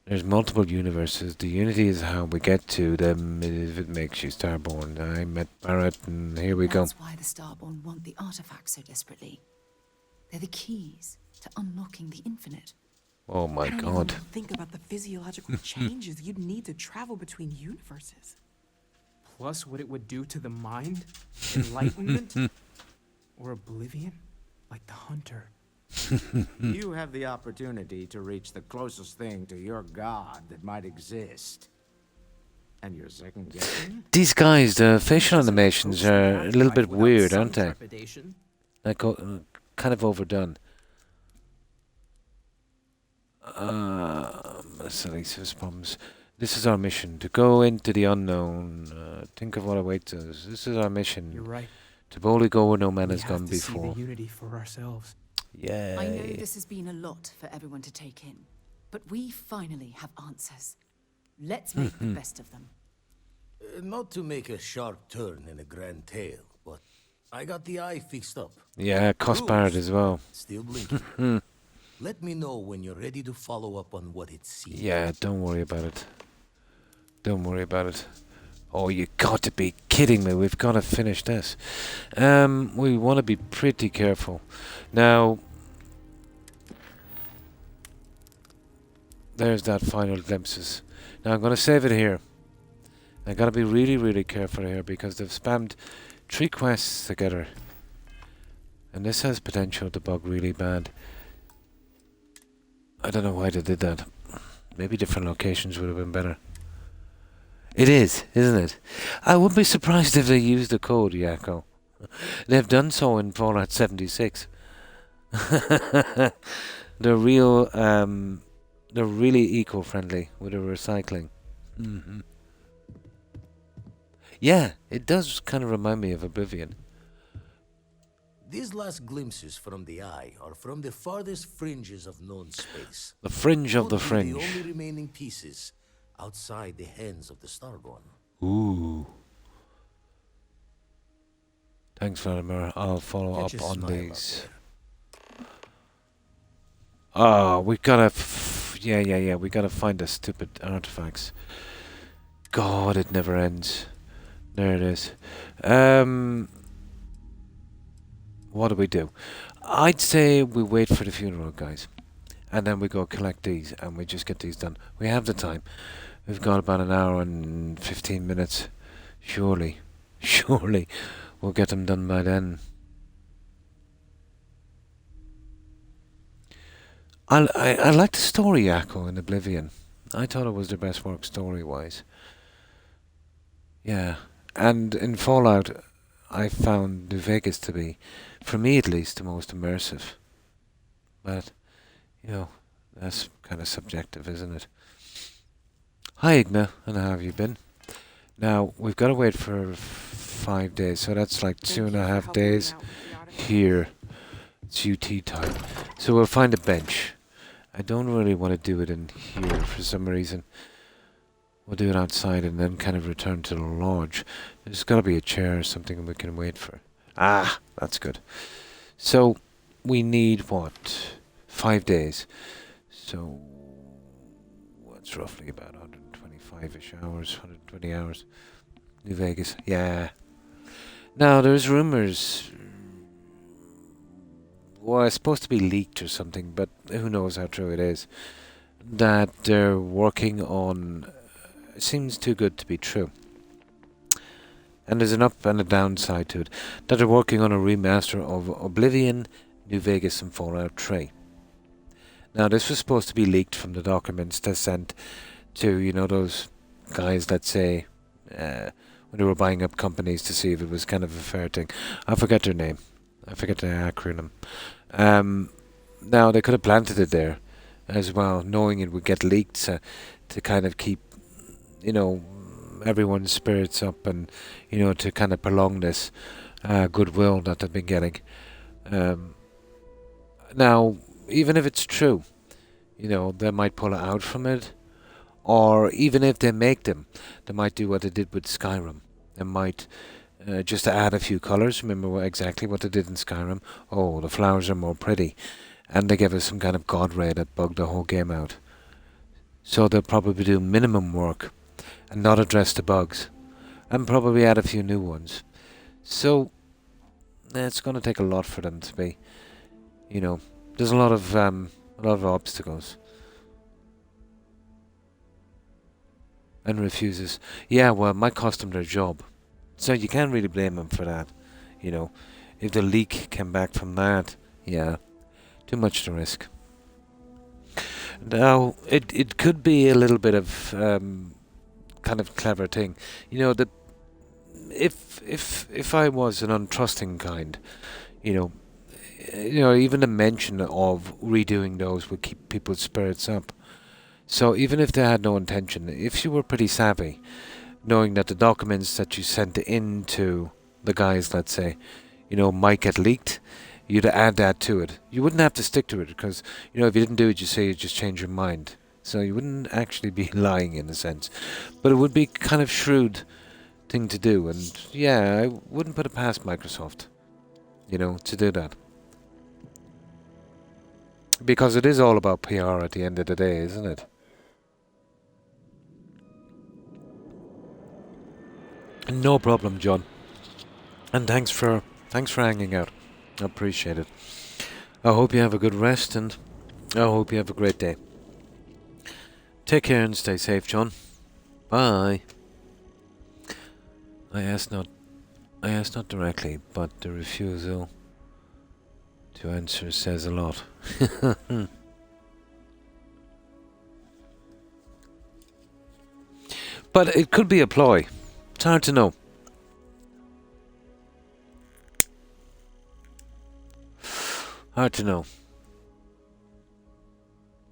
S1: there's multiple universes. The Unity is how we get to them if it makes you Starborn. I met Barrett, and here we go.
S22: That's why the Starborn want the artifacts so desperately. They're the keys to unlocking the infinite.
S1: Oh my
S20: I don't
S1: god.
S20: even think about the physiological changes you'd need to travel between universes.
S3: Plus what it would do to the mind? Enlightenment? Or oblivion? Like the hunter.
S23: You have the opportunity to reach the closest thing to your god that might exist. And you're second guessing?
S1: These guys, the facial animations are a little bit weird, aren't they? Like, kind of overdone. Salacious problems. This is our mission, to go into the unknown. Think of what awaits us. This is our mission.
S3: You're right.
S1: To boldly go where no man has
S3: We
S1: gone
S3: have to
S1: before.
S3: see the unity for ourselves.
S1: Yay.
S22: I know this has been a lot for everyone to take in, but we finally have answers. Let's make the best of them.
S21: Not to make a sharp turn in a grand tale, but I got the eye fixed up.
S1: Yeah, cost Barrett as well.
S21: Still blinking. Let me know when you're ready to follow up on what it seems.
S1: Yeah, don't worry about it. Don't worry about it. Oh, you got to be kidding me. We've got to finish this. We want to be pretty careful. Now, there's that final glimpses. Now, I'm going to save it here. I got to be really, really careful here because they've spammed 3 quests together. And this has potential to bug really bad. I don't know why they did that. Maybe different locations would have been better. It is, isn't it? I wouldn't be surprised if they used the code, Yakko. They've done so in Fallout 76. They're real, they're really eco-friendly with the recycling. Yeah, it does kind of remind me of Oblivion.
S21: These last glimpses from the eye are from the farthest fringes of known space.
S1: The fringe of the
S21: Could be
S1: fringe.
S21: The only remaining pieces outside the hands of the Starborn.
S1: Ooh. Thanks, Vladimir. I'll follow
S21: Catch
S1: up
S21: a
S1: on
S21: smile
S1: these. Oh, we gotta... yeah. We gotta find the stupid artifacts. God, it never ends. There it is. What do we do? I'd say we wait for the funeral, guys. And then we go collect these, and we just get these done. We have the time. We've got about an hour and 15 minutes. Surely we'll get them done by then. I like the story Echo in Oblivion. I thought it was their best work story-wise. Yeah. And in Fallout, I found New Vegas to be, for me at least, the most immersive. But, you know, that's kind of subjective, isn't it? Hi, Igna, and how have you been? Now, we've got to wait for 5 days, so that's like 2.5 days here. It's UT time. So we'll find a bench. I don't really want to do it in here for some reason. We'll do it outside and then kind of return to the lodge. There's got to be a chair or something we can wait for. Ah, that's good. So, we need, what, 5 days. So, what's roughly about 125-ish hours, 120 hours. New Vegas, yeah. Now, there's rumors. Well, it's supposed to be leaked or something, but who knows how true it is. That they're working on... It seems too good to be true. And there's an up and a downside to it. That they're working on a remaster of Oblivion, New Vegas and Fallout 3. Now, this was supposed to be leaked from the documents they sent to, you know, those guys that say... when they were buying up companies to see if it was kind of a fair thing. I forget their name. I forget the acronym. Now, they could have planted it there as well, knowing it would get leaked to kind of keep, you know, everyone's spirits up and, you know, to kind of prolong this goodwill that they've been getting. Now, even if it's true, you know, they might pull it out from it. Or even if they make them, they might do what they did with Skyrim. They might... just to add a few colours, remember exactly what they did in Skyrim? Oh, the flowers are more pretty. And they gave us some kind of god ray that bugged the whole game out. So they'll probably do minimum work and not address the bugs. And probably add a few new ones. So, it's going to take a lot for them to be, you know, there's a lot of obstacles. And refuses. Yeah, well, it might cost them their job. So you can't really blame them for that, you know. If the leak came back from that, yeah, too much to risk. Now, it could be a little bit of kind of clever thing, you know. That if I was an untrusting kind, you know, even the mention of redoing those would keep people's spirits up. So even if they had no intention, if you were pretty savvy, knowing that the documents that you sent in to the guys, let's say, you know, might get leaked, you'd add that to it. You wouldn't have to stick to it because, you know, if you didn't do it, you say you just change your mind. So you wouldn't actually be lying in a sense. But it would be kind of shrewd thing to do. And yeah, I wouldn't put it past Microsoft, you know, to do that. Because it is all about PR at the end of the day, isn't it? No problem, John. And thanks for hanging out. I appreciate it. I hope you have a good rest and I hope you have a great day. Take care and stay safe, John. Bye. I asked not directly, but the refusal to answer says a lot. But it could be a ploy. It's hard to know. Hard to know.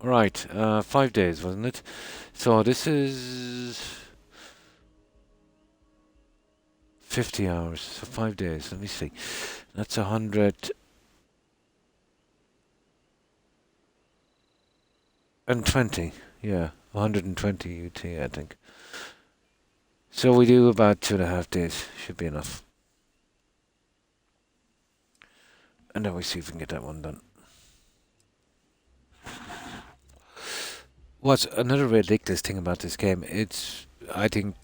S1: Right, 5 days, wasn't it? So this is 50 hours. So 5 days. Let me see. That's 120. Yeah, 120 UT, I think. So we do about 2.5 days. Should be enough. And then we see if we can get that one done. What's another ridiculous thing about this game? It's, I think,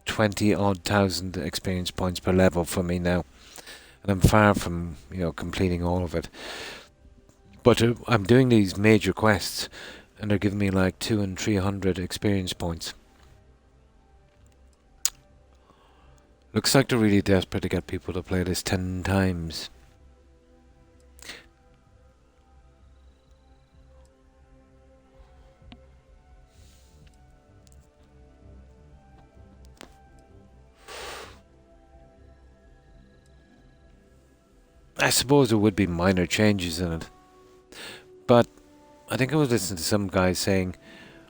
S1: 20-odd thousand experience points per level for me now, and I'm far from, you know, completing all of it. But I'm doing these major quests, and they're giving me like 200 and 300 experience points. Looks like they're really desperate to get people to play this 10 times. I suppose there would be minor changes in it. But I think I was listening to some guy saying,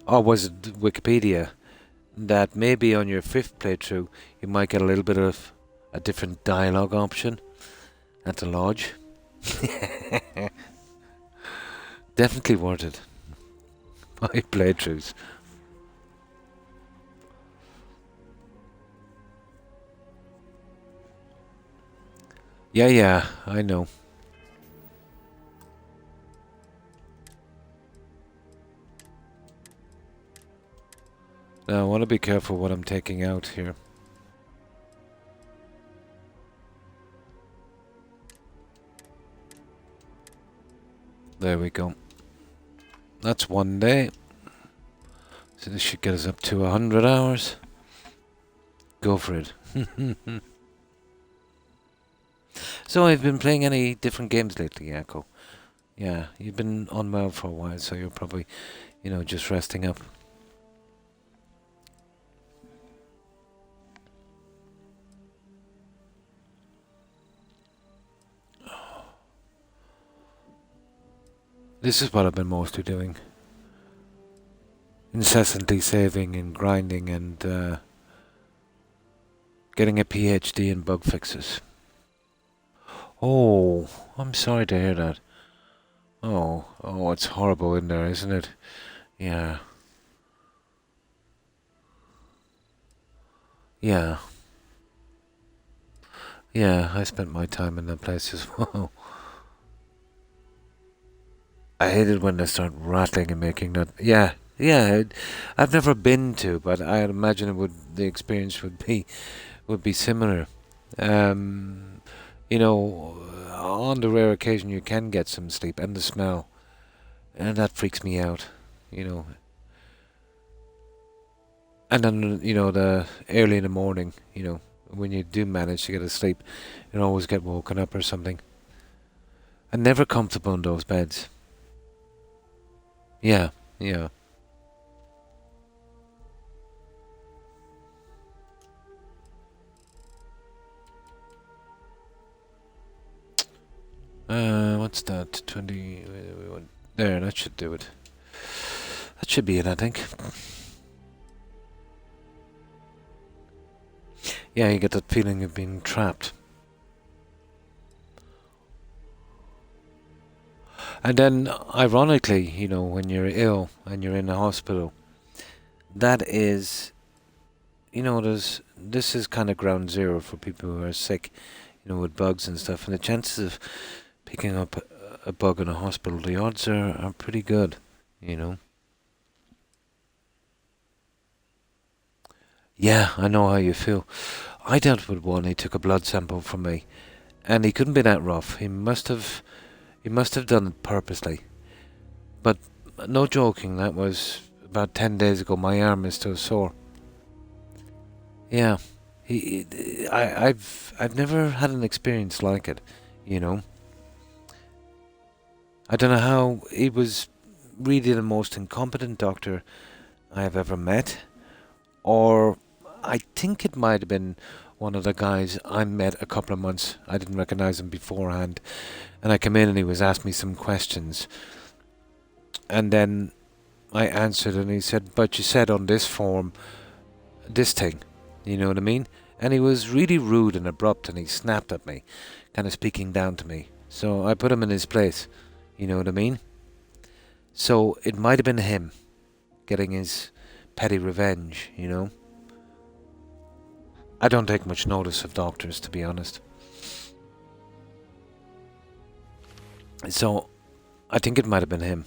S1: or was it Wikipedia, that maybe on your 5th playthrough you might get a little bit of a different dialogue option at the lodge. Definitely worth it. 5 playthroughs. Yeah, I know. Now I want to be careful what I'm taking out here. There we go. That's 1 day. So this should get us up to 100 hours. Go for it. So I've been playing any different games lately, Echo? Yeah, you've been unwell for a while, so you're probably, you know, just resting up. This is what I've been mostly doing. Incessantly saving and grinding and getting a PhD in bug fixes. Oh, I'm sorry to hear that. Oh, it's horrible in there, isn't it? Yeah. Yeah. Yeah, I spent my time in that place as well. I hate it when they start rattling and making that. Yeah, I've never been to, but I imagine it would. The experience would be similar. You know, on the rare occasion you can get some sleep, and the smell, and that freaks me out. You know. And then, you know, the early in the morning, you know, when you do manage to get a sleep, you always get woken up or something. And never comfortable in those beds. Yeah. What's that? 20. There, that should do it. That should be it, I think. Yeah, you get that feeling of being trapped. And then, ironically, you know, when you're ill and you're in a hospital, that is, you know, this is kind of ground zero for people who are sick, you know, with bugs and stuff. And the chances of picking up a bug in a hospital, the odds are pretty good, you know. Yeah, I know how you feel. I dealt with one. He took a blood sample from me, and he couldn't be that rough. He must have done it purposely. But no joking, that was about 10 days ago. My arm is still sore. Yeah, I've never had an experience like it, you know. I don't know how. He was really the most incompetent doctor I have ever met, or I think it might have been one of the guys I met a couple of months. I didn't recognize him beforehand, and I came in and he was asking me some questions, and then I answered, and he said, "But you said on this form, this thing," you know what I mean? And he was really rude and abrupt, and he snapped at me, kind of speaking down to me. So I put him in his place, you know what I mean? So it might have been him getting his petty revenge, you know? I don't take much notice of doctors, to be honest. So I think it might have been him.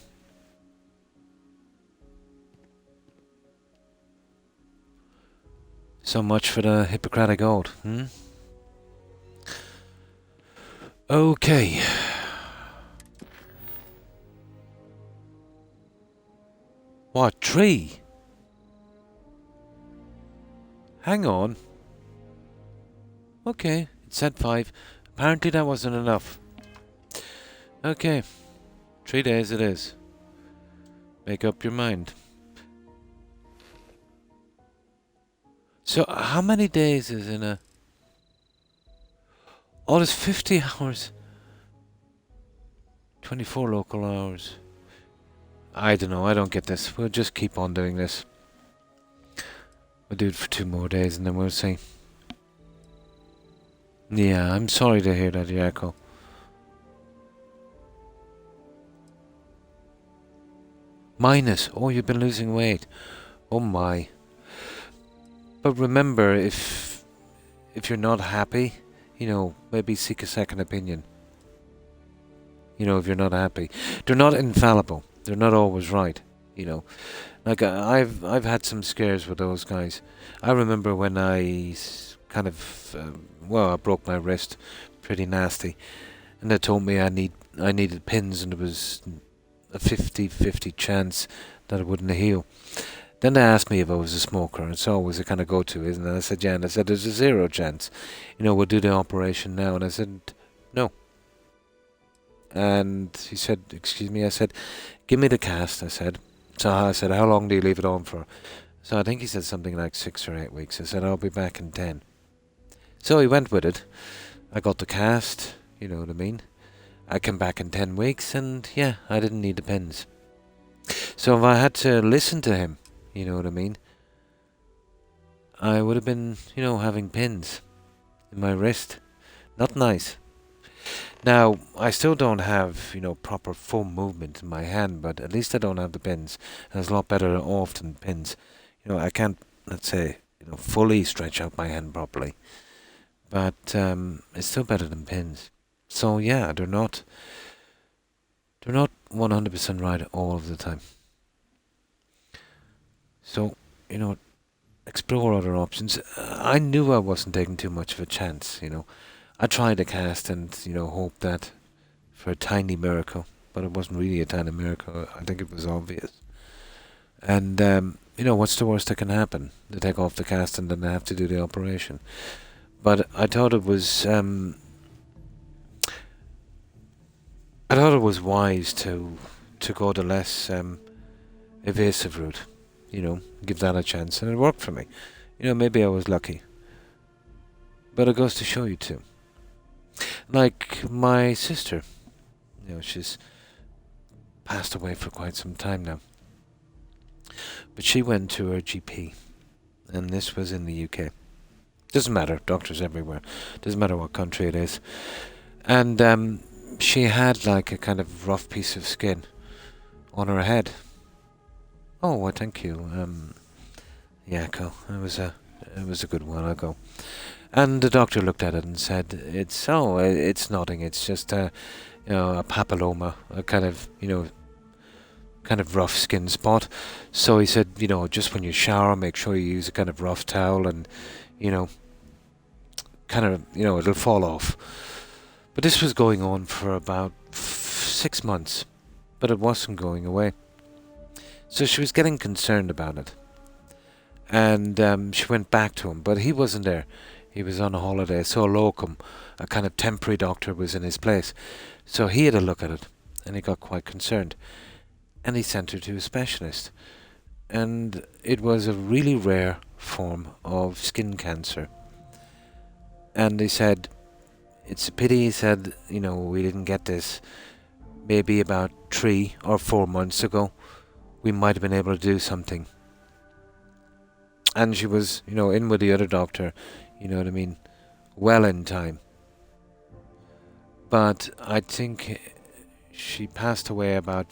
S1: So much for the Hippocratic Oath, hmm? Okay. What, 3? Hang on. Okay, it said 5. Apparently that wasn't enough. Okay. 3 days it is. Make up your mind. So, how many days is in a... Oh, there's 50 hours. 24 local hours. I don't know, I don't get this. We'll just keep on doing this. We'll do it for 2 more days and then we'll see. Yeah, I'm sorry to hear that, Yako. Minus. Oh, you've been losing weight. Oh my. But remember, if you're not happy, you know, maybe seek a second opinion. You know, if you're not happy. They're not infallible. They're not always right, you know. Like, I've had some scares with those guys. I remember when I kind of, I broke my wrist pretty nasty. And they told me I needed pins and there was a 50-50 chance that it wouldn't heal. Then they asked me if I was a smoker, and it's always a kind of go-to, isn't it? I said, yeah, and I said, there's a 0 chance. You know, we'll do the operation now. And I said, no. And he said, excuse me, I said, give me the cast, I said. So I said, how long do you leave it on for? So I think he said something like 6 or 8 weeks. I said, I'll be back in 10. So he went with it. I got the cast, you know what I mean? I came back in 10 weeks, and yeah, I didn't need the pins. So if I had to listen to him, you know what I mean, I would have been, you know, having pins in my wrist. Not nice. Now, I still don't have, you know, proper full movement in my hand, but at least I don't have the pins. And it's a lot better off than pins. You know, I can't, let's say, you know, fully stretch out my hand properly. But it's still better than pins. So yeah, they're not 100% right all of the time. So, you know, explore other options. I knew I wasn't taking too much of a chance, you know. I tried a cast and, you know, hoped that for a tiny miracle, but it wasn't really a tiny miracle. I think it was obvious. And, you know, what's the worst that can happen? They take off the cast and then they have to do the operation. But I thought it was wise to go the less evasive route, you know, give that a chance, and it worked for me. You know, maybe I was lucky, but it goes to show you too. Like my sister, you know, she's passed away for quite some time now, but she went to her GP, and this was in the UK. Doesn't matter, doctors everywhere. Doesn't matter what country it is, and she had like a kind of rough piece of skin on her head. Oh, well, thank you. Yako. It was a good while ago. And the doctor looked at it and said, it's nothing. It's just you know, a papilloma, a kind of, you know, kind of rough skin spot. So he said, you know, just when you shower, make sure you use a kind of rough towel and, you know, kind of, you know, it'll fall off. But this was going on for about 6 months, but it wasn't going away. So she was getting concerned about it. And she went back to him, but he wasn't there. He was on a holiday, so a locum, a kind of temporary doctor, was in his place. So he had a look at it, and he got quite concerned. And he sent her to a specialist. And it was a really rare form of skin cancer. And they said, it's a pity, he said, you know, we didn't get this maybe about 3 or 4 months ago. We might have been able to do something. And she was, you know, in with the other doctor, you know what I mean, well in time. But I think she passed away about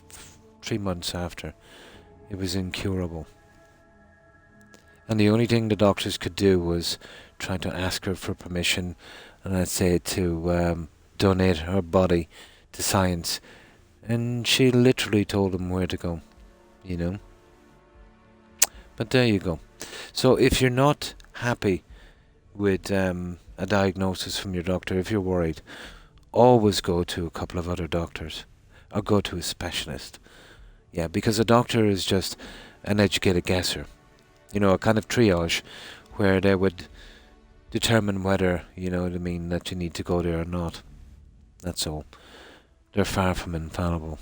S1: 3 months after. It was incurable. And the only thing the doctors could do was try to ask her for permission, and I'd say to donate her body to science. And she literally told them where to go, you know. But there you go. So if you're not happy with a diagnosis from your doctor, if you're worried, always go to a couple of other doctors or go to a specialist. Yeah, because a doctor is just an educated guesser. You know, a kind of triage where they would determine whether, you know what I mean, that you need to go there or not. That's all. They're far from infallible.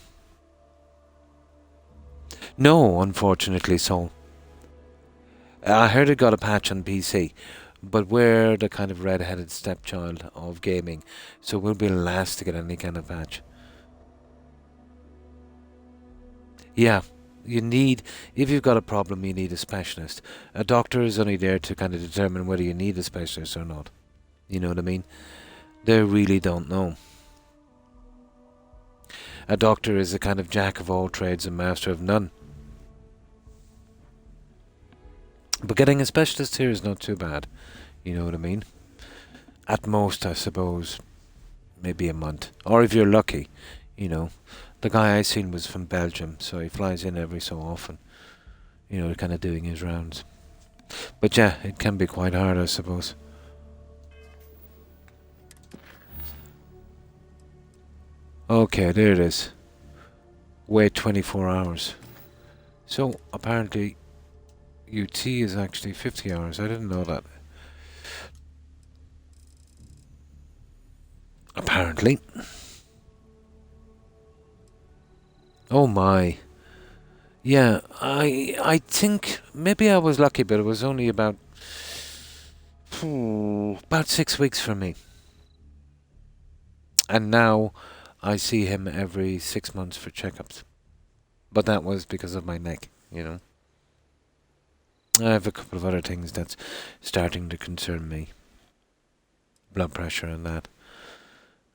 S1: No, unfortunately so. I heard it got a patch on PC, but we're the kind of red-headed stepchild of gaming, so we'll be last to get any kind of patch. Yeah, you need, if you've got a problem, you need a specialist. A doctor is only there to kind of determine whether you need a specialist or not. You know what I mean? They really don't know. A doctor is a kind of jack of all trades and master of none. But getting a specialist here is not too bad. You know what I mean? At most, I suppose, maybe a month. Or if you're lucky, you know. The guy I seen was from Belgium, so he flies in every so often. You know, kind of doing his rounds. But yeah, it can be quite hard, I suppose. Okay, there it is. Wait 24 hours. So, apparently, UT is actually 50 hours. I didn't know that. Apparently. Oh my. Yeah, I think maybe I was lucky, but it was only about 6 weeks for me. And now I see him every 6 months for checkups. But that was because of my neck, you know. I have a couple of other things that's starting to concern me. Blood pressure and that.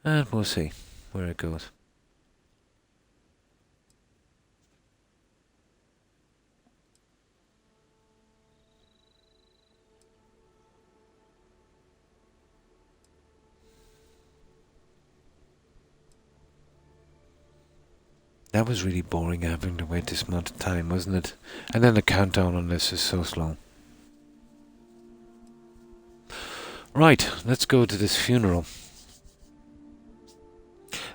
S1: And we'll see where it goes. That was really boring having to wait this amount of time, wasn't it? And then the countdown on this is so slow. Right, let's go to this funeral.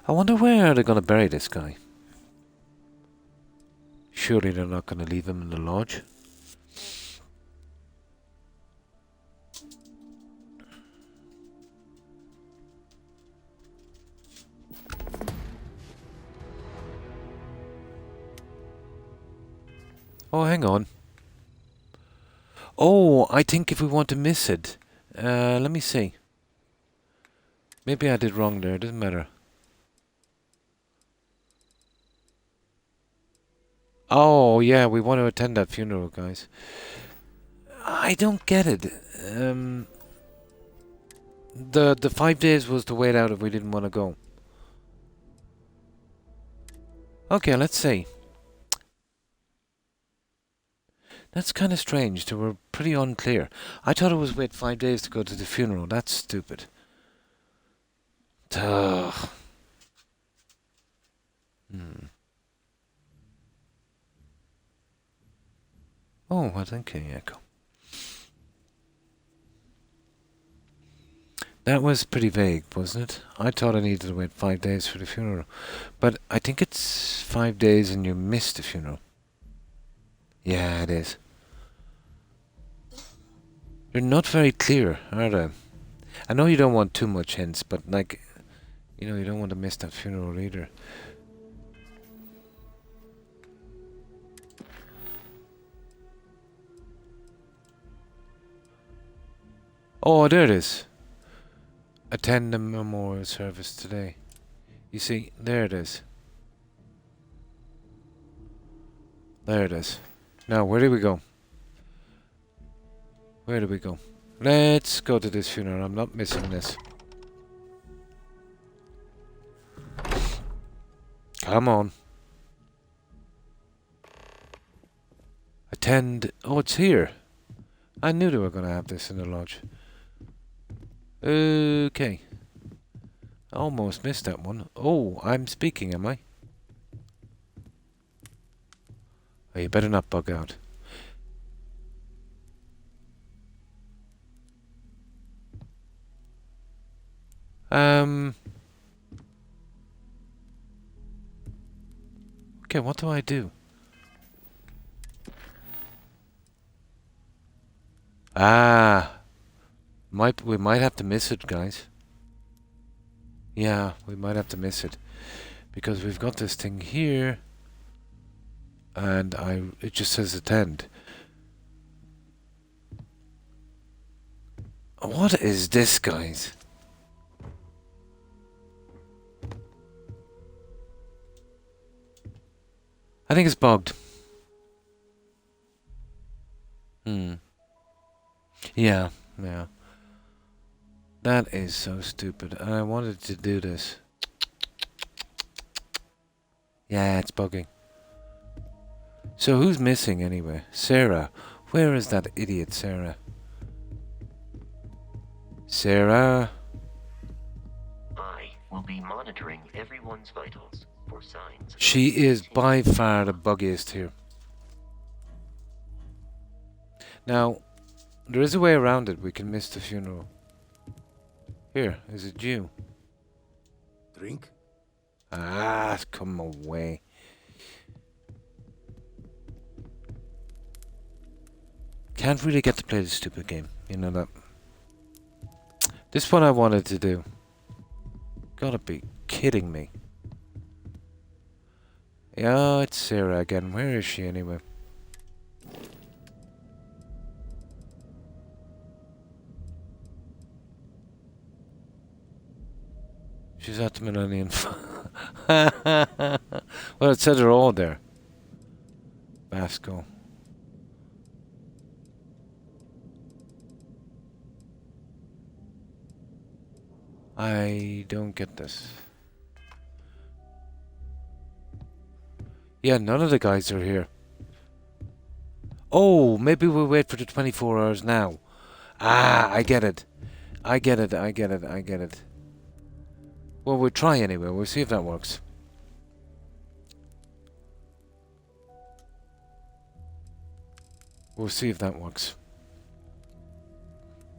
S1: I wonder where they're going to bury this guy. Surely they're not going to leave him in the lodge. Oh, hang on. Oh, I think if we want to miss it... let me see. Maybe I did wrong there, it doesn't matter. Oh, yeah, we want to attend that funeral, guys. I don't get it. The 5 days was to wait out if we didn't want to go. Okay, let's see. That's kind of strange. They were pretty unclear. I thought it was wait 5 days to go to the funeral. That's stupid. Ugh. Oh, well, thank you, Echo. That was pretty vague, wasn't it? I thought I needed to wait 5 days for the funeral. But I think it's 5 days and you missed the funeral. Yeah, it is. They're not very clear, are they? I know you don't want too much hints, but like, you know, you don't want to miss that funeral either. Oh, there it is. Attend the memorial service today. You see, there it is. There it is. Now, where do we go? Where do we go? Let's go to this funeral. I'm not missing this. Come on. Attend. Oh, it's here. I knew they were going to have this in the lodge. Okay. Almost missed that one. Oh, I'm speaking, am I? Oh, you better not bug out. Okay, what do I do? Ah, we might have to miss it, guys. Yeah, we might have to miss it because we've got this thing here, and it just says attend. What is this, guys? I think it's bugged. Yeah, yeah. That is so stupid. And I wanted to do this. Yeah, it's bugging. So who's missing anyway? Sarah. Where is that idiot Sarah? Sarah?
S7: I will be monitoring everyone's vitals for signs.
S1: She is by far the buggiest here. Now, there is a way around it. We can miss the funeral. Here, is it you?
S21: Drink?
S1: Ah, come away. Can't really get to play this stupid game. You know that. This one I wanted to do. Gotta be kidding me. Yeah, it's Sarah again. Where is she anyway? She's at the Millennium. Well, it said they're all there. Basco. I don't get this. Yeah, none of the guys are here. Oh, maybe we'll wait for the 24 hours now. Ah, I get it. I get it. Well, we'll try anyway. We'll see if that works. We'll see if that works.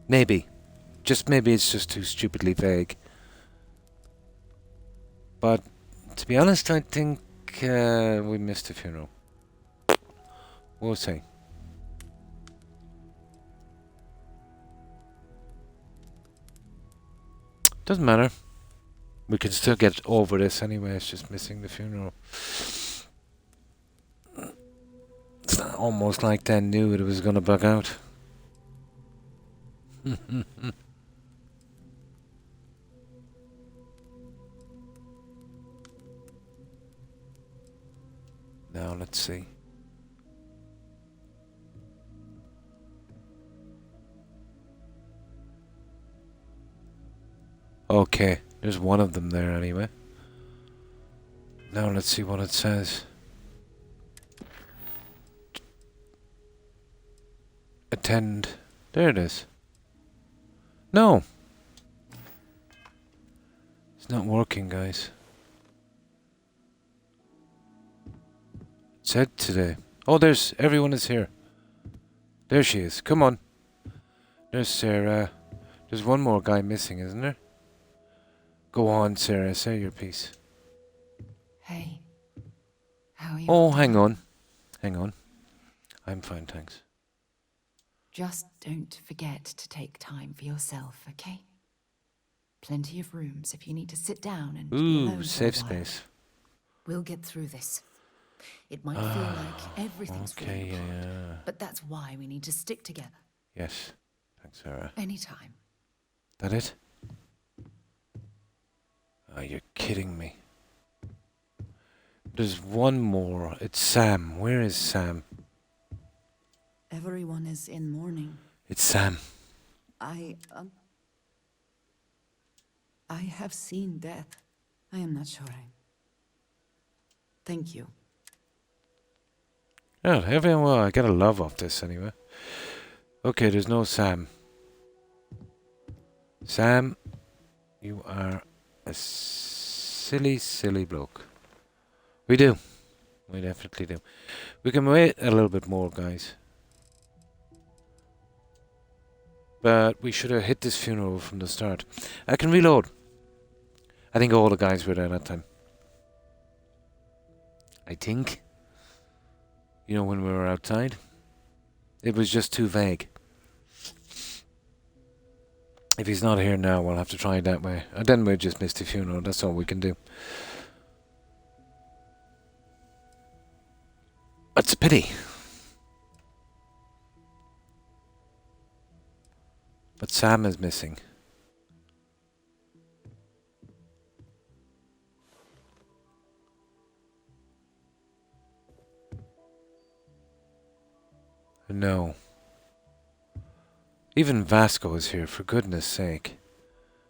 S1: Maybe. Just maybe it's just too stupidly vague. But, to be honest, I think we missed the funeral. We'll see. Doesn't matter. We can still get over this anyway. It's just missing the funeral. It's almost like they knew it was going to bug out. Now let's see. Okay, there's one of them there anyway. Now let's see what it says. Attend. There it is. No! It's not working, guys. It said today. Oh, everyone is here. There she is. Come on. There's Sarah. There's one more guy missing, isn't there? Go on, Sarah. Say your piece.
S22: Hey. How are you?
S1: Oh, hang on. Hang on. I'm fine, thanks.
S22: Just don't forget to take time for yourself, okay? Plenty of rooms if you need to sit down and be alone
S1: safe
S22: for a while.
S1: space.
S22: We'll get through this. It might feel like everything's falling apart, but that's why we need to stick together.
S1: Yes. Thanks, Sarah.
S22: Anytime.
S1: That it? Oh, you're kidding me. There's one more. It's Sam. Where is Sam?
S6: Everyone is in mourning.
S1: It's Sam.
S6: I have seen death. I am not sure. Thank you.
S1: Oh, well, I get a love off this anyway. Okay, there's no Sam. Sam, you are a silly, silly bloke. We do. We definitely do. We can wait a little bit more, guys. But we should have hit this funeral from the start. I can reload. I think all the guys were there that time. I think. You know, when we were outside. It was just too vague. If he's not here now, we'll have to try it that way. And then we just missed the funeral. That's all we can do. It's a pity. But Sam is missing. No. Even Vasco is here, for goodness sake.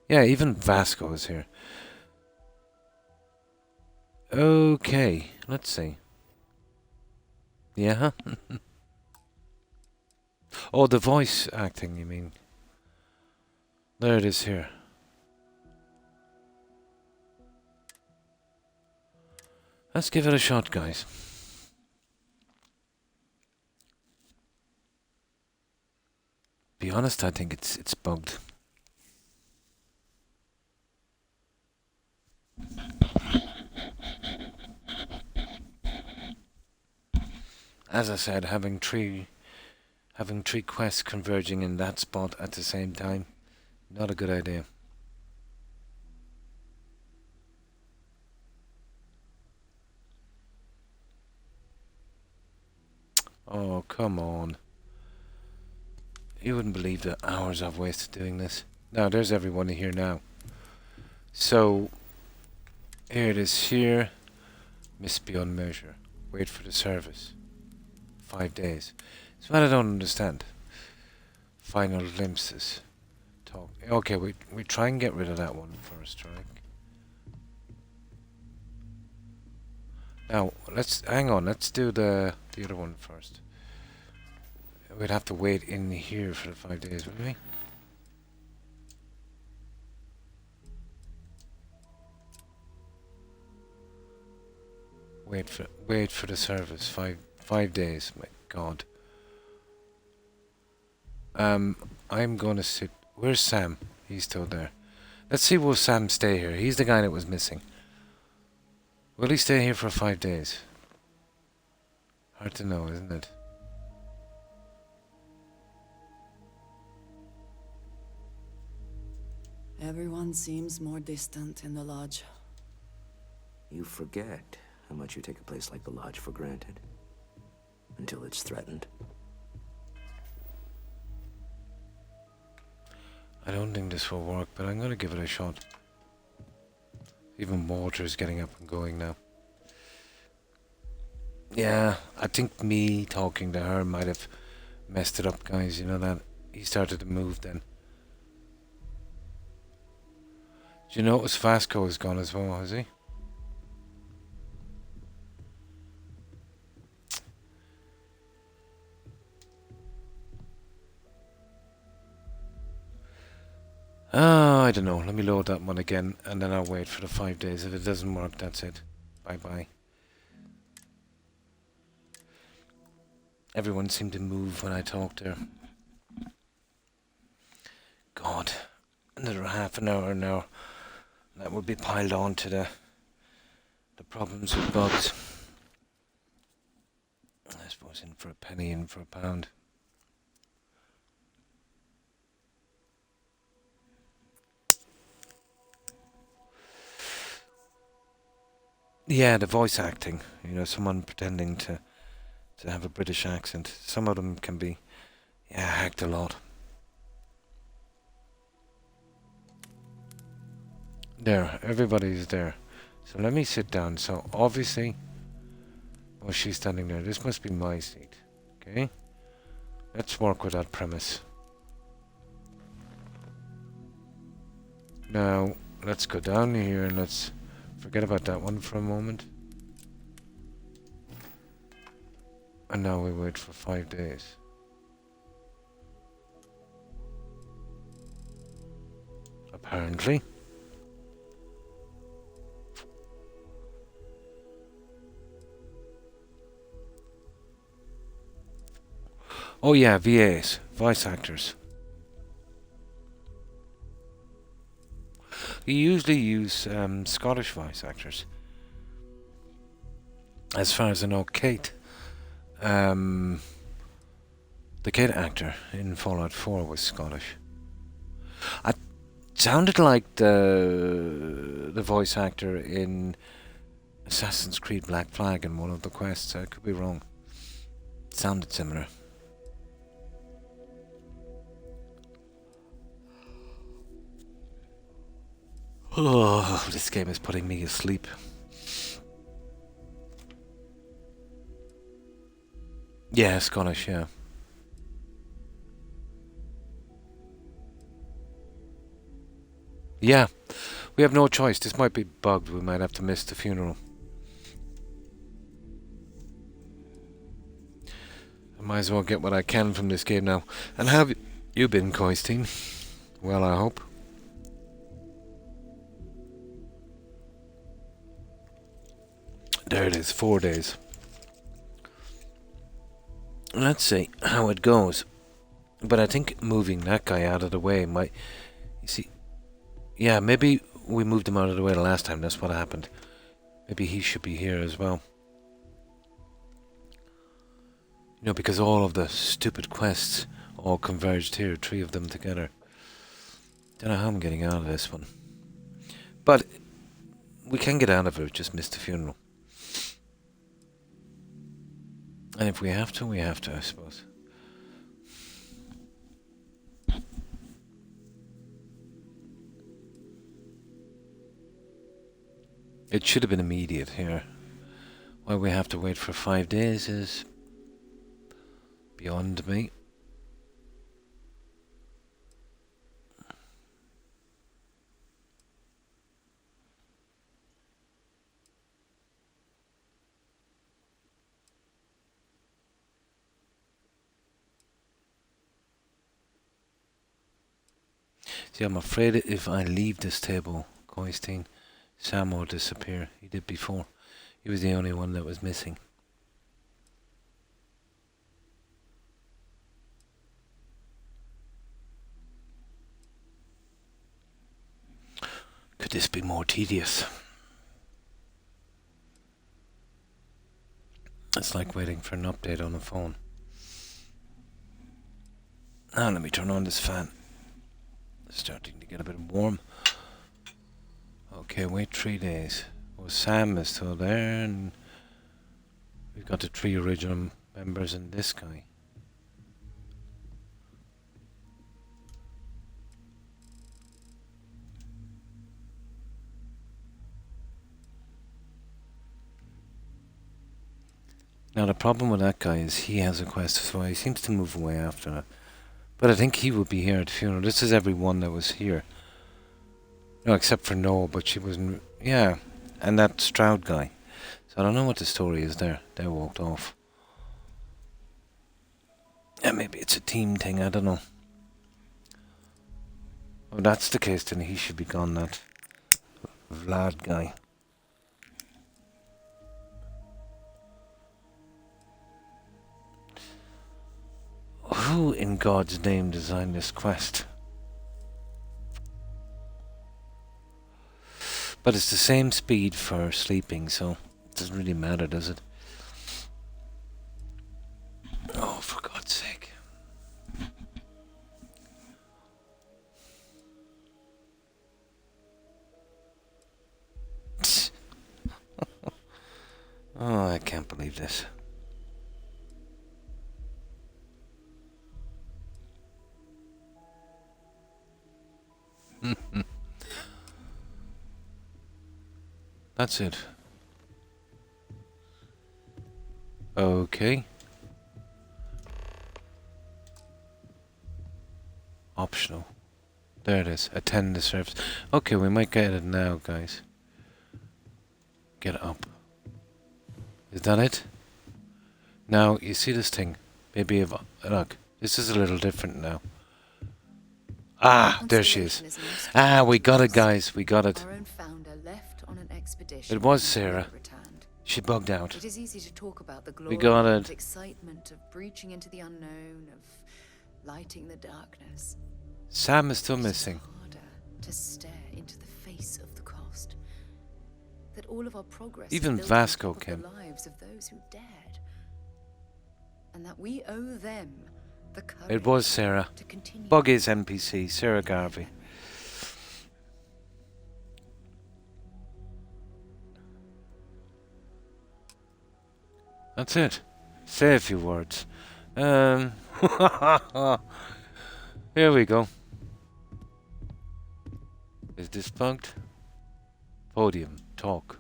S1: Yeah, even Vasco is here. Okay, let's see. Yeah? Oh, the voice acting, you mean? There it is here. Let's give it a shot, guys. Be honest, I think it's bugged. As I said, having three quests converging in that spot at the same time, not a good idea. Oh, come on. You wouldn't believe the hours I've wasted doing this. Now, there's everyone here now. So, here it is here. Miss beyond measure. Wait for the service. 5 days. It's what I don't understand. Final glimpses. Talk. Okay, we try and get rid of that one first, right? Now, hang on, let's do the other one first. We'd have to wait in here for the 5 days, wouldn't we? Wait for the service. 5 days. My God. I'm gonna sit. Where's Sam? He's still there. Let's see, will Sam stay here? He's the guy that was missing. Will he stay here for 5 days? Hard to know, isn't it?
S4: Everyone seems more distant in the lodge.
S5: You forget how much you take a place like the lodge for granted. Until it's threatened.
S1: I don't think this will work, but I'm gonna give it a shot. Even Walter's getting up and going now. Yeah, I think me talking to her might have messed it up, guys. You know that? He started to move then. Do you notice Vasco is gone as well, has he? Oh, I don't know. Let me load that one again, and then I'll wait for the 5 days. If it doesn't work, that's it. Bye-bye. Everyone seemed to move when I talked there. God. Another half an hour now. That would be piled on to the problems with bugs. I suppose in for a penny, in for a pound. Yeah, the voice acting. You know, someone pretending to have a British accent. Some of them can be, yeah, hacked a lot. There, everybody's there. So let me sit down. So obviously, oh, she's standing there. This must be my seat. Okay? Let's work with that premise. Now, let's go down here and let's forget about that one for a moment. And now we wait for 5 days. Apparently. Oh yeah, VAs, voice actors. He usually uses Scottish voice actors. As far as I know, Kate, the Kate actor in Fallout 4 was Scottish. It sounded like the voice actor in Assassin's Creed Black Flag in one of the quests. I could be wrong. It sounded similar. Oh, this game is putting me asleep. Yeah, Scottish, yeah. Yeah, we have no choice. This might be bugged. We might have to miss the funeral. I might as well get what I can from this game now. And how have you been, Coistine? Well, I hope. There it is, 4 days. Let's see how it goes. But I think moving that guy out of the way might... You see... Yeah, maybe we moved him out of the way the last time. That's what happened. Maybe he should be here as well. You know, because all of the stupid quests all converged here. 3 of them together. Don't know how I'm getting out of this one. But we can get out of it. Just miss the funeral. And if we have to, we have to, I suppose. It should have been immediate here. Why we have to wait for 5 days is beyond me. See, I'm afraid if I leave this table, Coistine, Sam will disappear. He did before. He was the only one that was missing. Could this be more tedious? It's like waiting for an update on the phone. Now let me turn on this fan. It's starting to get a bit warm. Okay, wait 3 days. Well, Sam is still there, and we've got the 3 original members and this guy. Now the problem with that guy is he has a quest, so he seems to move away after that. But I think he would be here at the funeral. This is everyone that was here. No, except for Noah, but she wasn't... Yeah, and that Stroud guy. So I don't know what the story is there. They walked off. Yeah, maybe it's a team thing, I don't know. Oh, that's the case, then he should be gone, that Vlad guy. Who in God's name designed this quest? But it's the same speed for sleeping, so it doesn't really matter, does it? Oh, for God's sake. Oh, I can't believe this. That's it. Okay. Optional. There it is. Attend the service. Okay, we might get it now, guys. Get up. Is that it? Now, you see this thing? Maybe if... Look, this is a little different now. Ah, there she is. Ah, we got it, guys. We got it. It was Sarah. She bugged out.
S22: It is easy to talk about the glory
S1: We got
S22: and
S1: it.
S22: excitement of breaching into the unknown, of lighting the darkness.
S1: Sam is still missing.
S22: to stare into the face of the cost. That all of our progress
S1: Even
S22: is built
S1: Vasco
S22: on top
S1: came.
S22: of the lives of those who dared. And that we owe them the courage
S1: It was Sarah.
S22: to continue.
S1: Buggy's NPC, Sarah Garvey. That's it. Say a few words. Here we go. Is this bugged? Podium. Talk.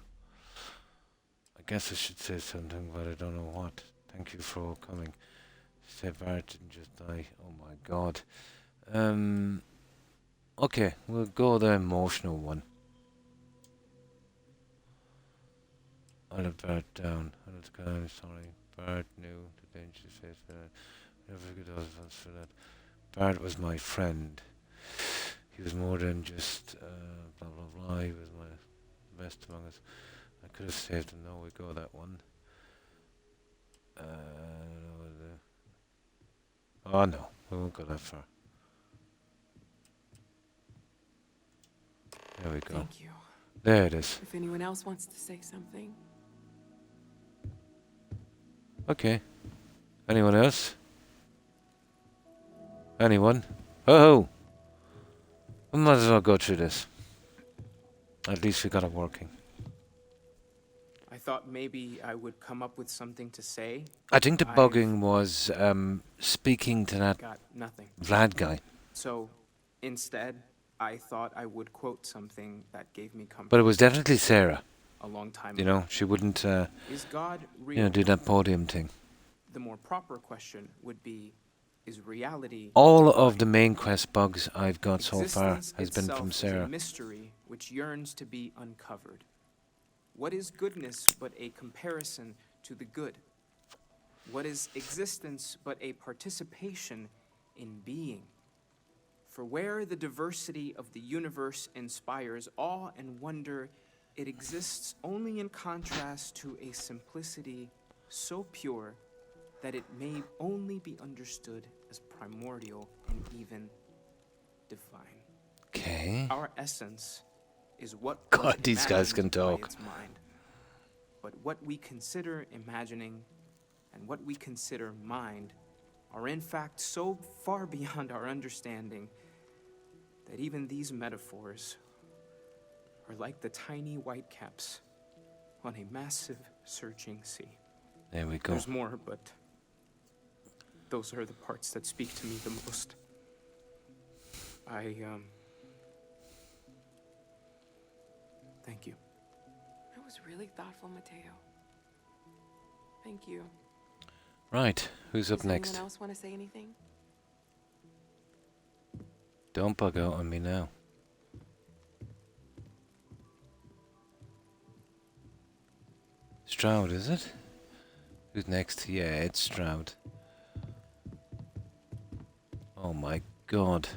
S1: I guess I should say something, but I don't know what. Thank you for all coming. Say Bart didn't just die. Oh my god. Okay, we'll go the emotional one. I let Bart down. I'm sorry. Bart knew the dangerous face for that. Never forget all of us for that. Bart was my friend. He was more than just blah blah blah. He was my best among us. I could have saved him. No, we go that one. Oh no, we won't go that far. There we go.
S20: Thank you.
S1: There it is.
S20: If anyone else wants to say something.
S1: Okay. Anyone else? Anyone? Oh! We might as well go through this. At least we got it working.
S3: I thought maybe I would come up with something to say.
S1: I think the bugging was speaking to that
S3: Got nothing.
S1: Vlad guy.
S3: So, instead, I thought I would quote something that gave me comfort.
S1: But it was definitely Sarah.
S3: A long time
S1: You
S3: ago.
S1: know, she wouldn't
S3: Is God real?
S1: you know, do that podium thing.
S3: The more proper question would be, is reality
S1: All of the main quest bugs I've got so far
S3: Existence
S1: has been from
S3: itself is a
S1: Sarah.
S3: mystery which yearns to be uncovered. What is goodness but a comparison to the good? What is existence but a participation in being? For where the diversity of the universe inspires awe and wonder, it exists only in contrast to a simplicity so pure that it may only be understood as primordial and even divine.
S1: Okay.
S3: Our essence is what
S1: God,
S3: was
S1: these guys can
S3: imagined by
S1: talk.
S3: its mind. But what we consider imagining and what we consider mind are in fact so far beyond our understanding that even these metaphors are like the tiny white caps on a massive searching sea.
S1: There we go.
S3: There's more, but those are the parts that speak to me the most. Thank you.
S20: That was really thoughtful, Mateo. Thank you.
S1: Right, who's up
S20: Does
S1: next?
S20: anyone else want to say anything?
S1: Don't bug out on me now. Stroud, is it? Who's next? Yeah, it's Stroud. Oh my god.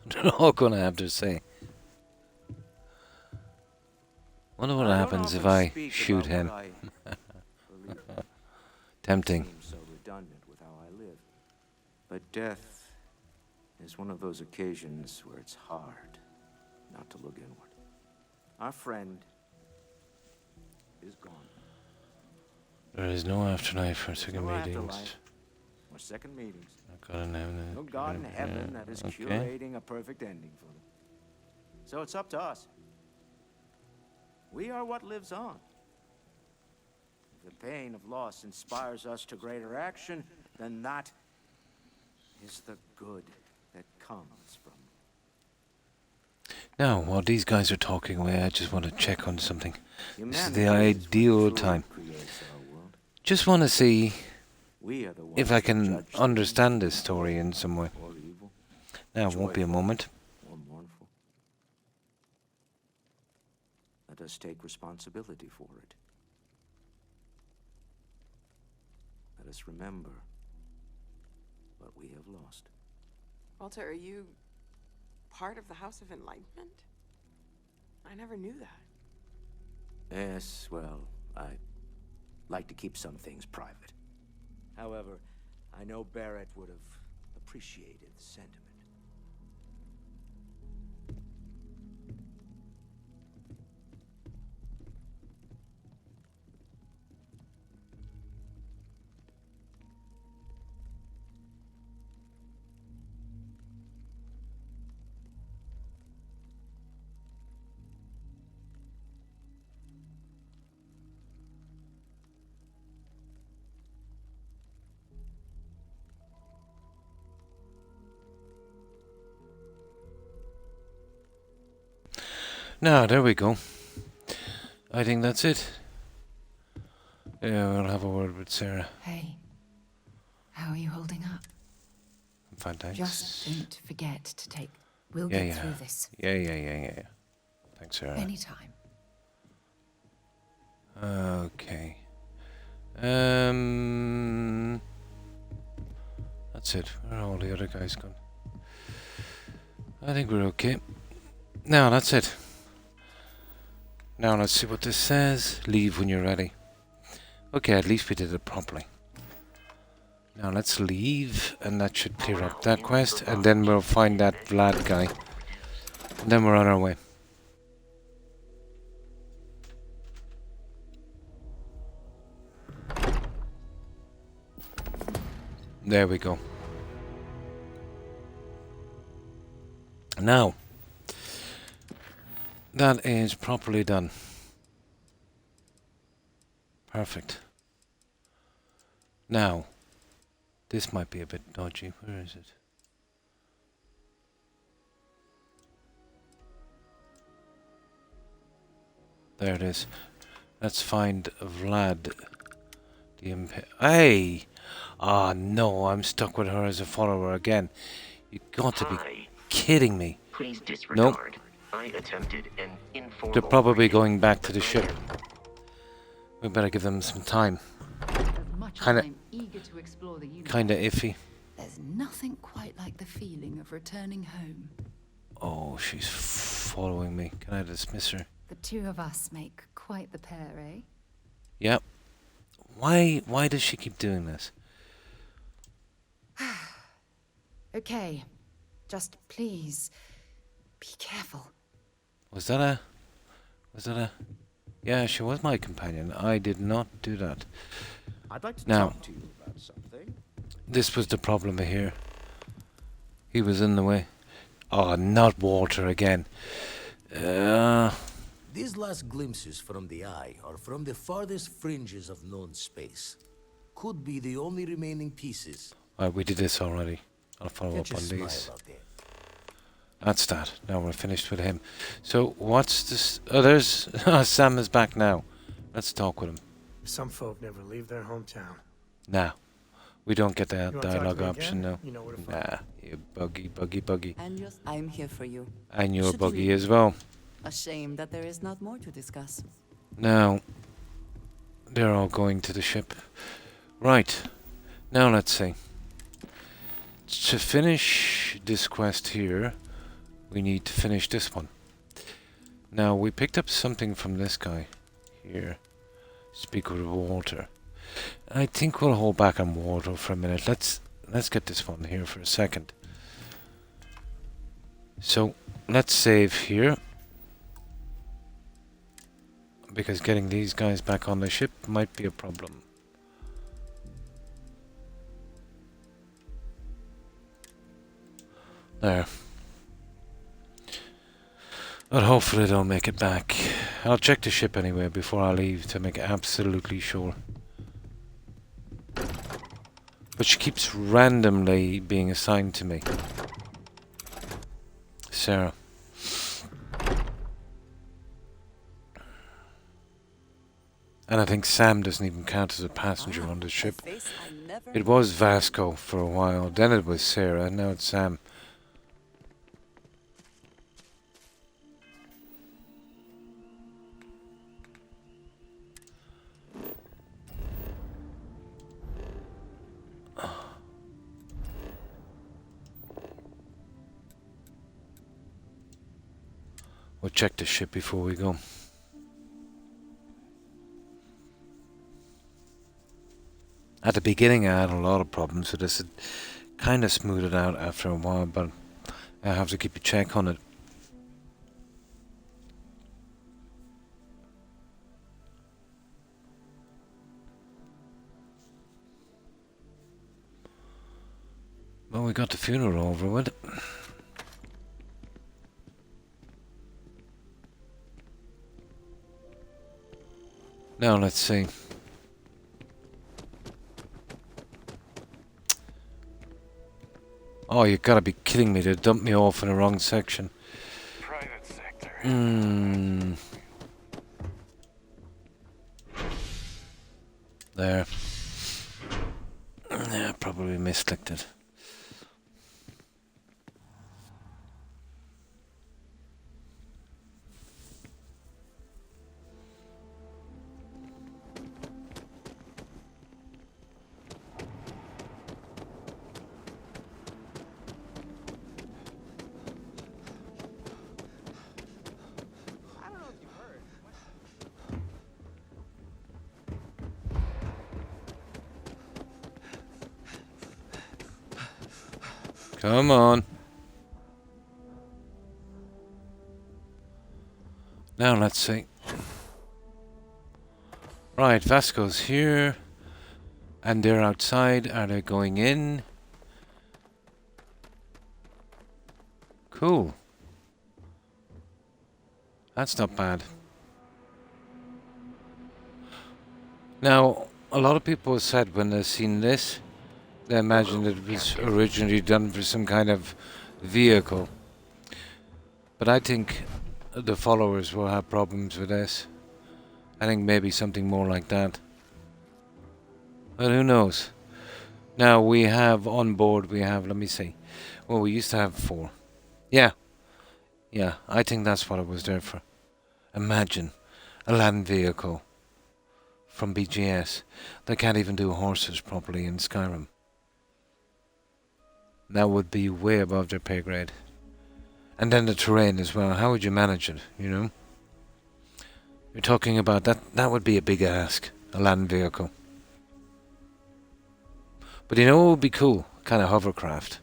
S1: They're all gonna have to say. Wonder what happens if I shoot him. Tempting.
S5: Seems so redundant with how I live. But death is one of those occasions where it's hard not to look inward. Our friend is gone.
S1: There is no afterlife for
S5: There's
S1: second
S5: no
S1: meetings.
S5: afterlife or second meetings.
S1: I got an evidence.
S5: No God in heaven that is
S1: Okay.
S5: curating a perfect ending for them. So it's up to us. We are what lives on. If the pain of loss inspires us to greater action, then that is the good that comes from.
S1: Now, while these guys are talking away, I just want to check on something. This is the
S5: Humanity is what
S1: ideal
S5: truly
S1: time.
S5: creates our world.
S1: Just want to see
S5: We are the ones
S1: if I
S5: that
S1: can
S5: judge
S1: understand this story in some way.
S5: or evil,
S1: Now, it won't be a moment.
S5: or mournful. Let us take responsibility for it. Let us remember what we have lost.
S20: Walter, are you part of the House of Enlightenment? I never knew that.
S5: Yes, well, I like to keep some things private. However, I know Barrett would have appreciated the sentiment.
S1: Now, there we go. I think that's it. Yeah, we'll have a word with Sarah.
S22: Hey, how are you holding up?
S1: I'm fine, thanks.
S22: Just don't forget to take... We'll
S1: Yeah,
S22: get
S1: yeah.
S22: through this.
S1: Yeah. Thanks, Sarah.
S22: Anytime.
S1: Okay. That's it. Where are all the other guys gone? I think we're okay. Now, that's it. Now, let's see what this says. Leave when you're ready. Okay, at least we did it properly. Now, let's leave, and that should clear up that quest, and then we'll find that Vlad guy. And then we're on our way. There we go. Now, that is properly done. Perfect. Now, this might be a bit dodgy. Where is it? There it is. Let's find Vlad. Hey! Ah, no, I'm stuck with her as a follower again. You got to be kidding me.
S7: Please disregard. I attempted an informal...
S1: They're probably going back to the ship. We better give them some time. Kinda iffy.
S22: There's nothing quite like the feeling of returning home.
S1: Oh, she's following me. Can I dismiss her?
S22: The two of us make quite the pair, eh?
S1: Yep. Why does she keep doing this?
S22: Okay. Just please, be careful.
S1: Was that a... Yeah, she was my companion. I did not do that.
S23: I'd like to
S1: Now,
S23: talk to you about something.
S1: this was the problem here. He was in the way. Oh, not Walter again.
S21: These last glimpses from the eye are from the farthest fringes of known space. Could be the only remaining pieces.
S1: Alright, we did this already. I'll follow
S21: Get
S1: up
S21: your
S1: on
S21: smile
S1: these.
S21: out there.
S1: That's that. Now we're finished with him. So, what's this? Oh, there's... Sam is back now. Let's talk with him.
S2: Some folk never leave their hometown.
S1: Nah. We don't get that
S2: You wanna talk to
S1: dialogue
S2: me
S1: option
S2: again?
S1: now.
S2: You know where to find
S1: Nah. You buggy.
S4: And I'm here for you.
S1: And you're
S4: Should
S1: buggy
S4: we?
S1: as well.
S4: A shame that there is not more to discuss.
S1: Now, they're all going to the ship. Right. Now let's see. To finish this quest here, we need to finish this one. Now, we picked up something from this guy here. Speak with Walter. I think we'll hold back on Walter for a minute. Let's get this one here for a second. So, let's save here. Because getting these guys back on the ship might be a problem. There. But hopefully they'll make it back. I'll check the ship anyway before I leave to make absolutely sure. But she keeps randomly being assigned to me. Sarah. And I think Sam doesn't even count as a passenger on the ship. It was Vasco for a while, then it was Sarah, and now it's Sam. We'll check the ship before we go. At the beginning I had a lot of problems with this. It kind of smoothed it out after a while, but I have to keep a check on it. Well, we got the funeral over with. Now let's see. Oh, you gotta be kidding me. They dumped me off in the wrong section.
S10: Private sector.
S1: There. Yeah, probably misclicked it. Come on. Now let's see. Right, Vasco's here. And they're outside. Are they going in? Cool. That's not bad. Now, a lot of people have said when they've seen this, they imagined it was originally done for some kind of vehicle. But I think the followers will have problems with this. I think maybe something more like that. But who knows? Now we have on board, let me see. Well, we used to have 4. Yeah. Yeah, I think that's what it was there for. Imagine a land vehicle from BGS. They can't even do horses properly in Skyrim. That would be way above their pay grade. And then the terrain as well. How would you manage it, you know? You're talking about that would be a big ask, a land vehicle. But you know what would be cool? Kind of hovercraft.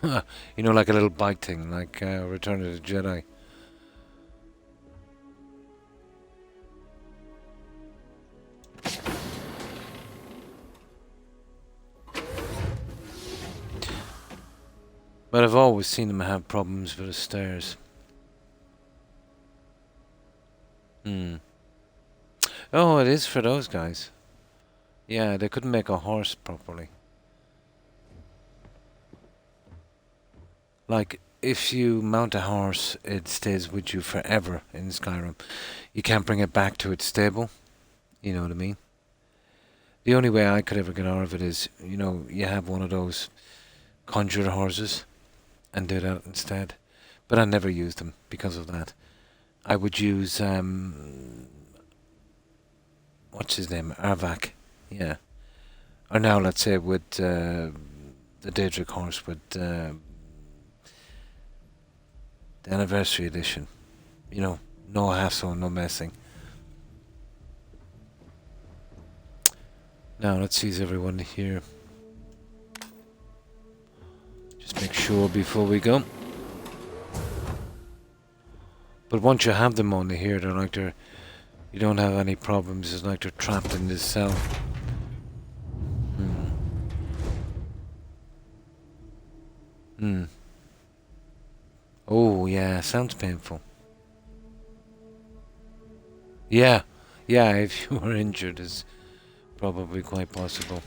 S1: You know, like a little bike thing, like Return of the Jedi. But I've always seen them have problems with the stairs. Oh, it is for those guys. Yeah, they couldn't make a horse properly. Like, if you mount a horse, it stays with you forever in Skyrim. You can't bring it back to its stable. You know what I mean? The only way I could ever get out of it is, you know, you have one of those conjured horses and do that instead. But I never used them because of that. I would use, what's his name? Arvak. Yeah. Or now, let's say, with the Daedric horse, with the anniversary edition. You know, no hassle, no messing. Now, let's see, is everyone here? Just make sure before we go. But once you have them only here, they're like you don't have any problems. It's like they're trapped in this cell. Oh, yeah, sounds painful. Yeah, yeah, if you were injured, it's probably quite possible.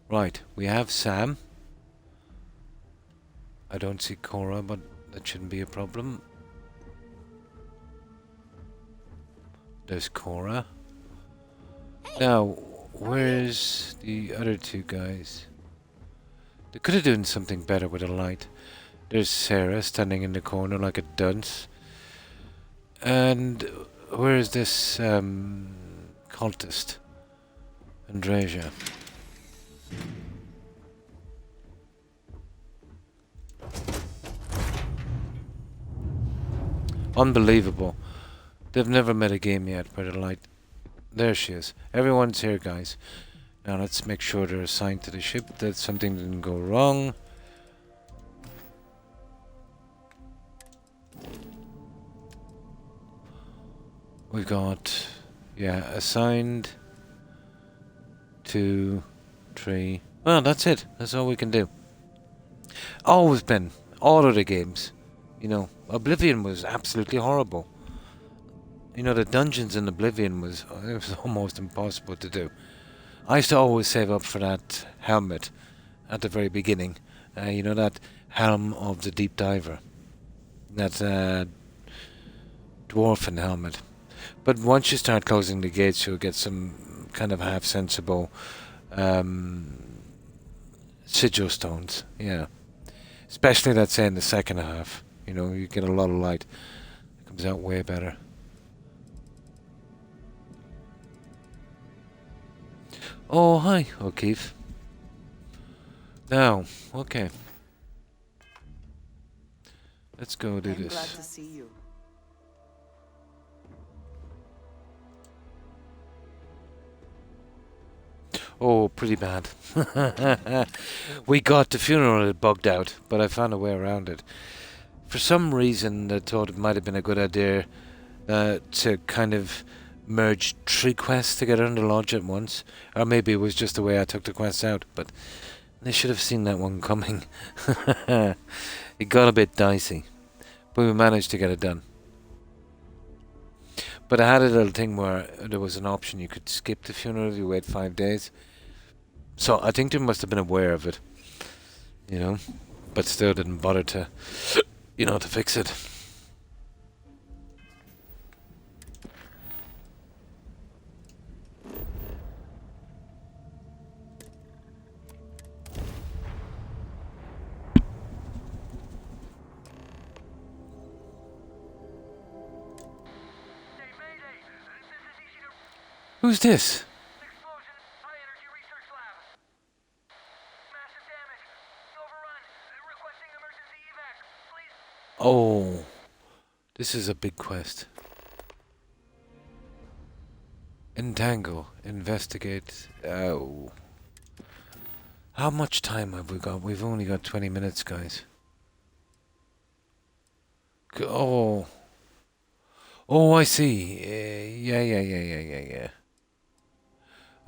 S1: Right, we have Sam. I don't see Cora, but that shouldn't be a problem. There's Cora. Now, where's the other 2 guys? They could have done something better with a light. There's Sarah standing in the corner like a dunce. And where is this cultist? Andreja. Unbelievable. They've never met a game yet where the light... There she is. Everyone's here, guys. Now let's make sure they're assigned to the ship, that something didn't go wrong. We've got... Yeah, assigned... 2, 3... Well, that's it. That's all we can do. Always been. All other games. You know, Oblivion was absolutely horrible. You know, the dungeons in Oblivion it was almost impossible to do. I used to always save up for that helmet at the very beginning. You know, that helm of the deep diver. That dwarfen helmet. But once you start closing the gates, you'll get some kind of half-sensible sigil stones. Yeah. Especially, let's say, in the second half. You know, you get a lot of light. It comes out way better. Oh, hi, O'Keefe. Now, okay. Let's go do this.
S4: Glad to see you.
S1: Oh, pretty bad. We got the funeral bugged out, but I found a way around it. For some reason, I thought it might have been a good idea to kind of merge 3 quests together in the lodge at once. Or maybe it was just the way I took the quests out, but they should have seen that one coming. It got a bit dicey, but we managed to get it done. But I had a little thing where there was an option you could skip the funeral if you wait 5 days. So I think they must have been aware of it, you know, but still didn't bother to, you know, to fix it. Who's this? Oh, this is a big quest. Entangle, investigate. Oh. How much time have we got? We've only got 20 minutes, guys. Oh. Oh, I see. Yeah.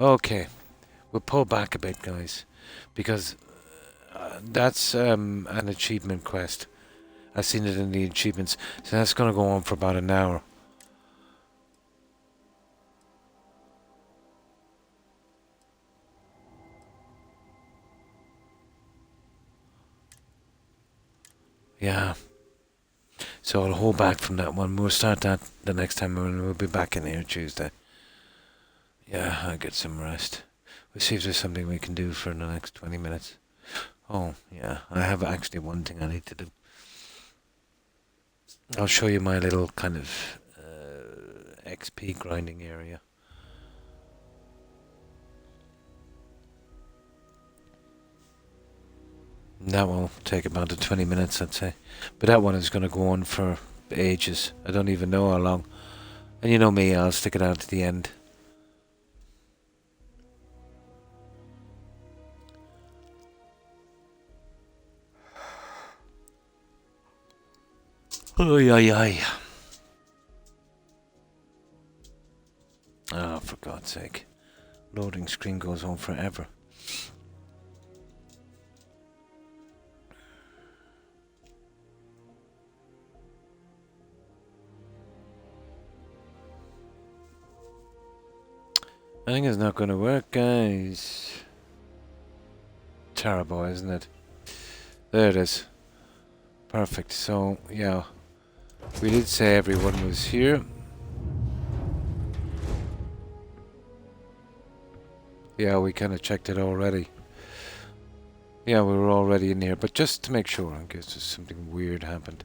S1: Okay. We'll pull back a bit, guys. Because that's an achievement quest. I've seen it in the achievements. So that's going to go on for about an hour. Yeah. So I'll hold back from that one. We'll start that the next time and we'll be back in here Tuesday. Yeah, I'll get some rest. We'll see if there's something we can do for the next 20 minutes. Oh, yeah. I have actually one thing I need to do. I'll show you my little kind of XP grinding area. That will take about 20 minutes, I'd say. But that one is going to go on for ages. I don't even know how long. And you know me, I'll stick it out to the end. Oy. Oh, for God's sake. Loading screen goes on forever. I think it's not going to work, guys. Terrible, isn't it? There it is. Perfect. So, yeah. We did say everyone was here. Yeah, we kind of checked it already. Yeah, we were already in here, but just to make sure, in case something weird happened.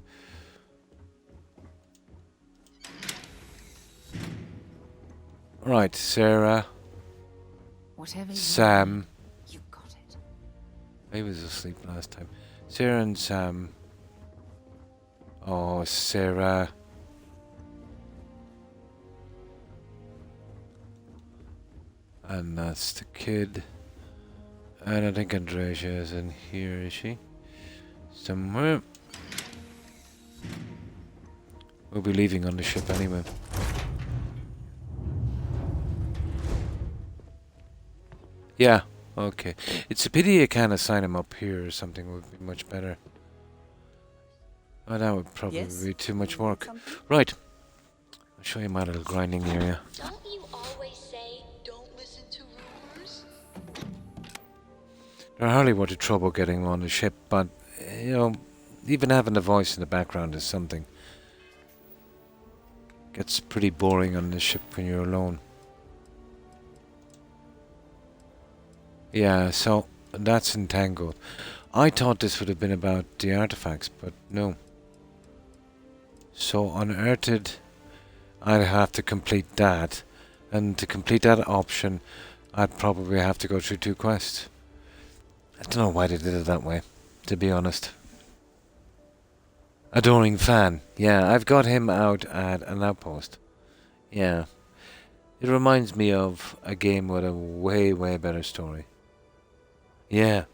S1: Right, Sarah.
S22: Whatever
S1: Sam.
S22: You got it.
S1: He was asleep last time. Sarah and Sam. Oh, Sarah. And that's the kid. And I think Andresia is in here, is she? Somewhere. We'll be leaving on the ship anyway. Yeah, okay. It's a pity you can't assign him up here or something. Would be much better. Oh, that would probably be too much work. Right. I'll show you my little grinding area.
S8: Don't you always say don't listen to rumors?
S1: They're hardly worth the trouble getting on the ship, but, you know, even having a voice in the background is something. Gets pretty boring on the ship when you're alone. Yeah, so that's entangled. I thought this would have been about the artifacts, but no. So unearthed, I'd have to complete that. And to complete that option, I'd probably have to go through 2 quests. I don't know why they did it that way, to be honest. Adoring fan. Yeah, I've got him out at an outpost. Yeah. It reminds me of a game with a way, way better story. Yeah.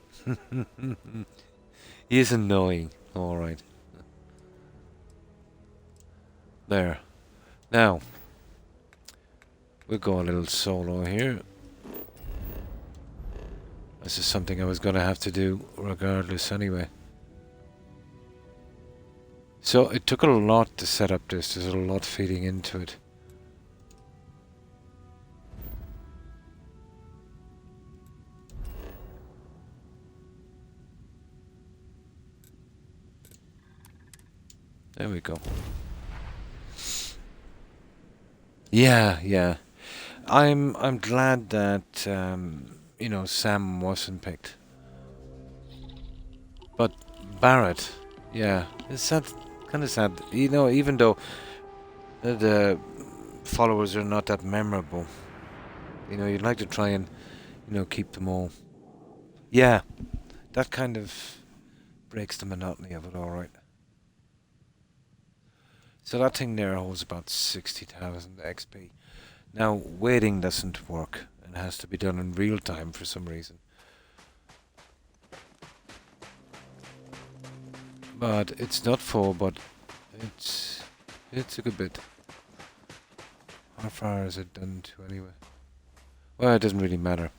S1: He is annoying. Alright. There. Now. We'll go a little solo here. This is something I was going to have to do regardless anyway. So it took a lot to set up this. There's a lot feeding into it. There we go. Yeah, yeah. I'm glad that you know, Sam wasn't picked. But Barrett, yeah, it's sad, kind of sad. You know, even though the followers are not that memorable, you know, you'd like to try and, you know, keep them all. Yeah, that kind of breaks the monotony of it, all right. So that thing there holds about 60,000 XP. Now, waiting doesn't work. It has to be done in real time for some reason. But it's not full, but it's a good bit. How far is it done to anyway? Well, it doesn't really matter,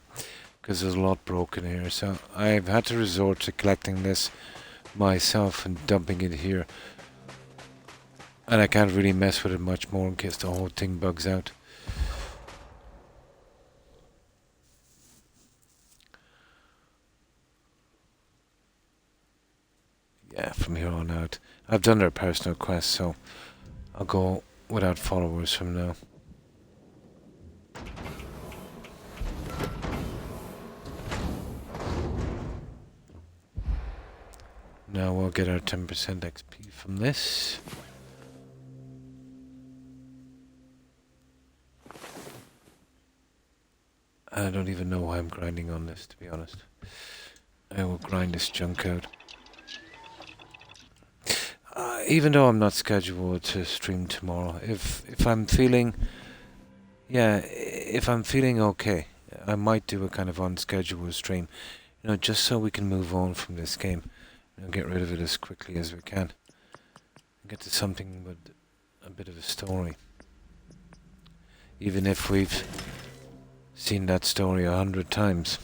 S1: because there's a lot broken here. So I've had to resort to collecting this myself and dumping it here. And I can't really mess with it much more in case the whole thing bugs out. Yeah, from here on out. I've done their personal quests, so I'll go without followers from now. Now we'll get our 10% XP from this. I don't even know why I'm grinding on this, to be honest. I will grind this junk out. Even though I'm not scheduled to stream tomorrow, if I'm feeling, yeah, if I'm feeling okay, I might do a kind of unscheduled stream, you know, just so we can move on from this game, you know, get rid of it as quickly as we can, and get to something with a bit of a story. Even if we've seen that story 100 times.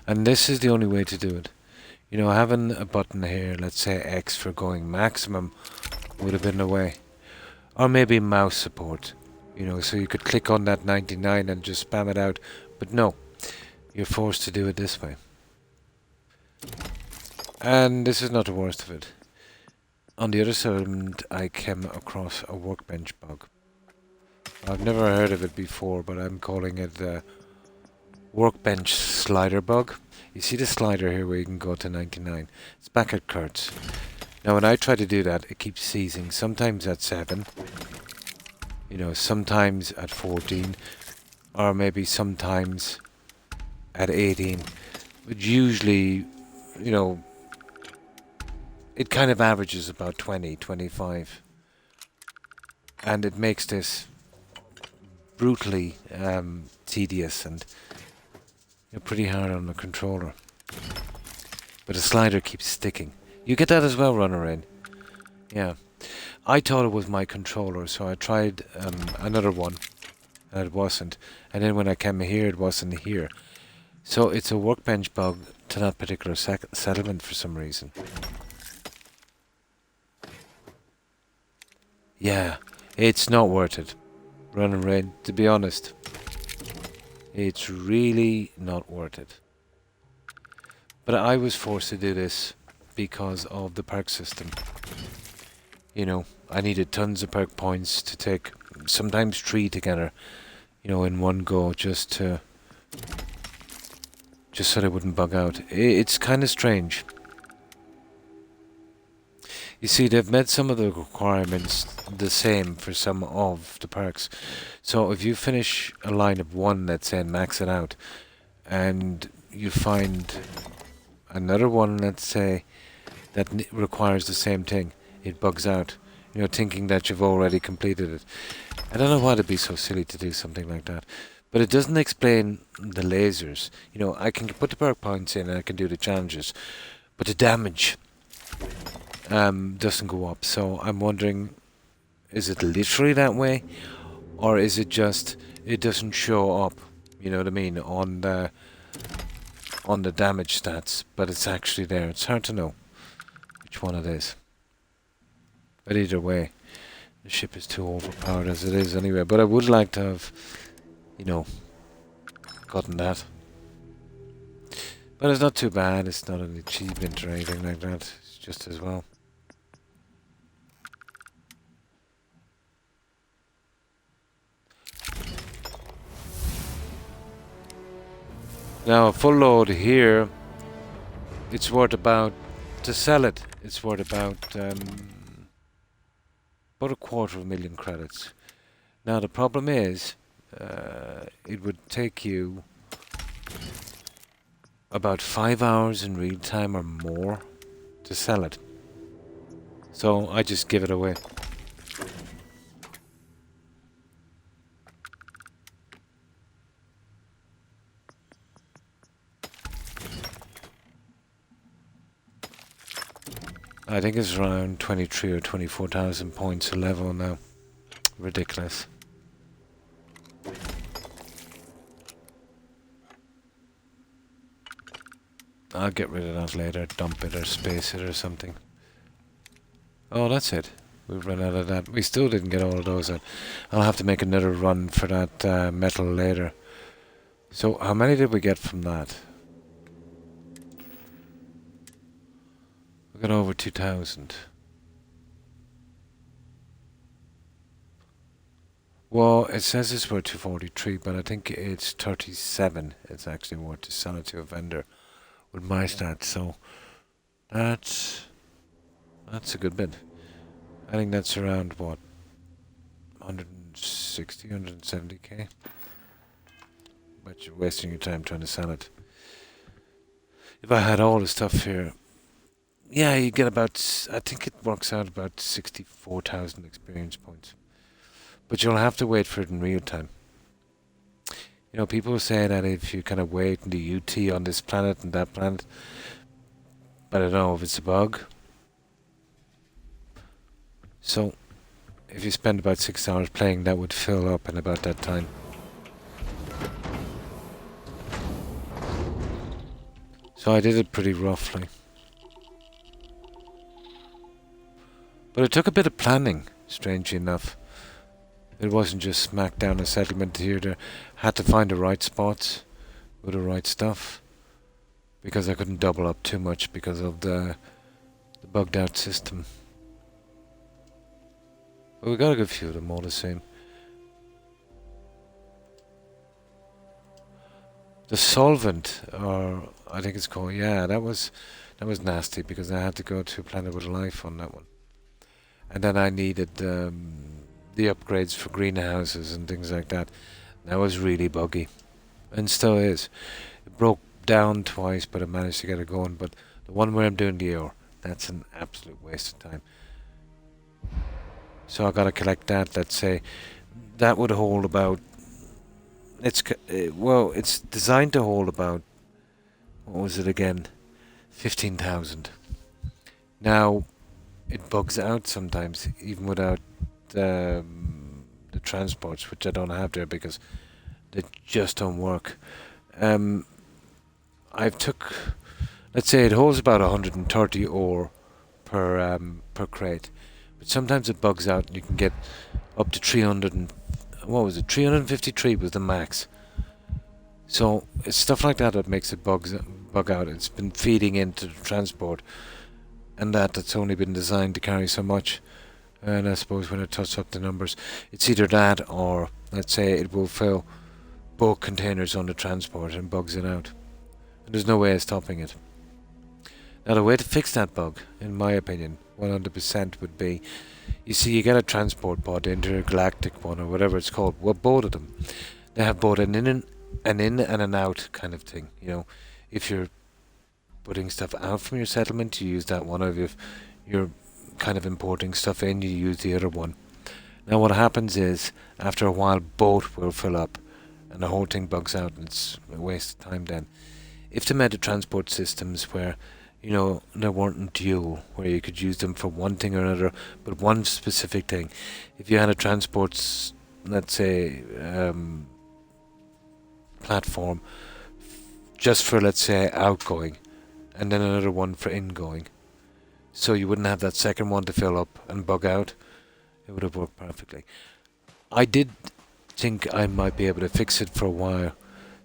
S1: And this is the only way to do it. You know, having a button here, let's say X for going maximum, would have been the way. Or maybe mouse support, you know, so you could click on that 99 and just spam it out. But no, you're forced to do it this way. And this is not the worst of it. On the other side, I came across a workbench bug. I've never heard of it before, but I'm calling it the workbench slider bug. You see the slider here where you can go to 99. It's back at Kurt's. Now when I try to do that, it keeps seizing. Sometimes at 7. You know, sometimes at 14. Or maybe sometimes at 18. But usually, you know, it kind of averages about 20, 25. And it makes this brutally tedious and pretty hard on the controller. But the slider keeps sticking. You get that as well, Runner In. Yeah. I thought it was my controller, so I tried another one. And it wasn't. And then when I came here, it wasn't here. So it's a workbench bug to that particular settlement for some reason. Yeah, it's not worth it. Run and raid, to be honest. It's really not worth it. But I was forced to do this because of the perk system. You know, I needed tons of perk points to take, sometimes 3 together, you know, in one go, just so they wouldn't bug out. It's kind of strange. You see, they've made some of the requirements the same for some of the perks. So if you finish a line of 1, let's say, and max it out, and you find another one, let's say, that requires the same thing, it bugs out, you know, thinking that you've already completed it. I don't know why it'd be so silly to do something like that. But it doesn't explain the lasers. You know, I can put the perk points in and I can do the challenges, but the damage doesn't go up. So I'm wondering, is it literally that way, or is it just it doesn't show up? You know what I mean, on the damage stats, but it's actually there. It's hard to know which one it is. But either way, the ship is too overpowered as it is anyway. But I would like to have, you know, gotten that. But it's not too bad. It's not an achievement or anything like that. It's just as well. Now a full load here, it's worth about, to sell it, it's worth about $250,000 credits. Now the problem is, it would take you about 5 hours in real time or more to sell it. So I just give it away. I think it's around 23 or 24,000 points a level now. Ridiculous. I'll get rid of that later, dump it or space it or something. Oh, that's it. We've run out of that. We still didn't get all of those out. I'll have to make another run for that metal later. So how many did we get from that? We got over 2,000. Well, it says it's worth 243, but I think it's 37. It's actually worth to sell it to a vendor with my stats. So that's a good bit. I think that's around what, 160, 170k. But you're wasting your time trying to sell it. If I had all the stuff here, yeah, you get about, I think it works out about 64,000 experience points. But you'll have to wait for it in real time. You know, people say that if you kind of wait in the UT on this planet and that planet, but I don't know if it's a bug. So, if you spend about 6 hours playing, that would fill up in about that time. So I did it pretty roughly. But it took a bit of planning, strangely enough. It wasn't just smack down a settlement here. There had to find the right spots with the right stuff, because I couldn't double up too much because of the bugged out system. But we got a good few of them all the same. The solvent, or I think it's called, yeah, that was nasty because I had to go to Planet with Life on that one. And then I needed the upgrades for greenhouses and things like that. That was really buggy, and still is. It broke down twice, but I managed to get it going. But the one where I'm doing the ore, that's an absolute waste of time. So I gotta collect that. Let's say that would hold about. Well, it's designed to hold about. What was it again? 15,000. Now, it bugs out sometimes, even without the transports, which I don't have there because they just don't work. I've took, let's say it holds about 130 ore per crate, But sometimes it bugs out and you can get up to 300 and... What was it? 353 was the max. So it's stuff like that that makes it bug out. It's been feeding into the transport, and that's only been designed to carry so much. And I suppose when it touches up the numbers, it's either that or, let's say, it will fill bulk containers on the transport and bugs it out. And there's no way of stopping it. Now the way to fix that bug, in my opinion, 100% would be, you see, you get a transport pod, the intergalactic one or whatever it's called. Well, both of them, they have both an in and an out kind of thing. You know, if you're putting stuff out from your settlement, you use that one. Or if you're kind of importing stuff in, you use the other one. Now what happens is, after a while, both will fill up and the whole thing bugs out, and it's a waste of time then. If they made the transport systems where, you know, they weren't dual, where you could use them for one thing or another, but one specific thing. If you had a transport, let's say, platform just for, let's say, outgoing, and then another one for ingoing, so you wouldn't have that second one to fill up and bug out, it would have worked perfectly. I did think I might be able to fix it for a while,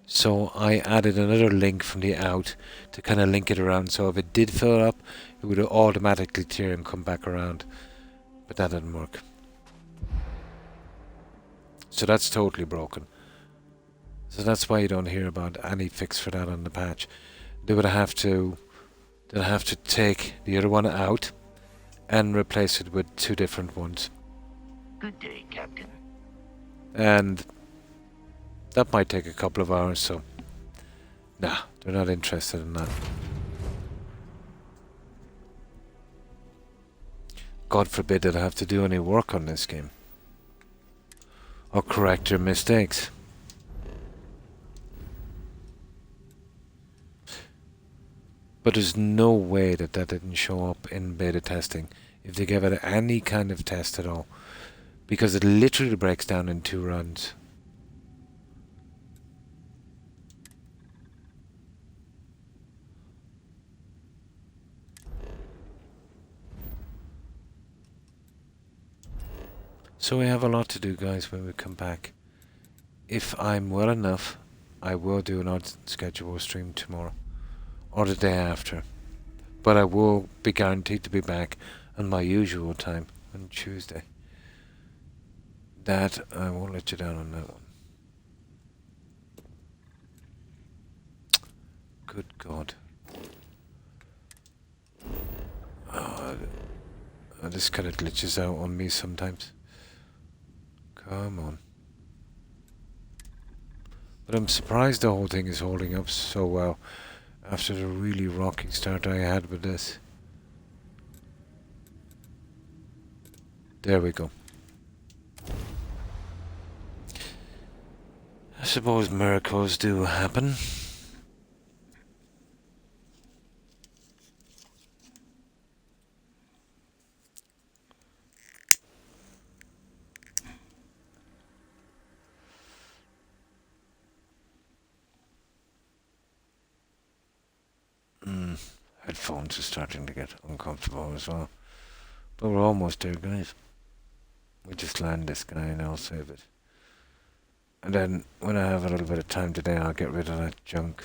S1: so I added another link from the out to kind of link it around, so if it did fill up, it would automatically clear and come back around, but that didn't work. So that's totally broken. So that's why you don't hear about any fix for that on the patch. They'd have to take the other one out and replace it with two different ones.
S7: Good day, Captain.
S1: And that might take a couple of hours, so nah, they're not interested in that. God forbid that I have to do any work on this game or correct your mistakes. But there's no way that didn't show up in beta testing, if they gave it any kind of test at all, because it literally breaks down in 2 runs. So we have a lot to do, guys, when we come back. If I'm well enough, I will do an odd schedule stream tomorrow or the day after, but I will be guaranteed to be back on my usual time on Tuesday. That, I won't let you down on that one. Good God. Oh, this kind of glitches out on me sometimes. Come on. But I'm surprised the whole thing is holding up so well after the really rocky start I had with this. There we go. I suppose miracles do happen. Headphones are starting to get uncomfortable as well. But we're almost there, guys. We just land this guy and I'll save it. And then, when I have a little bit of time today, I'll get rid of that junk.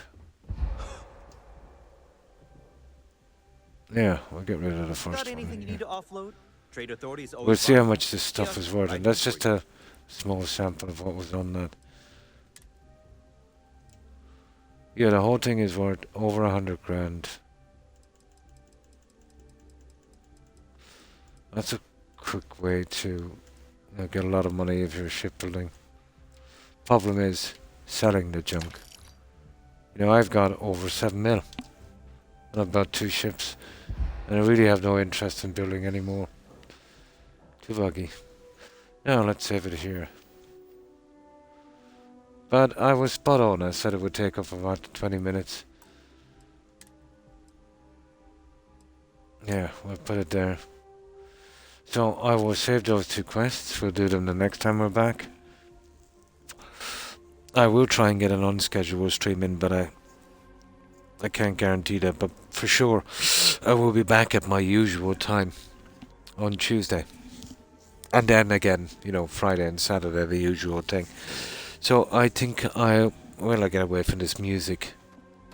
S1: Yeah, we'll get rid of the first
S16: Got anything
S1: one.
S16: you need to offload? Trade authorities always
S1: We'll see how
S16: fine.
S1: much this stuff is worth, and that's just a small sample of what was on that. Yeah, the whole thing is worth over 100 grand. That's a quick way to get a lot of money if you're shipbuilding. Problem is selling the junk. You know, I've got over 7 mil. And I've got 2 ships. And I really have no interest in building any more. Too buggy. Now let's save it here. But I was spot on. I said it would take up about 20 minutes. Yeah, we'll put it there. So I will save those 2 quests. We'll do them the next time we're back. I will try and get an unscheduled stream in, but I can't guarantee that. But for sure, I will be back at my usual time on Tuesday. And then again, you know, Friday and Saturday, the usual thing. So I think I get away from this music.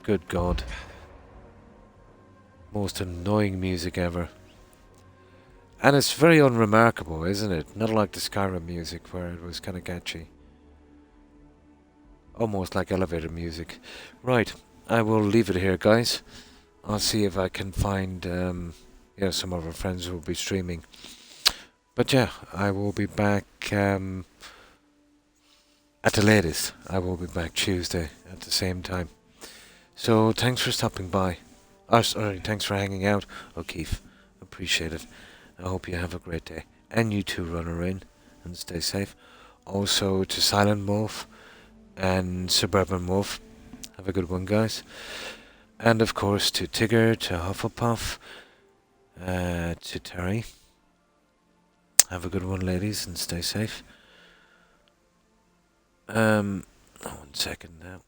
S1: Good God. Most annoying music ever. And it's very unremarkable, isn't it? Not like the Skyrim music where it was kind of catchy. Almost like elevator music. Right, I will leave it here, guys. I'll see if I can find some of our friends who will be streaming. But yeah, I will be back at the latest. I will be back Tuesday at the same time. So thanks for stopping by. Thanks for hanging out, O'Keefe. Appreciate it. I hope you have a great day. And you too, Runner In, and stay safe. Also to Silent Wolf and Suburban Wolf. Have a good one, guys. And of course to Tigger, to Hufflepuff, to Terry. Have a good one, ladies, and stay safe. 1 second now.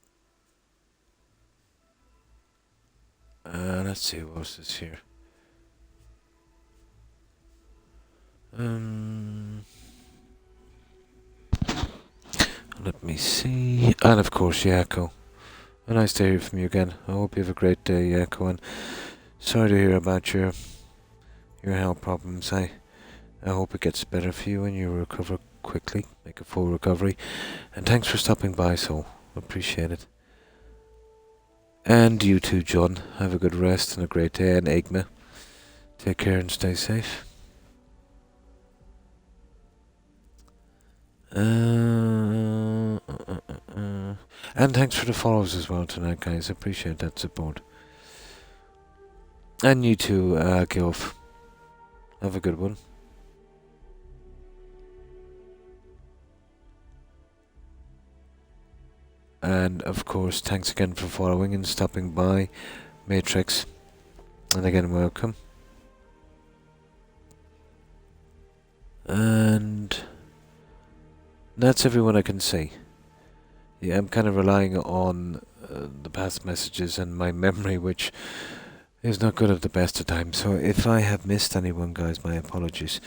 S1: Let's see, what else is here? Let me see. And of course, Yakko. A nice to hear from you again. I hope you have a great day, Yakko. And sorry to hear about your health problems. I hope it gets better for you and you recover quickly. Make a full recovery. And thanks for stopping by, so appreciate it. And you too, John. Have a good rest and a great day. And Egma, take care and stay safe. And thanks for the follows as well tonight, guys. Appreciate that support. And you too, Gilf. Have a good one. And of course, thanks again for following and stopping by, Matrix. And again, welcome. And that's everyone I can see. Yeah, I'm kind of relying on the past messages and my memory, which is not good at the best of times. So if I have missed anyone, guys, my apologies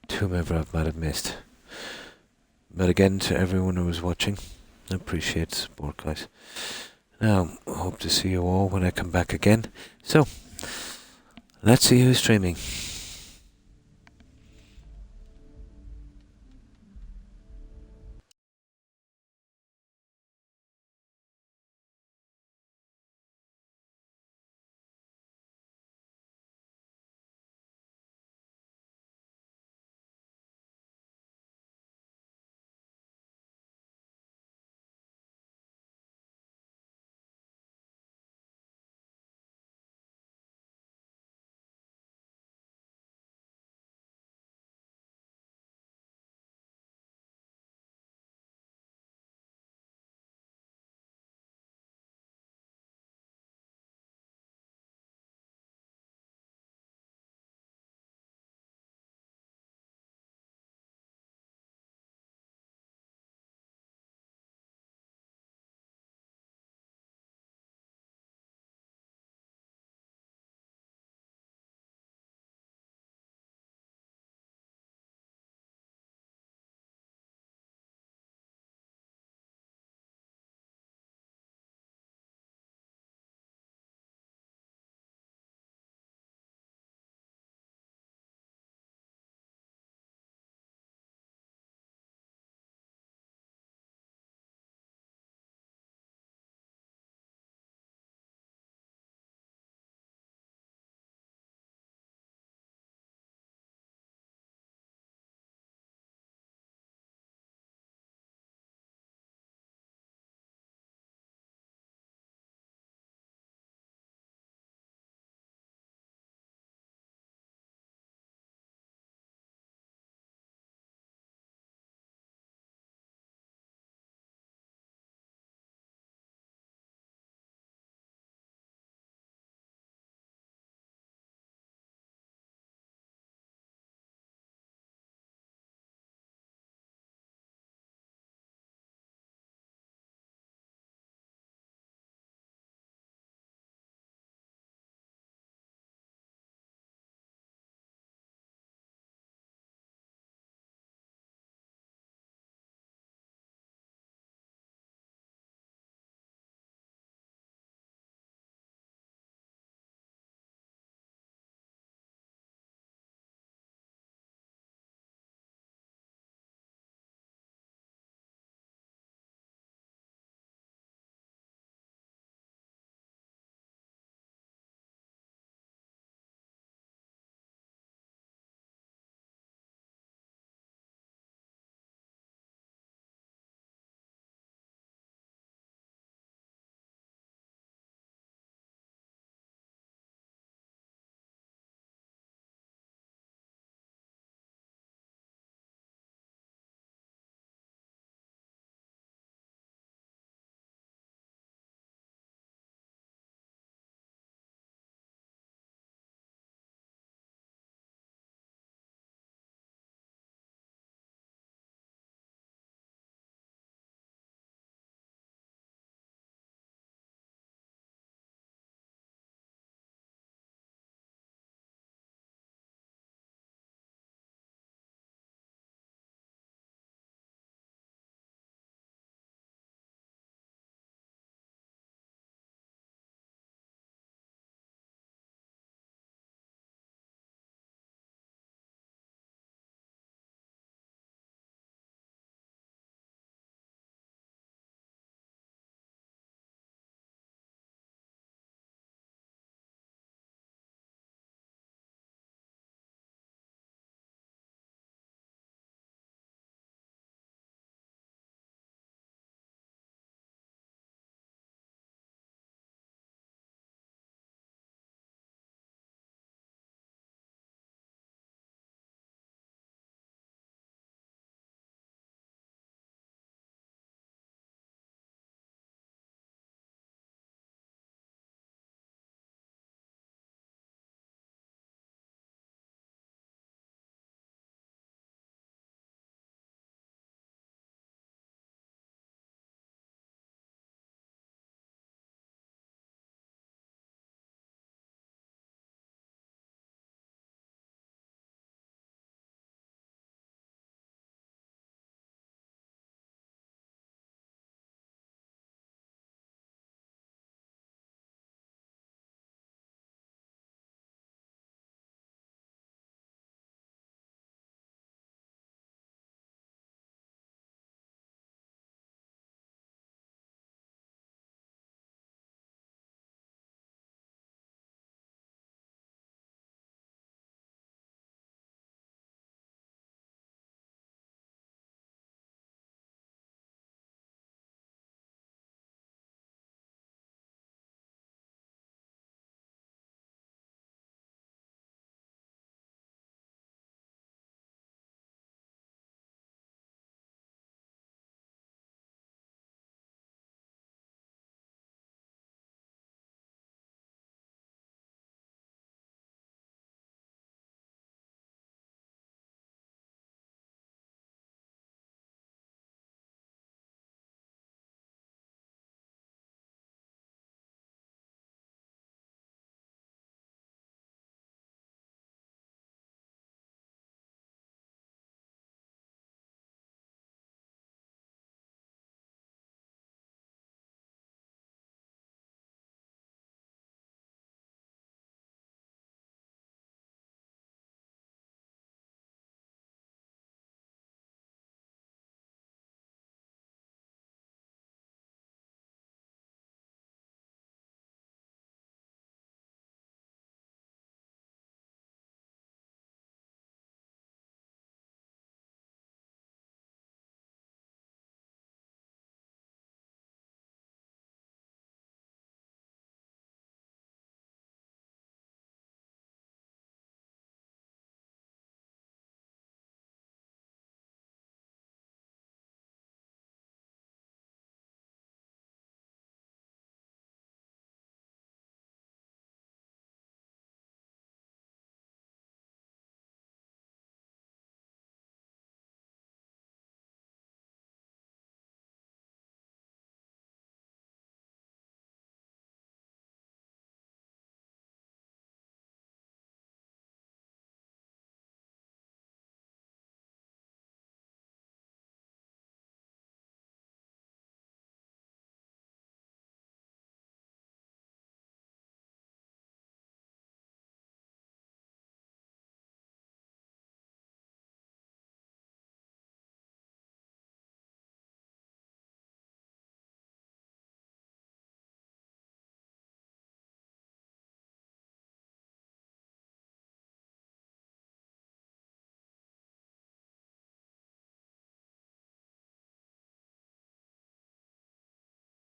S1: to whomever I might have missed. But again, to everyone who was watching, I appreciate the support, guys. Now, I hope to see you all when I come back again. So, let's see who's streaming.